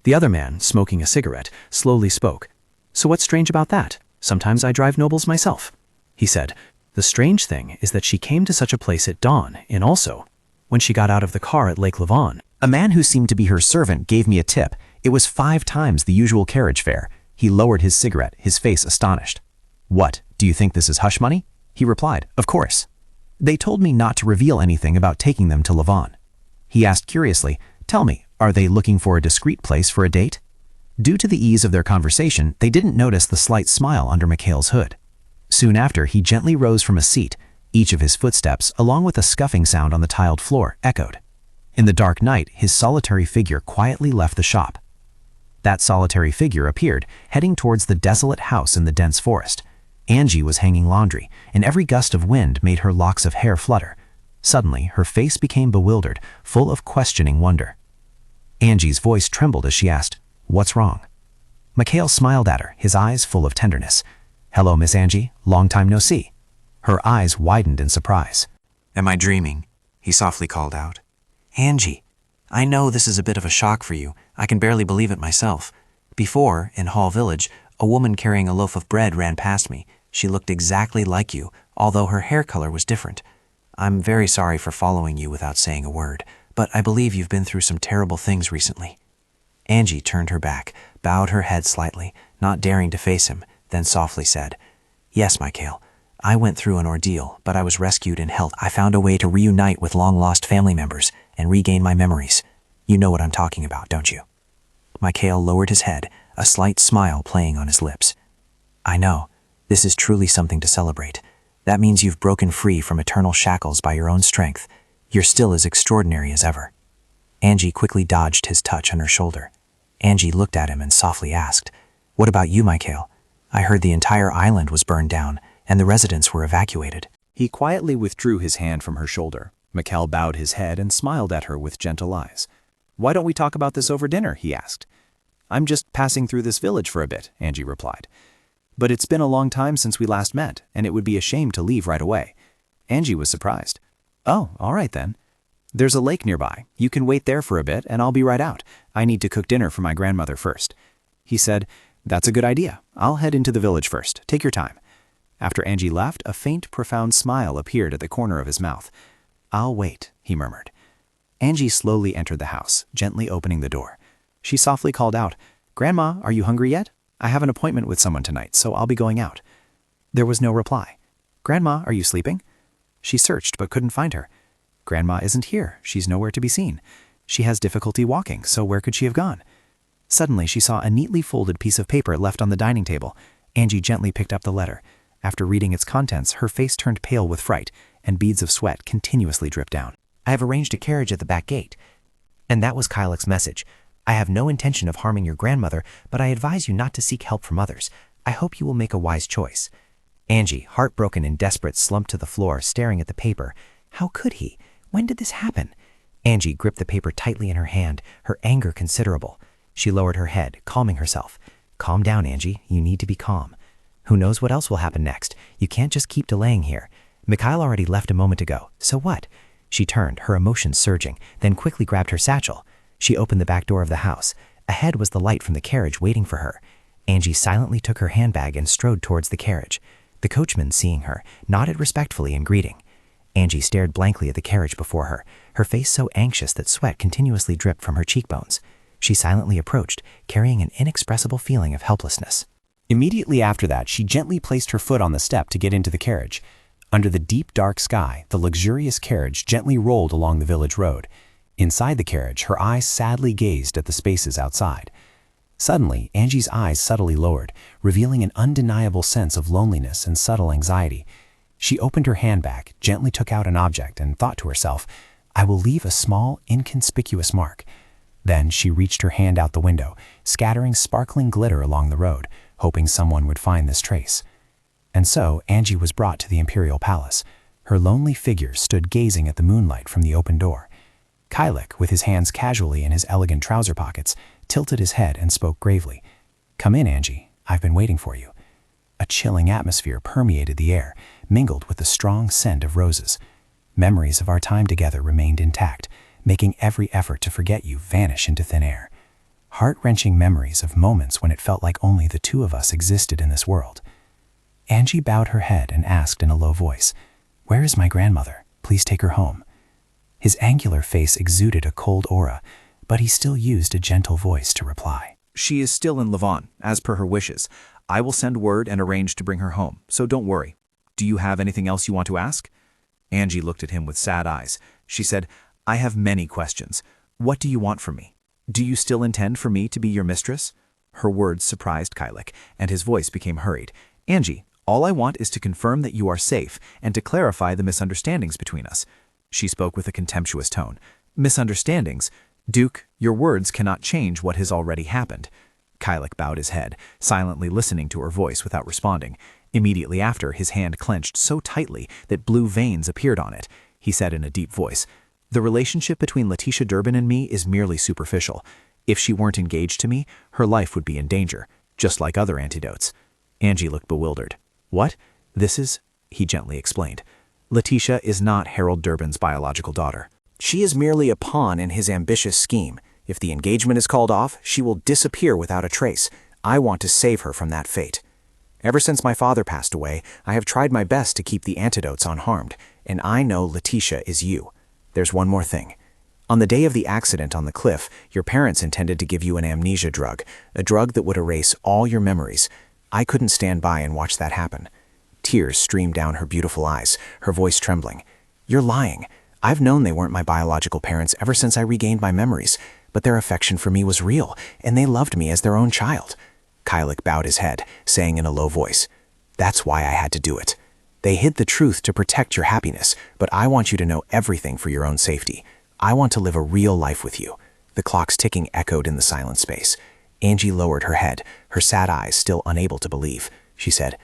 S2: The other man, smoking a cigarette, slowly spoke. So what's strange about that? Sometimes I drive nobles myself. He said, The strange thing is that she came to such a place at dawn, and also, when she got out of the car at Lake Lavon,
S11: A man who seemed to be her servant gave me a tip. It was 5 times the usual carriage fare. He lowered his cigarette, his face astonished. What, do you think this is hush money? He replied, Of course. They told me not to reveal anything about taking them to Lavon. He asked curiously, Tell me, are they looking for a discreet place for a date? Due to the ease of their conversation, they didn't notice the slight smile under Mikhail's hood. Soon after, he gently rose from a seat. Each of his footsteps, along with a scuffing sound on the tiled floor, echoed. In the dark night, his solitary figure quietly left the shop. That solitary figure appeared, heading towards the desolate house in the dense forest. Angie was hanging laundry, and every gust of wind made her locks of hair flutter. Suddenly, her face became bewildered, full of questioning wonder. Angie's voice trembled as she asked, What's wrong? Mikhail smiled at her, his eyes full of tenderness. Hello, Miss Angie. Long time no see. Her eyes widened in surprise.
S12: Am I dreaming? He softly called out. Angie, I know this is a bit of a shock for you. I can barely believe it myself. Before, in Hall Village, a woman carrying a loaf of bread ran past me. She looked exactly like you, although her hair color was different. I'm very sorry for following you without saying a word, but I believe you've been through some terrible things recently. Angie turned her back, bowed her head slightly, not daring to face him, then softly said, Yes, Mikhail, I went through an ordeal, but I was rescued and helped. I found a way to reunite with long-lost family members and regain my memories. You know what I'm talking about, don't you? Mikhail lowered his head, a slight smile playing on his lips. I know. This is truly something to celebrate. That means you've broken free from eternal shackles by your own strength. You're still as extraordinary as ever. Angie quickly dodged his touch on her shoulder. Angie looked at him and softly asked, "What about you, Michael? I heard the entire island was burned down and the residents were evacuated."
S2: He quietly withdrew his hand from her shoulder. Mikhail bowed his head and smiled at her with gentle eyes. "Why don't we talk about this over dinner?" he asked. "I'm just passing through this village for a bit," Angie replied. "But it's been a long time since we last met, and it would be a shame to leave right away." Angie was surprised. "Oh, all right then. There's a lake nearby. You can wait there for a bit, and I'll be right out. I need to cook dinner for my grandmother first." He said, "That's a good idea. I'll head into the village first. Take your time." After Angie left, a faint, profound smile appeared at the corner of his mouth. "I'll wait," he murmured. Angie slowly entered the house, gently opening the door. She softly called out, "Grandma, are you hungry yet? I have an appointment with someone tonight, so I'll be going out." There was no reply. "Grandma, are you sleeping?" She searched but couldn't find her. "Grandma isn't here. She's nowhere to be seen. She has difficulty walking, so where could she have gone?" Suddenly, she saw a neatly folded piece of paper left on the dining table. Angie gently picked up the letter. After reading its contents, her face turned pale with fright, and beads of sweat continuously dripped down.
S9: "I have arranged a carriage at the back gate." And that was Kylik's message. "I have no intention of harming your grandmother, but I advise you not to seek help from others. I hope you will make a wise choice." Angie, heartbroken and desperate, slumped to the floor, staring at the paper. How could he? When did this happen? Angie gripped the paper tightly in her hand, her anger considerable. She lowered her head, calming herself. "Calm down, Angie. You need to be calm. Who knows what else will happen next? You can't just keep delaying here. Mikhail already left a moment ago. So what?" She turned, her emotions surging, then quickly grabbed her satchel. She opened the back door of the house. Ahead was the light from the carriage waiting for her. Angie silently took her handbag and strode towards the carriage. The coachman, seeing her, nodded respectfully in greeting. Angie stared blankly at the carriage before her, her face so anxious that sweat continuously dripped from her cheekbones. She silently approached, carrying an inexpressible feeling of helplessness.
S1: Immediately after that, she gently placed her foot on the step to get into the carriage. Under the deep, dark sky, the luxurious carriage gently rolled along the village road. Inside the carriage, her eyes sadly gazed at the spaces outside. Suddenly, Angie's eyes subtly lowered, revealing an undeniable sense of loneliness and subtle anxiety. She opened her handbag, gently took out an object, and thought to herself, "I will leave a small, inconspicuous mark." Then she reached her hand out the window, scattering sparkling glitter along the road, hoping someone would find this trace. And so Angie was brought to the imperial palace. Her lonely figure stood gazing at the moonlight from the open door. Kylik, with his hands casually in his elegant trouser pockets, tilted his head and spoke gravely. "Come in, Angie. I've been waiting for you." A chilling atmosphere permeated the air, mingled with the strong scent of roses. Memories of our time together remained intact, making every effort to forget you vanish into thin air. Heart-wrenching memories of moments when it felt like only the two of us existed in this world. Angie bowed her head and asked in a low voice, "Where is my grandmother? Please take her home." His angular face exuded a cold aura, but he still used a gentle voice to reply.
S2: "She is still in Lavon, as per her wishes. I will send word and arrange to bring her home, so don't worry. Do you have anything else you want to ask?" Angie looked at him with sad eyes. She said, "I have many questions. What do you want from me? Do you still intend for me to be your mistress?" Her words surprised Kylik, and his voice became hurried. "Angie, all I want is to confirm that you are safe and to clarify the misunderstandings between us." She spoke with a contemptuous tone. "Misunderstandings? Duke, your words cannot change what has already happened." Kylik bowed his head, silently listening to her voice without responding. Immediately after, his hand clenched so tightly that blue veins appeared on it. He said in a deep voice, "The relationship between Letitia Durbin and me is merely superficial. If she weren't engaged to me, her life would be in danger, just like other antidotes." Angie looked bewildered. "What? This is—" he gently explained. "Letitia is not Harold Durbin's biological daughter. She is merely a pawn in his ambitious scheme. If the engagement is called off, she will disappear without a trace. I want to save her from that fate. Ever since my father passed away, I have tried my best to keep the antidotes unharmed, and I know Letitia is you. There's one more thing. On the day of the accident on the cliff, your parents intended to give you an amnesia drug, a drug that would erase all your memories. I couldn't stand by and watch that happen." Tears streamed down her beautiful eyes, her voice trembling. "You're lying. I've known they weren't my biological parents ever since I regained my memories, but their affection for me was real, and they loved me as their own child." Kylik bowed his head, saying in a low voice, "That's why I had to do it."
S11: They hid the truth to protect your happiness, but I want you to know everything for your own safety. I want to live a real life with you." The clock's ticking echoed in the silent space. Angie lowered her head, her sad eyes still unable to believe. She said,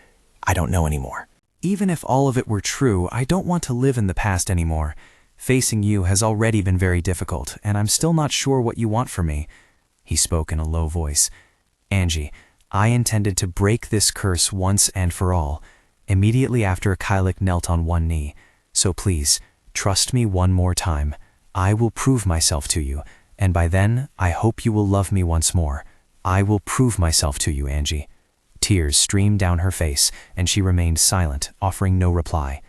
S11: "I don't know anymore."
S1: Even if all of it were true, I don't want to live in the past anymore. Facing you has already been very difficult, and I'm still not sure what you want from me." He spoke in a low voice. "Angie, I intended to break this curse once and for all." Immediately after, Kylek knelt on one knee. "So please, trust me one more time. I will prove myself to you, and by then, I hope you will love me once more. I will prove myself to you, Angie." Tears streamed down her face, and she remained silent, offering no reply.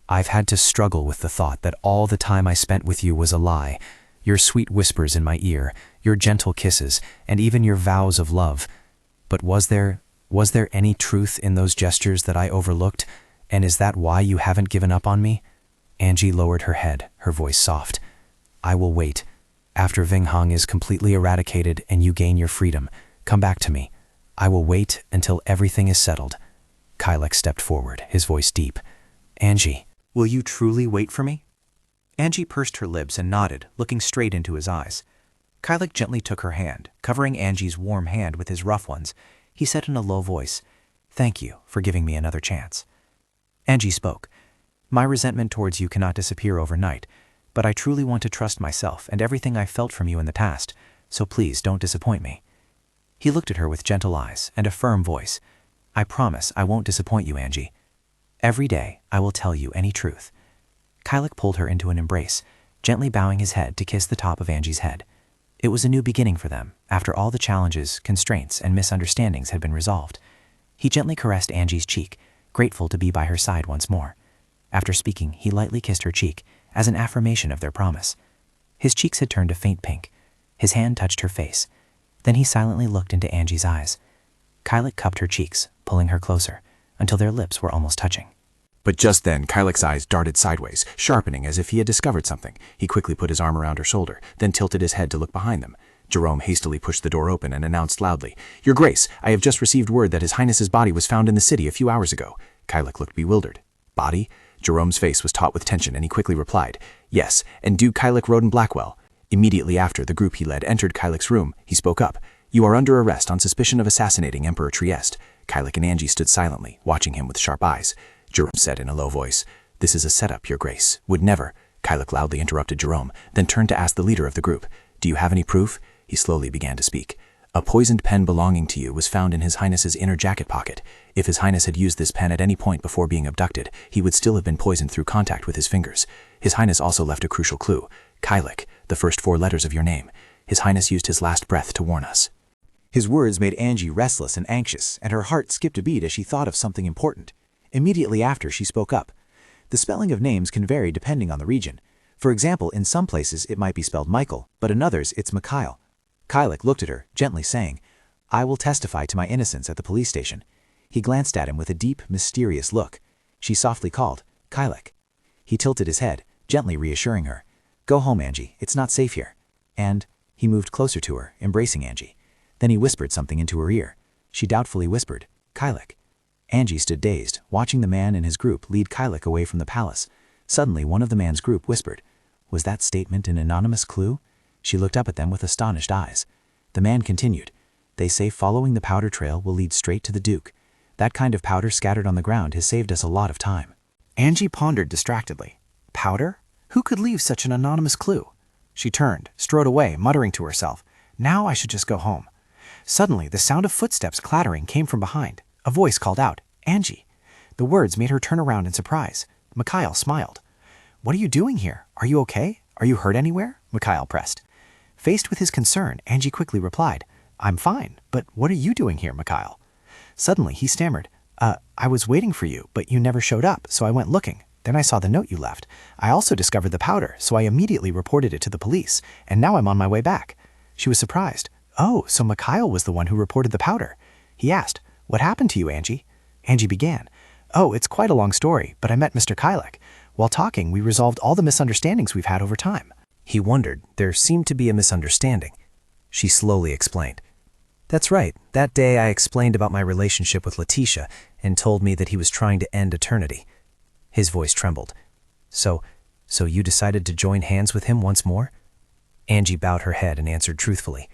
S1: "I've had to struggle with the thought that all the time I spent with you was a lie. Your sweet whispers in my ear, your gentle kisses, and even your vows of love. But was there any truth in those gestures that I overlooked? And is that why you haven't given up on me?" Angie lowered her head, her voice soft. "I will wait. After Vinghang is completely eradicated and you gain your freedom, come back to me. I will wait until everything is settled." Kylek stepped forward, his voice deep. "Angie, will you truly wait for me?" Angie pursed her lips and nodded, looking straight into his eyes. Kylek gently took her hand, covering Angie's warm hand with his rough ones. He said in a low voice, "Thank you for giving me another chance." Angie spoke. "My resentment towards you cannot disappear overnight, but I truly want to trust myself and everything I felt from you in the past, so please don't disappoint me." He looked at her with gentle eyes and a firm voice. "I promise I won't disappoint you, Angie. Every day I will tell you any truth." Kylek pulled her into an embrace, gently bowing his head to kiss the top of Angie's head. It was a new beginning for them, after all the challenges, constraints, and misunderstandings had been resolved. He gently caressed Angie's cheek, grateful to be by her side once more. After speaking, he lightly kissed her cheek, as an affirmation of their promise. His cheeks had turned a faint pink. His hand touched her face. Then he silently looked into Angie's eyes. Kylek cupped her cheeks, pulling her closer, until their lips were almost touching.
S2: But just then, Kylek's eyes darted sideways, sharpening as if he had discovered something. He quickly put his arm around her shoulder, then tilted his head to look behind them. Jerome hastily pushed the door open and announced loudly, "Your Grace, I have just received word that His Highness's body was found in the city a few hours ago." Kylek looked bewildered. "Body?" Jerome's face was taut with tension, and he quickly replied, "Yes, and Duke Kylek Roden Blackwell." Immediately after, the group he led entered Kylek's room. He spoke up. "You are under arrest on suspicion of assassinating Emperor Trieste." Kylek and Angie stood silently, watching him with sharp eyes. Jerome said in a low voice, "This is a setup, Your Grace. Would never." Kylek loudly interrupted Jerome, then turned to ask the leader of the group, "Do you have any proof?" He slowly began to speak. "A poisoned pen belonging to you was found in His Highness's inner jacket pocket. If His Highness had used this pen at any point before being abducted, he would still have been poisoned through contact with his fingers. His Highness also left a crucial clue. Kylek, the first 4 letters of your name. His Highness used his last breath to warn us." His words made Angie restless and anxious, and her heart skipped a beat as she thought of something important. Immediately after, she spoke up. "The spelling of names can vary depending on the region. For example, in some places it might be spelled Michael, but in others it's Mikhail." Kylek looked at her, gently saying, "I will testify to my innocence at the police station." He glanced at him with a deep, mysterious look. She softly called, "Kylek." He tilted his head, gently reassuring her. "Go home, Angie. It's not safe here." And he moved closer to her, embracing Angie. Then he whispered something into her ear. She doubtfully whispered, "Kylek." Angie stood dazed, watching the man and his group lead Kylek away from the palace. Suddenly, one of the man's group whispered, "Was that statement an anonymous clue?" She looked up at them with astonished eyes. The man continued, "They say following the powder trail will lead straight to the Duke. That kind of powder scattered on the ground has saved us a lot of time."
S5: Angie pondered distractedly. Powder? Who could leave such an anonymous clue? She turned, strode away, muttering to herself, "Now I should just go home." Suddenly, the sound of footsteps clattering came from behind. A voice called out, "Angie." The words made her turn around in surprise. Mikhail smiled. "What are you doing here? Are you okay? Are you hurt anywhere?" Mikhail pressed. Faced with his concern, Angie quickly replied, "I'm fine, but what are you doing here, Mikhail?" Suddenly, he stammered, I was waiting for you, but you never showed up, so I went looking. Then I saw the note you left. I also discovered the powder, so I immediately reported it to the police, and now I'm on my way back." She was surprised. "Oh, so Mikhail was the one who reported the powder." He asked, "What happened to you, Angie?" Angie began, "Oh, it's quite a long story, but I met Mr. Kylek. While talking, we resolved all the misunderstandings we've had over time."
S3: He wondered. There seemed to be a misunderstanding. She slowly explained. "That's right. That day I explained about my relationship with Letitia and told me that he was trying to end eternity.
S5: His voice trembled. So you decided to join hands with him once more? Angie bowed her head and answered truthfully.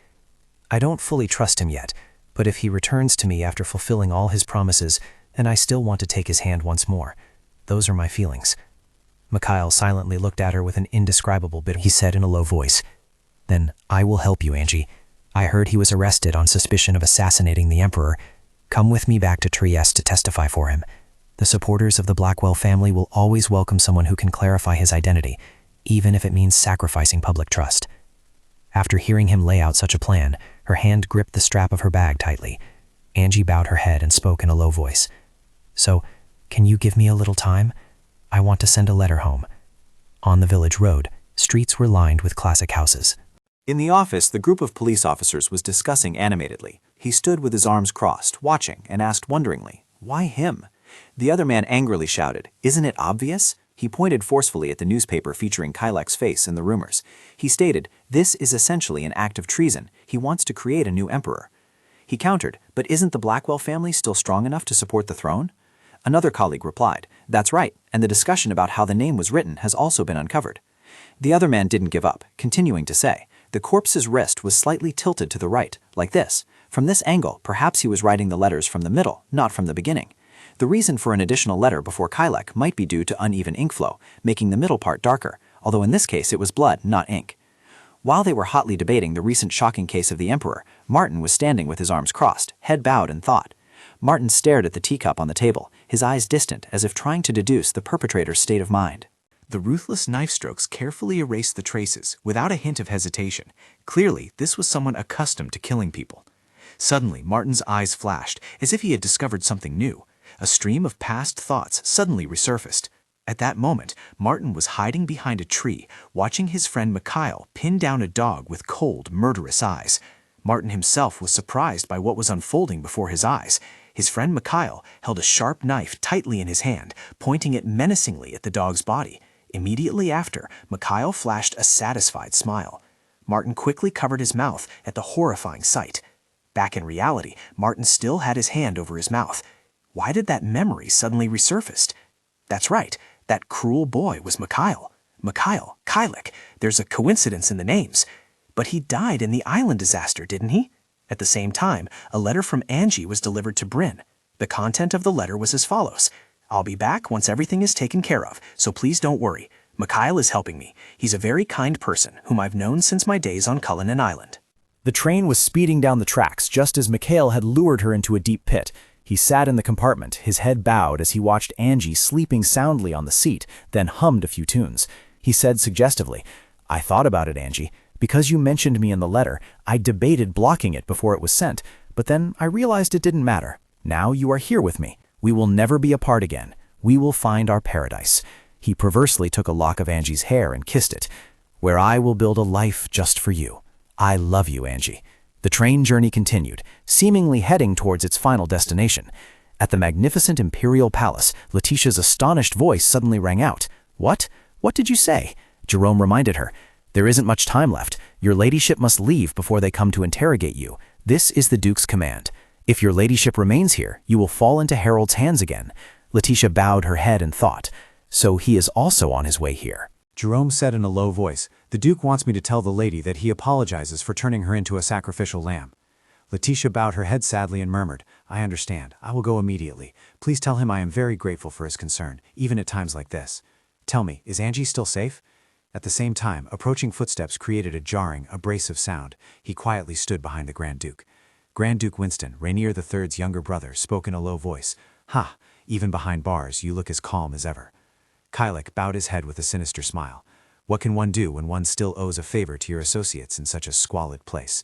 S5: I don't fully trust him yet, but if he returns to me after fulfilling all his promises, then I still want to take his hand once more. Those are my feelings. Mikhail silently looked at her with an indescribable bitterness. He said in a low voice, Then I will help you, Angie. I heard he was arrested on suspicion of assassinating the Emperor. Come with me back to Trieste to testify for him. The supporters of the Blackwell family will always welcome someone who can clarify his identity, even if it means sacrificing public trust. After hearing him lay out such a plan, her hand gripped the strap of her bag tightly. Angie bowed her head and spoke in a low voice. So, can you give me a little time? I want to send a letter home. On the village road, streets were lined with classic houses.
S2: In the office, the group of police officers was discussing animatedly. He stood with his arms crossed, watching, and asked wonderingly, Why him? The other man angrily shouted, Isn't it obvious? He pointed forcefully at the newspaper featuring Kylek's face in the rumors. He stated, This is essentially an act of treason. He wants to create a new emperor. He countered, But isn't the Blackwell family still strong enough to support the throne? Another colleague replied, That's right, and the discussion about how the name was written has also been uncovered. The other man didn't give up, continuing to say, The corpse's wrist was slightly tilted to the right, like this. From this angle, perhaps he was writing the letters from the middle, not from the beginning. The reason for an additional letter before Kylek might be due to uneven ink flow, making the middle part darker, although in this case it was blood, not ink. While they were hotly debating the recent shocking case of the Emperor, Martin was standing with his arms crossed, head bowed in thought. Martin stared at the teacup on the table, his eyes distant as if trying to deduce the perpetrator's state of mind.
S10: The ruthless knife strokes carefully erased the traces, without a hint of hesitation. Clearly, this was someone accustomed to killing people. Suddenly, Martin's eyes flashed, as if he had discovered something new. A stream of past thoughts suddenly resurfaced. At that moment, Martin was hiding behind a tree, watching his friend Mikhail pin down a dog with cold, murderous eyes. Martin himself was surprised by what was unfolding before his eyes. His friend Mikhail held a sharp knife tightly in his hand, pointing it menacingly at the dog's body. Immediately after, Mikhail flashed a satisfied smile. Martin quickly covered his mouth at the horrifying sight. Back in reality, Martin still had his hand over his mouth. Why did that memory suddenly resurface? That's right, that cruel boy was Mikhail. Mikhail, Kylek, there's a coincidence in the names. But he died in the island disaster, didn't he? At the same time, a letter from Angie was delivered to Bryn. The content of the letter was as follows. I'll be back once everything is taken care of, so please don't worry. Mikhail is helping me. He's a very kind person whom I've known since my days on Cullinan Island.
S3: The train was speeding down the tracks just as Mikhail had lured her into a deep pit. He sat in the compartment, his head bowed as he watched Angie sleeping soundly on the seat, then hummed a few tunes. He said suggestively, I thought about it, Angie. Because you mentioned me in the letter, I debated blocking it before it was sent, but then I realized it didn't matter. Now you are here with me. We will never be apart again. We will find our paradise. He perversely took a lock of Angie's hair and kissed it. Where I will build a life just for you. I love you, Angie. The train journey continued, seemingly heading towards its final destination. At the magnificent imperial palace, Letitia's astonished voice suddenly rang out. What? What did you say? Jerome reminded her. There isn't much time left. Your ladyship must leave before they come to interrogate you. This is the Duke's command. If your ladyship remains here, you will fall into Harold's hands again. Letitia bowed her head in thought. So he is also on his way here.
S2: Jerome said in a low voice, The Duke wants me to tell the lady that he apologizes for turning her into a sacrificial lamb. Letitia bowed her head sadly and murmured, I understand. I will go immediately. Please tell him I am very grateful for his concern, even at times like this. Tell me, is Angie still safe? At the same time, approaching footsteps created a jarring, abrasive sound. He quietly stood behind the Grand Duke. Grand Duke Winston, Rainier III's younger brother, spoke in a low voice. Ha! Even behind bars, you look as calm as ever. Kylek bowed his head with a sinister smile. What can one do when one still owes a favor to your associates in such a squalid place?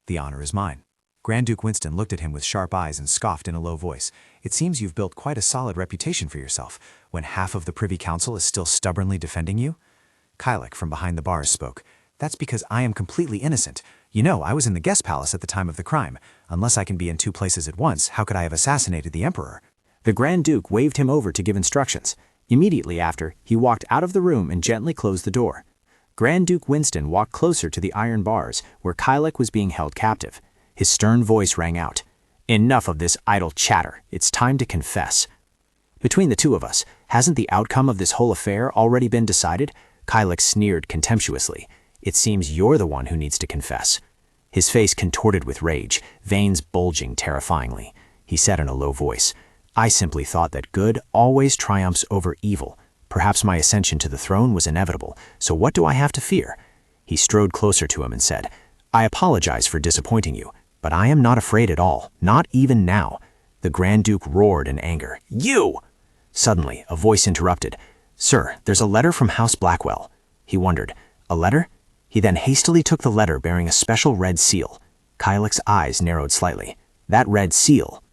S2: The honor is mine. Grand Duke Winston looked at him with sharp eyes and scoffed in a low voice. It seems you've built quite a solid reputation for yourself, when half of the Privy Council is still stubbornly defending you? Kylek from behind the bars spoke. That's because I am completely innocent. You know, I was in the guest palace at the time of the crime. Unless I can be in two places at once, how could I have assassinated the Emperor?
S11: The Grand Duke waved him over to give instructions. Immediately after, he walked out of the room and gently closed the door. Grand Duke Winston walked closer to the iron bars where Kylek was being held captive. His stern voice rang out. Enough of this idle chatter. It's time to confess. Between the two of us, hasn't the outcome of this whole affair already been decided? Kylek sneered contemptuously. It seems you're the one who needs to confess. His face contorted with rage, veins bulging terrifyingly. He said in a low voice, I simply thought that good always triumphs over evil. Perhaps my ascension to the throne was inevitable, so what do I have to fear? He strode closer to him and said, I apologize for disappointing you, but I am not afraid at all, not even now. The Grand Duke roared in anger. You! Suddenly, a voice interrupted. Sir, there's a letter from House Blackwell. He wondered, a letter? He then hastily took the letter bearing a special red seal. Kylek's eyes narrowed slightly. That red seal.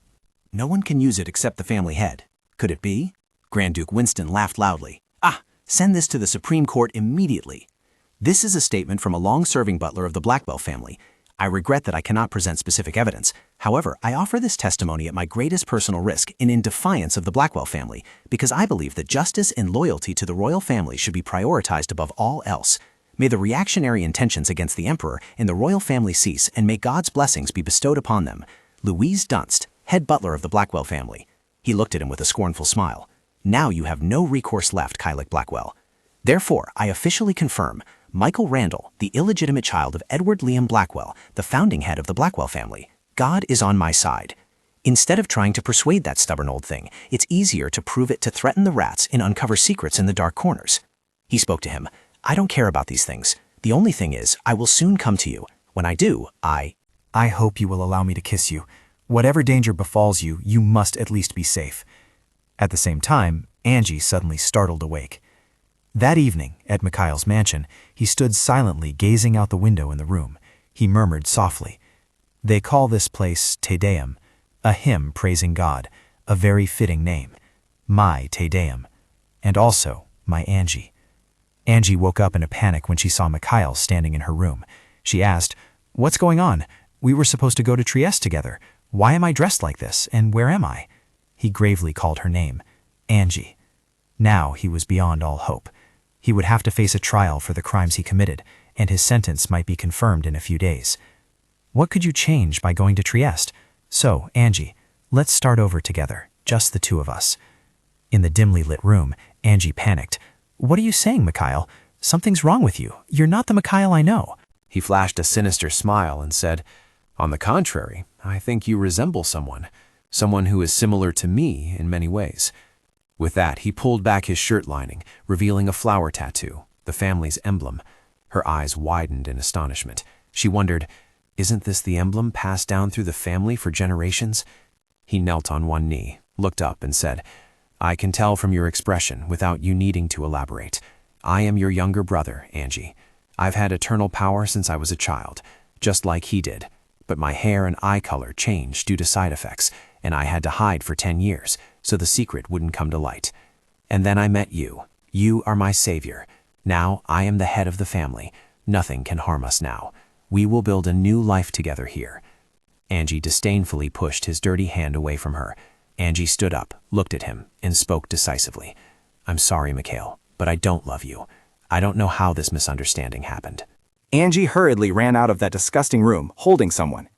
S6: No one can use it except the family head. Could it be? Grand Duke Winston laughed loudly. Send this to the Supreme Court immediately. This is a statement from a long-serving butler of the Blackwell family. I regret that I cannot present specific evidence. However, I offer this testimony at my greatest personal risk and in defiance of the Blackwell family, because I believe that justice and loyalty to the royal family should be prioritized above all else. May the reactionary intentions against the Emperor and the royal family cease, and may God's blessings be bestowed upon them. Louise Dunst, head butler of the Blackwell family. He looked at him with a scornful smile. Now you have no recourse left, Kylek Blackwell. Therefore, I officially confirm, Michael Randall, the illegitimate child of Edward Liam Blackwell, the founding head of the Blackwell family. God is on my side. Instead of trying to persuade that stubborn old thing, it's easier to prove it to threaten the rats and uncover secrets in the dark corners. He spoke to him. I don't care about these things. The only thing is, I will soon come to you. When I do, I
S7: hope you will allow me to kiss you. Whatever danger befalls you, you must at least be safe. At the same time, Angie suddenly startled awake. That evening, at Mikhail's mansion, he stood silently gazing out the window in the room. He murmured softly, They call this place Te Deum, a hymn praising God, a very fitting name. My Te Deum, and also my Angie. Angie woke up in a panic when she saw Mikhail standing in her room. She asked, What's going on? We were supposed to go to Trieste together. Why am I dressed like this, and where am I? He gravely called her name, Angie. Now he was beyond all hope. He would have to face a trial for the crimes he committed, and his sentence might be confirmed in a few days. What could you change by going to Trieste? So, Angie, let's start over together, just the two of us. In the dimly lit room, Angie panicked. What are you saying, Mikhail? Something's wrong with you. You're not the Mikhail I know.
S3: He flashed a sinister smile and said, On the contrary, I think you resemble someone who is similar to me in many ways. With that, he pulled back his shirt lining, revealing a flower tattoo, the family's emblem. Her eyes widened in astonishment. She wondered, Isn't this the emblem passed down through the family for generations? He knelt on one knee, looked up and said, I can tell from your expression, without you needing to elaborate. I am your younger brother, Angie. I've had eternal power since I was a child, just like he did. But my hair and eye color changed due to side effects, and I had to hide for 10 years, so the secret wouldn't come to light. And then I met you. You are my savior. Now I am the head of the family. Nothing can harm us now. We will build a new life together here. Angie disdainfully pushed his dirty hand away from her. Angie stood up, looked at him, and spoke decisively. I'm sorry, Mikhail, but I don't love you. I don't know how this misunderstanding happened.
S2: Angie hurriedly ran out of that disgusting room, holding someone.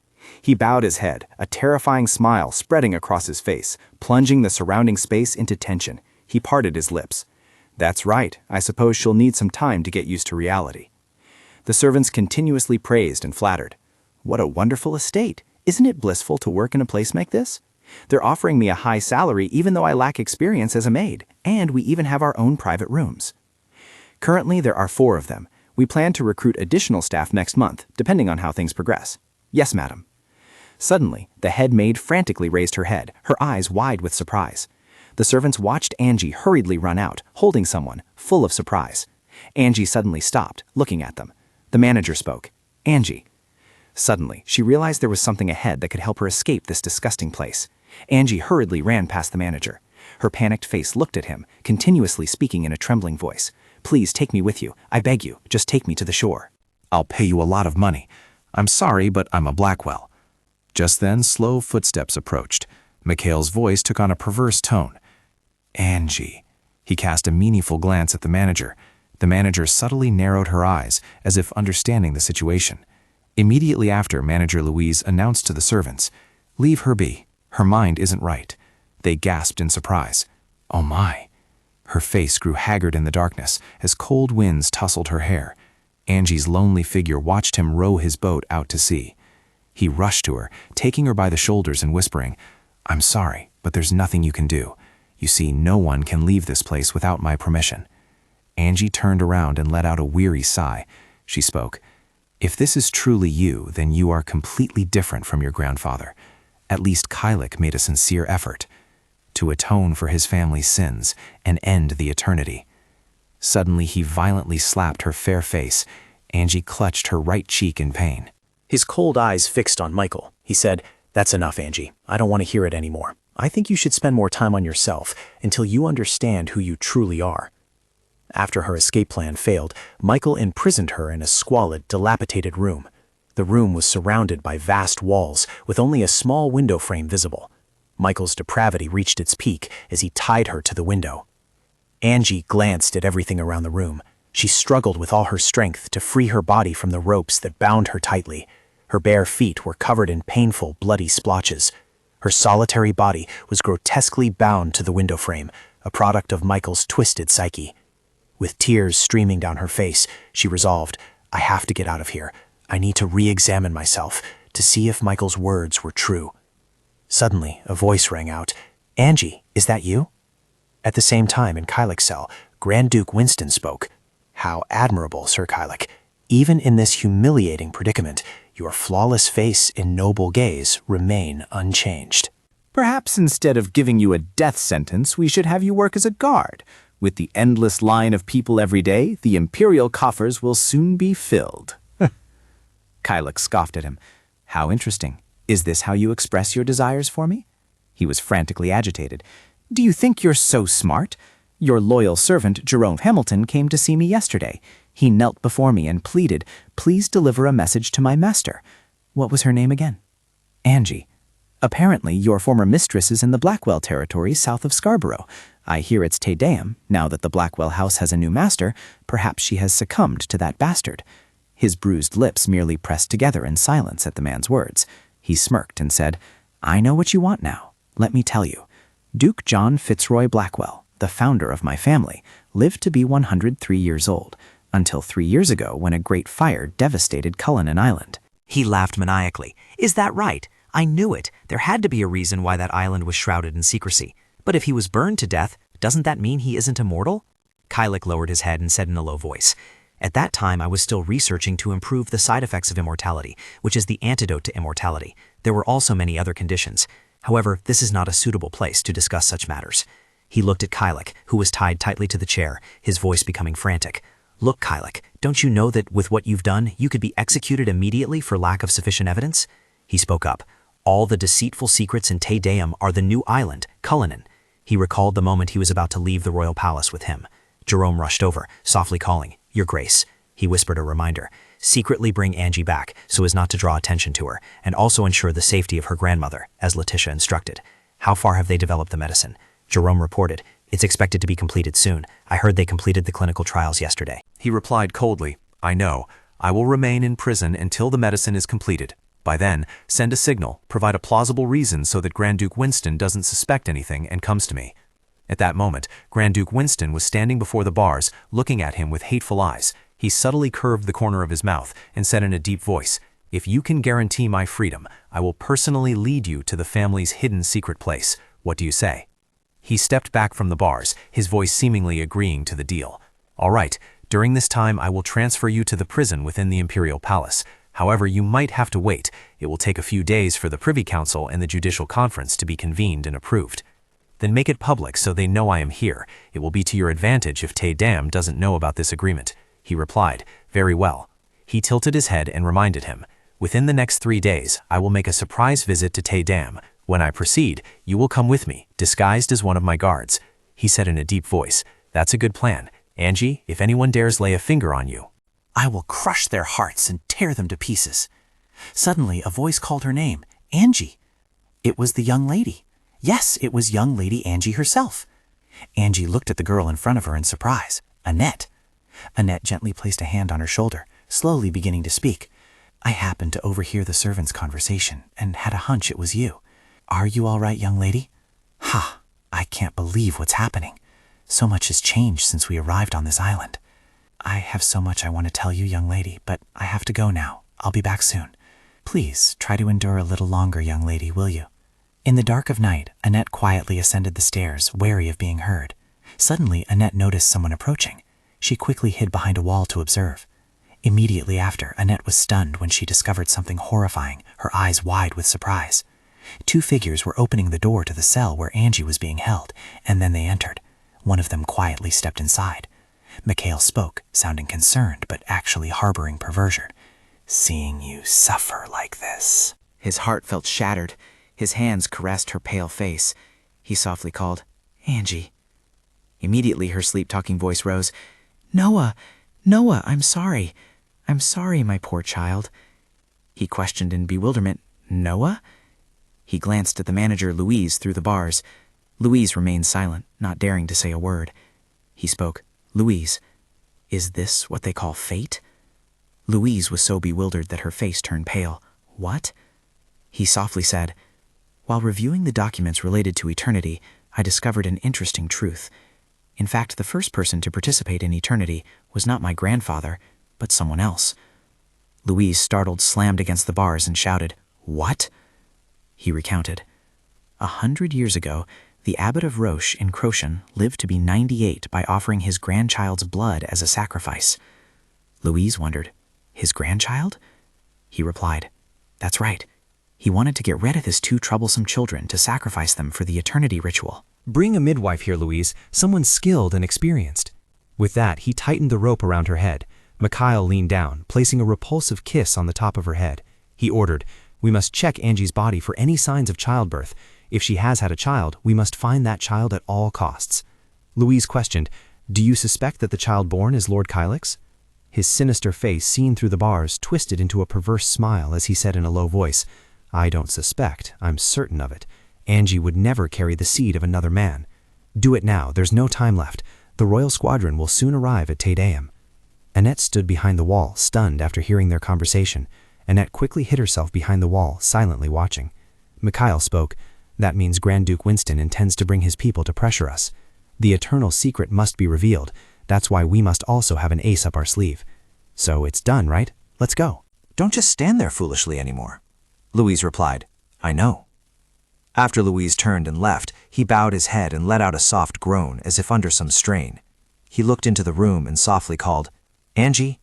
S2: He bowed his head, a terrifying smile spreading across his face, plunging the surrounding space into tension. He parted his lips. That's right, I suppose she'll need some time to get used to reality. The servants continuously praised and flattered. What a wonderful estate! Isn't it blissful to work in a place like this? They're offering me a high salary even though I lack experience as a maid, and we even have our own private rooms. Currently, there are 4 of them. We plan to recruit additional staff next month, depending on how things progress. Yes, madam. Suddenly, the head maid frantically raised her head, her eyes wide with surprise. The servants watched Angie hurriedly run out, holding someone, full of surprise. Angie suddenly stopped, looking at them. The manager spoke. Angie. Suddenly, she realized there was something ahead that could help her escape this disgusting place. Angie hurriedly ran past the manager. Her panicked face looked at him, continuously speaking in a trembling voice. Please take me with you. I beg you, just take me to the shore.
S3: I'll pay you a lot of money. I'm sorry, but I'm a Blackwell. Just then, slow footsteps approached. Mikhail's voice took on a perverse tone. Angie. He cast a meaningful glance at the manager. The manager subtly narrowed her eyes, as if understanding the situation. Immediately after, Manager Louise announced to the servants, Leave her be. Her mind isn't right. They gasped in surprise.
S2: Oh my. Her face grew haggard in the darkness as cold winds tousled her hair. Angie's lonely figure watched him row his boat out to sea. He rushed to her, taking her by the shoulders and whispering, "I'm sorry, but there's nothing you can do. You see, no one can leave this place without my permission." Angie turned around and let out a weary sigh. She spoke, "If this is truly you, then you are completely different from your grandfather. At least Kylek made a sincere effort to atone for his family's sins and end the eternity." Suddenly he violently slapped her fair face. Angie clutched her right cheek in pain.
S6: His cold eyes fixed on Michael. He said, "That's enough, Angie. I don't want to hear it anymore. I think you should spend more time on yourself until you understand who you truly are." After her escape plan failed, Michael imprisoned her in a squalid, dilapidated room. The room was surrounded by vast walls, with only a small window frame visible. Michael's depravity reached its peak as he tied her to the window. Angie glanced at everything around the room. She struggled with all her strength to free her body from the ropes that bound her tightly. Her bare feet were covered in painful, bloody splotches. Her solitary body was grotesquely bound to the window frame, a product of Michael's twisted psyche. With tears streaming down her face, she resolved, "I have to get out of here. I need to re-examine myself to see if Michael's words were true." Suddenly, a voice rang out, "Angie, is that you?" At the same time, in Kylek's cell, Grand Duke Winston spoke. "How admirable, Sir Kylek. Even in this humiliating predicament, your flawless face and noble gaze remain unchanged."
S11: Perhaps instead of giving you a death sentence, we should have you work as a guard. With the endless line of people every day, the imperial coffers will soon be filled. Kylek scoffed at him. How interesting. Is this how you express your desires for me? He was frantically agitated. Do you think you're so smart? Your loyal servant, Jerome Hamilton, came to see me yesterday. He knelt before me and pleaded, "Please deliver a message to my master." What was her name again? Angie. Apparently, your former mistress is in the Blackwell territory south of Scarborough. I hear it's Te Deum. Now that the Blackwell house has a new master, perhaps she has succumbed to that bastard. His bruised lips merely pressed together in silence at the man's words. He smirked and said, "I know what you want now. Let me tell you. Duke John Fitzroy Blackwell, the founder of my family, lived to be 103 years old, until 3 years ago when a great fire devastated Cullinan Island."
S5: He laughed maniacally. "Is that right? I knew it. There had to be a reason why that island was shrouded in secrecy. But if he was burned to death, doesn't that mean he isn't immortal?" Kylek lowered his head and said in a low voice, "At that time I was still researching to improve the side effects of immortality, which is the antidote to immortality. There were also many other conditions. However, this is not a suitable place to discuss such matters." He looked at Kylek, who was tied tightly to the chair, his voice becoming frantic. "Look, Kylek, don't you know that with what you've done, you could be executed immediately for lack of sufficient evidence?" He spoke up. "All the deceitful secrets in Te Deum are the new island, Cullinan." He recalled the moment he was about to leave the royal palace with him. Jerome rushed over, softly calling, "Your Grace." He whispered a reminder. "Secretly bring Angie back so as not to draw attention to her, and also ensure the safety of her grandmother, as Letitia instructed. How far have they developed the medicine?" Jerome reported, "It's expected to be completed soon. I heard they completed the clinical trials yesterday."
S2: He replied coldly, "I know. I will remain in prison until the medicine is completed. By then, send a signal, provide a plausible reason so that Grand Duke Winston doesn't suspect anything and comes to me." At that moment, Grand Duke Winston was standing before the bars, looking at him with hateful eyes. He subtly curved the corner of his mouth and said in a deep voice, "If you can guarantee my freedom, I will personally lead you to the family's hidden secret place. What do you say?" He stepped back from the bars, his voice seemingly agreeing to the deal. "All right, during this time I will transfer you to the prison within the Imperial Palace. However, you might have to wait. It will take a few days for the Privy Council and the Judicial Conference to be convened and approved. Then make it public so they know I am here. It will be to your advantage if Te Deum doesn't know about this agreement." He replied, "Very well." He tilted his head and reminded him, "Within the next 3 days, I will make a surprise visit to Te Deum. When I proceed, you will come with me, disguised as one of my guards." He said in a deep voice, "That's a good plan. Angie, if anyone dares lay a finger on you,
S6: I will crush their hearts and tear them to pieces." Suddenly, a voice called her name, Angie. It was the young lady. Yes, it was young Lady Angie herself. Angie looked at the girl in front of her in surprise, Annette. Annette gently placed a hand on her shoulder, slowly beginning to speak. "I happened to overhear the servants' conversation and had a hunch it was you. Are you all right, young lady?" "Ha!
S7: I can't believe what's happening. So much has changed since we arrived on this island. I have so much I want to tell you, young lady, but I have to go now. I'll be back soon. Please try to endure a little longer, young lady, will you? In the dark of night, Annette quietly ascended the stairs, wary of being heard. Suddenly, Annette noticed someone approaching. She quickly hid behind a wall to observe. Immediately after, Annette was stunned when she discovered something horrifying, her eyes wide with surprise. 2 figures were opening the door to the cell where Angie was being held, and then they entered. One of them quietly stepped inside. Mikhail spoke, sounding concerned but actually harboring perversion. "Seeing you suffer like this."
S8: His heart felt shattered. His hands caressed her pale face. He softly called, "Angie." Immediately her sleep-talking voice rose. "Noah, Noah, I'm sorry. I'm sorry, my poor child." He questioned in bewilderment, "Noah?" He glanced at the manager, Louise, through the bars. Louise remained silent, not daring to say a word. He spoke, "Louise, is this what they call fate?" Louise was so bewildered that her face turned pale. "What?" He softly said, "While reviewing the documents related to eternity, I discovered an interesting truth. In fact, the first person to participate in eternity was not my grandfather, but someone else." Louise, startled, slammed against the bars and shouted, "What?" He recounted. 100 years ago, the abbot of Roche in Croatian lived to be 98 by offering his grandchild's blood as a sacrifice. Louise wondered, "His grandchild?" He replied, "That's right. He wanted to get rid of his 2 troublesome children to sacrifice them for the eternity ritual."
S3: Bring a midwife here, Louise, someone skilled and experienced. With that, he tightened the rope around her head. Mikhail leaned down, placing a repulsive kiss on the top of her head. He ordered, "We must check Angie's body for any signs of childbirth. If she has had a child, we must find that child at all costs." Louise questioned, "Do you suspect that the child born is Lord Kylix?" His sinister face, seen through the bars, twisted into a perverse smile as he said in a low voice, "I don't suspect, I'm certain of it. Angie would never carry the seed of another man. Do it now, there's no time left. The royal squadron will soon arrive at Te Deum." Annette stood behind the wall, stunned after hearing their conversation. Annette quickly hid herself behind the wall, silently watching. Mikhail spoke, "That means Grand Duke Winston intends to bring his people to pressure us. The eternal secret must be revealed. That's why we must also have an ace up our sleeve. So it's done, right? Let's go."
S2: "Don't just stand there foolishly anymore." Louise replied, "I know." After Louise turned and left, he bowed his head and let out a soft groan as if under some strain. He looked into the room and softly called, "Angie,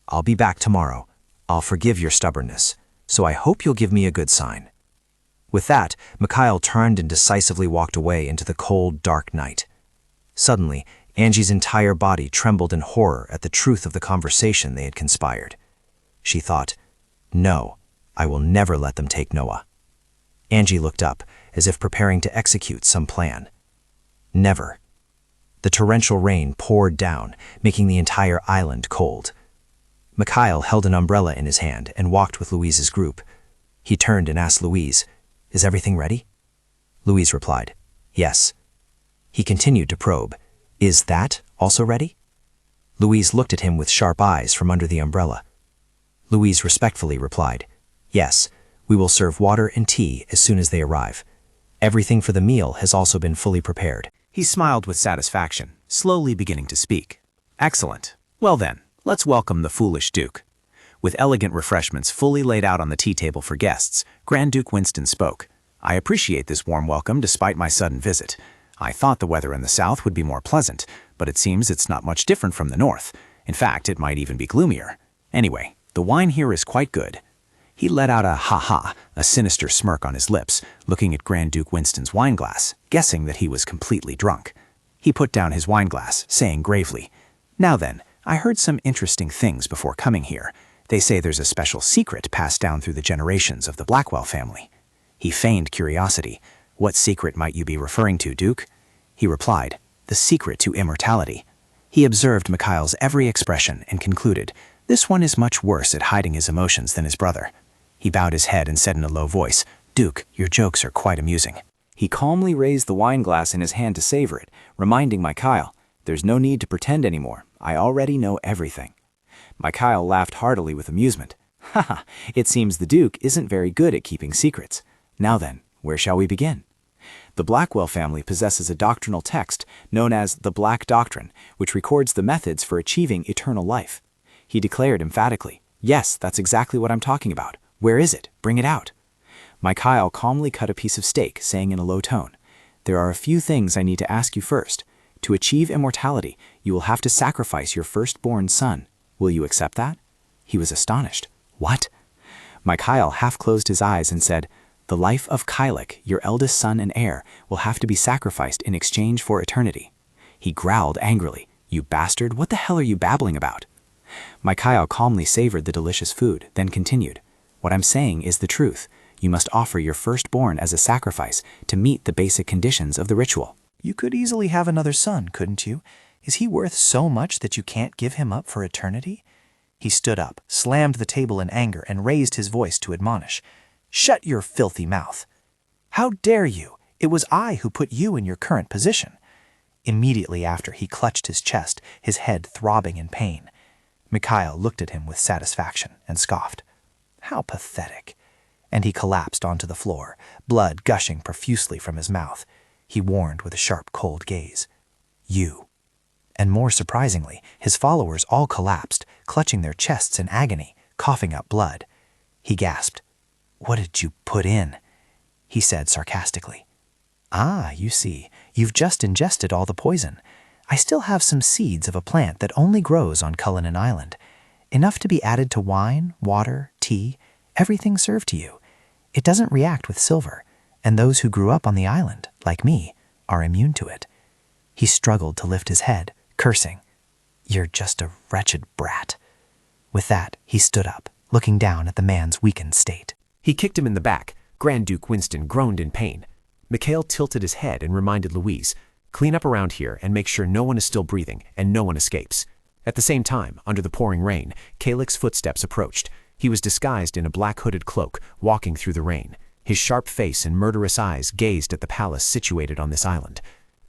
S2: I'll be back tomorrow. I'll forgive your stubbornness, so I hope you'll give me a good sign." With that, Mikhail turned and decisively walked away into the cold, dark night. Suddenly, Angie's entire body trembled in horror at the truth of the conversation they had conspired. She thought, "No, I will never let them take Noah." Angie looked up, as if preparing to execute some plan. Never. The torrential rain poured down, making the entire island cold. Mikhail held an umbrella in his hand and walked with Louise's group. He turned and asked Louise, "Is everything ready?" Louise replied, "Yes." He continued to probe, "Is that also ready?" Louise looked at him with sharp eyes from under the umbrella. Louise respectfully replied, "Yes, we will serve water and tea as soon as they arrive. Everything for the meal has also been fully prepared."
S1: He smiled with satisfaction, slowly beginning to speak. "Excellent. Well then, let's welcome the foolish Duke." With elegant refreshments fully laid out on the tea table for guests, Grand Duke Winston spoke. "I appreciate this warm welcome despite my sudden visit. I thought the weather in the south would be more pleasant, but it seems it's not much different from the north. In fact, it might even be gloomier. Anyway, the wine here is quite good." He let out a ha-ha, a sinister smirk on his lips, looking at Grand Duke Winston's wineglass, guessing that he was completely drunk. He put down his wineglass, saying gravely, "Now then, I heard some interesting things before coming here. They say there's a special secret passed down through the generations of the Blackwell family." He feigned curiosity. "What secret might you be referring to, Duke?" He replied, "The secret to immortality." He observed Mikhail's every expression and concluded, "This one is much worse at hiding his emotions than his brother." He bowed his head and said in a low voice, "Duke, your jokes are quite amusing." He calmly raised the wineglass in his hand to savor it, reminding Mikhail, "There's no need to pretend anymore. I already know everything." Mikhail laughed heartily with amusement. "Haha, it seems the Duke isn't very good at keeping secrets. Now then, where shall we begin?"
S11: The Blackwell family possesses a doctrinal text known as the Black Doctrine, which records the methods for achieving eternal life. He declared emphatically, "Yes, that's exactly what I'm talking about. Where is it? Bring it out." Mikhail calmly cut a piece of steak, saying in a low tone, "There are a few things I need to ask you first. To achieve immortality, you will have to sacrifice your firstborn son. Will you accept that?" He was astonished. "What?" Mikhail half closed his eyes and said, "The life of Kylek, your eldest son and heir, will have to be sacrificed in exchange for eternity." He growled angrily, "You bastard, what the hell are you babbling about?" Mikhail calmly savored the delicious food, then continued, "What I'm saying is the truth. You must offer your firstborn as a sacrifice to meet the basic conditions of the ritual."
S5: You could easily have another son, couldn't you? Is he worth so much that you can't give him up for eternity? He stood up, slammed the table in anger, and raised his voice to admonish. "Shut your filthy mouth! How dare you? It was I who put you in your current position." Immediately after, he clutched his chest, his head throbbing in pain. Mikhail looked at him with satisfaction and scoffed. "How pathetic." And he collapsed onto the floor, blood gushing profusely from his mouth. He warned with a sharp, cold gaze, "You." And more surprisingly, his followers all collapsed, clutching their chests in agony, coughing up blood. He gasped, "What did you put in?" He said sarcastically, "Ah, you see, you've just ingested all the poison. I still have some seeds of a plant that only grows on Cullinan Island. Enough to be added to wine, water, tea, everything served to you. It doesn't react with silver, and those who grew up on the island, like me, are immune to it." He struggled to lift his head, cursing, "You're just a wretched brat." With that, he stood up, looking down at the man's weakened state.
S3: He kicked him in the back. Grand Duke Winston groaned in pain. Mikhail tilted his head and reminded Louise, "Clean up around here and make sure no one is still breathing and no one escapes." At the same time, under the pouring rain, Kalek's footsteps approached. He was disguised in a black hooded cloak, walking through the rain. His sharp face and murderous eyes gazed at the palace situated on this island.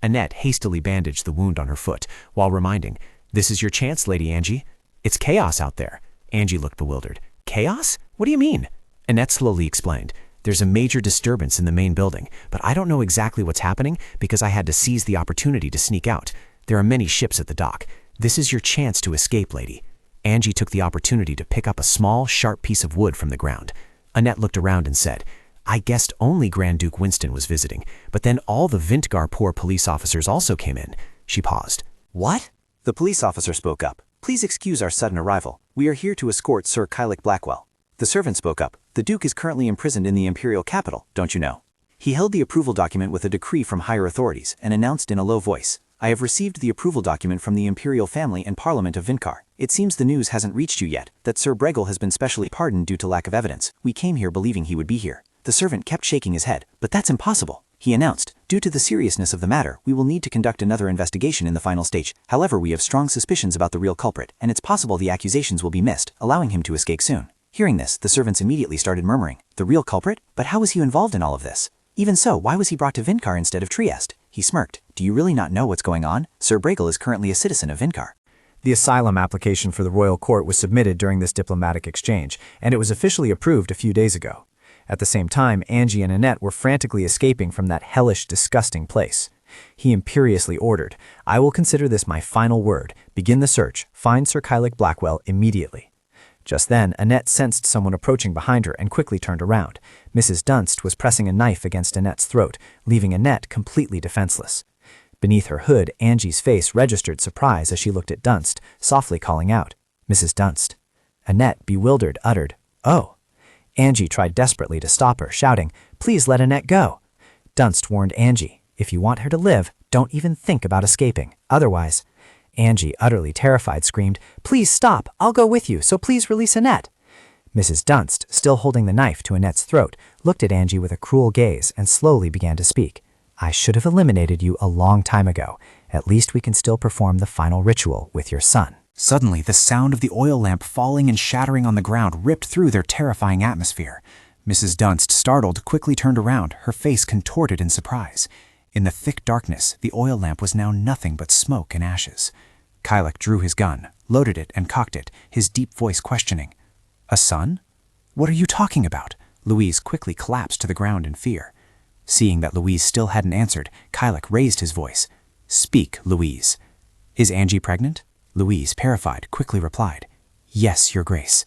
S3: Annette hastily bandaged the wound on her foot, while reminding, "This is your chance, Lady Angie. It's chaos out there." Angie looked bewildered. "Chaos? What do you mean?" Annette slowly explained, "There's a major disturbance in the main building, but I don't know exactly what's happening because I had to seize the opportunity to sneak out. There are many ships at the dock. This is your chance to escape, lady." Angie took the opportunity to pick up a small, sharp piece of wood from the ground. Annette looked around and said, "I guessed only Grand Duke Winston was visiting, but then all the Vintgarpur police officers also came in." She paused.
S11: "What?" The police officer spoke up. "Please excuse our sudden arrival. We are here to escort Sir Kylek Blackwell." The servant spoke up. "The Duke is currently imprisoned in the imperial capital, don't you know?" He held the approval document with a decree from higher authorities and announced in a low voice, "I have received the approval document from the imperial family and parliament of Vinkar. It seems the news hasn't reached you yet, that Sir Bregel has been specially pardoned due to lack of evidence. We came here believing he would be here." The servant kept shaking his head. "But that's impossible," he announced. "Due to the seriousness of the matter, we will need to conduct another investigation in the final stage. However, we have strong suspicions about the real culprit, and it's possible the accusations will be missed, allowing him to escape soon." Hearing this, the servants immediately started murmuring, "The real culprit? But how was he involved in all of this? Even so, why was he brought to Vinkar instead of Trieste?" He smirked. "Do you really not know what's going on? Sir Bregel is currently a citizen of Vinkar."
S7: The asylum application for the royal court was submitted during this diplomatic exchange, and it was officially approved a few days ago. At the same time, Angie and Annette were frantically escaping from that hellish, disgusting place. He imperiously ordered, "I will consider this my final word. Begin the search. Find Sir Kylek Blackwell immediately." Just then, Annette sensed someone approaching behind her and quickly turned around. Mrs. Dunst was pressing a knife against Annette's throat, leaving Annette completely defenseless. Beneath her hood, Angie's face registered surprise as she looked at Dunst, softly calling out, "Mrs. Dunst." Annette, bewildered, uttered, "Oh." Angie tried desperately to stop her, shouting, "Please let Annette go." Dunst warned Angie, "If you want her to live, don't even think about escaping. Otherwise—" Angie, utterly terrified, screamed, "Please stop! I'll go with you, so please release Annette." Mrs. Dunst, still holding the knife to Annette's throat, looked at Angie with a cruel gaze and slowly began to speak. "I should have eliminated you a long time ago. At least we can still perform the final ritual with your son."
S11: Suddenly, the sound of the oil lamp falling and shattering on the ground ripped through their terrifying atmosphere. Mrs. Dunst, startled, quickly turned around, her face contorted in surprise. In the thick darkness, the oil lamp was now nothing but smoke and ashes. Kylek drew his gun, loaded it, and cocked it, his deep voice questioning. "A son? What are you talking about?" Louise quickly collapsed to the ground in fear. Seeing that Louise still hadn't answered, Kylek raised his voice. "Speak, Louise." "Is Angie pregnant?" Louise, terrified, quickly replied, "Yes, Your Grace."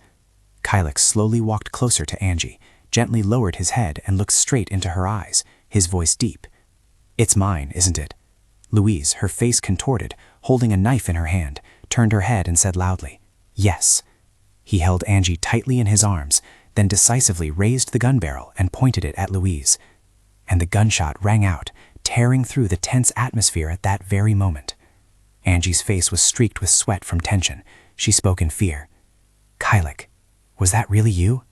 S11: Kylek slowly walked closer to Angie, gently lowered his head and looked straight into her eyes, his voice deep. "It's mine, isn't it?" Louise, her face contorted, holding a knife in her hand, turned her head and said loudly, "Yes." He held Angie tightly in his arms, then decisively raised the gun barrel and pointed it at Louise. And the gunshot rang out, tearing through the tense atmosphere at that very moment. Angie's face was streaked with sweat from tension. She spoke in fear. "Kylek, was that really you?"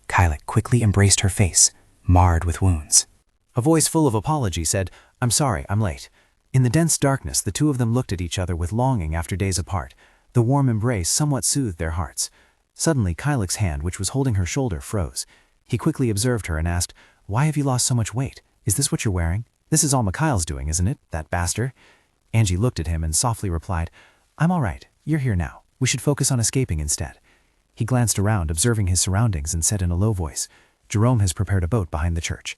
S11: Kylek quickly embraced her face, marred with wounds.
S3: A voice full of apology said, "I'm sorry, I'm late." In the dense darkness, the two of them looked at each other with longing after days apart. The warm embrace somewhat soothed their hearts. Suddenly, Kylek's hand, which was holding her shoulder, froze. He quickly observed her and asked, "Why have you lost so much weight? Is this what you're wearing? This is all Mikhail's doing, isn't it, that bastard?" Angie looked at him and softly replied, "I'm all right. You're here now. We should focus on escaping instead." He glanced around, observing his surroundings, and said in a low voice, "Jerome has prepared a boat behind the church."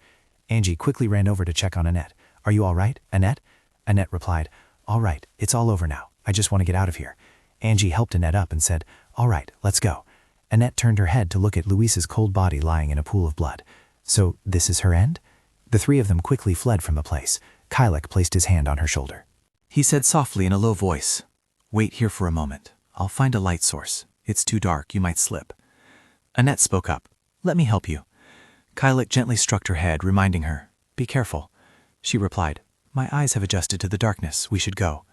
S3: Angie quickly ran over to check on Annette. "Are you all right, Annette?" Annette replied, "All right, it's all over now. I just want to get out of here." Angie helped Annette up and said, "All right, let's go." Annette turned her head to look at Louise's cold body lying in a pool of blood. "So this is her end?" The three of them quickly fled from the place. Kylek placed his hand on her shoulder.
S4: He said softly in a low voice, "Wait here for a moment. I'll find a light source. It's too dark, you might slip." Annette spoke up, "Let me help you." Kylek gently stroked her head, reminding her, "Be careful." She replied, "My eyes have adjusted to the darkness. We should go."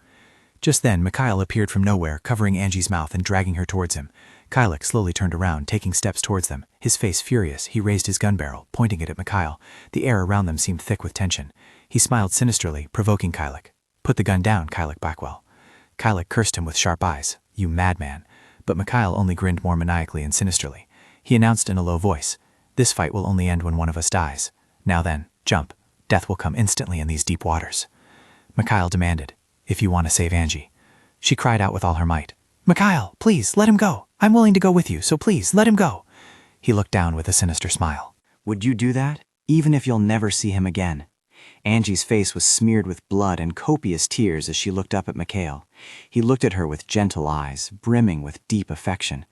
S4: Just then, Mikhail appeared from nowhere, covering Angie's mouth and dragging her towards him. Kylek slowly turned around, taking steps towards them. His face furious, he raised his gun barrel, pointing it at Mikhail. The air around them seemed thick with tension. He smiled sinisterly, provoking Kylek. "Put the gun down, Kylek Blackwell." Kylek cursed him with sharp eyes, "You madman." But Mikhail only grinned more maniacally and sinisterly. He announced in a low voice, "This fight will only end when one of us dies. Now then, jump. Death will come instantly in these deep waters." Mikhail demanded, "If you want to save Angie." She cried out with all her might, "Mikhail, please, let him go. I'm willing to go with you, so please, let him go." He looked down with a sinister smile.
S2: "Would you do that, even if you'll never see him again?" Angie's face was smeared with blood and copious tears as she looked up at Mikhail. He looked at her with gentle eyes, brimming with deep affection.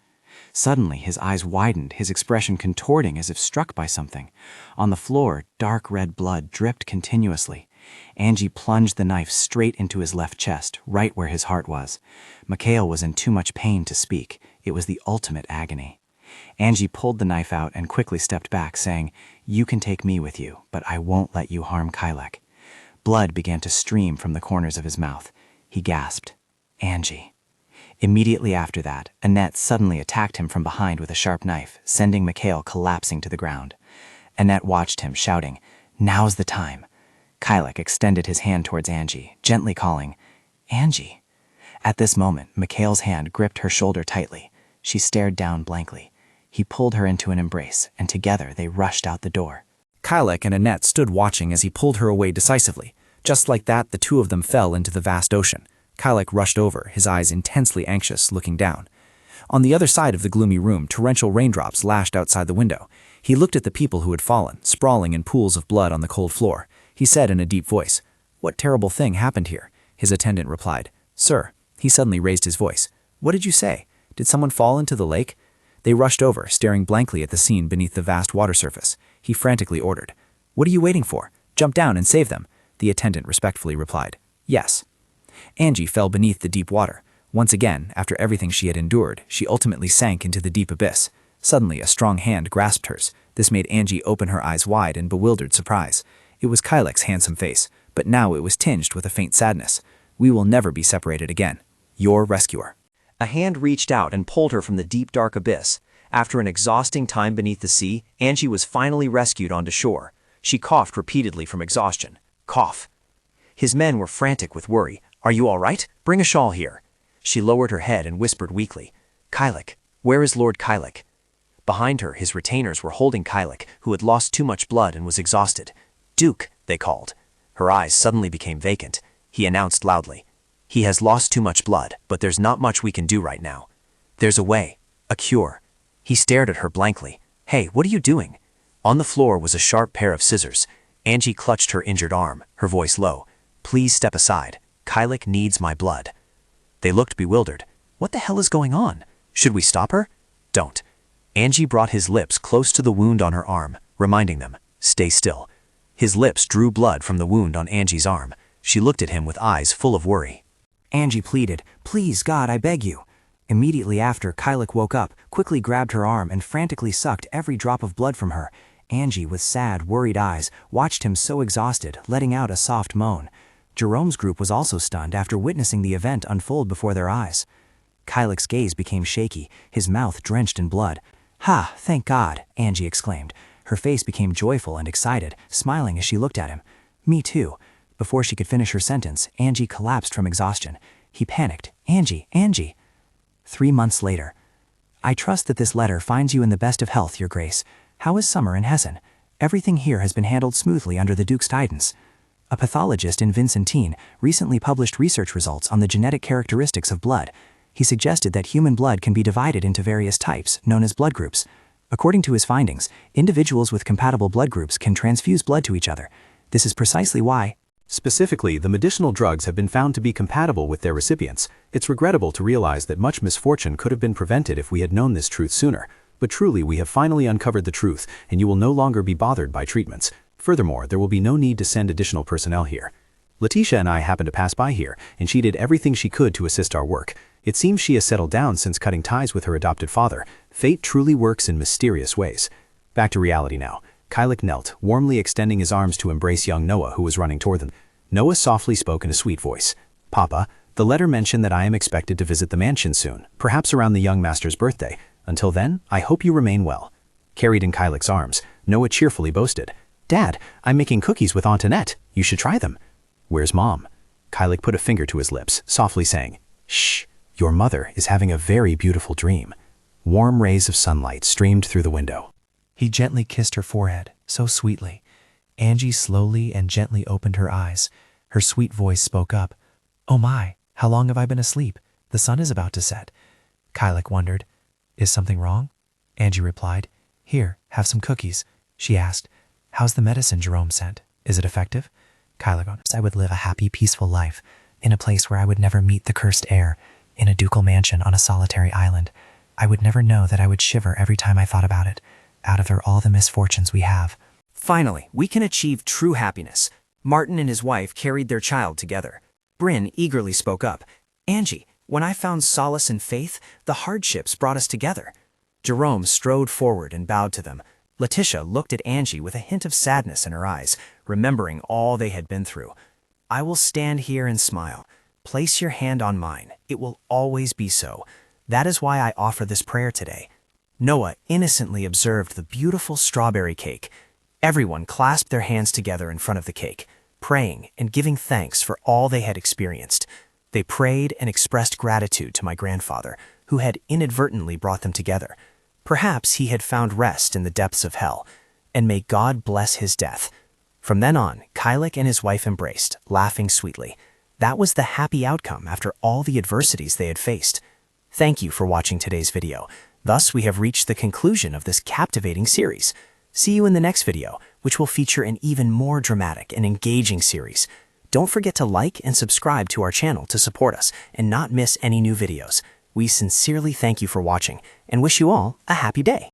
S2: Suddenly, his eyes widened, his expression contorting as if struck by something. On the floor, dark red blood dripped continuously. Angie plunged the knife straight into his left chest, right where his heart was. Mikhail was in too much pain to speak. It was the ultimate agony. Angie pulled the knife out and quickly stepped back, saying, "You can take me with you, but I won't let you harm Kylek." Blood began to stream from the corners of his mouth. He gasped, "Angie." Immediately after that, Annette suddenly attacked him from behind with a sharp knife, sending Mikhail collapsing to the ground. Annette watched him, shouting, "Now's the time." Kylek extended his hand towards Angie, gently calling, "Angie." At this moment, Mikhail's hand gripped her shoulder tightly. She stared down blankly. He pulled her into an embrace, and together they rushed out the door.
S11: Kylek and Annette stood watching as he pulled her away decisively. Just like that, the two of them fell into the vast ocean. Kylek rushed over, his eyes intensely anxious, looking down. On the other side of the gloomy room, torrential raindrops lashed outside the window. He looked at the people who had fallen, sprawling in pools of blood on the cold floor. He said in a deep voice, "What terrible thing happened here?" His attendant replied, "Sir." He suddenly raised his voice. "What did you say? Did someone fall into the lake?" They rushed over, staring blankly at the scene beneath the vast water surface. He frantically ordered, "What are you waiting for? Jump down and save them." The attendant respectfully replied, "Yes." Angie fell beneath the deep water. Once again, after everything she had endured, she ultimately sank into the deep abyss. Suddenly, a strong hand grasped hers. This made Angie open her eyes wide in bewildered surprise. It was Kylek's handsome face, but now it was tinged with a faint sadness. "We will never be separated again. Your rescuer."
S5: A hand reached out and pulled her from the deep, dark abyss. After an exhausting time beneath the sea, Angie was finally rescued onto shore. She coughed repeatedly from exhaustion. Cough. His men were frantic with worry. "Are you all right? Bring a shawl here." She lowered her head and whispered weakly, "Kylek, where is Lord Kylek?" Behind her, his retainers were holding Kylek, who had lost too much blood and was exhausted. "Duke," they called. Her eyes suddenly became vacant. He announced loudly, "He has lost too much blood, but there's not much we can do right now. There's a way, a cure." He stared at her blankly. "Hey, what are you doing?" On the floor was a sharp pair of scissors.
S2: Angie clutched her injured arm, her voice low. "Please step aside. Kylek needs my blood." They looked bewildered. What the hell is going on? Should we stop her? Don't. Angie brought his lips close to the wound on her arm, reminding them, "Stay still." His lips drew blood from the wound on Angie's arm. She looked at him with eyes full of worry.
S5: Angie pleaded, "Please, God, I beg you." Immediately after, Kylek woke up, quickly grabbed her arm, and frantically sucked every drop of blood from her. Angie, with sad, worried eyes, watched him so exhausted, letting out a soft moan. Jerome's group was also stunned after witnessing the event unfold before their eyes. Kylek's gaze became shaky, his mouth drenched in blood. "Ha, thank God," Angie exclaimed. Her face became joyful and excited, smiling as she looked at him. "Me too." Before she could finish her sentence, Angie collapsed from exhaustion. He panicked. "Angie, Angie." 3 months later. "I trust that this letter finds you in the best of health, Your Grace. How is summer in Hessen? Everything here has been handled smoothly under the Duke's guidance." A pathologist in Vincentine recently published research results on the genetic characteristics of blood. He suggested that human blood can be divided into various types, known as blood groups. According to his findings, individuals with compatible blood groups can transfuse blood to each other. This is precisely why.
S1: Specifically, the medicinal drugs have been found to be compatible with their recipients. It's regrettable to realize that much misfortune could have been prevented if we had known this truth sooner. But truly, we have finally uncovered the truth, and you will no longer be bothered by treatments. Furthermore, there will be no need to send additional personnel here. Letitia and I happened to pass by here, and she did everything she could to assist our work. It seems she has settled down since cutting ties with her adopted father. Fate truly works in mysterious ways. Back to reality now. Kylek knelt, warmly extending his arms to embrace young Noah, who was running toward them. Noah softly spoke in a sweet voice. "Papa, the letter mentioned that I am expected to visit the mansion soon, perhaps around the young master's birthday. Until then, I hope you remain well." Carried in Kylek's arms, Noah cheerfully boasted, "Dad, I'm making cookies with Aunt Annette. You should try them." "Where's Mom?" Kylek put a finger to his lips, softly saying, "Shh, your mother is having a very beautiful dream." Warm rays of sunlight streamed through the window.
S5: He gently kissed her forehead, so sweetly. Angie slowly and gently opened her eyes. Her sweet voice spoke up. "Oh my, how long have I been asleep? The sun is about to set." Kylek wondered, "Is something wrong?" Angie replied, "Here, have some cookies." She asked, "How's the medicine Jerome sent? Is it effective?" Kylek answered, "I would live a happy, peaceful life, in a place where I would never meet the cursed air, in a ducal mansion on a solitary island. I would never know that I would shiver every time I thought about it, out of all the misfortunes we have." Finally, we can achieve true happiness. Martin and his wife carried their child together. Bryn eagerly spoke up, "Angie, when I found solace in faith, the hardships brought us together." Jerome strode forward and bowed to them. Letitia looked at Angie with a hint of sadness in her eyes, remembering all they had been through. "I will stand here and smile. Place your hand on mine. It will always be so. That is why I offer this prayer today." Noah innocently observed the beautiful strawberry cake. Everyone clasped their hands together in front of the cake, praying and giving thanks for all they had experienced. They prayed and expressed gratitude to my grandfather, who had inadvertently brought them together. Perhaps he had found rest in the depths of hell, and may God bless his death. From then on, Kylek and his wife embraced, laughing sweetly. That was the happy outcome after all the adversities they had faced. Thank you for watching today's video. Thus, we have reached the conclusion of this captivating series. See you in the next video, which will feature an even more dramatic and engaging series. Don't forget to like and subscribe to our channel to support us and not miss any new videos. We sincerely thank you for watching and wish you all a happy day.